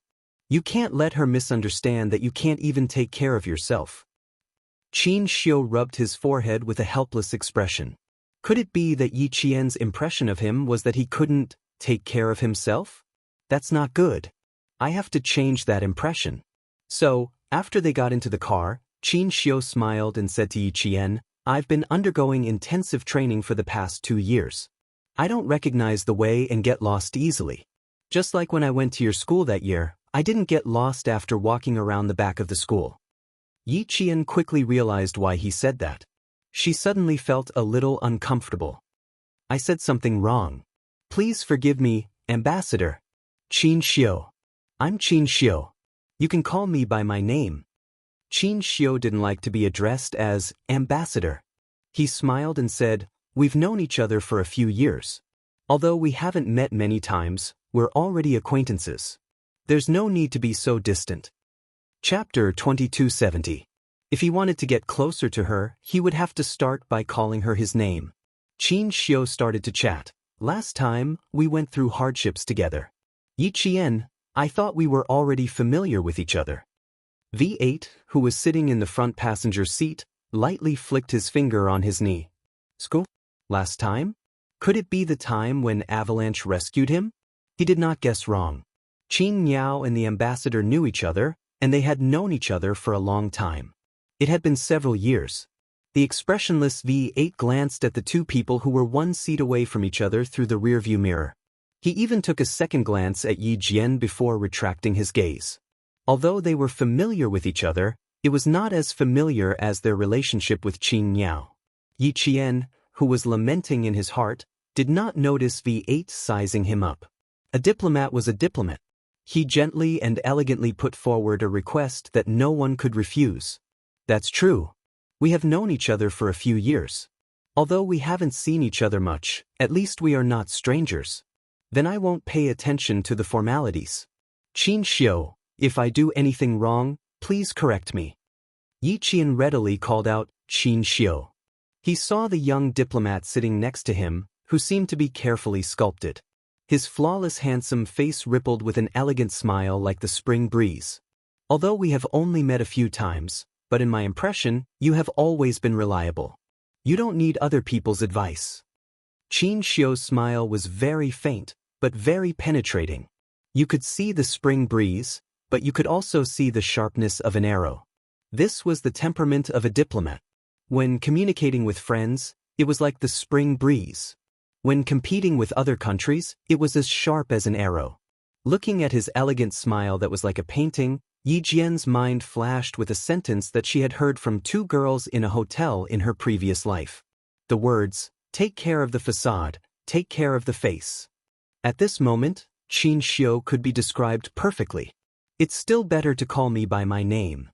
You can't let her misunderstand that you can't even take care of yourself." Qin Xiu rubbed his forehead with a helpless expression. Could it be that Yi Qian's impression of him was that he couldn't take care of himself? That's not good. I have to change that impression. So, after they got into the car, Qin Xiu smiled and said to Yi Qian, "I've been undergoing intensive training for the past 2 years. I don't recognize the way and get lost easily. Just like when I went to your school that year, I didn't get lost after walking around the back of the school." Yi Qian quickly realized why he said that. She suddenly felt a little uncomfortable. "I said something wrong. Please forgive me, Ambassador." "Qin Xiu. I'm Qin Xiu. You can call me by my name." Qin Xiu didn't like to be addressed as Ambassador. He smiled and said, "We've known each other for a few years. Although we haven't met many times, we're already acquaintances. There's no need to be so distant." Chapter 2270. If he wanted to get closer to her, he would have to start by calling her his name. Qin Xiu started to chat. "Last time, we went through hardships together. Yi Qian, I thought we were already familiar with each other." V8, who was sitting in the front passenger seat, lightly flicked his finger on his knee. "School? Last time? Could it be the time when Avalanche rescued him?" He did not guess wrong. Qin Miao and the ambassador knew each other, and they had known each other for a long time. It had been several years. The expressionless V8 glanced at the two people who were one seat away from each other through the rearview mirror. He even took a second glance at Yi Jian before retracting his gaze. Although they were familiar with each other, it was not as familiar as their relationship with Qin Miao. Yi Qian, who was lamenting in his heart, did not notice V8 sizing him up. A diplomat was a diplomat. He gently and elegantly put forward a request that no one could refuse. "That's true. We have known each other for a few years. Although we haven't seen each other much, at least we are not strangers. Then I won't pay attention to the formalities. Qin Xiu, if I do anything wrong, please correct me." Yi Qian readily called out, "Qin Xiu." He saw the young diplomat sitting next to him, who seemed to be carefully sculpted. His flawless handsome face rippled with an elegant smile like the spring breeze. "Although we have only met a few times, but in my impression, you have always been reliable. You don't need other people's advice." Qin Xiu's smile was very faint, but very penetrating. You could see the spring breeze, but you could also see the sharpness of an arrow. This was the temperament of a diplomat. When communicating with friends, it was like the spring breeze. When competing with other countries, it was as sharp as an arrow. Looking at his elegant smile that was like a painting, Yi Jian's mind flashed with a sentence that she had heard from 2 girls in a hotel in her previous life. The words, "Take care of the facade, take care of the face." At this moment, Qin Xiu could be described perfectly. "It's still better to call me by my name.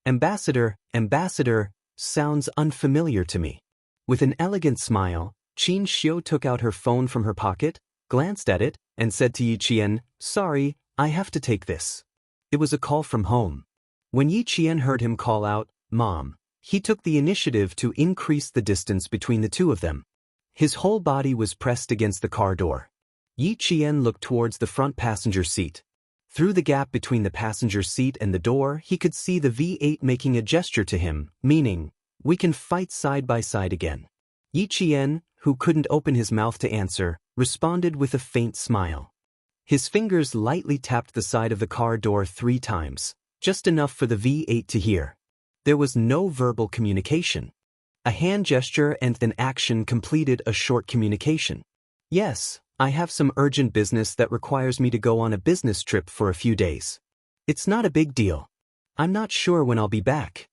Ambassador, ambassador, sounds unfamiliar to me." With an elegant smile, Qin Xiu took out her phone from her pocket, glanced at it, and said to Yi Qian, "Sorry, I have to take this." It was a call from home. When Yi Qian heard him call out, "Mom," he took the initiative to increase the distance between the two of them. His whole body was pressed against the car door. Yi Qian looked towards the front passenger seat. Through the gap between the passenger seat and the door, he could see the V8 making a gesture to him, meaning, "We can fight side by side again." Yi Qian, who couldn't open his mouth to answer, responded with a faint smile. His fingers lightly tapped the side of the car door 3 times, just enough for the V8 to hear. There was no verbal communication. A hand gesture and an action completed a short communication. "Yes, I have some urgent business that requires me to go on a business trip for a few days. It's not a big deal. I'm not sure when I'll be back."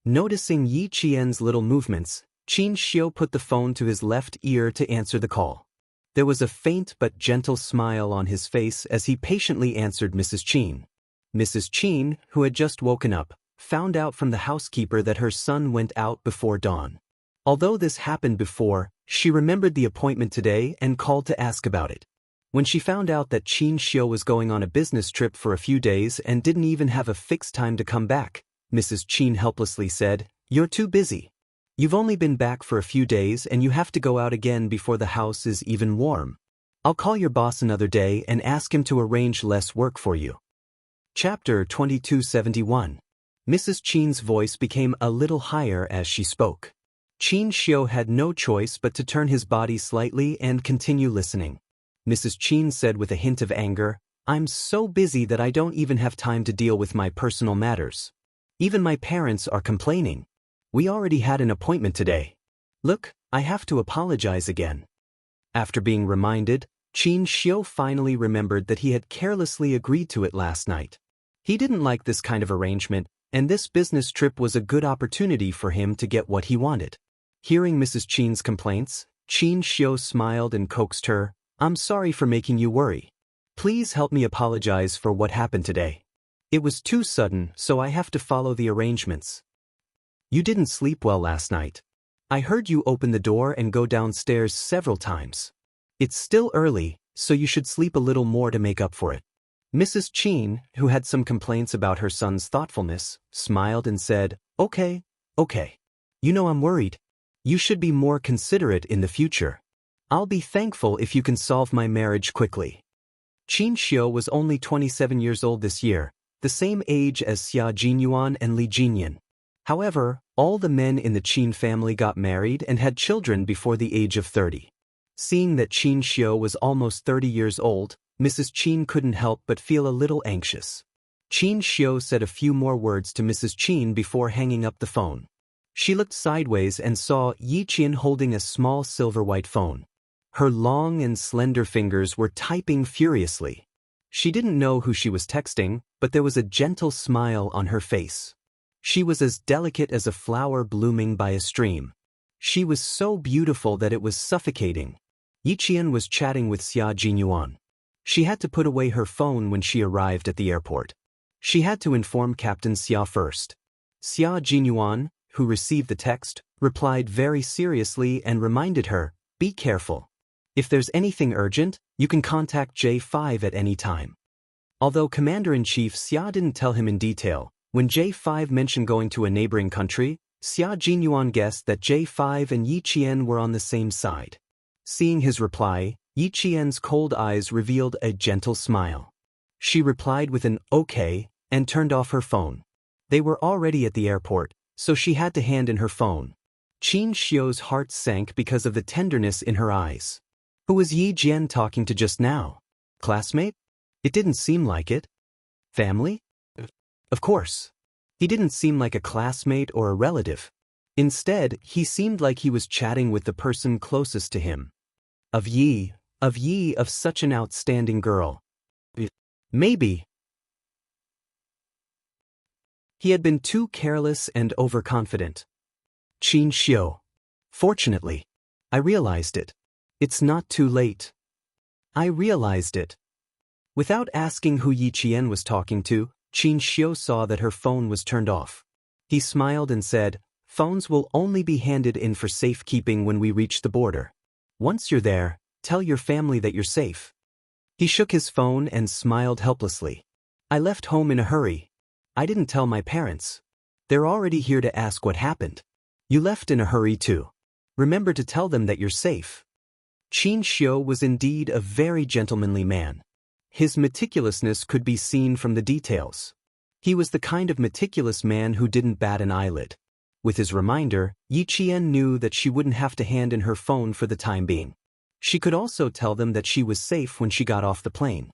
Noticing Yi Qian's little movements, Qin Xiu put the phone to his left ear to answer the call. There was a faint but gentle smile on his face as he patiently answered Mrs. Qin. Mrs. Qin, who had just woken up, found out from the housekeeper that her son went out before dawn. Although this happened before, she remembered the appointment today and called to ask about it. When she found out that Qin Xiu was going on a business trip for a few days and didn't even have a fixed time to come back, Mrs. Qin helplessly said, "You're too busy. You've only been back for a few days and you have to go out again before the house is even warm. I'll call your boss another day and ask him to arrange less work for you. Chapter 2271. Mrs. Chin's voice became a little higher as she spoke. Qin Xiu had no choice but to turn his body slightly and continue listening. Mrs. Qin said with a hint of anger, "I'm so busy that I don't even have time to deal with my personal matters. Even my parents are complaining. We already had an appointment today. Look, I have to apologize again." After being reminded, Qin Xiu finally remembered that he had carelessly agreed to it last night. He didn't like this kind of arrangement, and this business trip was a good opportunity for him to get what he wanted. Hearing Mrs. Qin's complaints, Qin Xiu smiled and coaxed her, "I'm sorry for making you worry. Please help me apologize for what happened today. It was too sudden, so I have to follow the arrangements. You didn't sleep well last night. I heard you open the door and go downstairs several times. It's still early, so you should sleep a little more to make up for it." Mrs. Qin, who had some complaints about her son's thoughtfulness, smiled and said, Okay. You know I'm worried. You should be more considerate in the future. I'll be thankful if you can solve my marriage quickly. Qin Xiu was only 27 years old this year, the same age as Xia Jinyuan and Li Jinyan. However, all the men in the Qin family got married and had children before the age of 30. Seeing that Qin Xiu was almost 30 years old, Mrs. Qin couldn't help but feel a little anxious. Qin Xiu said a few more words to Mrs. Qin before hanging up the phone. She looked sideways and saw Yi Qian holding a small silver-white phone. Her long and slender fingers were typing furiously. She didn't know who she was texting, but there was a gentle smile on her face. She was as delicate as a flower blooming by a stream. She was so beautiful that it was suffocating. Yi Qian was chatting with Xia Jinyuan. She had to put away her phone when she arrived at the airport. She had to inform Captain Xia first. Xia Jinyuan, who received the text, replied very seriously and reminded her, "Be careful. If there's anything urgent, you can contact J5 at any time." Although Commander-in-Chief Xia didn't tell him in detail, when J5 mentioned going to a neighboring country, Xia Jinyuan guessed that J5 and Yi Qian were on the same side. Seeing his reply, Yi Qian's cold eyes revealed a gentle smile. She replied with an "okay" and turned off her phone. They were already at the airport, so she had to hand in her phone. Qin Xiu's heart sank because of the tenderness in her eyes. Who was Yi Jian talking to just now? Classmate? It didn't seem like it. Family? Of course. He didn't seem like a classmate or a relative. Instead, he seemed like he was chatting with the person closest to him. Of such an outstanding girl. Maybe. He had been too careless and overconfident. Qin Xiu. Fortunately, I realized it. It's not too late. I realized it. Without asking who Yi Qian was talking to, Qin Xiu saw that her phone was turned off. He smiled and said, "Phones will only be handed in for safekeeping when we reach the border. Once you're there, tell your family that you're safe." He shook his phone and smiled helplessly. "I left home in a hurry. I didn't tell my parents. They're already here to ask what happened. You left in a hurry too. Remember to tell them that you're safe." Qin Xiu was indeed a very gentlemanly man. His meticulousness could be seen from the details. He was the kind of meticulous man who didn't bat an eyelid. With his reminder, Yi Qian knew that she wouldn't have to hand in her phone for the time being. She could also tell them that she was safe when she got off the plane.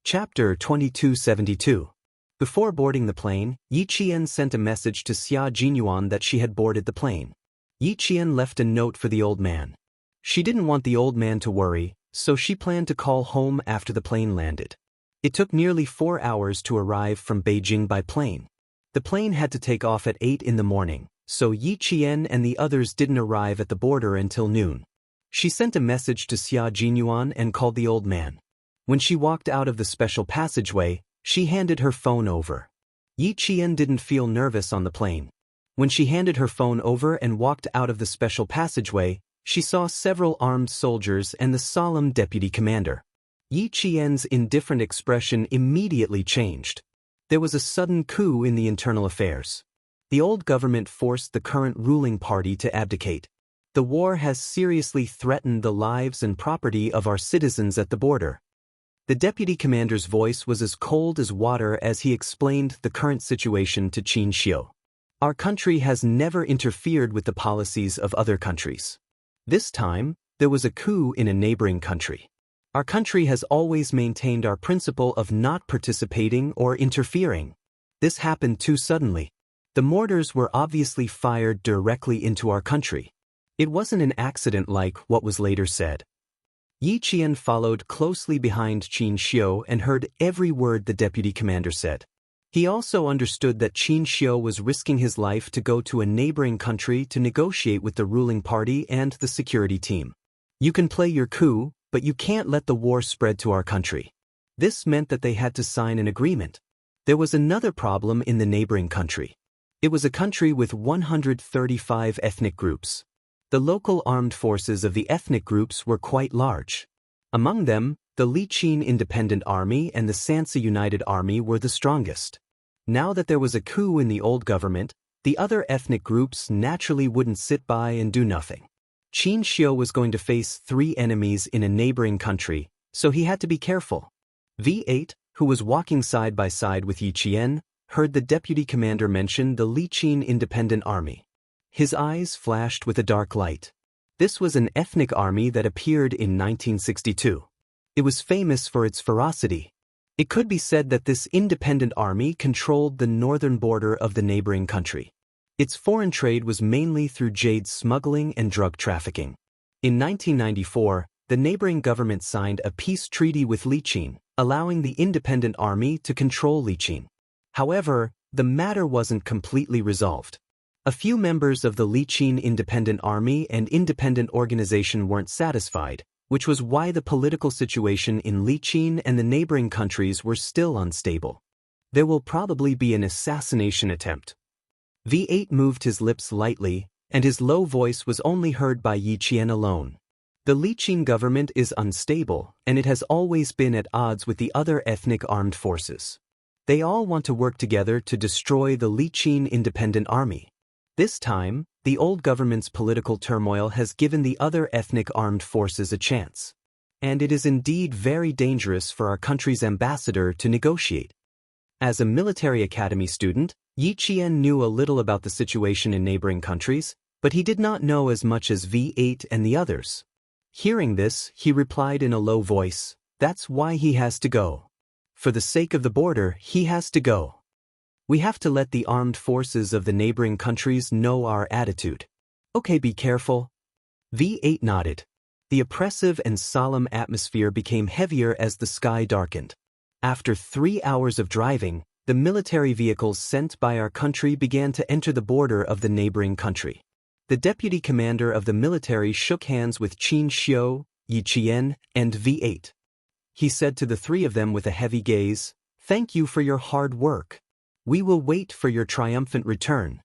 Chapter 2272. Before boarding the plane, Yi Qian sent a message to Xia Jinyuan that she had boarded the plane. Yi Qian left a note for the old man. She didn't want the old man to worry, so she planned to call home after the plane landed. It took nearly 4 hours to arrive from Beijing by plane. The plane had to take off at 8 in the morning, so Yi Qian and the others didn't arrive at the border until noon. She sent a message to Xia Jinyuan and called the old man. When she walked out of the special passageway, she handed her phone over. Yi Qian didn't feel nervous on the plane. When she handed her phone over and walked out of the special passageway, she saw several armed soldiers and the solemn deputy commander. Yi Qian's indifferent expression immediately changed. There was a sudden coup in the internal affairs. The old government forced the current ruling party to abdicate. The war has seriously threatened the lives and property of our citizens at the border. The deputy commander's voice was as cold as water as he explained the current situation to Qin Xiu. Our country has never interfered with the policies of other countries. This time, there was a coup in a neighboring country. Our country has always maintained our principle of not participating or interfering. This happened too suddenly. The mortars were obviously fired directly into our country. It wasn't an accident like what was later said. Yi Qian followed closely behind Qin Xiu and heard every word the deputy commander said. He also understood that Qin Xiu was risking his life to go to a neighboring country to negotiate with the ruling party and the security team. You can play your coup, but you can't let the war spread to our country. This meant that they had to sign an agreement. There was another problem in the neighboring country. It was a country with 135 ethnic groups. The local armed forces of the ethnic groups were quite large. Among them, the Liqin Independent Army and the Sansa United Army were the strongest. Now that there was a coup in the old government, the other ethnic groups naturally wouldn't sit by and do nothing. Qin Xiu was going to face 3 enemies in a neighboring country, so he had to be careful. V8, who was walking side by side with Yi Qian, heard the deputy commander mention the Liqin Independent Army. His eyes flashed with a dark light. This was an ethnic army that appeared in 1962. It was famous for its ferocity. It could be said that this independent army controlled the northern border of the neighboring country. Its foreign trade was mainly through jade smuggling and drug trafficking. In 1994, the neighboring government signed a peace treaty with Liqin, allowing the independent army to control Liqin. However, the matter wasn't completely resolved. A few members of the Liqin Independent Army and independent organization weren't satisfied, which was why the political situation in Liqin and the neighboring countries were still unstable. There will probably be an assassination attempt. V8 moved his lips lightly, and his low voice was only heard by Yi Qian alone. The Liqin government is unstable, and it has always been at odds with the other ethnic armed forces. They all want to work together to destroy the Liqin Independent Army. This time, the old government's political turmoil has given the other ethnic armed forces a chance. And it is indeed very dangerous for our country's ambassador to negotiate. As a military academy student, Yi Qian knew a little about the situation in neighboring countries, but he did not know as much as V8 and the others. Hearing this, he replied in a low voice, "That's why he has to go. For the sake of the border, he has to go. We have to let the armed forces of the neighboring countries know our attitude. Okay, be careful." V8 nodded. The oppressive and solemn atmosphere became heavier as the sky darkened. After 3 hours of driving, the military vehicles sent by our country began to enter the border of the neighboring country. The deputy commander of the military shook hands with Qin Xiu, Yi Qian, and V8. He said to the 3 of them with a heavy gaze, "Thank you for your hard work. We will wait for your triumphant return."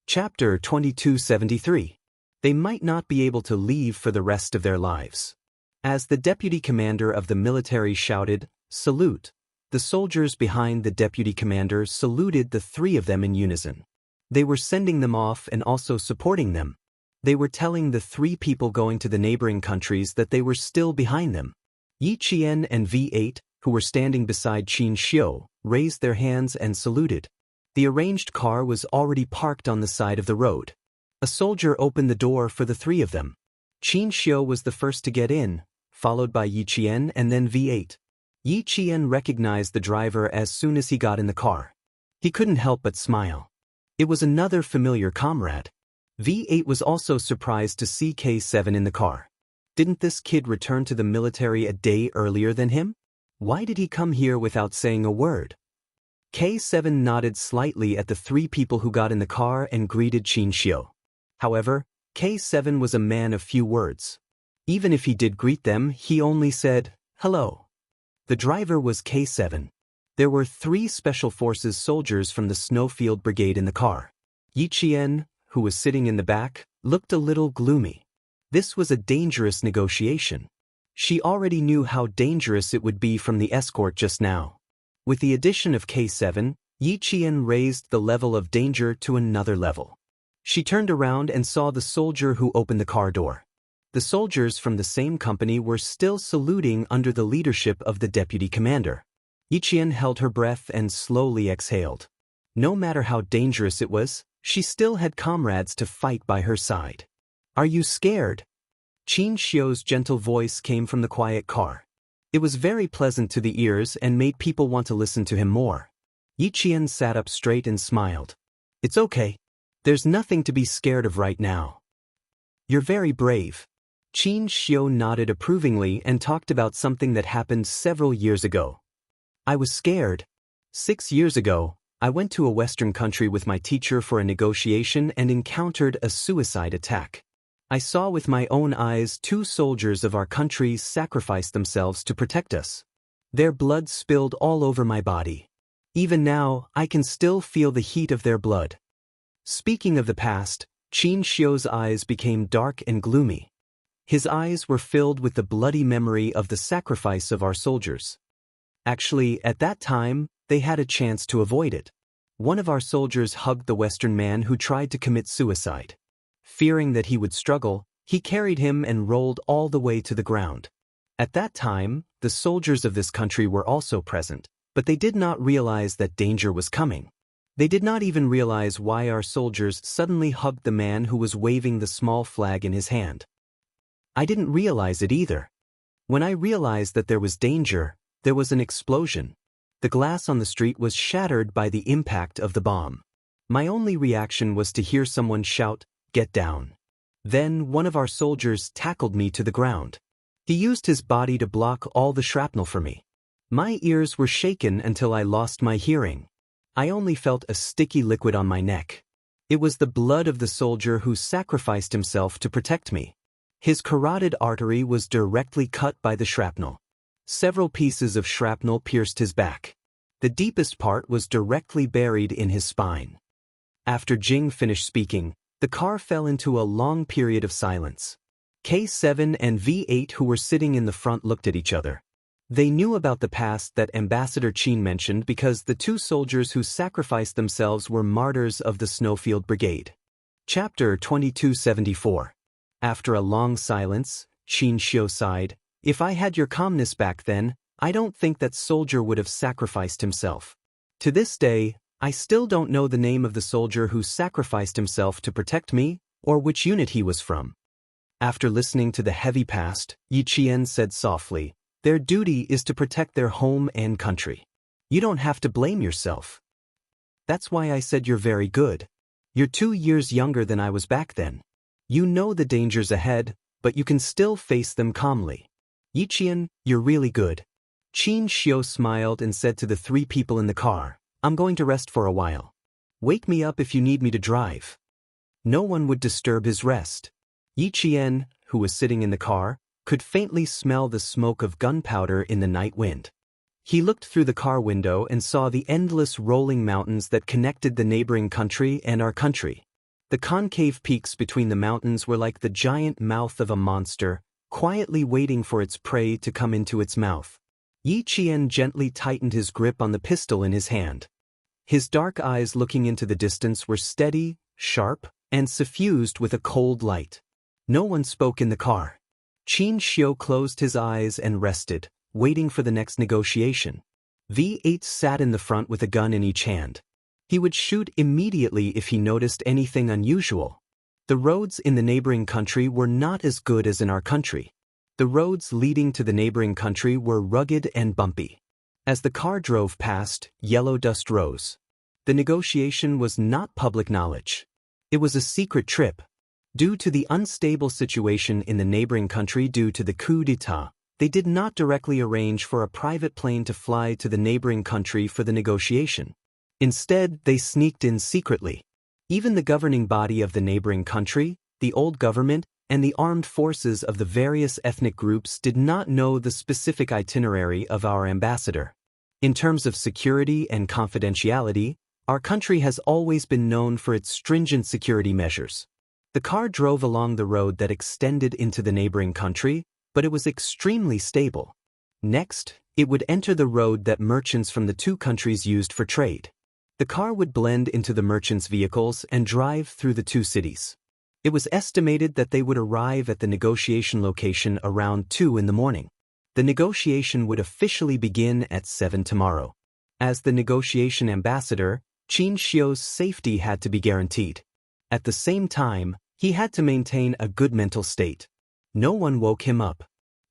Chapter 2273. They might not be able to leave for the rest of their lives. As the deputy commander of the military shouted, "Salute," the soldiers behind the deputy commander saluted the 3 of them in unison. They were sending them off and also supporting them. They were telling the 3 people going to the neighboring countries that they were still behind them. Yi Qian and V8, who were standing beside Qin Xiu, raised their hands and saluted. The arranged car was already parked on the side of the road. A soldier opened the door for the 3 of them. Qin Xiu was the first to get in, followed by Yi Qian and then V8. Yi Qian recognized the driver as soon as he got in the car. He couldn't help but smile. It was another familiar comrade. V8 was also surprised to see K7 in the car. Didn't this kid return to the military a day earlier than him? Why did he come here without saying a word? K7 nodded slightly at the 3 people who got in the car and greeted Qin Xiu. However, K7 was a man of few words. Even if he did greet them, he only said, "Hello." The driver was K7. There were 3 Special Forces soldiers from the Snowfield Brigade in the car. Yi Qian, who was sitting in the back, looked a little gloomy. This was a dangerous negotiation. She already knew how dangerous it would be from the escort just now. With the addition of K7, Yi Qian raised the level of danger to another level. She turned around and saw the soldier who opened the car door. The soldiers from the same company were still saluting under the leadership of the deputy commander. Yi Qian held her breath and slowly exhaled. No matter how dangerous it was, she still had comrades to fight by her side. Are you scared? Qin Xiu's gentle voice came from the quiet car. It was very pleasant to the ears and made people want to listen to him more. Yi Qian sat up straight and smiled. It's okay. There's nothing to be scared of right now. You're very brave. Qin Xiu nodded approvingly and talked about something that happened several years ago. I was scared. 6 years ago, I went to a Western country with my teacher for a negotiation and encountered a suicide attack. I saw with my own eyes 2 soldiers of our country sacrifice themselves to protect us. Their blood spilled all over my body. Even now, I can still feel the heat of their blood. Speaking of the past, Qin Xiu's eyes became dark and gloomy. His eyes were filled with the bloody memory of the sacrifice of our soldiers. Actually, at that time, they had a chance to avoid it. One of our soldiers hugged the Western man who tried to commit suicide. Fearing that he would struggle, he carried him and rolled all the way to the ground. At that time, the soldiers of this country were also present, but they did not realize that danger was coming. They did not even realize why our soldiers suddenly hugged the man who was waving the small flag in his hand. I didn't realize it either. When I realized that there was danger, there was an explosion. The glass on the street was shattered by the impact of the bomb. My only reaction was to hear someone shout, "Get down." Then one of our soldiers tackled me to the ground. He used his body to block all the shrapnel for me. My ears were shaken until I lost my hearing. I only felt a sticky liquid on my neck. It was the blood of the soldier who sacrificed himself to protect me. His carotid artery was directly cut by the shrapnel. Several pieces of shrapnel pierced his back. The deepest part was directly buried in his spine. After Jing finished speaking, the car fell into a long period of silence. K7 and V8 who were sitting in the front looked at each other. They knew about the past that Ambassador Qin mentioned because the 2 soldiers who sacrificed themselves were martyrs of the Snowfield Brigade. Chapter 2274. After a long silence, Qin Xiu sighed, "If I had your calmness back then, I don't think that soldier would have sacrificed himself. To this day, I still don't know the name of the soldier who sacrificed himself to protect me, or which unit he was from." After listening to the heavy past, Yi Qian said softly, "Their duty is to protect their home and country. You don't have to blame yourself. That's why I said you're very good. You're 2 years younger than I was back then. You know the dangers ahead, but you can still face them calmly. Yi Qian, you're really good." Qin Xiu smiled and said to the 3 people in the car, "I'm going to rest for a while. Wake me up if you need me to drive." No one would disturb his rest. Yi Qian, who was sitting in the car, could faintly smell the smoke of gunpowder in the night wind. He looked through the car window and saw the endless rolling mountains that connected the neighboring country and our country. The concave peaks between the mountains were like the giant mouth of a monster, quietly waiting for its prey to come into its mouth. Yi Qian gently tightened his grip on the pistol in his hand. His dark eyes looking into the distance were steady, sharp, and suffused with a cold light. No one spoke in the car. Qin Xiu closed his eyes and rested, waiting for the next negotiation. V8 sat in the front with a gun in each hand. He would shoot immediately if he noticed anything unusual. The roads in the neighboring country were not as good as in our country. The roads leading to the neighboring country were rugged and bumpy. As the car drove past, yellow dust rose. The negotiation was not public knowledge. It was a secret trip. Due to the unstable situation in the neighboring country due to the coup d'etat, they did not directly arrange for a private plane to fly to the neighboring country for the negotiation. Instead, they sneaked in secretly. Even the governing body of the neighboring country, the old government, and the armed forces of the various ethnic groups did not know the specific itinerary of our ambassador. In terms of security and confidentiality, our country has always been known for its stringent security measures. The car drove along the road that extended into the neighboring country, but it was extremely stable. Next, it would enter the road that merchants from the 2 countries used for trade. The car would blend into the merchants' vehicles and drive through the two cities. It was estimated that they would arrive at the negotiation location around 2 in the morning. The negotiation would officially begin at 7 tomorrow. As the negotiation ambassador, Qin Xiu's safety had to be guaranteed. At the same time, he had to maintain a good mental state. No one woke him up.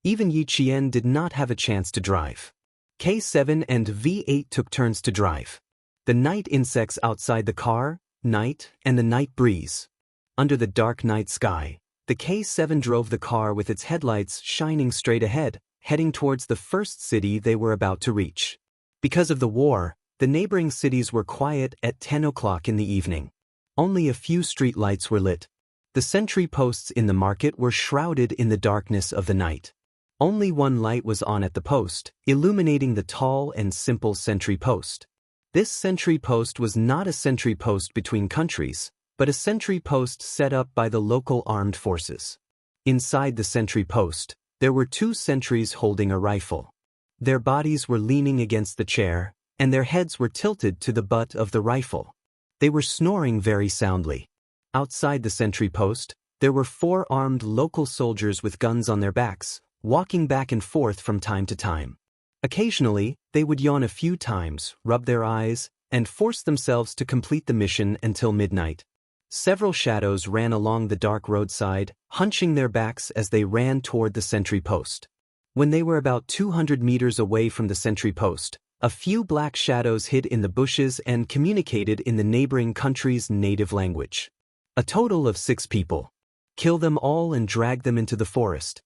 Even Yi Qian did not have a chance to drive. K7 and V8 took turns to drive. The night insects outside the car, night, and the night breeze. Under the dark night sky, the K7 drove the car with its headlights shining straight ahead, heading towards the first city they were about to reach. Because of the war, the neighboring cities were quiet at 10 o'clock in the evening. Only a few street lights were lit. The sentry posts in the market were shrouded in the darkness of the night. Only one light was on at the post, illuminating the tall and simple sentry post. This sentry post was not a sentry post between countries, but a sentry post set up by the local armed forces. Inside the sentry post, there were 2 sentries holding a rifle. Their bodies were leaning against the chair, and their heads were tilted to the butt of the rifle. They were snoring very soundly. Outside the sentry post, there were 4 armed local soldiers with guns on their backs, walking back and forth from time to time. Occasionally, they would yawn a few times, rub their eyes, and force themselves to complete the mission until midnight. Several shadows ran along the dark roadside, hunching their backs as they ran toward the sentry post. When they were about 200 meters away from the sentry post, a few black shadows hid in the bushes and communicated in the neighboring country's native language. A total of 6 people. Kill them all and drag them into the forest.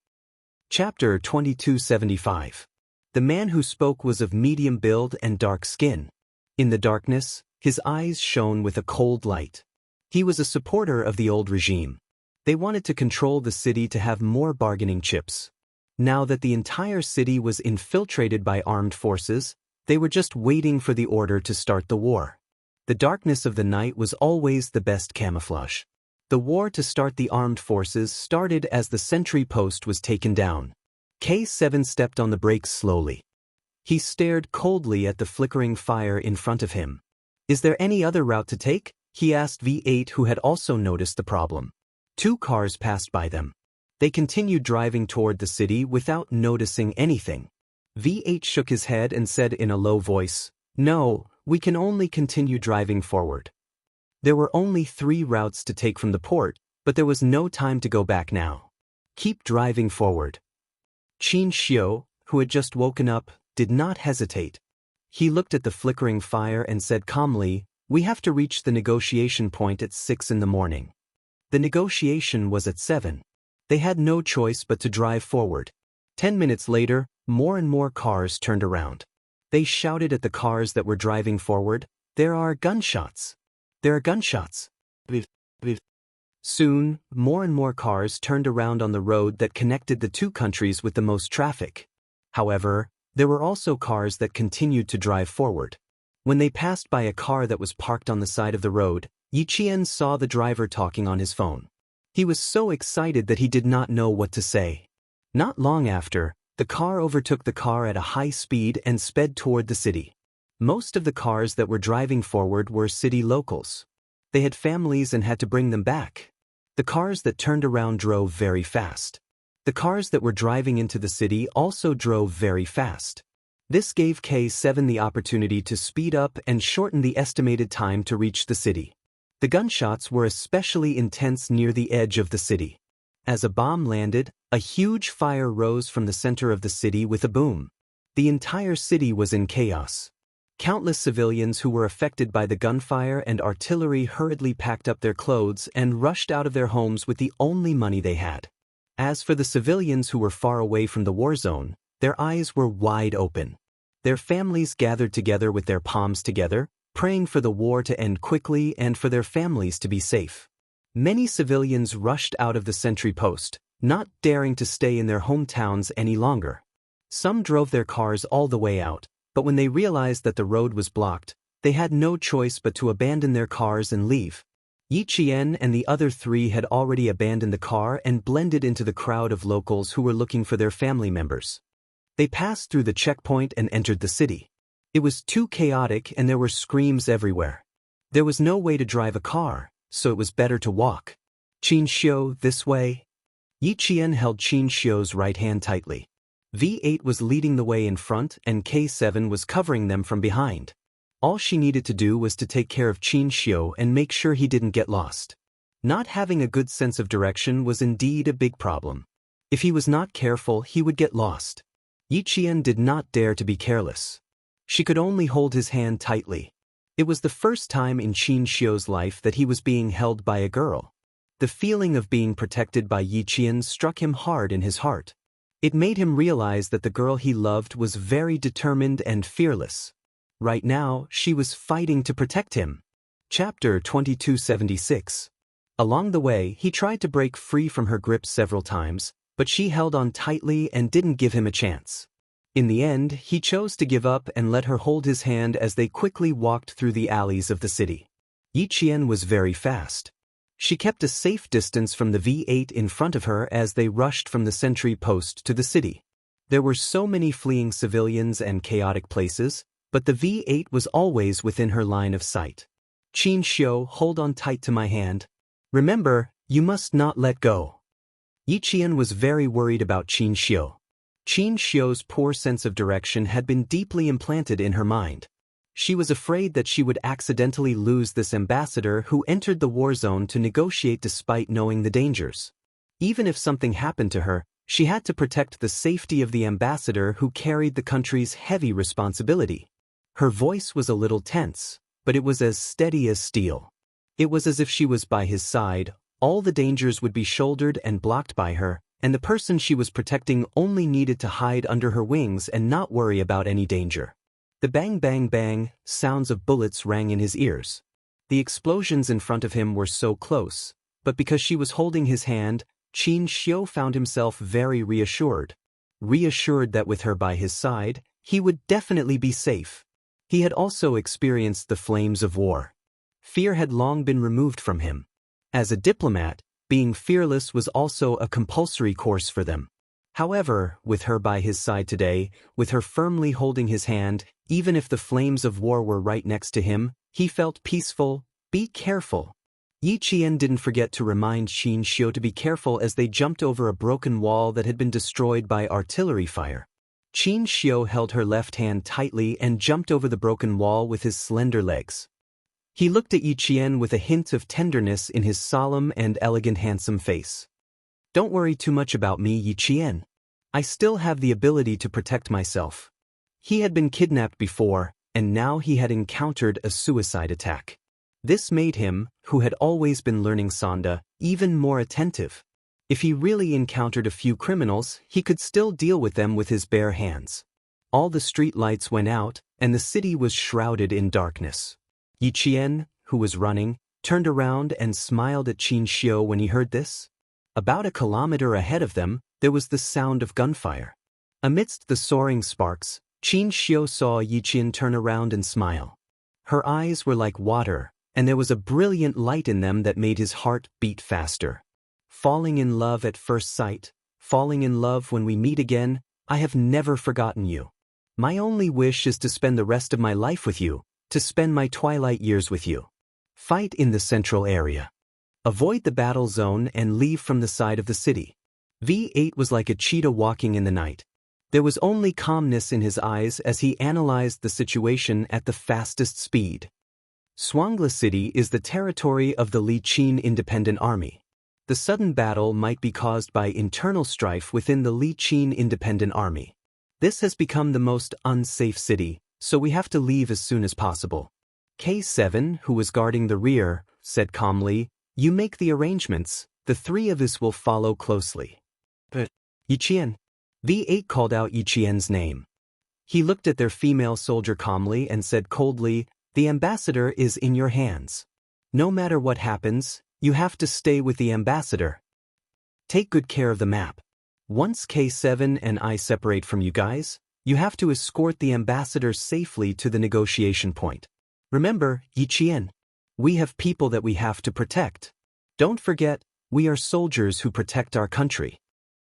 Chapter 2275. The man who spoke was of medium build and dark skin. In the darkness, his eyes shone with a cold light. He was a supporter of the old regime. They wanted to control the city to have more bargaining chips. Now that the entire city was infiltrated by armed forces, they were just waiting for the order to start the war. The darkness of the night was always the best camouflage. The war to start the armed forces started as the sentry post was taken down. K7 stepped on the brakes slowly. He stared coldly at the flickering fire in front of him. "Is there any other route to take?" he asked V8, who had also noticed the problem. 2 cars passed by them. They continued driving toward the city without noticing anything. V8 shook his head and said in a low voice, "No, we can only continue driving forward." There were only 3 routes to take from the port, but there was no time to go back now. "Keep driving forward." Qin Xiu, who had just woken up, did not hesitate. He looked at the flickering fire and said calmly, "We have to reach the negotiation point at 6 in the morning." The negotiation was at 7. They had no choice but to drive forward. 10 minutes later, more and more cars turned around. They shouted at the cars that were driving forward, "There are gunshots! There are gunshots!" Soon, more and more cars turned around on the road that connected the 2 countries with the most traffic. However, there were also cars that continued to drive forward. When they passed by a car that was parked on the side of the road, Yi Qian saw the driver talking on his phone. He was so excited that he did not know what to say. Not long after, the car overtook the car at a high speed and sped toward the city. Most of the cars that were driving forward were city locals. They had families and had to bring them back. The cars that turned around drove very fast. The cars that were driving into the city also drove very fast. This gave K7 the opportunity to speed up and shorten the estimated time to reach the city. The gunshots were especially intense near the edge of the city. As a bomb landed, a huge fire rose from the center of the city with a boom. The entire city was in chaos. Countless civilians who were affected by the gunfire and artillery hurriedly packed up their clothes and rushed out of their homes with the only money they had. As for the civilians who were far away from the war zone, their eyes were wide open. Their families gathered together with their palms together, praying for the war to end quickly and for their families to be safe. Many civilians rushed out of the sentry post, not daring to stay in their hometowns any longer. Some drove their cars all the way out, but when they realized that the road was blocked, they had no choice but to abandon their cars and leave. Yi Qian and the other 3 had already abandoned the car and blended into the crowd of locals who were looking for their family members. They passed through the checkpoint and entered the city. It was too chaotic and there were screams everywhere. There was no way to drive a car, so it was better to walk. Qin Xiu, this way. Yi Qian held Qin Xiu's right hand tightly. V8 was leading the way in front and K7 was covering them from behind. All she needed to do was to take care of Qin Xiu and make sure he didn't get lost. Not having a good sense of direction was indeed a big problem. If he was not careful, he would get lost. Yi Qian did not dare to be careless. She could only hold his hand tightly. It was the first time in Qin Xiu's life that he was being held by a girl. The feeling of being protected by Yi Qian struck him hard in his heart. It made him realize that the girl he loved was very determined and fearless. Right now, she was fighting to protect him. Chapter 2276. Along the way, he tried to break free from her grip several times, but she held on tightly and didn't give him a chance. In the end, he chose to give up and let her hold his hand as they quickly walked through the alleys of the city. Yi Qian was very fast. She kept a safe distance from the V8 in front of her as they rushed from the sentry post to the city. There were so many fleeing civilians and chaotic places, but the V8 was always within her line of sight. Qin Xiu, hold on tight to my hand. Remember, you must not let go. Yi Qian was very worried about Qin Xiu. Qin Xiu's poor sense of direction had been deeply implanted in her mind. She was afraid that she would accidentally lose this ambassador who entered the war zone to negotiate despite knowing the dangers. Even if something happened to her, she had to protect the safety of the ambassador who carried the country's heavy responsibility. Her voice was a little tense, but it was as steady as steel. It was as if she was by his side, all the dangers would be shouldered and blocked by her, and the person she was protecting only needed to hide under her wings and not worry about any danger. The bang bang bang sounds of bullets rang in his ears. The explosions in front of him were so close, but because she was holding his hand, Qin Xiu found himself very reassured. Reassured that with her by his side, he would definitely be safe. He had also experienced the flames of war. Fear had long been removed from him. As a diplomat, being fearless was also a compulsory course for them. However, with her by his side today, with her firmly holding his hand, even if the flames of war were right next to him, he felt peaceful. Be careful. Yi Qian didn't forget to remind Qin Xiu to be careful as they jumped over a broken wall that had been destroyed by artillery fire. Qin Xiu held her left hand tightly and jumped over the broken wall with his slender legs. He looked at Yi Qian with a hint of tenderness in his solemn and elegant handsome face. Don't worry too much about me, Yi Qian. I still have the ability to protect myself. He had been kidnapped before, and now he had encountered a suicide attack. This made him, who had always been learning Sanda, even more attentive. If he really encountered a few criminals, he could still deal with them with his bare hands. All the street lights went out, and the city was shrouded in darkness. Yi Qian, who was running, turned around and smiled at Qin Xiu when he heard this. About a kilometer ahead of them, there was the sound of gunfire. Amidst the soaring sparks, Qin Xiu saw Yi Qian turn around and smile. Her eyes were like water, and there was a brilliant light in them that made his heart beat faster. Falling in love at first sight, falling in love when we meet again, I have never forgotten you. My only wish is to spend the rest of my life with you, to spend my twilight years with you. Fight in the central area. Avoid the battle zone and leave from the side of the city. V8 was like a cheetah walking in the night. There was only calmness in his eyes as he analyzed the situation at the fastest speed. Suangla City is the territory of the Li Qin Independent Army. The sudden battle might be caused by internal strife within the Li Qin Independent Army. This has become the most unsafe city, so we have to leave as soon as possible. K7, who was guarding the rear, said calmly, "You make the arrangements, the three of us will follow closely." But, Yi Qian. V8 called out Yi Qian's name. He looked at their female soldier calmly and said coldly, "The ambassador is in your hands. No matter what happens, you have to stay with the ambassador. Take good care of the map. Once K7 and I separate from you guys, you have to escort the ambassador safely to the negotiation point. Remember, Yi Qian, we have people that we have to protect. Don't forget, we are soldiers who protect our country."